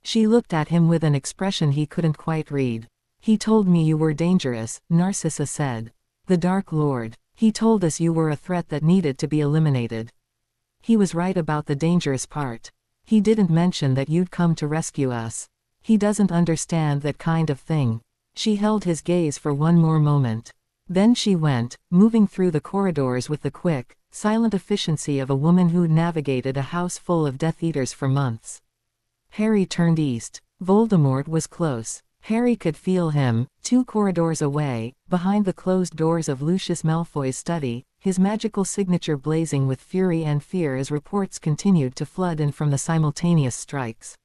She looked at him with an expression he couldn't quite read. He told me you were dangerous, Narcissa said. The Dark Lord. He told us you were a threat that needed to be eliminated. He was right about the dangerous part. He didn't mention that you'd come to rescue us. He doesn't understand that kind of thing. She held his gaze for one more moment. Then she went, moving through the corridors with the quick, silent efficiency of a woman who'd navigated a house full of Death Eaters for months. Harry turned east. Voldemort was close. Harry could feel him, 2 corridors away, behind the closed doors of Lucius Malfoy's study, his magical signature blazing with fury and fear as reports continued to flood in from the simultaneous strikes.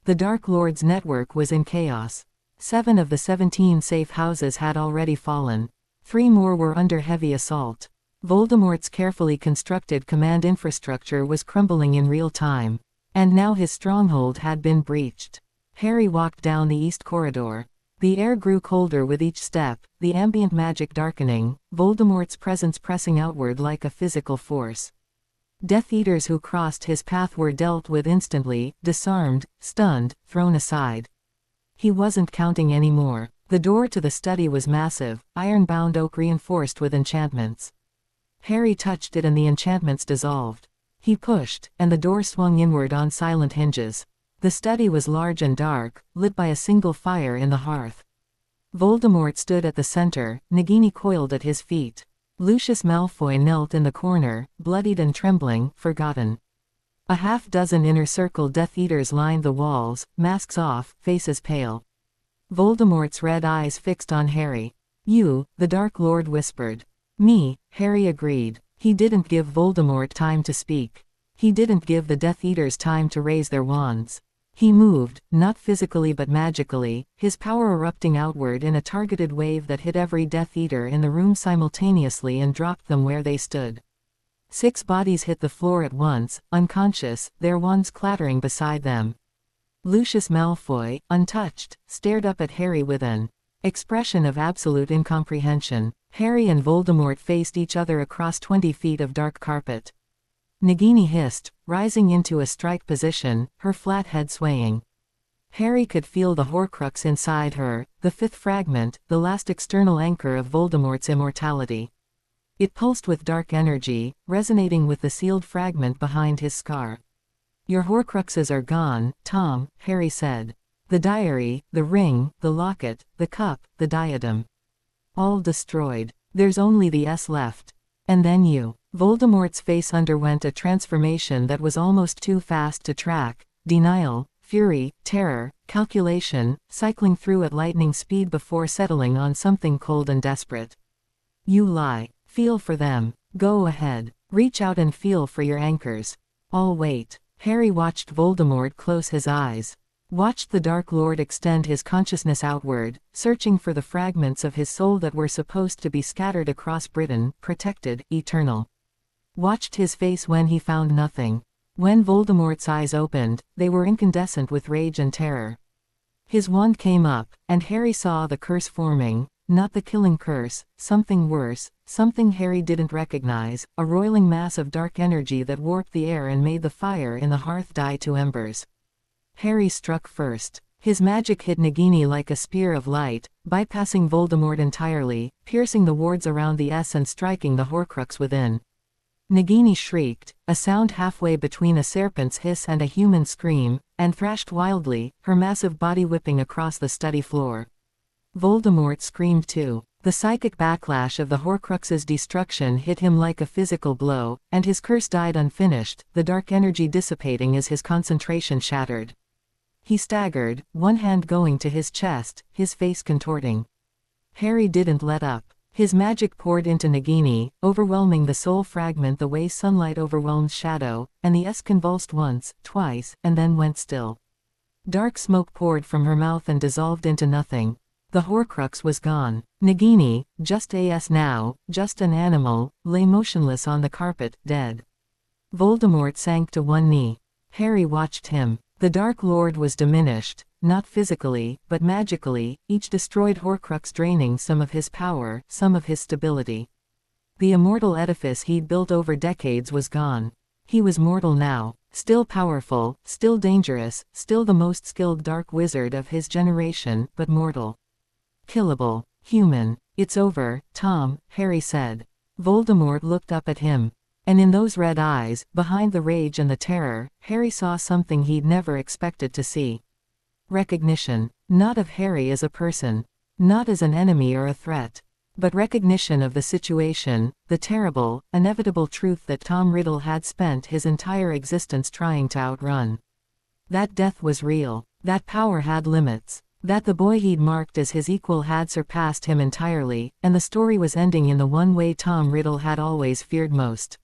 The Dark Lord's network was in chaos. 7 of the 17 safe houses had already fallen. 3 more were under heavy assault. Voldemort's carefully constructed command infrastructure was crumbling in real time. And now his stronghold had been breached. Harry walked down the east corridor. The air grew colder with each step, the ambient magic darkening, Voldemort's presence pressing outward like a physical force. Death Eaters who crossed his path were dealt with instantly, disarmed, stunned, thrown aside. He wasn't counting anymore. The door to the study was massive, iron-bound oak reinforced with enchantments. Harry touched it and the enchantments dissolved. He pushed, and the door swung inward on silent hinges. The study was large and dark, lit by a single fire in the hearth. Voldemort stood at the center, Nagini coiled at his feet. Lucius Malfoy knelt in the corner, bloodied and trembling, forgotten. A half-dozen inner-circle Death Eaters lined the walls, masks off, faces pale. Voldemort's red eyes fixed on Harry. You, the Dark Lord whispered. Me, Harry agreed. He didn't give Voldemort time to speak. He didn't give the Death Eaters time to raise their wands. He moved, not physically but magically, his power erupting outward in a targeted wave that hit every Death Eater in the room simultaneously and dropped them where they stood. 6 bodies hit the floor at once, unconscious, their wands clattering beside them. Lucius Malfoy, untouched, stared up at Harry with an expression of absolute incomprehension. Harry and Voldemort faced each other across 20 feet of dark carpet. Nagini hissed, rising into a strike position, her flat head swaying. Harry could feel the Horcrux inside her, the 5th fragment, the last external anchor of Voldemort's immortality. It pulsed with dark energy, resonating with the sealed fragment behind his scar. Your Horcruxes are gone, Tom, Harry said. The diary, the ring, the locket, the cup, the diadem. All destroyed. There's only the S left. And then you. Voldemort's face underwent a transformation that was almost too fast to track. Denial, fury, terror, calculation, cycling through at lightning speed before settling on something cold and desperate. You lie. Feel for them. Go ahead. Reach out and feel for your anchors. I'll wait. Harry watched Voldemort close his eyes. Watched the Dark Lord extend his consciousness outward, searching for the fragments of his soul that were supposed to be scattered across Britain, protected, eternal. Watched his face when he found nothing. When Voldemort's eyes opened, they were incandescent with rage and terror. His wand came up, and Harry saw the curse forming, not the killing curse, something worse, something Harry didn't recognize, a roiling mass of dark energy that warped the air and made the fire in the hearth die to embers. Harry struck first. His magic hit Nagini like a spear of light, bypassing Voldemort entirely, piercing the wards around the S and striking the Horcrux within. Nagini shrieked, a sound halfway between a serpent's hiss and a human scream, and thrashed wildly, her massive body whipping across the study floor. Voldemort screamed too. The psychic backlash of the Horcrux's destruction hit him like a physical blow, and his curse died unfinished, the dark energy dissipating as his concentration shattered. He staggered, one hand going to his chest, his face contorting. Harry didn't let up. His magic poured into Nagini, overwhelming the soul fragment the way sunlight overwhelms shadow, and the S convulsed once, twice, and then went still. Dark smoke poured from her mouth and dissolved into nothing. The Horcrux was gone. Nagini, just as now, just an animal, lay motionless on the carpet, dead. Voldemort sank to one knee. Harry watched him. The Dark Lord was diminished, not physically, but magically, each destroyed Horcrux draining some of his power, some of his stability. The immortal edifice he'd built over decades was gone. He was mortal now, still powerful, still dangerous, still the most skilled dark wizard of his generation, but mortal. Killable. Human. It's over, Tom, Harry said. Voldemort looked up at him. And in those red eyes, behind the rage and the terror, Harry saw something he'd never expected to see. Recognition. Not of Harry as a person. Not as an enemy or a threat. But recognition of the situation, the terrible, inevitable truth that Tom Riddle had spent his entire existence trying to outrun. That death was real. That power had limits. That the boy he'd marked as his equal had surpassed him entirely, and the story was ending in the one way Tom Riddle had always feared most.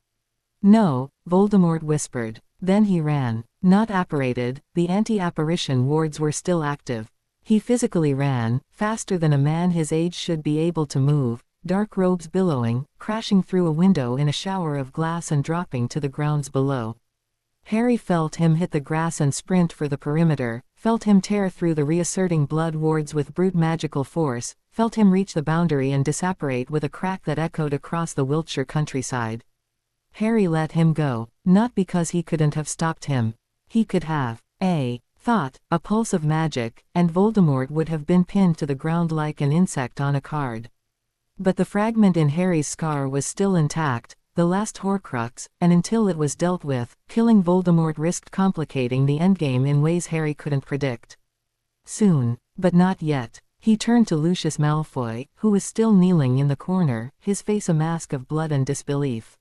No, Voldemort whispered. Then he ran. Not apparated, the anti-apparition wards were still active. He physically ran, faster than a man his age should be able to move, dark robes billowing, crashing through a window in a shower of glass and dropping to the grounds below. Harry felt him hit the grass and sprint for the perimeter, felt him tear through the reasserting blood wards with brute magical force, felt him reach the boundary and disapparate with a crack that echoed across the Wiltshire countryside. Harry let him go, not because he couldn't have stopped him. He could have. Thought, a pulse of magic, and Voldemort would have been pinned to the ground like an insect on a card. But the fragment in Harry's scar was still intact, the last Horcrux, and until it was dealt with, killing Voldemort risked complicating the endgame in ways Harry couldn't predict. Soon, but not yet. He turned to Lucius Malfoy, who was still kneeling in the corner, his face a mask of blood and disbelief.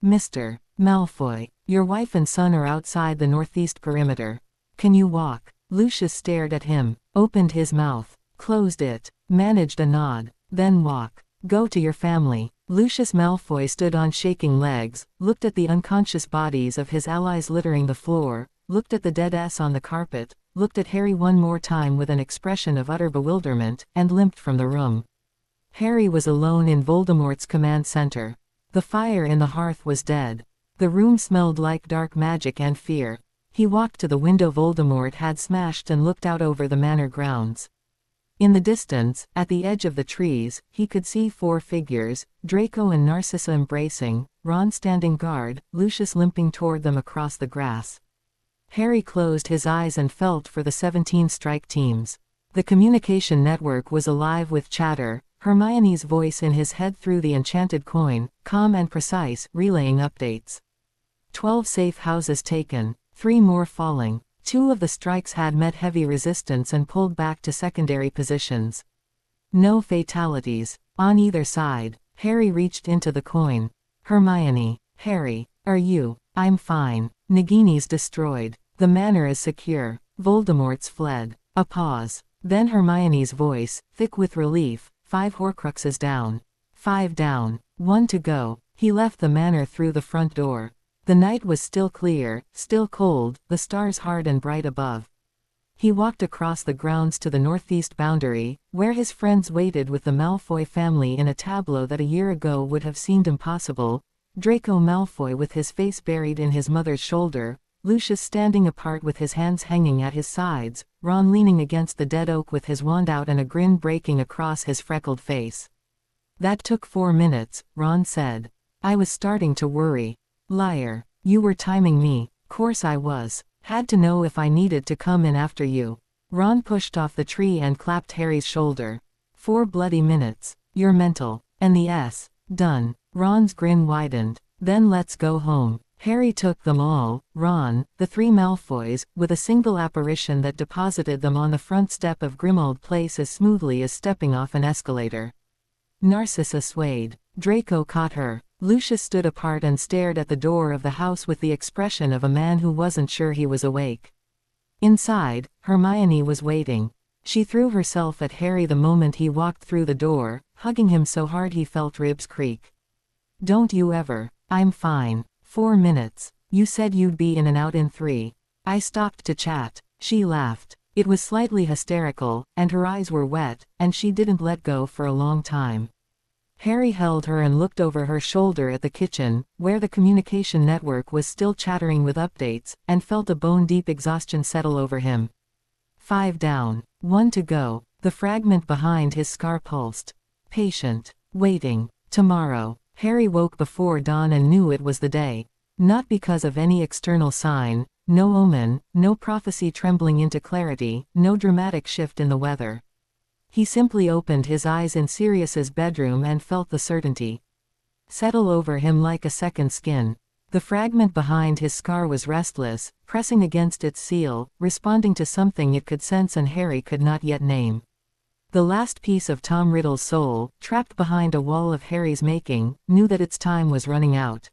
Mr. Malfoy, your wife and son are outside the northeast perimeter. Can you walk? Lucius stared at him, opened his mouth, closed it, managed a nod. Then walk. Go to your family. Lucius Malfoy stood on shaking legs, looked at the unconscious bodies of his allies littering the floor, looked at the dead S on the carpet, looked at Harry one more time with an expression of utter bewilderment, and limped from the room. Harry was alone in Voldemort's command center. The fire in the hearth was dead. The room smelled like dark magic and fear. He walked to the window Voldemort had smashed and looked out over the manor grounds. In the distance, at the edge of the trees, he could see 4 figures, Draco and Narcissa embracing, Ron standing guard, Lucius limping toward them across the grass. Harry closed his eyes and felt for the 17 strike teams. The communication network was alive with chatter, Hermione's voice in his head through the enchanted coin, calm and precise, relaying updates. 12 safe houses taken, 3 more falling. 2 of the strikes had met heavy resistance and pulled back to secondary positions. No fatalities. On either side. Harry reached into the coin. Hermione. Harry. Are you? I'm fine. Nagini's destroyed. The manor is secure. Voldemort's fled. A pause. Then Hermione's voice, thick with relief. 5 Horcruxes down. 5 down. 1 to go. He left the manor through the front door. The night was still clear, still cold, the stars hard and bright above. He walked across the grounds to the northeast boundary, where his friends waited with the Malfoy family in a tableau that a year ago would have seemed impossible. Draco Malfoy with his face buried in his mother's shoulder, Lucius standing apart with his hands hanging at his sides, Ron leaning against the dead oak with his wand out and a grin breaking across his freckled face. That took 4 minutes, Ron said. I was starting to worry. Liar. You were timing me. Course I was. Had to know if I needed to come in after you. Ron pushed off the tree and clapped Harry's shoulder. 4 bloody minutes. You're mental. And the S. Done. Ron's grin widened. Then let's go home. Harry took them all, Ron, the three Malfoys, with a single apparition that deposited them on the front step of Grimmauld Place as smoothly as stepping off an escalator. Narcissa swayed. Draco caught her. Lucius stood apart and stared at the door of the house with the expression of a man who wasn't sure he was awake. Inside, Hermione was waiting. She threw herself at Harry the moment he walked through the door, hugging him so hard he felt ribs creak. Don't you ever. I'm fine. 4 minutes. You said you'd be in and out in 3. I stopped to chat. She laughed. It was slightly hysterical, and her eyes were wet, and she didn't let go for a long time. Harry held her and looked over her shoulder at the kitchen, where the communication network was still chattering with updates, and felt a bone-deep exhaustion settle over him. 5 down. 1 to go. The fragment behind his scar pulsed. Patient. Waiting. Tomorrow. Harry woke before dawn and knew it was the day. Not because of any external sign, no omen, no prophecy trembling into clarity, no dramatic shift in the weather. He simply opened his eyes in Sirius's bedroom and felt the certainty settle over him like a second skin. The fragment behind his scar was restless, pressing against its seal, responding to something it could sense and Harry could not yet name. The last piece of Tom Riddle's soul, trapped behind a wall of Harry's making, knew that its time was running out.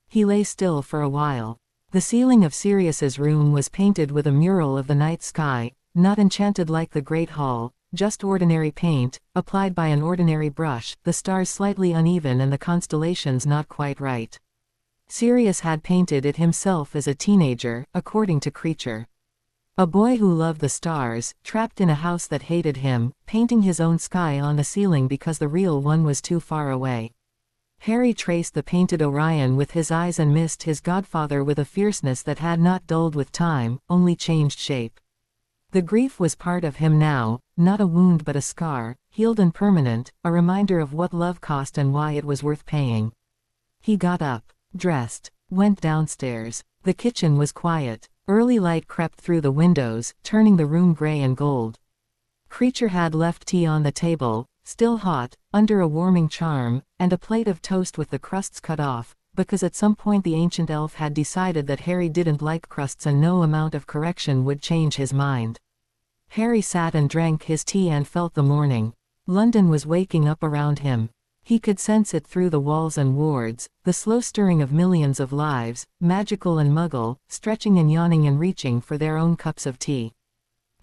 He lay still for a while. The ceiling of Sirius's room was painted with a mural of the night sky, not enchanted like the Great Hall, just ordinary paint, applied by an ordinary brush, the stars slightly uneven and the constellations not quite right. Sirius had painted it himself as a teenager, according to Creature. A boy who loved the stars, trapped in a house that hated him, painting his own sky on the ceiling because the real one was too far away. Harry traced the painted Orion with his eyes and missed his godfather with a fierceness that had not dulled with time, only changed shape. The grief was part of him now, not a wound but a scar, healed and permanent, a reminder of what love cost and why it was worth paying. He got up, dressed, went downstairs. The kitchen was quiet. Early light crept through the windows, turning the room gray and gold. Creature had left tea on the table, still hot, under a warming charm, and a plate of toast with the crusts cut off, because at some point the ancient elf had decided that Harry didn't like crusts and no amount of correction would change his mind. Harry sat and drank his tea and felt the morning. London was waking up around him. He could sense it through the walls and wards, the slow stirring of millions of lives, magical and muggle, stretching and yawning and reaching for their own cups of tea.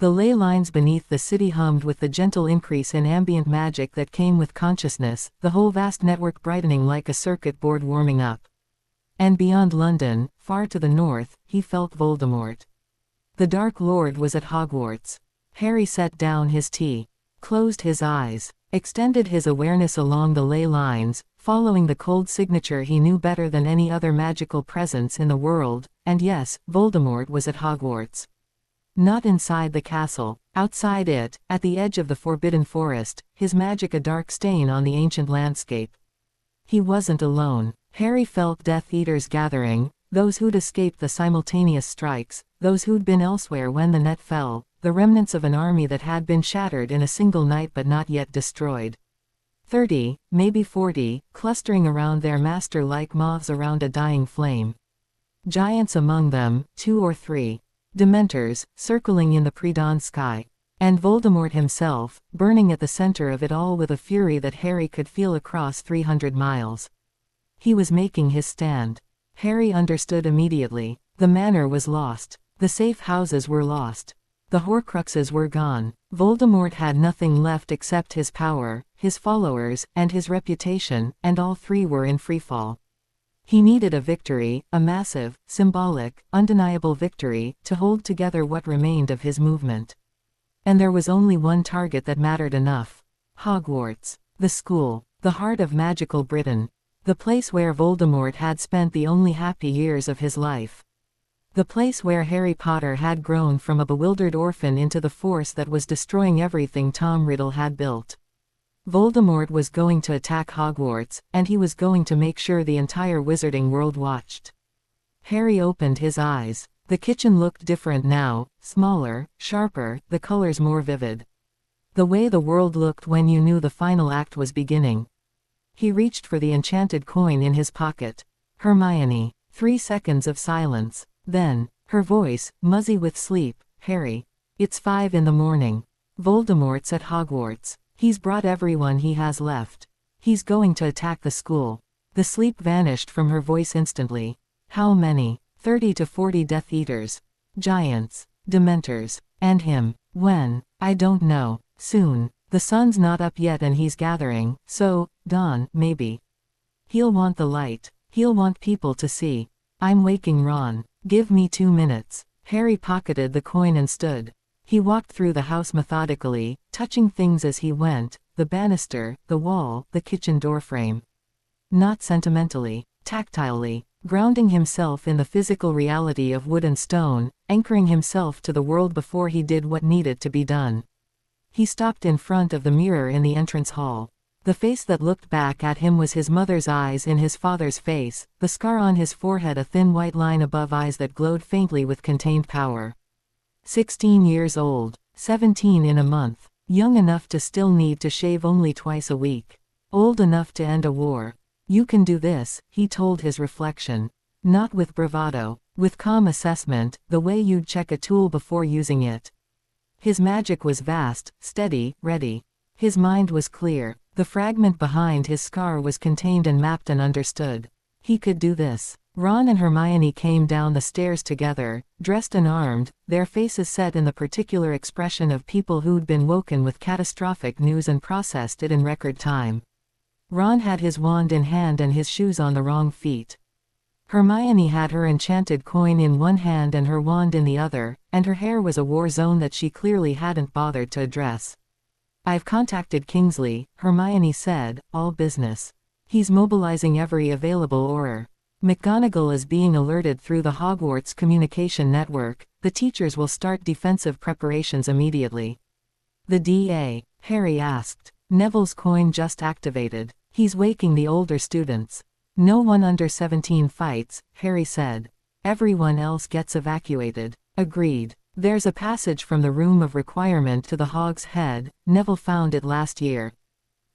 The ley lines beneath the city hummed with the gentle increase in ambient magic that came with consciousness, the whole vast network brightening like a circuit board warming up. And beyond London, far to the north, he felt Voldemort. The Dark Lord was at Hogwarts. Harry set down his tea, closed his eyes, extended his awareness along the ley lines, following the cold signature he knew better than any other magical presence in the world, and yes, Voldemort was at Hogwarts. Not inside the castle, outside it, at the edge of the Forbidden Forest, his magic a dark stain on the ancient landscape. He wasn't alone. Harry felt Death Eaters gathering, those who'd escaped the simultaneous strikes, those who'd been elsewhere when the net fell, the remnants of an army that had been shattered in a single night but not yet destroyed. 30, maybe 40, clustering around their master like moths around a dying flame. Giants among them, 2 or 3. Dementors, circling in the pre-dawn sky. And Voldemort himself, burning at the center of it all with a fury that Harry could feel across 300 miles. He was making his stand. Harry understood immediately. The manor was lost. The safe houses were lost. The Horcruxes were gone. Voldemort had nothing left except his power, his followers, and his reputation, and all three were in freefall. He needed a victory, a massive, symbolic, undeniable victory, to hold together what remained of his movement. And there was only one target that mattered enough. Hogwarts. The school. The heart of magical Britain. The place where Voldemort had spent the only happy years of his life. The place where Harry Potter had grown from a bewildered orphan into the force that was destroying everything Tom Riddle had built. Voldemort was going to attack Hogwarts, and he was going to make sure the entire wizarding world watched. Harry opened his eyes. The kitchen looked different now, smaller, sharper, the colors more vivid. The way the world looked when you knew the final act was beginning. He reached for the enchanted coin in his pocket. Hermione. 3 seconds of silence. Then, her voice, muzzy with sleep, Harry. It's 5 in the morning. Voldemort's at Hogwarts. He's brought everyone he has left. He's going to attack the school. The sleep vanished from her voice instantly. How many? 30 to 40 Death Eaters. Giants. Dementors. And him. When? I don't know. Soon. The sun's not up yet and he's gathering, so, dawn, maybe. He'll want the light. He'll want people to see. I'm waking Ron. Give me 2 minutes. Harry pocketed the coin and stood. He walked through the house methodically, touching things as he went, the banister, the wall, the kitchen doorframe. Not sentimentally, tactilely, grounding himself in the physical reality of wood and stone, anchoring himself to the world before he did what needed to be done. He stopped in front of the mirror in the entrance hall. The face that looked back at him was his mother's eyes in his father's face, the scar on his forehead a thin white line above eyes that glowed faintly with contained power. 16 years old, 17 in a month, young enough to still need to shave only twice a week. Old enough to end a war. You can do this, he told his reflection. Not with bravado, with calm assessment, the way you'd check a tool before using it. His magic was vast, steady, ready. His mind was clear. The fragment behind his scar was contained and mapped and understood. He could do this. Ron and Hermione came down the stairs together, dressed and armed, their faces set in the particular expression of people who'd been woken with catastrophic news and processed it in record time. Ron had his wand in hand and his shoes on the wrong feet. Hermione had her enchanted coin in one hand and her wand in the other, and her hair was a war zone that she clearly hadn't bothered to address. I've contacted Kingsley, Hermione said, all business. He's mobilizing every available Auror. McGonagall is being alerted through the Hogwarts communication network. The teachers will start defensive preparations immediately. The DA? Harry asked. Neville's coin just activated. He's waking the older students. No one under 17 fights, Harry said. Everyone else gets evacuated. Agreed. There's a passage from the Room of Requirement to the Hog's Head. Neville found it last year.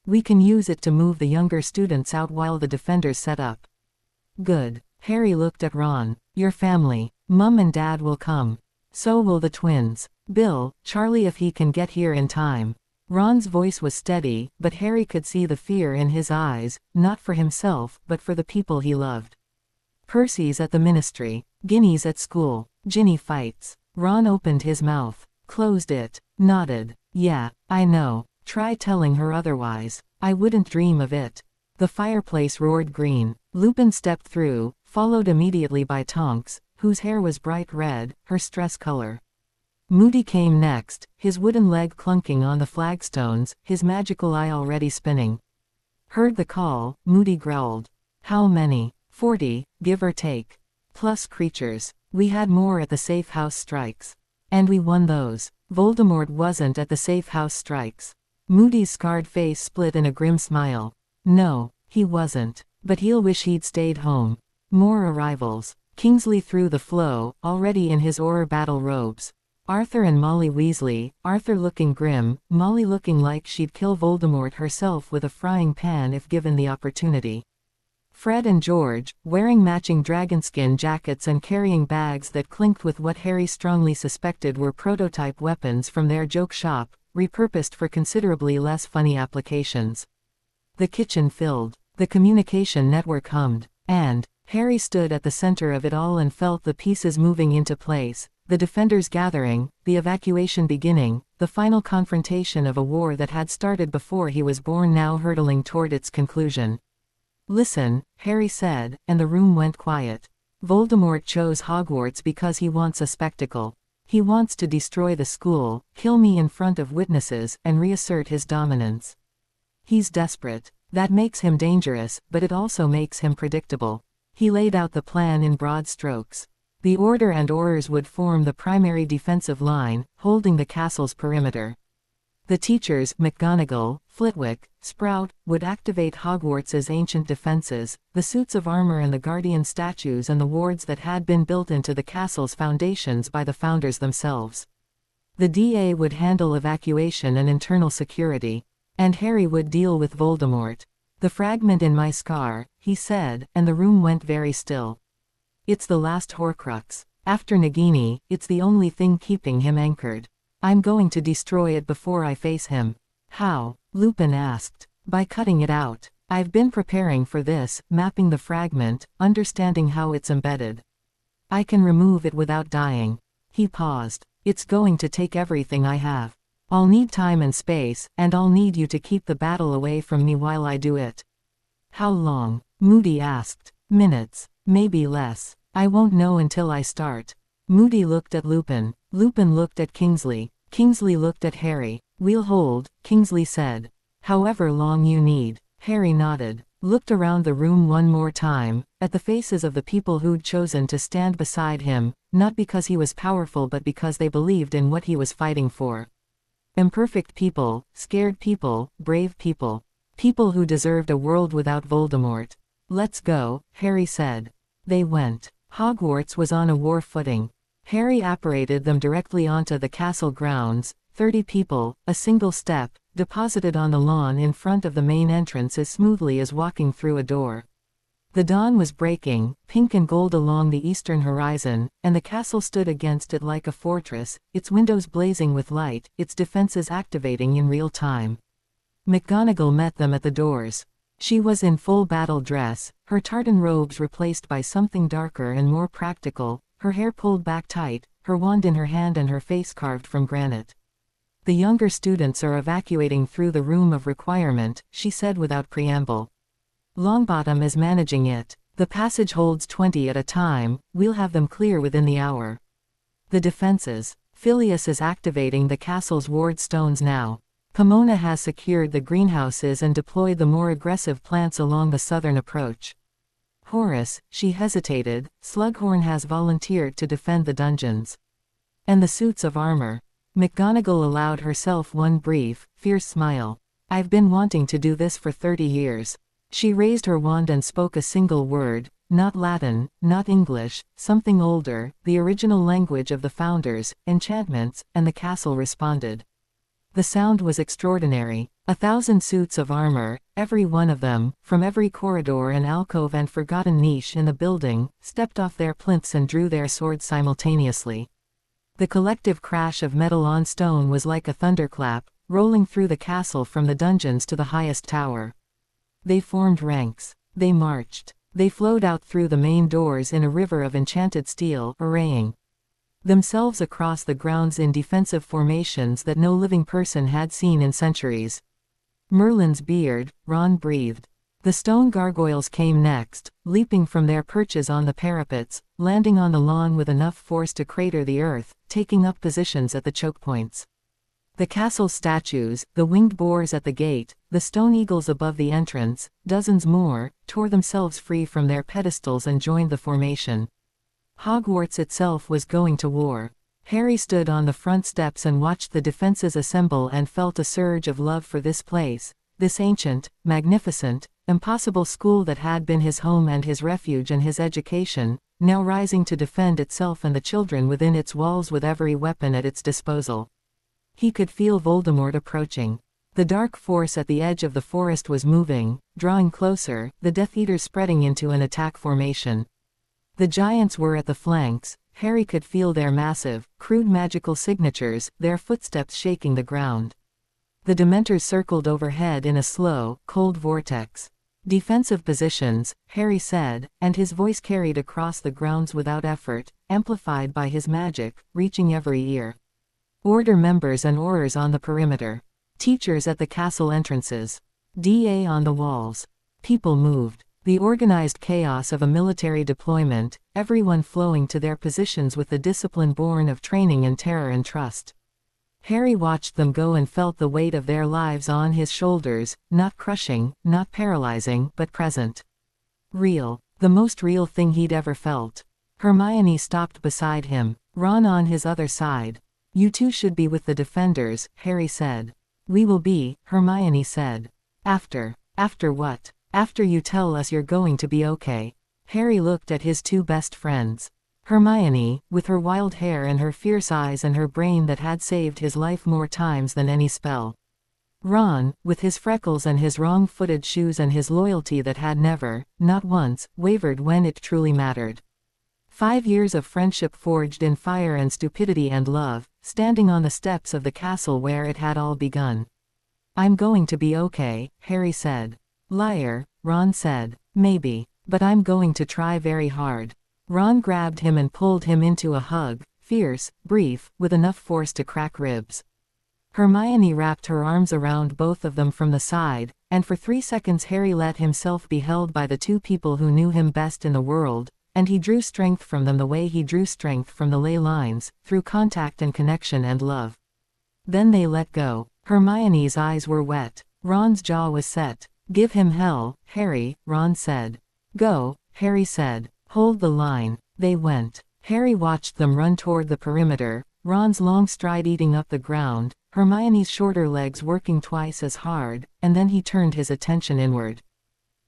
We can use it to move the younger students out while the defenders set up. Good. Harry looked at Ron. Your family. Mum and Dad will come. So will the twins. Bill, Charlie if he can get here in time. Ron's voice was steady, but Harry could see the fear in his eyes, not for himself, but for the people he loved. Percy's at the ministry. Ginny's at school. Ginny fights. Ron opened his mouth, closed it, nodded. Yeah, I know. Try telling her otherwise. I wouldn't dream of it. The fireplace roared green. Lupin stepped through, followed immediately by Tonks, whose hair was bright red, her stress color. Moody came next, his wooden leg clunking on the flagstones, his magical eye already spinning. Heard the call, Moody growled. How many? 40, give or take. Plus creatures. We had more at the safe house strikes. And we won those. Voldemort wasn't at the safe house strikes. Moody's scarred face split in a grim smile. No, he wasn't. But he'll wish he'd stayed home. More arrivals. Kingsley through the flow, already in his Auror battle robes. Arthur and Molly Weasley, Arthur looking grim, Molly looking like she'd kill Voldemort herself with a frying pan if given the opportunity. Fred and George, wearing matching dragonskin jackets and carrying bags that clinked with what Harry strongly suspected were prototype weapons from their joke shop, repurposed for considerably less funny applications. The kitchen filled. The communication network hummed. And Harry stood at the center of it all and felt the pieces moving into place, the defenders gathering, the evacuation beginning, the final confrontation of a war that had started before he was born now hurtling toward its conclusion. Listen, Harry said, and the room went quiet. Voldemort chose Hogwarts because he wants a spectacle. He wants to destroy the school, kill me in front of witnesses, and reassert his dominance. He's desperate. That makes him dangerous, but it also makes him predictable. He laid out the plan in broad strokes. The Order and Aurors would form the primary defensive line, holding the castle's perimeter. The teachers, McGonagall, Flitwick, Sprout, would activate Hogwarts's ancient defenses, the suits of armor and the guardian statues and the wards that had been built into the castle's foundations by the founders themselves. The DA would handle evacuation and internal security. And Harry would deal with Voldemort. The fragment in my scar, he said, and the room went very still. It's the last Horcrux. After Nagini, it's the only thing keeping him anchored. I'm going to destroy it before I face him. How? Lupin asked. By cutting it out. I've been preparing for this, mapping the fragment, understanding how it's embedded. I can remove it without dying. He paused. It's going to take everything I have. I'll need time and space, and I'll need you to keep the battle away from me while I do it. How long? Moody asked. Minutes. Maybe less. I won't know until I start. Moody looked at Lupin. Lupin looked at Kingsley. Kingsley looked at Harry. We'll hold, Kingsley said. However long you need. Harry nodded. Looked around the room one more time, at the faces of the people who'd chosen to stand beside him, not because he was powerful but because they believed in what he was fighting for. Imperfect people, scared people, brave people. People who deserved a world without Voldemort. Let's go, Harry said. They went. Hogwarts was on a war footing. Harry apparated them directly onto the castle grounds, 30 people, a single step, deposited on the lawn in front of the main entrance as smoothly as walking through a door. The dawn was breaking, pink and gold along the eastern horizon, and the castle stood against it like a fortress, its windows blazing with light, its defenses activating in real time. McGonagall met them at the doors. She was in full battle dress, her tartan robes replaced by something darker and more practical, her hair pulled back tight, her wand in her hand and her face carved from granite. The younger students are evacuating through the room of requirement, she said without preamble. Longbottom is managing it. The passage holds 20 at a time, we'll have them clear within the hour. The defenses. Phileas is activating the castle's ward stones now. Pomona has secured the greenhouses and deployed the more aggressive plants along the southern approach. Horace, she hesitated, Slughorn has volunteered to defend the dungeons. And the suits of armor. McGonagall allowed herself one brief, fierce smile. I've been wanting to do this for 30 years. She raised her wand and spoke a single word, not Latin, not English, something older, the original language of the founders, enchantments, and the castle responded. The sound was extraordinary. 1,000 suits of armor, every one of them, from every corridor and alcove and forgotten niche in the building, stepped off their plinths and drew their swords simultaneously. The collective crash of metal on stone was like a thunderclap, rolling through the castle from the dungeons to the highest tower. They formed ranks. They marched. They flowed out through the main doors in a river of enchanted steel, arraying themselves across the grounds in defensive formations that no living person had seen in centuries. Merlin's beard, Ron breathed. The stone gargoyles came next, leaping from their perches on the parapets, landing on the lawn with enough force to crater the earth, taking up positions at the choke points. The castle statues, the winged boars at the gate, the stone eagles above the entrance, dozens more, tore themselves free from their pedestals and joined the formation. Hogwarts itself was going to war. Harry stood on the front steps and watched the defenses assemble and felt a surge of love for this place, this ancient, magnificent, impossible school that had been his home and his refuge and his education, now rising to defend itself and the children within its walls with every weapon at its disposal. He could feel Voldemort approaching. The dark force at the edge of the forest was moving, drawing closer, the Death Eaters spreading into an attack formation. The giants were at the flanks. Harry could feel their massive, crude magical signatures, their footsteps shaking the ground. The Dementors circled overhead in a slow, cold vortex. Defensive positions, Harry said, and his voice carried across the grounds without effort, amplified by his magic, reaching every ear. Order members and Aurors on the perimeter. Teachers at the castle entrances. DA on the walls. People moved. The organized chaos of a military deployment, everyone flowing to their positions with the discipline born of training and terror and trust. Harry watched them go and felt the weight of their lives on his shoulders, not crushing, not paralyzing, but present. Real. The most real thing he'd ever felt. Hermione stopped beside him, Ron on his other side. You two should be with the defenders, Harry said. We will be, Hermione said. After what? After you tell us you're going to be okay. Harry looked at his two best friends. Hermione, with her wild hair and her fierce eyes and her brain that had saved his life more times than any spell. Ron, with his freckles and his wrong-footed shoes and his loyalty that had never, not once, wavered when it truly mattered. 5 years of friendship forged in fire and stupidity and love, standing on the steps of the castle where it had all begun. "I'm going to be okay," Harry said. "Liar," Ron said. "Maybe. But I'm going to try very hard." Ron grabbed him and pulled him into a hug, fierce, brief, with enough force to crack ribs. Hermione wrapped her arms around both of them from the side, and for 3 seconds Harry let himself be held by the two people who knew him best in the world, and he drew strength from them the way he drew strength from the ley lines, through contact and connection and love. Then they let go. Hermione's eyes were wet. Ron's jaw was set. "Give him hell, Harry," Ron said. "Go," Harry said. "Hold the line." They went. Harry watched them run toward the perimeter, Ron's long stride eating up the ground, Hermione's shorter legs working twice as hard, and then he turned his attention inward.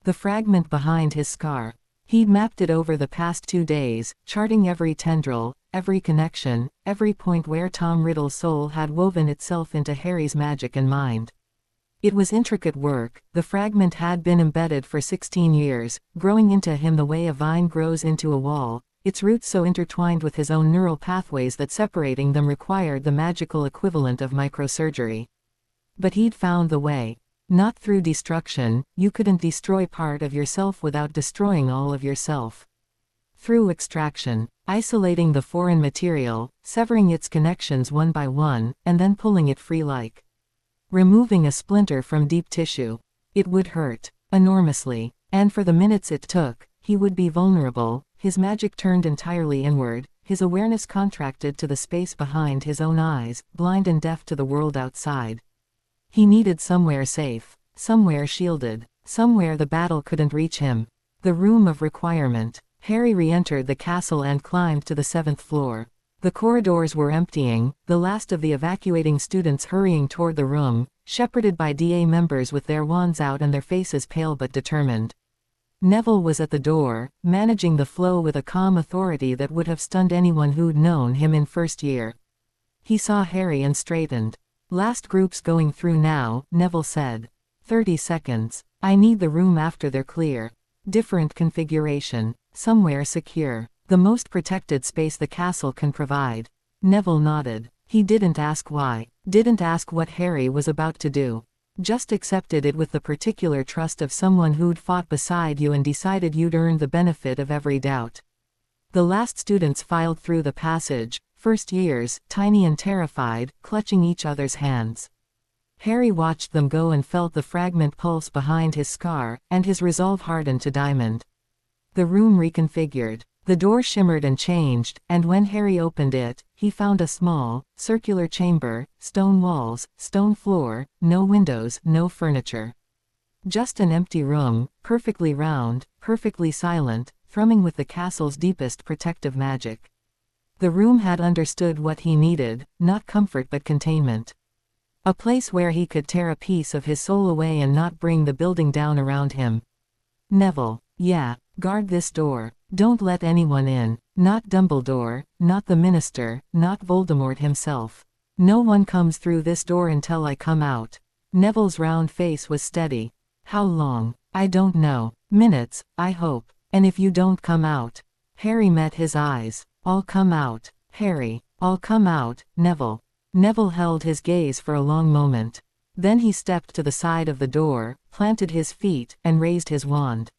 The fragment behind his scar. He'd mapped it over the past 2 days, charting every tendril, every connection, every point where Tom Riddle's soul had woven itself into Harry's magic and mind. It was intricate work. The fragment had been embedded for 16 years, growing into him the way a vine grows into a wall, its roots so intertwined with his own neural pathways that separating them required the magical equivalent of microsurgery. But he'd found the way. Not through destruction, you couldn't destroy part of yourself without destroying all of yourself. Through extraction, isolating the foreign material, severing its connections one by one, and then pulling it free like removing a splinter from deep tissue. It would hurt enormously, and for the minutes it took, he would be vulnerable, his magic turned entirely inward, his awareness contracted to the space behind his own eyes, blind and deaf to the world outside. He needed somewhere safe, somewhere shielded, somewhere the battle couldn't reach him. The room of requirement. Harry re-entered the castle and climbed to the 7th floor. The corridors were emptying, the last of the evacuating students hurrying toward the room, shepherded by DA members with their wands out and their faces pale but determined. Neville was at the door, managing the flow with a calm authority that would have stunned anyone who'd known him in first year. He saw Harry and straightened. "Last group's going through now," Neville said. 30 seconds. "I need the room after they're clear. Different configuration. Somewhere secure. The most protected space the castle can provide." Neville nodded. He didn't ask why. Didn't ask what Harry was about to do. Just accepted it with the particular trust of someone who'd fought beside you and decided you'd earned the benefit of every doubt. The last students filed through the passage, first years, tiny and terrified, clutching each other's hands. Harry watched them go and felt the fragment pulse behind his scar, and his resolve hardened to diamond. The room reconfigured. The door shimmered and changed, and when Harry opened it, he found a small, circular chamber, stone walls, stone floor, no windows, no furniture. Just an empty room, perfectly round, perfectly silent, thrumming with the castle's deepest protective magic. The room had understood what he needed, not comfort but containment. A place where he could tear a piece of his soul away and not bring the building down around him. "Neville. Yeah, guard this door. Don't let anyone in. Not Dumbledore, not the minister, not Voldemort himself. No one comes through this door until I come out." Neville's round face was steady. "How long? I don't know. Minutes, I hope. And if you don't come out." Harry met his eyes. "I'll come out, Harry. I'll come out, Neville." Neville held his gaze for a long moment. Then he stepped to the side of the door, planted his feet, and raised his wand.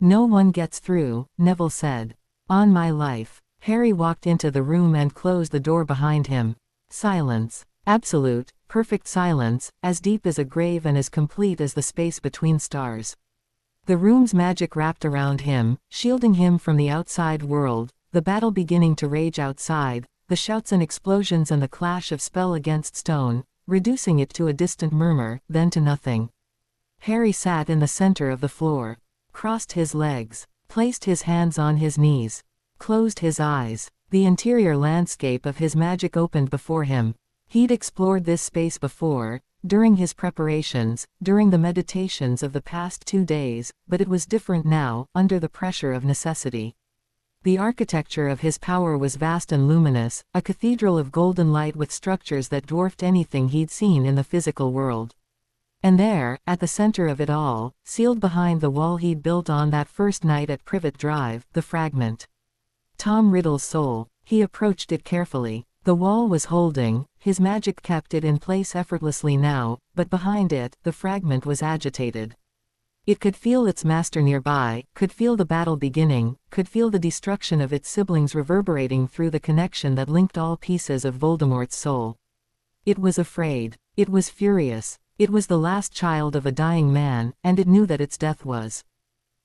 "No one gets through," Neville said. "On my life." Harry walked into the room and closed the door behind him. Silence. Absolute, perfect silence, as deep as a grave and as complete as the space between stars. The room's magic wrapped around him, shielding him from the outside world, the battle beginning to rage outside, the shouts and explosions and the clash of spell against stone, reducing it to a distant murmur, then to nothing. Harry sat in the center of the floor. Crossed his legs, placed his hands on his knees, closed his eyes. The interior landscape of his magic opened before him. He'd explored this space before, during his preparations, during the meditations of the past 2 days, but it was different now, under the pressure of necessity. The architecture of his power was vast and luminous, a cathedral of golden light with structures that dwarfed anything he'd seen in the physical world. And there, at the center of it all, sealed behind the wall he'd built on that first night at Privet Drive, the fragment. Tom Riddle's soul. He approached it carefully. The wall was holding, his magic kept it in place effortlessly now, but behind it, the fragment was agitated. It could feel its master nearby, could feel the battle beginning, could feel the destruction of its siblings reverberating through the connection that linked all pieces of Voldemort's soul. It was afraid. It was furious. It was the last child of a dying man, and it knew that its death was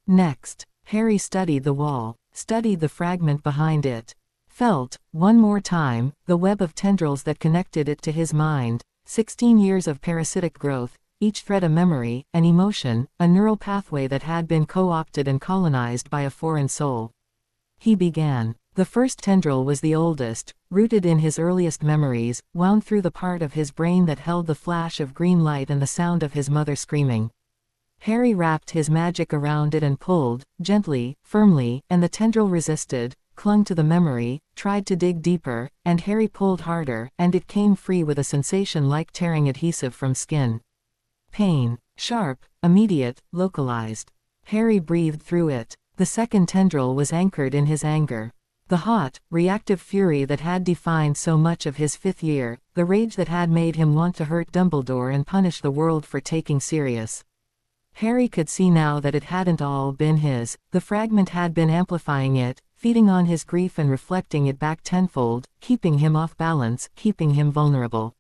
next. Harry studied the wall, studied the fragment behind it. Felt, one more time, the web of tendrils that connected it to his mind. 16 years of parasitic growth, each thread a memory, an emotion, a neural pathway that had been co-opted and colonized by a foreign soul. He began. The first tendril was the oldest, rooted in his earliest memories, wound through the part of his brain that held the flash of green light and the sound of his mother screaming. Harry wrapped his magic around it and pulled, gently, firmly, and the tendril resisted, clung to the memory, tried to dig deeper, and Harry pulled harder, and it came free with a sensation like tearing adhesive from skin. Pain. Sharp, immediate, localized. Harry breathed through it. The second tendril was anchored in his anger. The hot, reactive fury that had defined so much of his 5th year, the rage that had made him want to hurt Dumbledore and punish the world for taking Sirius. Harry could see now that it hadn't all been his, the fragment had been amplifying it, feeding on his grief and reflecting it back tenfold, keeping him off balance, keeping him vulnerable.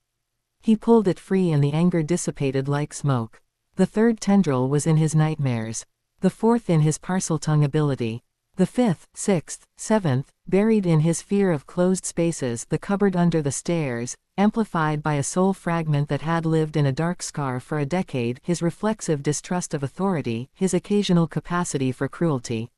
He pulled it free and the anger dissipated like smoke. The third tendril was in his nightmares. The fourth in his Parseltongue ability. The fifth, sixth, seventh, buried in his fear of closed spaces, the cupboard under the stairs, amplified by a soul fragment that had lived in a dark scar for a decade, his reflexive distrust of authority, his occasional capacity for cruelty.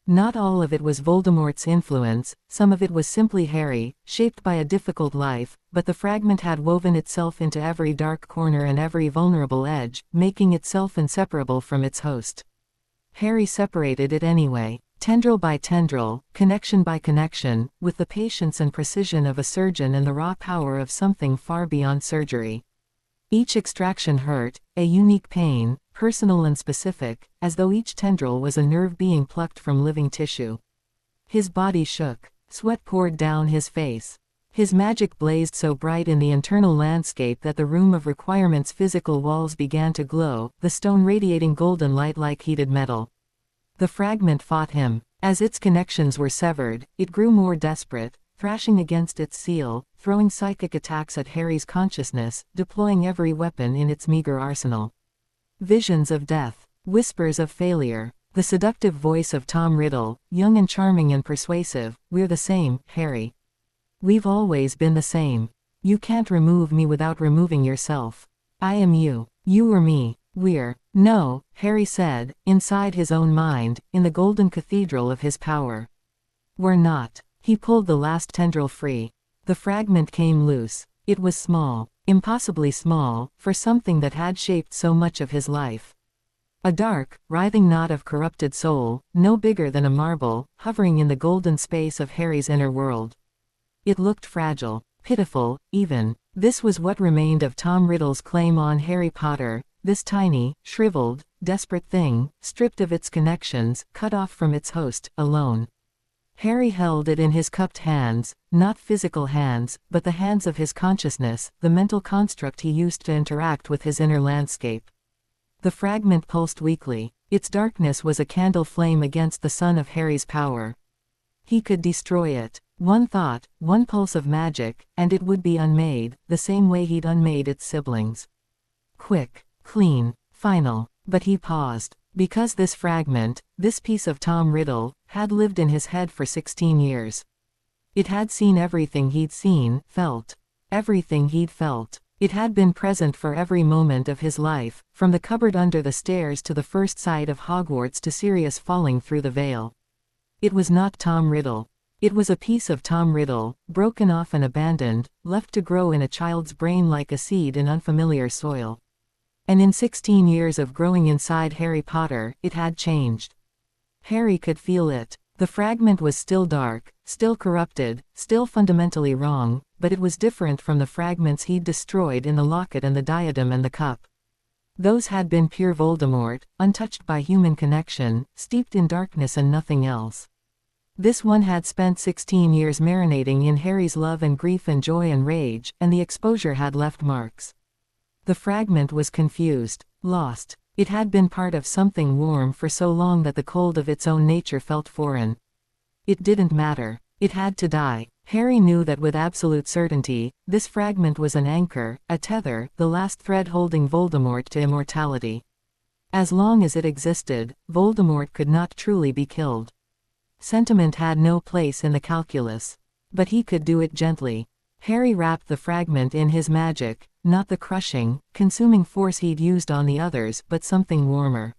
Not all of it was Voldemort's influence, some of it was simply Harry, shaped by a difficult life, but the fragment had woven itself into every dark corner and every vulnerable edge, making itself inseparable from its host. Harry separated it anyway. Tendril by tendril, connection by connection, with the patience and precision of a surgeon and the raw power of something far beyond surgery. Each extraction hurt, a unique pain, personal and specific, as though each tendril was a nerve being plucked from living tissue. His body shook, sweat poured down his face. His magic blazed so bright in the internal landscape that the room of requirement's physical walls began to glow, the stone radiating golden light like heated metal. The fragment fought him. As its connections were severed, it grew more desperate, thrashing against its seal, throwing psychic attacks at Harry's consciousness, deploying every weapon in its meager arsenal. Visions of death. Whispers of failure. The seductive voice of Tom Riddle, young and charming and persuasive. "We're the same, Harry. We've always been the same. You can't remove me without removing yourself. I am you. You or me. We're." "No," Harry said, inside his own mind, in the golden cathedral of his power. "We're not." He pulled the last tendril free. The fragment came loose. It was small, impossibly small, for something that had shaped so much of his life. A dark, writhing knot of corrupted soul, no bigger than a marble, hovering in the golden space of Harry's inner world. It looked fragile, pitiful, even. This was what remained of Tom Riddle's claim on Harry Potter. This tiny, shriveled, desperate thing, stripped of its connections, cut off from its host, alone. Harry held it in his cupped hands, not physical hands, but the hands of his consciousness, the mental construct he used to interact with his inner landscape. The fragment pulsed weakly. Its darkness was a candle flame against the sun of Harry's power. He could destroy it. One thought, one pulse of magic, and it would be unmade, the same way he'd unmade its siblings. Quick. Clean, final. But he paused. Because this fragment, this piece of Tom Riddle, had lived in his head for 16 years. It had seen everything he'd seen, felt. Everything he'd felt. It had been present for every moment of his life, from the cupboard under the stairs to the first sight of Hogwarts to Sirius falling through the veil. It was not Tom Riddle. It was a piece of Tom Riddle, broken off and abandoned, left to grow in a child's brain like a seed in unfamiliar soil. And in 16 years of growing inside Harry Potter, it had changed. Harry could feel it. The fragment was still dark, still corrupted, still fundamentally wrong, but it was different from the fragments he'd destroyed in the locket and the diadem and the cup. Those had been pure Voldemort, untouched by human connection, steeped in darkness and nothing else. This one had spent 16 years marinating in Harry's love and grief and joy and rage, and the exposure had left marks. The fragment was confused, lost. It had been part of something warm for so long that the cold of its own nature felt foreign. It didn't matter. It had to die. Harry knew that with absolute certainty. This fragment was an anchor, a tether, the last thread holding Voldemort to immortality. As long as it existed, Voldemort could not truly be killed. Sentiment had no place in the calculus. But he could do it gently. Harry wrapped the fragment in his magic, not the crushing, consuming force he'd used on the others, but something warmer.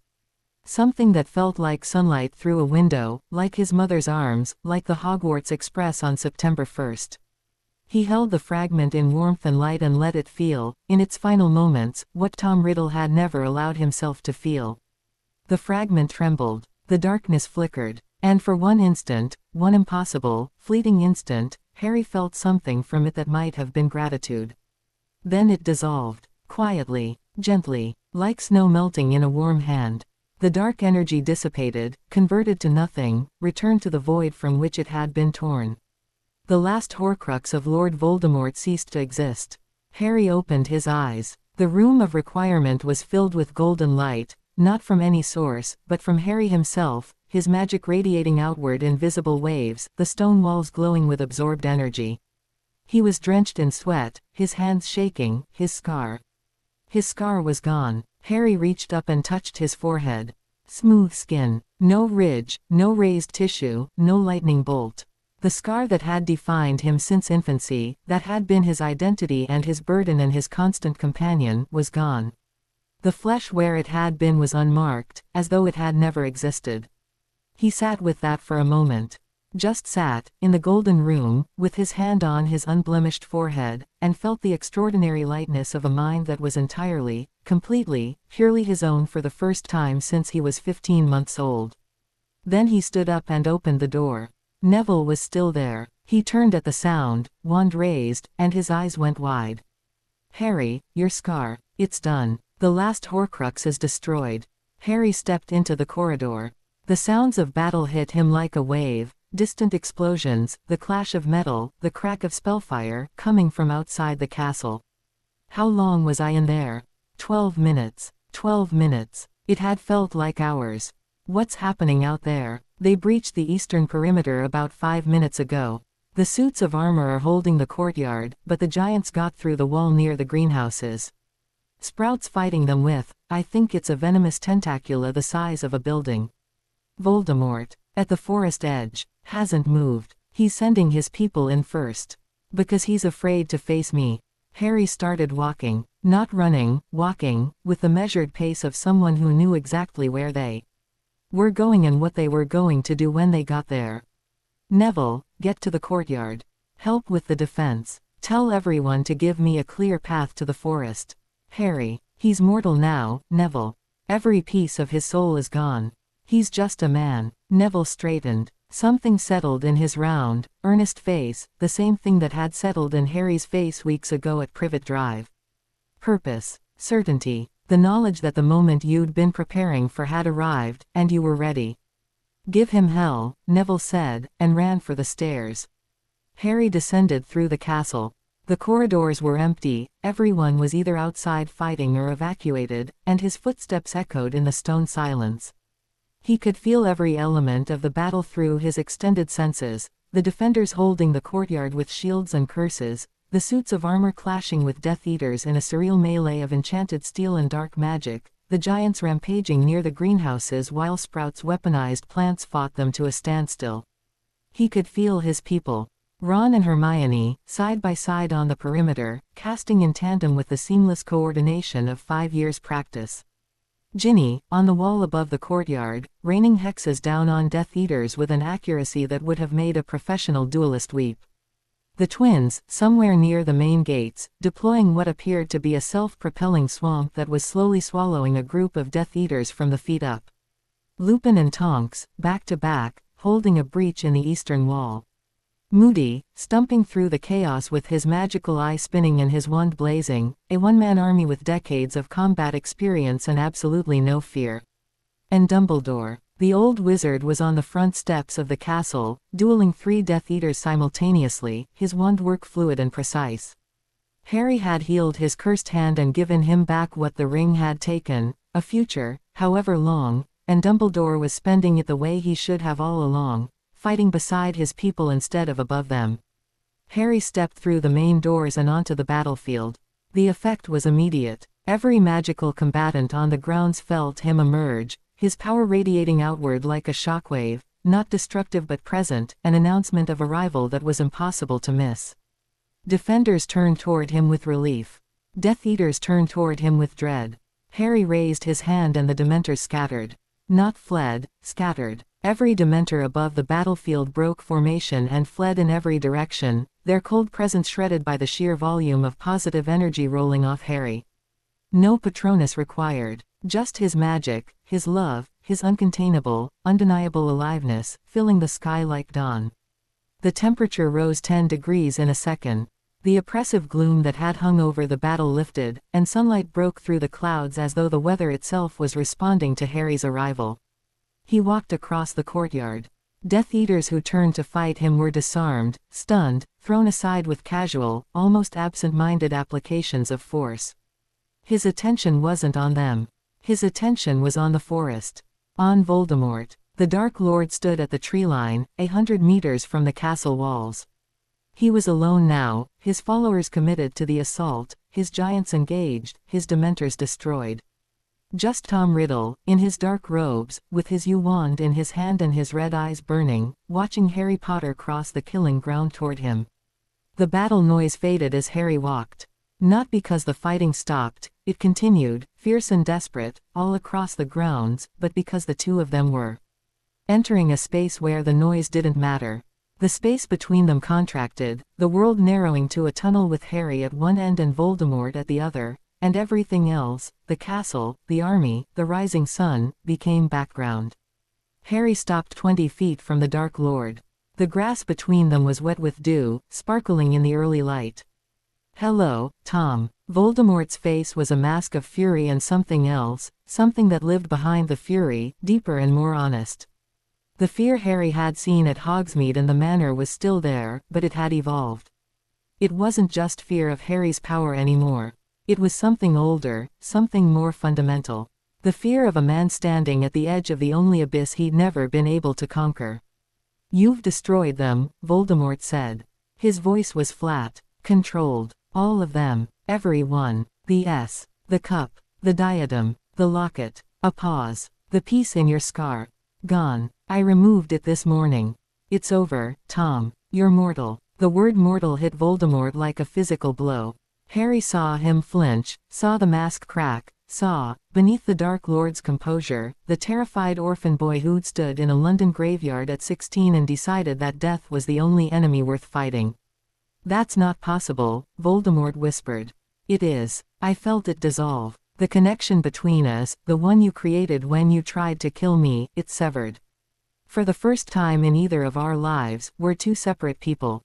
Something that felt like sunlight through a window, like his mother's arms, like the Hogwarts Express on September 1st. He held the fragment in warmth and light and let it feel, in its final moments, what Tom Riddle had never allowed himself to feel. The fragment trembled. The darkness flickered. And for one instant, one impossible, fleeting instant, Harry felt something from it that might have been gratitude. Then it dissolved. Quietly, gently, like snow melting in a warm hand. The dark energy dissipated, converted to nothing, returned to the void from which it had been torn. The last Horcrux of Lord Voldemort ceased to exist. Harry opened his eyes. The room of requirement was filled with golden light, not from any source, but from Harry himself, his magic radiating outward in visible waves, the stone walls glowing with absorbed energy. He was drenched in sweat, his hands shaking, his scar. His scar was gone. Harry reached up and touched his forehead. Smooth skin. No ridge, no raised tissue, no lightning bolt. The scar that had defined him since infancy, that had been his identity and his burden and his constant companion, was gone. The flesh where it had been was unmarked, as though it had never existed. He sat with that for a moment. Just sat, in the golden room, with his hand on his unblemished forehead, and felt the extraordinary lightness of a mind that was entirely, completely, purely his own for the first time since he was 15 months old. Then he stood up and opened the door. Neville was still there. He turned at the sound, wand raised, and his eyes went wide. "Harry, your scar. It's done. The last Horcrux is destroyed." Harry stepped into the corridor. The sounds of battle hit him like a wave, distant explosions, the clash of metal, the crack of spellfire, coming from outside the castle. How long was I in there? 12 minutes. 12 minutes. It had felt like hours. What's happening out there? They breached the eastern perimeter about 5 minutes ago. The suits of armor are holding the courtyard, but the giants got through the wall near the greenhouses. Sprout's fighting them with, I think it's a venomous tentacula the size of a building. Voldemort, at the forest edge, hasn't moved. He's sending his people in first. Because he's afraid to face me. Harry started walking, not running, walking, with the measured pace of someone who knew exactly where they were going and what they were going to do when they got there. Neville, get to the courtyard. Help with the defense. Tell everyone to give me a clear path to the forest. Harry, he's mortal now, Neville. Every piece of his soul is gone. He's just a man. Neville straightened. Something settled in his round, earnest face, the same thing that had settled in Harry's face weeks ago at Privet Drive. Purpose. Certainty. The knowledge that the moment you'd been preparing for had arrived, and you were ready. Give him hell, Neville said, and ran for the stairs. Harry descended through the castle. The corridors were empty, everyone was either outside fighting or evacuated, and his footsteps echoed in the stone silence. He could feel every element of the battle through his extended senses, the defenders holding the courtyard with shields and curses, the suits of armor clashing with Death Eaters in a surreal melee of enchanted steel and dark magic, the giants rampaging near the greenhouses while Sprout's weaponized plants fought them to a standstill. He could feel his people. Ron and Hermione, side by side on the perimeter, casting in tandem with the seamless coordination of 5 years' practice. Ginny, on the wall above the courtyard, raining hexes down on Death Eaters with an accuracy that would have made a professional duelist weep. The twins, somewhere near the main gates, deploying what appeared to be a self-propelling swamp that was slowly swallowing a group of Death Eaters from the feet up. Lupin and Tonks, back to back, holding a breach in the eastern wall. Moody, stumping through the chaos with his magical eye spinning and his wand blazing, a one-man army with decades of combat experience and absolutely no fear. And Dumbledore. The old wizard was on the front steps of the castle, dueling 3 Death Eaters simultaneously, his wand work fluid and precise. Harry had healed his cursed hand and given him back what the ring had taken, a future, however long, and Dumbledore was spending it the way he should have all along, fighting beside his people instead of above them. Harry stepped through the main doors and onto the battlefield. The effect was immediate. Every magical combatant on the grounds felt him emerge, his power radiating outward like a shockwave, not destructive but present, an announcement of arrival that was impossible to miss. Defenders turned toward him with relief. Death Eaters turned toward him with dread. Harry raised his hand and the Dementors scattered. Not fled, scattered. Every Dementor above the battlefield broke formation and fled in every direction, their cold presence shredded by the sheer volume of positive energy rolling off Harry. No Patronus required. Just his magic, his love, his uncontainable, undeniable aliveness, filling the sky like dawn. The temperature rose 10 degrees in a second. The oppressive gloom that had hung over the battle lifted, and sunlight broke through the clouds as though the weather itself was responding to Harry's arrival. He walked across the courtyard. Death Eaters who turned to fight him were disarmed, stunned, thrown aside with casual, almost absent-minded applications of force. His attention wasn't on them. His attention was on the forest. On Voldemort. The Dark Lord stood at the tree line, 100 meters from the castle walls. He was alone now, his followers committed to the assault, his giants engaged, his Dementors destroyed. Just Tom Riddle, in his dark robes, with his wand in his hand and his red eyes burning, watching Harry Potter cross the killing ground toward him. The battle noise faded as Harry walked. Not because the fighting stopped, it continued, fierce and desperate, all across the grounds, but because the two of them were entering a space where the noise didn't matter. The space between them contracted, the world narrowing to a tunnel with Harry at one end and Voldemort at the other, and everything else, the castle, the army, the rising sun, became background. Harry stopped 20 feet from the Dark Lord. The grass between them was wet with dew, sparkling in the early light. "Hello, Tom." Voldemort's face was a mask of fury and something else, something that lived behind the fury, deeper and more honest. The fear Harry had seen at Hogsmeade and the Manor was still there, but it had evolved. It wasn't just fear of Harry's power anymore. It was something older, something more fundamental. The fear of a man standing at the edge of the only abyss he'd never been able to conquer. "You've destroyed them," Voldemort said. His voice was flat, controlled. "All of them. Every one. The S. The cup. The diadem. The locket." A pause. "The piece in your scar. Gone. I removed it this morning. It's over, Tom. You're mortal." The word mortal hit Voldemort like a physical blow. Harry saw him flinch, saw the mask crack, saw, beneath the Dark Lord's composure, the terrified orphan boy who'd stood in a London graveyard at 16 and decided that death was the only enemy worth fighting. "That's not possible," Voldemort whispered. "It is. I felt it dissolve. The connection between us, the one you created when you tried to kill me, it's severed. For the first time in either of our lives, we're two separate people.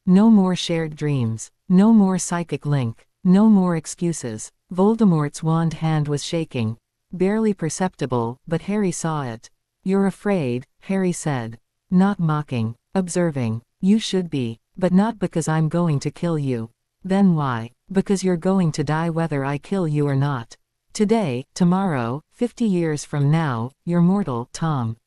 No more shared dreams. No more psychic link. No more excuses." Voldemort's wand hand was shaking. Barely perceptible, but Harry saw it. "You're afraid," Harry said. Not mocking. Observing. "You should be. But not because I'm going to kill you." "Then why?" "Because you're going to die whether I kill you or not. Today, tomorrow, 50 years from now, you're mortal, Tom.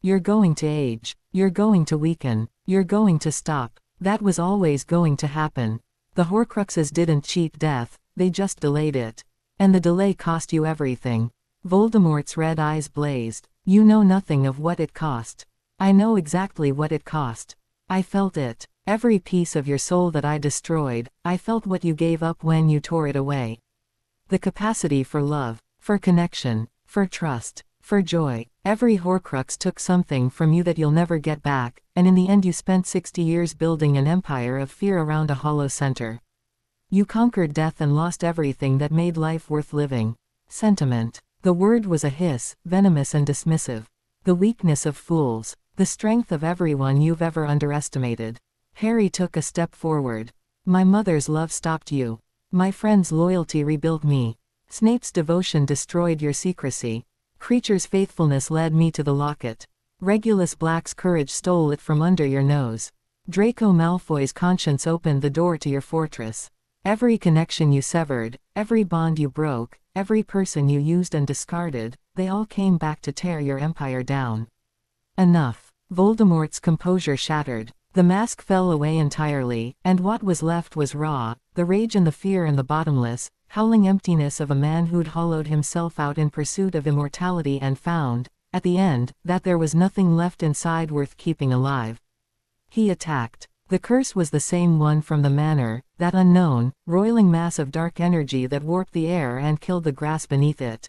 You're going to age. You're going to weaken. You're going to stop. That was always going to happen. The Horcruxes didn't cheat death, they just delayed it. And the delay cost you everything." Voldemort's red eyes blazed. "You know nothing of what it cost." "I know exactly what it cost. I felt it. Every piece of your soul that I destroyed, I felt what you gave up when you tore it away. The capacity for love, for connection, for trust, for joy. Every Horcrux took something from you that you'll never get back, and in the end you spent 60 years building an empire of fear around a hollow center. You conquered death and lost everything that made life worth living. Sentiment." The word was a hiss, venomous and dismissive. "The weakness of fools. The strength of everyone you've ever underestimated. Harry took a step forward. My mother's love stopped you. My friend's loyalty rebuilt me. Snape's devotion destroyed your secrecy. Kreacher's faithfulness led me to the locket. Regulus Black's courage stole it from under your nose. Draco Malfoy's conscience opened the door to your fortress. Every connection you severed, every bond you broke, every person you used and discarded, they all came back to tear your empire down. Enough. Voldemort's composure shattered. The mask fell away entirely, and what was left was raw, the rage and the fear and the bottomless, howling emptiness of a man who'd hollowed himself out in pursuit of immortality and found, at the end, that there was nothing left inside worth keeping alive. He attacked. The curse was the same one from the manor, that unknown, roiling mass of dark energy that warped the air and killed the grass beneath it.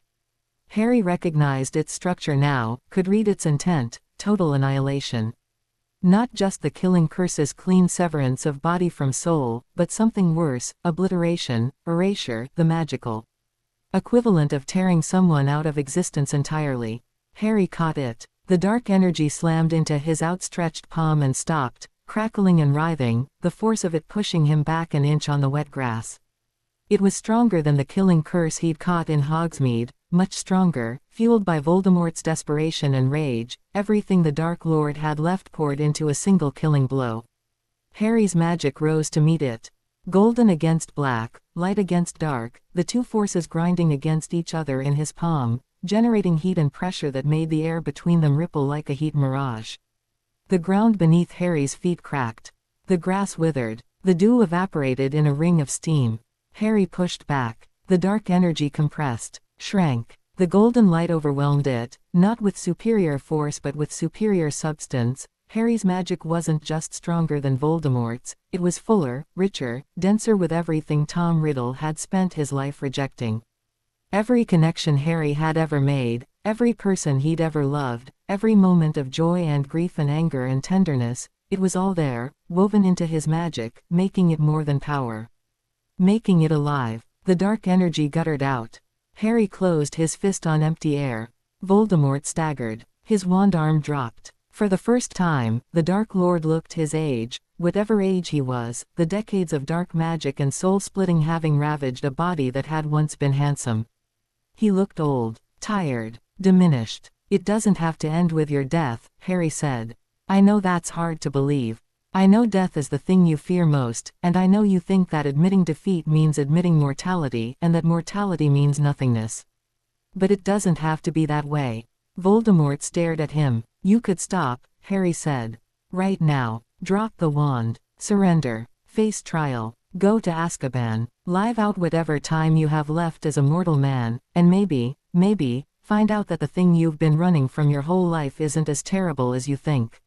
Harry recognized its structure now, could read its intent: total annihilation. Not just the killing curse's clean severance of body from soul, but something worse: obliteration, erasure, the magical equivalent of tearing someone out of existence entirely. Harry caught it. The dark energy slammed into his outstretched palm and stopped, crackling and writhing, the force of it pushing him back an inch on the wet grass. It was stronger than the killing curse he'd caught in Hogsmeade, much stronger, fueled by Voldemort's desperation and rage. Everything the Dark Lord had left poured into a single killing blow. Harry's magic rose to meet it. Golden against black, light against dark, the two forces grinding against each other in his palm, generating heat and pressure that made the air between them ripple like a heat mirage. The ground beneath Harry's feet cracked. The grass withered. The dew evaporated in a ring of steam. Harry pushed back. The dark energy compressed, shrank. The golden light overwhelmed it, not with superior force but with superior substance. Harry's magic wasn't just stronger than Voldemort's, it was fuller, richer, denser with everything Tom Riddle had spent his life rejecting. Every connection Harry had ever made, every person he'd ever loved, every moment of joy and grief and anger and tenderness, it was all there, woven into his magic, making it more than power. Making it alive. The dark energy guttered out. Harry closed his fist on empty air. Voldemort staggered. His wand arm dropped. For the first time, the Dark Lord looked his age, whatever age he was, the decades of dark magic and soul-splitting having ravaged a body that had once been handsome. He looked old, tired, diminished. It doesn't have to end with your death, Harry said. I know that's hard to believe. I know death is the thing you fear most, and I know you think that admitting defeat means admitting mortality, and that mortality means nothingness. But it doesn't have to be that way. Voldemort stared at him. You could stop, Harry said. Right now. Drop the wand. Surrender. Face trial. Go to Azkaban. Live out whatever time you have left as a mortal man, and maybe, find out that the thing you've been running from your whole life isn't as terrible as you think.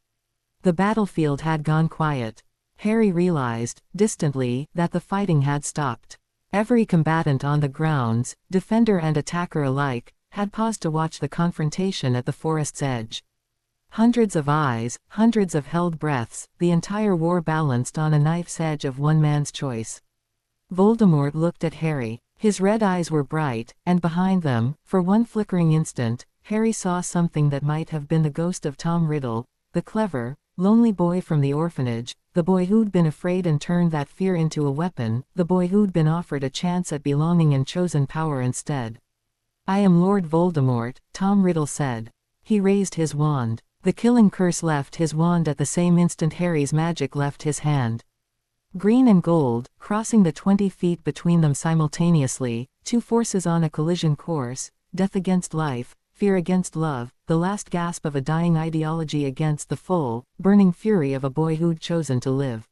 The battlefield had gone quiet. Harry realized, distantly, that the fighting had stopped. Every combatant on the grounds, defender and attacker alike, had paused to watch the confrontation at the forest's edge. Hundreds of eyes, hundreds of held breaths, the entire war balanced on a knife's edge of one man's choice. Voldemort looked at Harry. His red eyes were bright, and behind them, for one flickering instant, Harry saw something that might have been the ghost of Tom Riddle, the clever, lonely boy from the orphanage, the boy who'd been afraid and turned that fear into a weapon, the boy who'd been offered a chance at belonging and chosen power instead. I am Lord Voldemort, Tom Riddle said. He raised his wand. The killing curse left his wand at the same instant Harry's magic left his hand. Green and gold, crossing the 20 feet between them simultaneously, two forces on a collision course, death against life, fear against love, the last gasp of a dying ideology against the full, burning fury of a boy who'd chosen to live.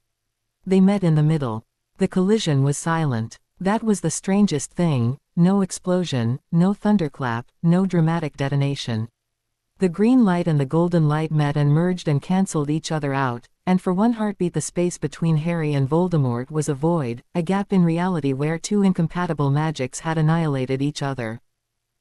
They met in the middle. The collision was silent. That was the strangest thing: no explosion, no thunderclap, no dramatic detonation. The green light and the golden light met and merged and cancelled each other out, and for one heartbeat the space between Harry and Voldemort was a void, a gap in reality where two incompatible magics had annihilated each other.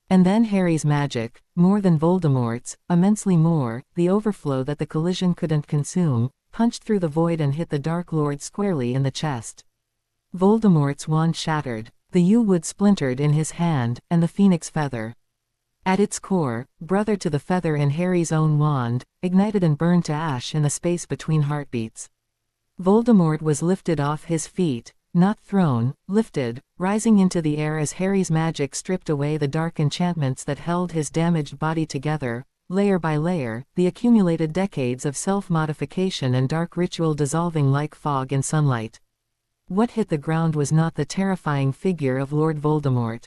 And then Harry's magic, more than Voldemort's, immensely more, the overflow that the collision couldn't consume, punched through the void and hit the Dark Lord squarely in the chest. Voldemort's wand shattered. The yew-wood splintered in his hand, and the phoenix feather, at its core, brother to the feather in Harry's own wand, ignited and burned to ash in the space between heartbeats. Voldemort was lifted off his feet, not thrown, lifted, rising into the air as Harry's magic stripped away the dark enchantments that held his damaged body together, layer by layer, the accumulated decades of self-modification and dark ritual dissolving like fog in sunlight. What hit the ground was not the terrifying figure of Lord Voldemort.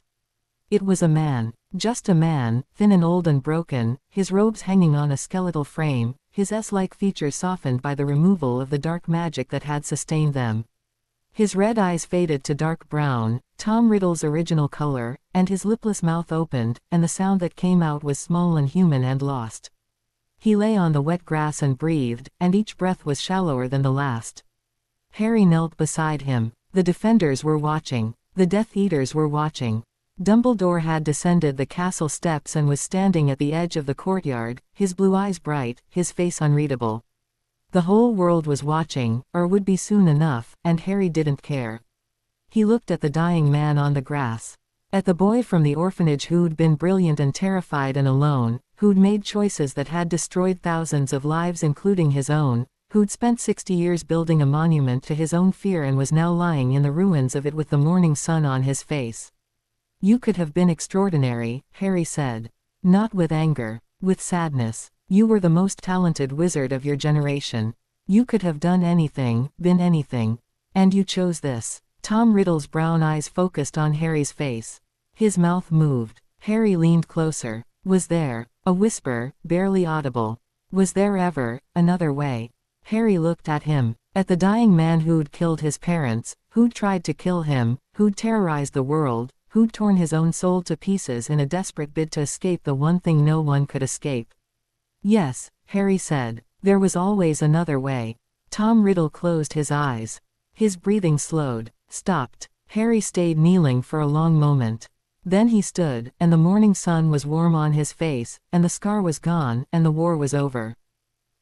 It was a man. Just a man, thin and old and broken, his robes hanging on a skeletal frame, his S-like features softened by the removal of the dark magic that had sustained them. His red eyes faded to dark brown, Tom Riddle's original color, and his lipless mouth opened, and the sound that came out was small and human and lost. He lay on the wet grass and breathed, and each breath was shallower than the last. Harry knelt beside him. The defenders were watching. The Death Eaters were watching. Dumbledore had descended the castle steps and was standing at the edge of the courtyard, his blue eyes bright, his face unreadable. The whole world was watching, or would be soon enough, and Harry didn't care. He looked at the dying man on the grass. At the boy from the orphanage who'd been brilliant and terrified and alone, who'd made choices that had destroyed thousands of lives including his own, who'd spent 60 years building a monument to his own fear and was now lying in the ruins of it with the morning sun on his face. "You could have been extraordinary," Harry said. "Not with anger. With sadness. You were the most talented wizard of your generation. You could have done anything, been anything. And you chose this." Tom Riddle's brown eyes focused on Harry's face. His mouth moved. Harry leaned closer. Was there, a whisper, barely audible. Was there ever, another way? Harry looked at him. At the dying man who'd killed his parents, who'd tried to kill him, who'd terrorized the world, who'd torn his own soul to pieces in a desperate bid to escape the one thing no one could escape. "Yes," Harry said. "There was always another way." Tom Riddle closed his eyes. His breathing slowed, stopped. Harry stayed kneeling for a long moment. Then he stood, and the morning sun was warm on his face, and the scar was gone, and the war was over.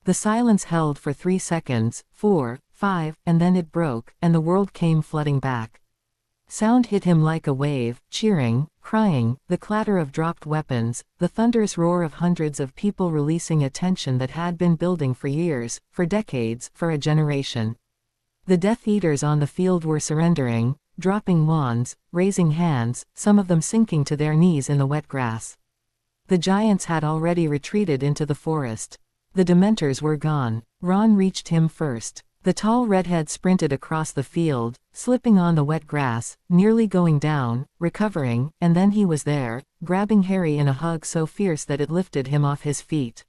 The silence held for 3 seconds, 4, 5, and then it broke, and the world came flooding back. Sound hit him like a wave, cheering, crying, the clatter of dropped weapons, the thunderous roar of hundreds of people releasing a tension that had been building for years, for decades, for a generation. The Death Eaters on the field were surrendering, dropping wands, raising hands, some of them sinking to their knees in the wet grass. The giants had already retreated into the forest. The Dementors were gone. Ron reached him first. The tall redhead sprinted across the field, slipping on the wet grass, nearly going down, recovering, and then he was there, grabbing Harry in a hug so fierce that it lifted him off his feet.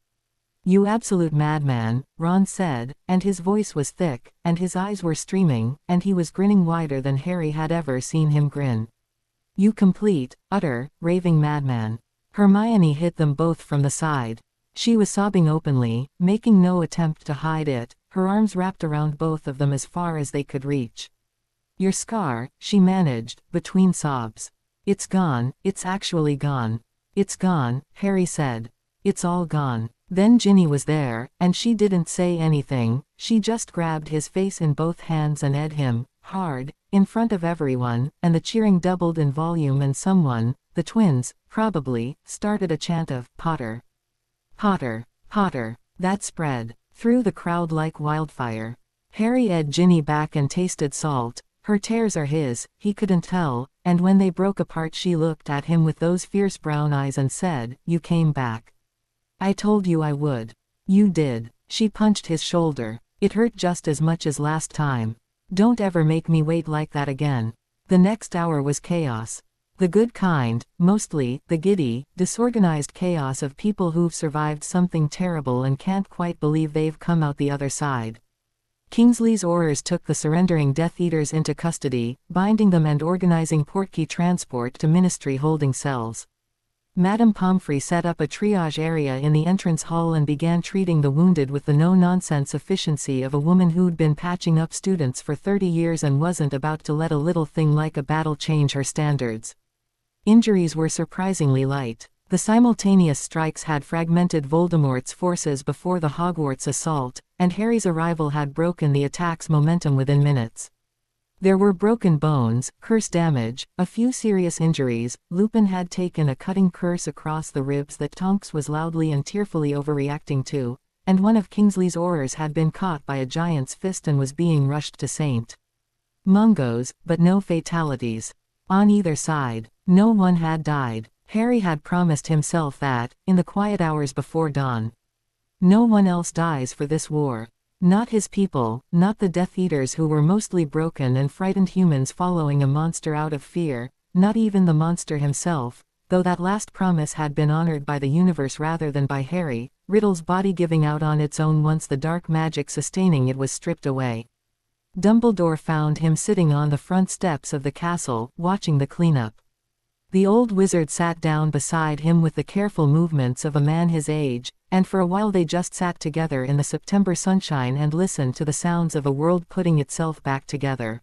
"You absolute madman," Ron said, and his voice was thick, and his eyes were streaming, and he was grinning wider than Harry had ever seen him grin. "You complete, utter, raving madman." Hermione hit them both from the side. She was sobbing openly, making no attempt to hide it, her arms wrapped around both of them as far as they could reach. "Your scar," she managed, between sobs. "It's gone, it's actually gone." "It's gone," Harry said. "It's all gone." Then Ginny was there, and she didn't say anything, she just grabbed his face in both hands and ed him, hard, in front of everyone, and the cheering doubled in volume and someone, the twins, probably, started a chant of, "Potter. Potter. Potter." That spread through the crowd like wildfire. Harry ed Ginny back and tasted salt. Her tears are his, he couldn't tell, and when they broke apart she looked at him with those fierce brown eyes and said, "You came back. I told you I would." "You did." She punched his shoulder. "It hurt just as much as last time. Don't ever make me wait like that again." The next hour was chaos. The good kind, mostly, the giddy, disorganized chaos of people who've survived something terrible and can't quite believe they've come out the other side. Kingsley's Aurors took the surrendering Death Eaters into custody, binding them and organizing portkey transport to Ministry holding cells. Madame Pomfrey set up a triage area in the entrance hall and began treating the wounded with the no-nonsense efficiency of a woman who'd been patching up students for 30 years and wasn't about to let a little thing like a battle change her standards. Injuries were surprisingly light. The simultaneous strikes had fragmented Voldemort's forces before the Hogwarts assault, and Harry's arrival had broken the attack's momentum within minutes. There were broken bones, curse damage, a few serious injuries. Lupin had taken a cutting curse across the ribs that Tonks was loudly and tearfully overreacting to, and one of Kingsley's oars had been caught by a giant's fist and was being rushed to St. Mungo's, but no fatalities. On either side, no one had died. Harry had promised himself that, in the quiet hours before dawn, no one else dies for this war. Not his people, not the Death Eaters who were mostly broken and frightened humans following a monster out of fear, not even the monster himself, though that last promise had been honored by the universe rather than by Harry, Riddle's body giving out on its own once the dark magic sustaining it was stripped away. Dumbledore found him sitting on the front steps of the castle, watching the cleanup. The old wizard sat down beside him with the careful movements of a man his age, and for a while they just sat together in the September sunshine and listened to the sounds of a world putting itself back together.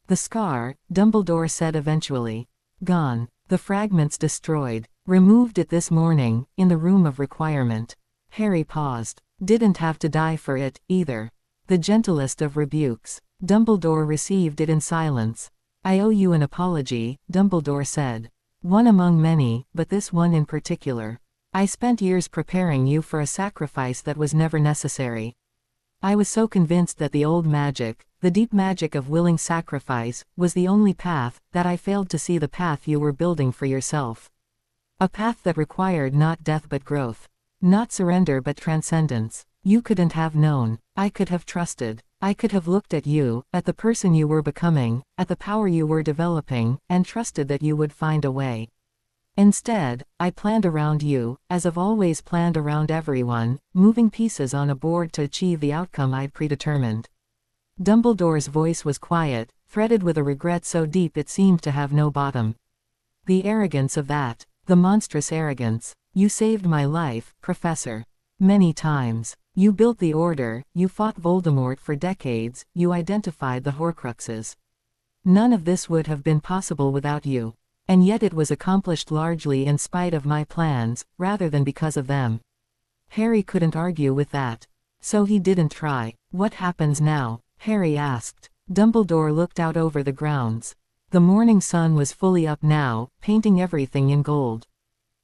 The scar, Dumbledore said eventually. Gone. The fragments destroyed. Removed it this morning, in the room of requirement. Harry paused. Didn't have to die for it, either. The gentlest of rebukes. Dumbledore received it in silence. I owe you an apology, Dumbledore said. One among many, but this one in particular. I spent years preparing you for a sacrifice that was never necessary. I was so convinced that the old magic, the deep magic of willing sacrifice, was the only path, that I failed to see the path you were building for yourself. A path that required not death but growth. Not surrender but transcendence. You couldn't have known. I could have trusted. I could have looked at you, at the person you were becoming, at the power you were developing, and trusted that you would find a way. Instead, I planned around you, as I've always planned around everyone, moving pieces on a board to achieve the outcome I'd predetermined. Dumbledore's voice was quiet, threaded with a regret so deep it seemed to have no bottom. The arrogance of that. The monstrous arrogance. You saved my life, Professor. Many times. You built the Order, you fought Voldemort for decades, you identified the Horcruxes. None of this would have been possible without you. And yet it was accomplished largely in spite of my plans, rather than because of them. Harry couldn't argue with that. So he didn't try. What happens now? Harry asked. Dumbledore looked out over the grounds. The morning sun was fully up now, painting everything in gold.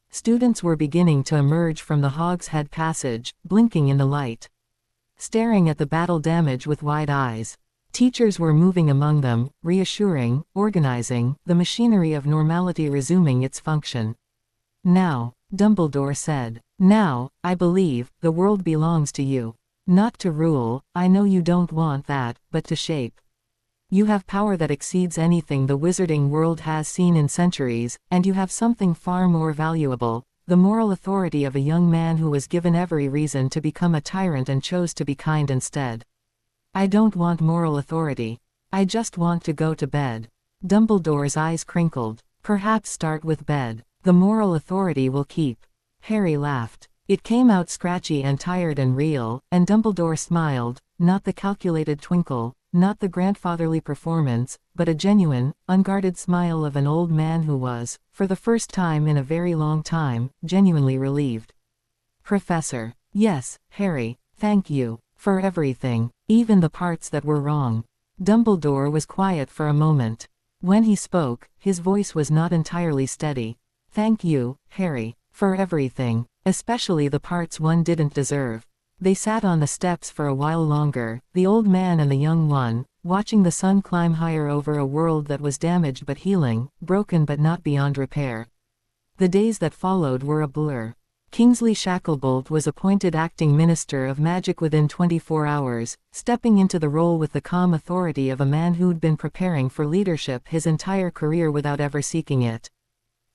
Students were beginning to emerge from the Hogshead Passage, blinking in the light. Staring at the battle damage with wide eyes. Teachers were moving among them, reassuring, organizing, the machinery of normality resuming its function. Now, Dumbledore said. Now, I believe, the world belongs to you. Not to rule, I know you don't want that, but to shape. You have power that exceeds anything the wizarding world has seen in centuries, and you have something far more valuable, the moral authority of a young man who was given every reason to become a tyrant and chose to be kind instead. I don't want moral authority. I just want to go to bed. Dumbledore's eyes crinkled. Perhaps start with bed. The moral authority will keep. Harry laughed. It came out scratchy and tired and real, and Dumbledore smiled, not the calculated twinkle, not the grandfatherly performance, but a genuine, unguarded smile of an old man who was, for the first time in a very long time, genuinely relieved. Professor. Yes, Harry, thank you. For everything, even the parts that were wrong. Dumbledore was quiet for a moment. When he spoke, his voice was not entirely steady. Thank you, Harry, for everything, especially the parts one didn't deserve. They sat on the steps for a while longer, the old man and the young one, watching the sun climb higher over a world that was damaged but healing, broken but not beyond repair. The days that followed were a blur. Kingsley Shacklebolt was appointed acting Minister of Magic within 24 hours, stepping into the role with the calm authority of a man who'd been preparing for leadership his entire career without ever seeking it.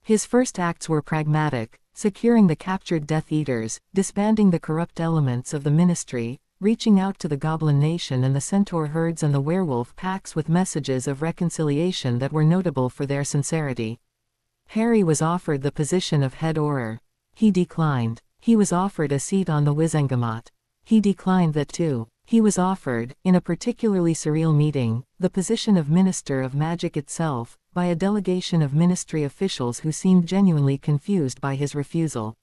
His first acts were pragmatic, securing the captured Death Eaters, disbanding the corrupt elements of the ministry, reaching out to the Goblin Nation and the Centaur herds and the werewolf packs with messages of reconciliation that were notable for their sincerity. Harry was offered the position of head Auror. He declined. He was offered a seat on the Wizengamot. He declined that too. He was offered, in a particularly surreal meeting, the position of Minister of Magic itself, by a delegation of ministry officials who seemed genuinely confused by his refusal.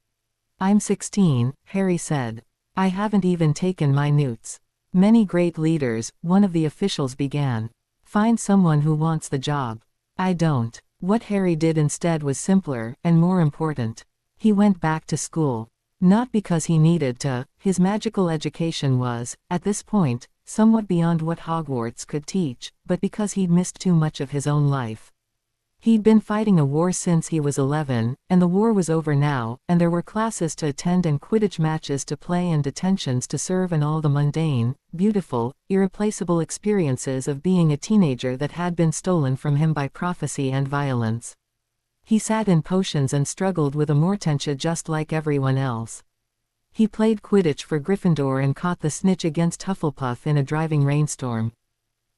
I'm 16, Harry said. I haven't even taken my newts. Many great leaders, one of the officials began. Find someone who wants the job. I don't. What Harry did instead was simpler, and more important. He went back to school. Not because he needed to, his magical education was, at this point, somewhat beyond what Hogwarts could teach, but because he'd missed too much of his own life. He'd been fighting a war since he was 11, and the war was over now, and there were classes to attend and Quidditch matches to play and detentions to serve and all the mundane, beautiful, irreplaceable experiences of being a teenager that had been stolen from him by prophecy and violence. He sat in potions and struggled with a Mortentia just like everyone else. He played Quidditch for Gryffindor and caught the snitch against Hufflepuff in a driving rainstorm.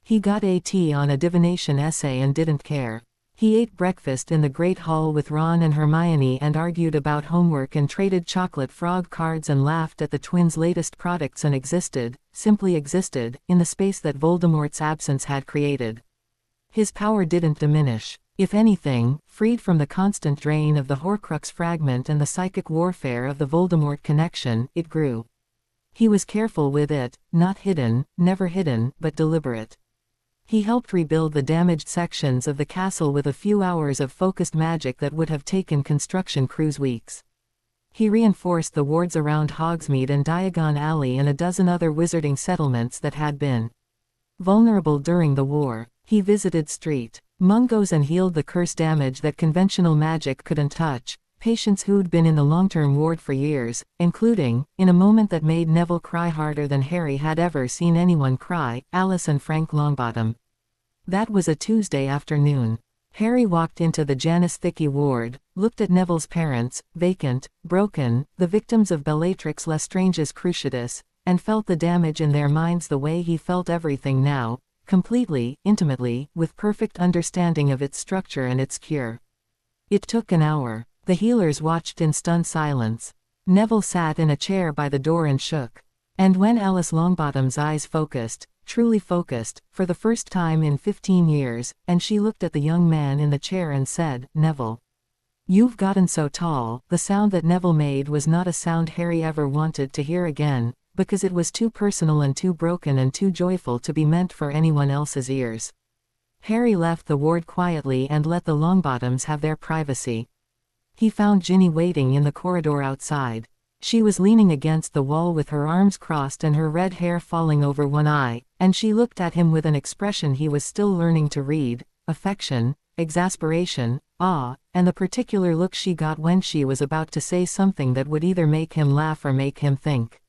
He got AT on a divination essay and didn't care. He ate breakfast in the Great Hall with Ron and Hermione and argued about homework and traded chocolate frog cards and laughed at the twins' latest products and existed, simply existed, in the space that Voldemort's absence had created. His power didn't diminish. If anything, freed from the constant drain of the Horcrux fragment and the psychic warfare of the Voldemort connection, it grew. He was careful with it, not hidden, never hidden, but deliberate. He helped rebuild the damaged sections of the castle with a few hours of focused magic that would have taken construction crews weeks. He reinforced the wards around Hogsmeade and Diagon Alley and a dozen other wizarding settlements that had been vulnerable during the war. He visited Street Mungos and healed the curse damage that conventional magic couldn't touch, patients who'd been in the long-term ward for years, including, in a moment that made Neville cry harder than Harry had ever seen anyone cry, Alice and Frank Longbottom. That was a Tuesday afternoon. Harry walked into the Janus Thicky ward, looked at Neville's parents, vacant, broken, the victims of Bellatrix Lestrange's Cruciatus, and felt the damage in their minds the way he felt everything now, completely, intimately, with perfect understanding of its structure and its cure. It took an hour. The healers watched in stunned silence. Neville sat in a chair by the door and shook. And when Alice Longbottom's eyes focused, truly focused, for the first time in 15 years, and she looked at the young man in the chair and said, "Neville, you've gotten so tall," the sound that Neville made was not a sound Harry ever wanted to hear again, because it was too personal and too broken and too joyful to be meant for anyone else's ears. Harry left the ward quietly and let the Longbottoms have their privacy. He found Ginny waiting in the corridor outside. She was leaning against the wall with her arms crossed and her red hair falling over one eye, and she looked at him with an expression he was still learning to read: affection, exasperation, awe, and the particular look she got when she was about to say something that would either make him laugh or make him think.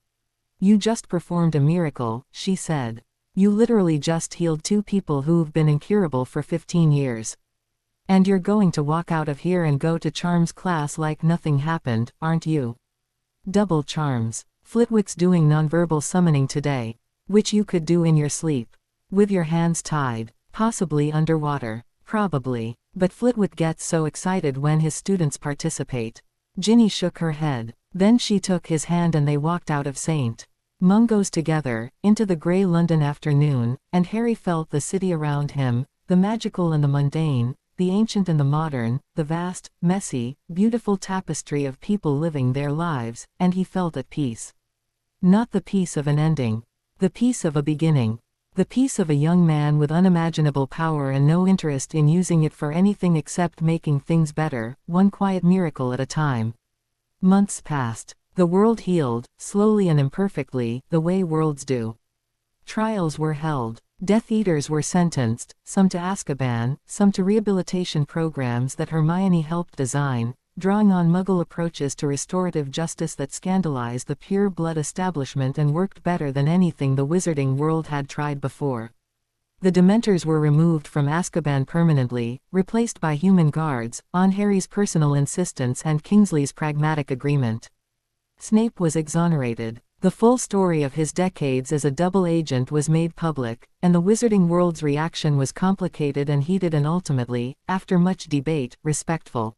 "You just performed a miracle," she said. "You literally just healed 2 people who've been incurable for 15 years. And you're going to walk out of here and go to Charms class like nothing happened, aren't you?" Double charms. Flitwick's doing nonverbal summoning today. Which you could do in your sleep. With your hands tied. Possibly underwater. Probably. But Flitwick gets so excited when his students participate. Ginny shook her head. Then she took his hand and they walked out of St. Mungo's together, into the grey London afternoon, and Harry felt the city around him, the magical and the mundane, the ancient and the modern, the vast, messy, beautiful tapestry of people living their lives, and he felt at peace. Not the peace of an ending. The peace of a beginning. The peace of a young man with unimaginable power and no interest in using it for anything except making things better, one quiet miracle at a time. Months passed. The world healed, slowly and imperfectly, the way worlds do. Trials were held. Death Eaters were sentenced, some to Azkaban, some to rehabilitation programs that Hermione helped design, drawing on Muggle approaches to restorative justice that scandalized the pure-blood establishment and worked better than anything the wizarding world had tried before. The Dementors were removed from Azkaban permanently, replaced by human guards, on Harry's personal insistence and Kingsley's pragmatic agreement. Snape was exonerated. The full story of his decades as a double agent was made public, and the wizarding world's reaction was complicated and heated and ultimately, after much debate, respectful.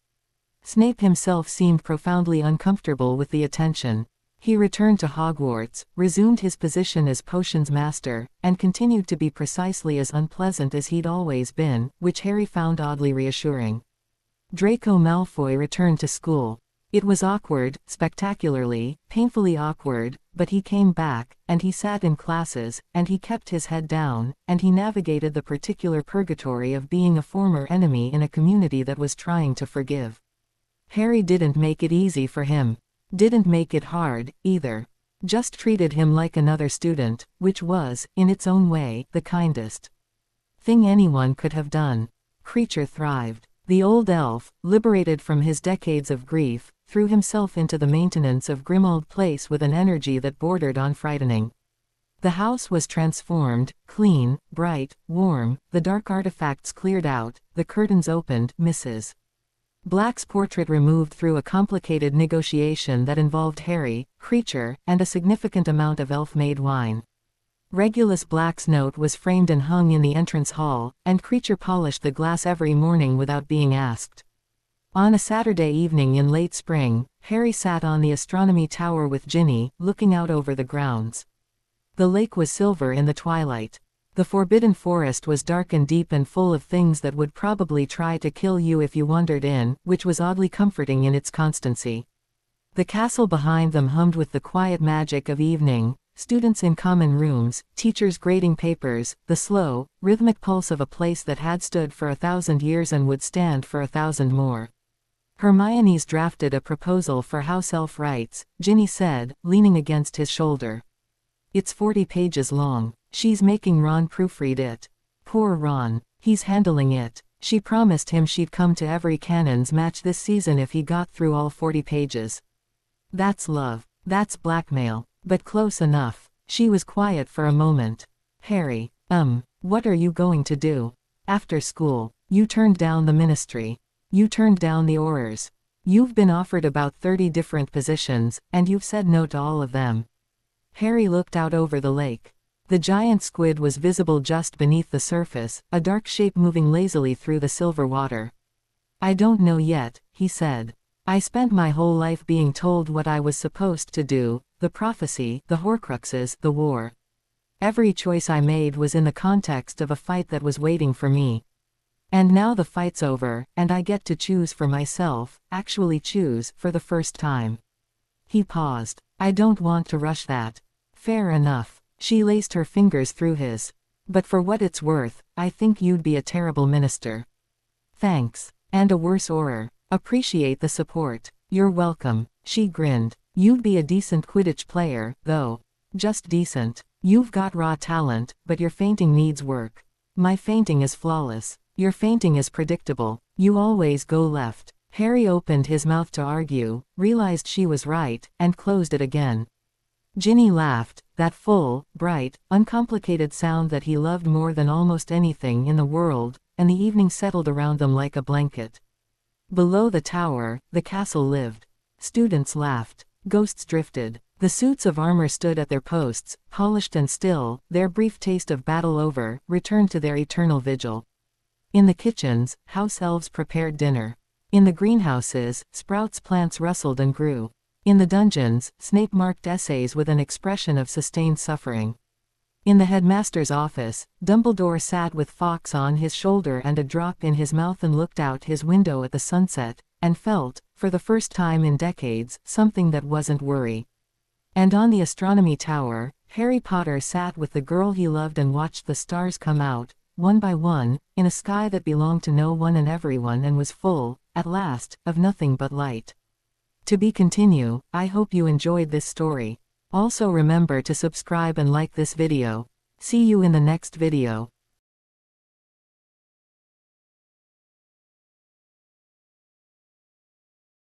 Snape himself seemed profoundly uncomfortable with the attention. He returned to Hogwarts, resumed his position as potions master, and continued to be precisely as unpleasant as he'd always been, which Harry found oddly reassuring. Draco Malfoy returned to school. It was awkward, spectacularly, painfully awkward, but he came back, and he sat in classes, and he kept his head down, and he navigated the particular purgatory of being a former enemy in a community that was trying to forgive. Harry didn't make it easy for him. Didn't make it hard, either. Just treated him like another student, which was, in its own way, the kindest thing anyone could have done. Creature thrived. The old elf, liberated from his decades of grief, threw himself into the maintenance of Grimmauld Place with an energy that bordered on frightening. The house was transformed, clean, bright, warm, the dark artifacts cleared out, the curtains opened, Mrs. Black's portrait removed through a complicated negotiation that involved Harry, Creature, and a significant amount of elf-made wine. Regulus Black's note was framed and hung in the entrance hall, and Creature polished the glass every morning without being asked. On a Saturday evening in late spring, Harry sat on the astronomy tower with Ginny, looking out over the grounds. The lake was silver in the twilight. The Forbidden Forest was dark and deep and full of things that would probably try to kill you if you wandered in, which was oddly comforting in its constancy. The castle behind them hummed with the quiet magic of evening, students in common rooms, teachers grading papers, the slow, rhythmic pulse of a place that had stood for 1,000 years and would stand for 1,000 more. Hermione's drafted a proposal for house elf rights, Ginny said, leaning against his shoulder. It's 40 pages long. She's making Ron proofread it. Poor Ron. He's handling it. She promised him she'd come to every Cannons match this season if he got through all 40 pages. That's love. That's blackmail. But close enough. She was quiet for a moment. Harry, what are you going to do? After school. You turned down the ministry. You turned down the Aurors. You've been offered about 30 different positions, and you've said no to all of them. Harry looked out over the lake. The giant squid was visible just beneath the surface, a dark shape moving lazily through the silver water. I don't know yet, he said. I spent my whole life being told what I was supposed to do, the prophecy, the Horcruxes, the war. Every choice I made was in the context of a fight that was waiting for me. And now the fight's over, and I get to choose for myself, actually choose, for the first time. He paused. I don't want to rush that. Fair enough. She laced her fingers through his. But for what it's worth, I think you'd be a terrible minister. Thanks. And a worse Auror. Appreciate the support. You're welcome. She grinned. You'd be a decent Quidditch player, though. Just decent. You've got raw talent, but your feinting needs work. My feinting is flawless. Your feinting is predictable. You always go left. Harry opened his mouth to argue, realized she was right, and closed it again. Ginny laughed, that full, bright, uncomplicated sound that he loved more than almost anything in the world, and the evening settled around them like a blanket. Below the tower, the castle lived. Students laughed. Ghosts drifted. The suits of armor stood at their posts, polished and still, their brief taste of battle over, returned to their eternal vigil. In the kitchens, house elves prepared dinner. In the greenhouses, sprouts plants rustled and grew. In the dungeons, Snape marked essays with an expression of sustained suffering. In the headmaster's office, Dumbledore sat with Fawkes on his shoulder and a drop in his mouth and looked out his window at the sunset, and felt, for the first time in decades, something that wasn't worry. And on the astronomy tower, Harry Potter sat with the girl he loved and watched the stars come out, one by one, in a sky that belonged to no one and everyone and was full, at last, of nothing but light. To be continue. I hope you enjoyed this story. Also remember to subscribe and like this video. See you in the next video.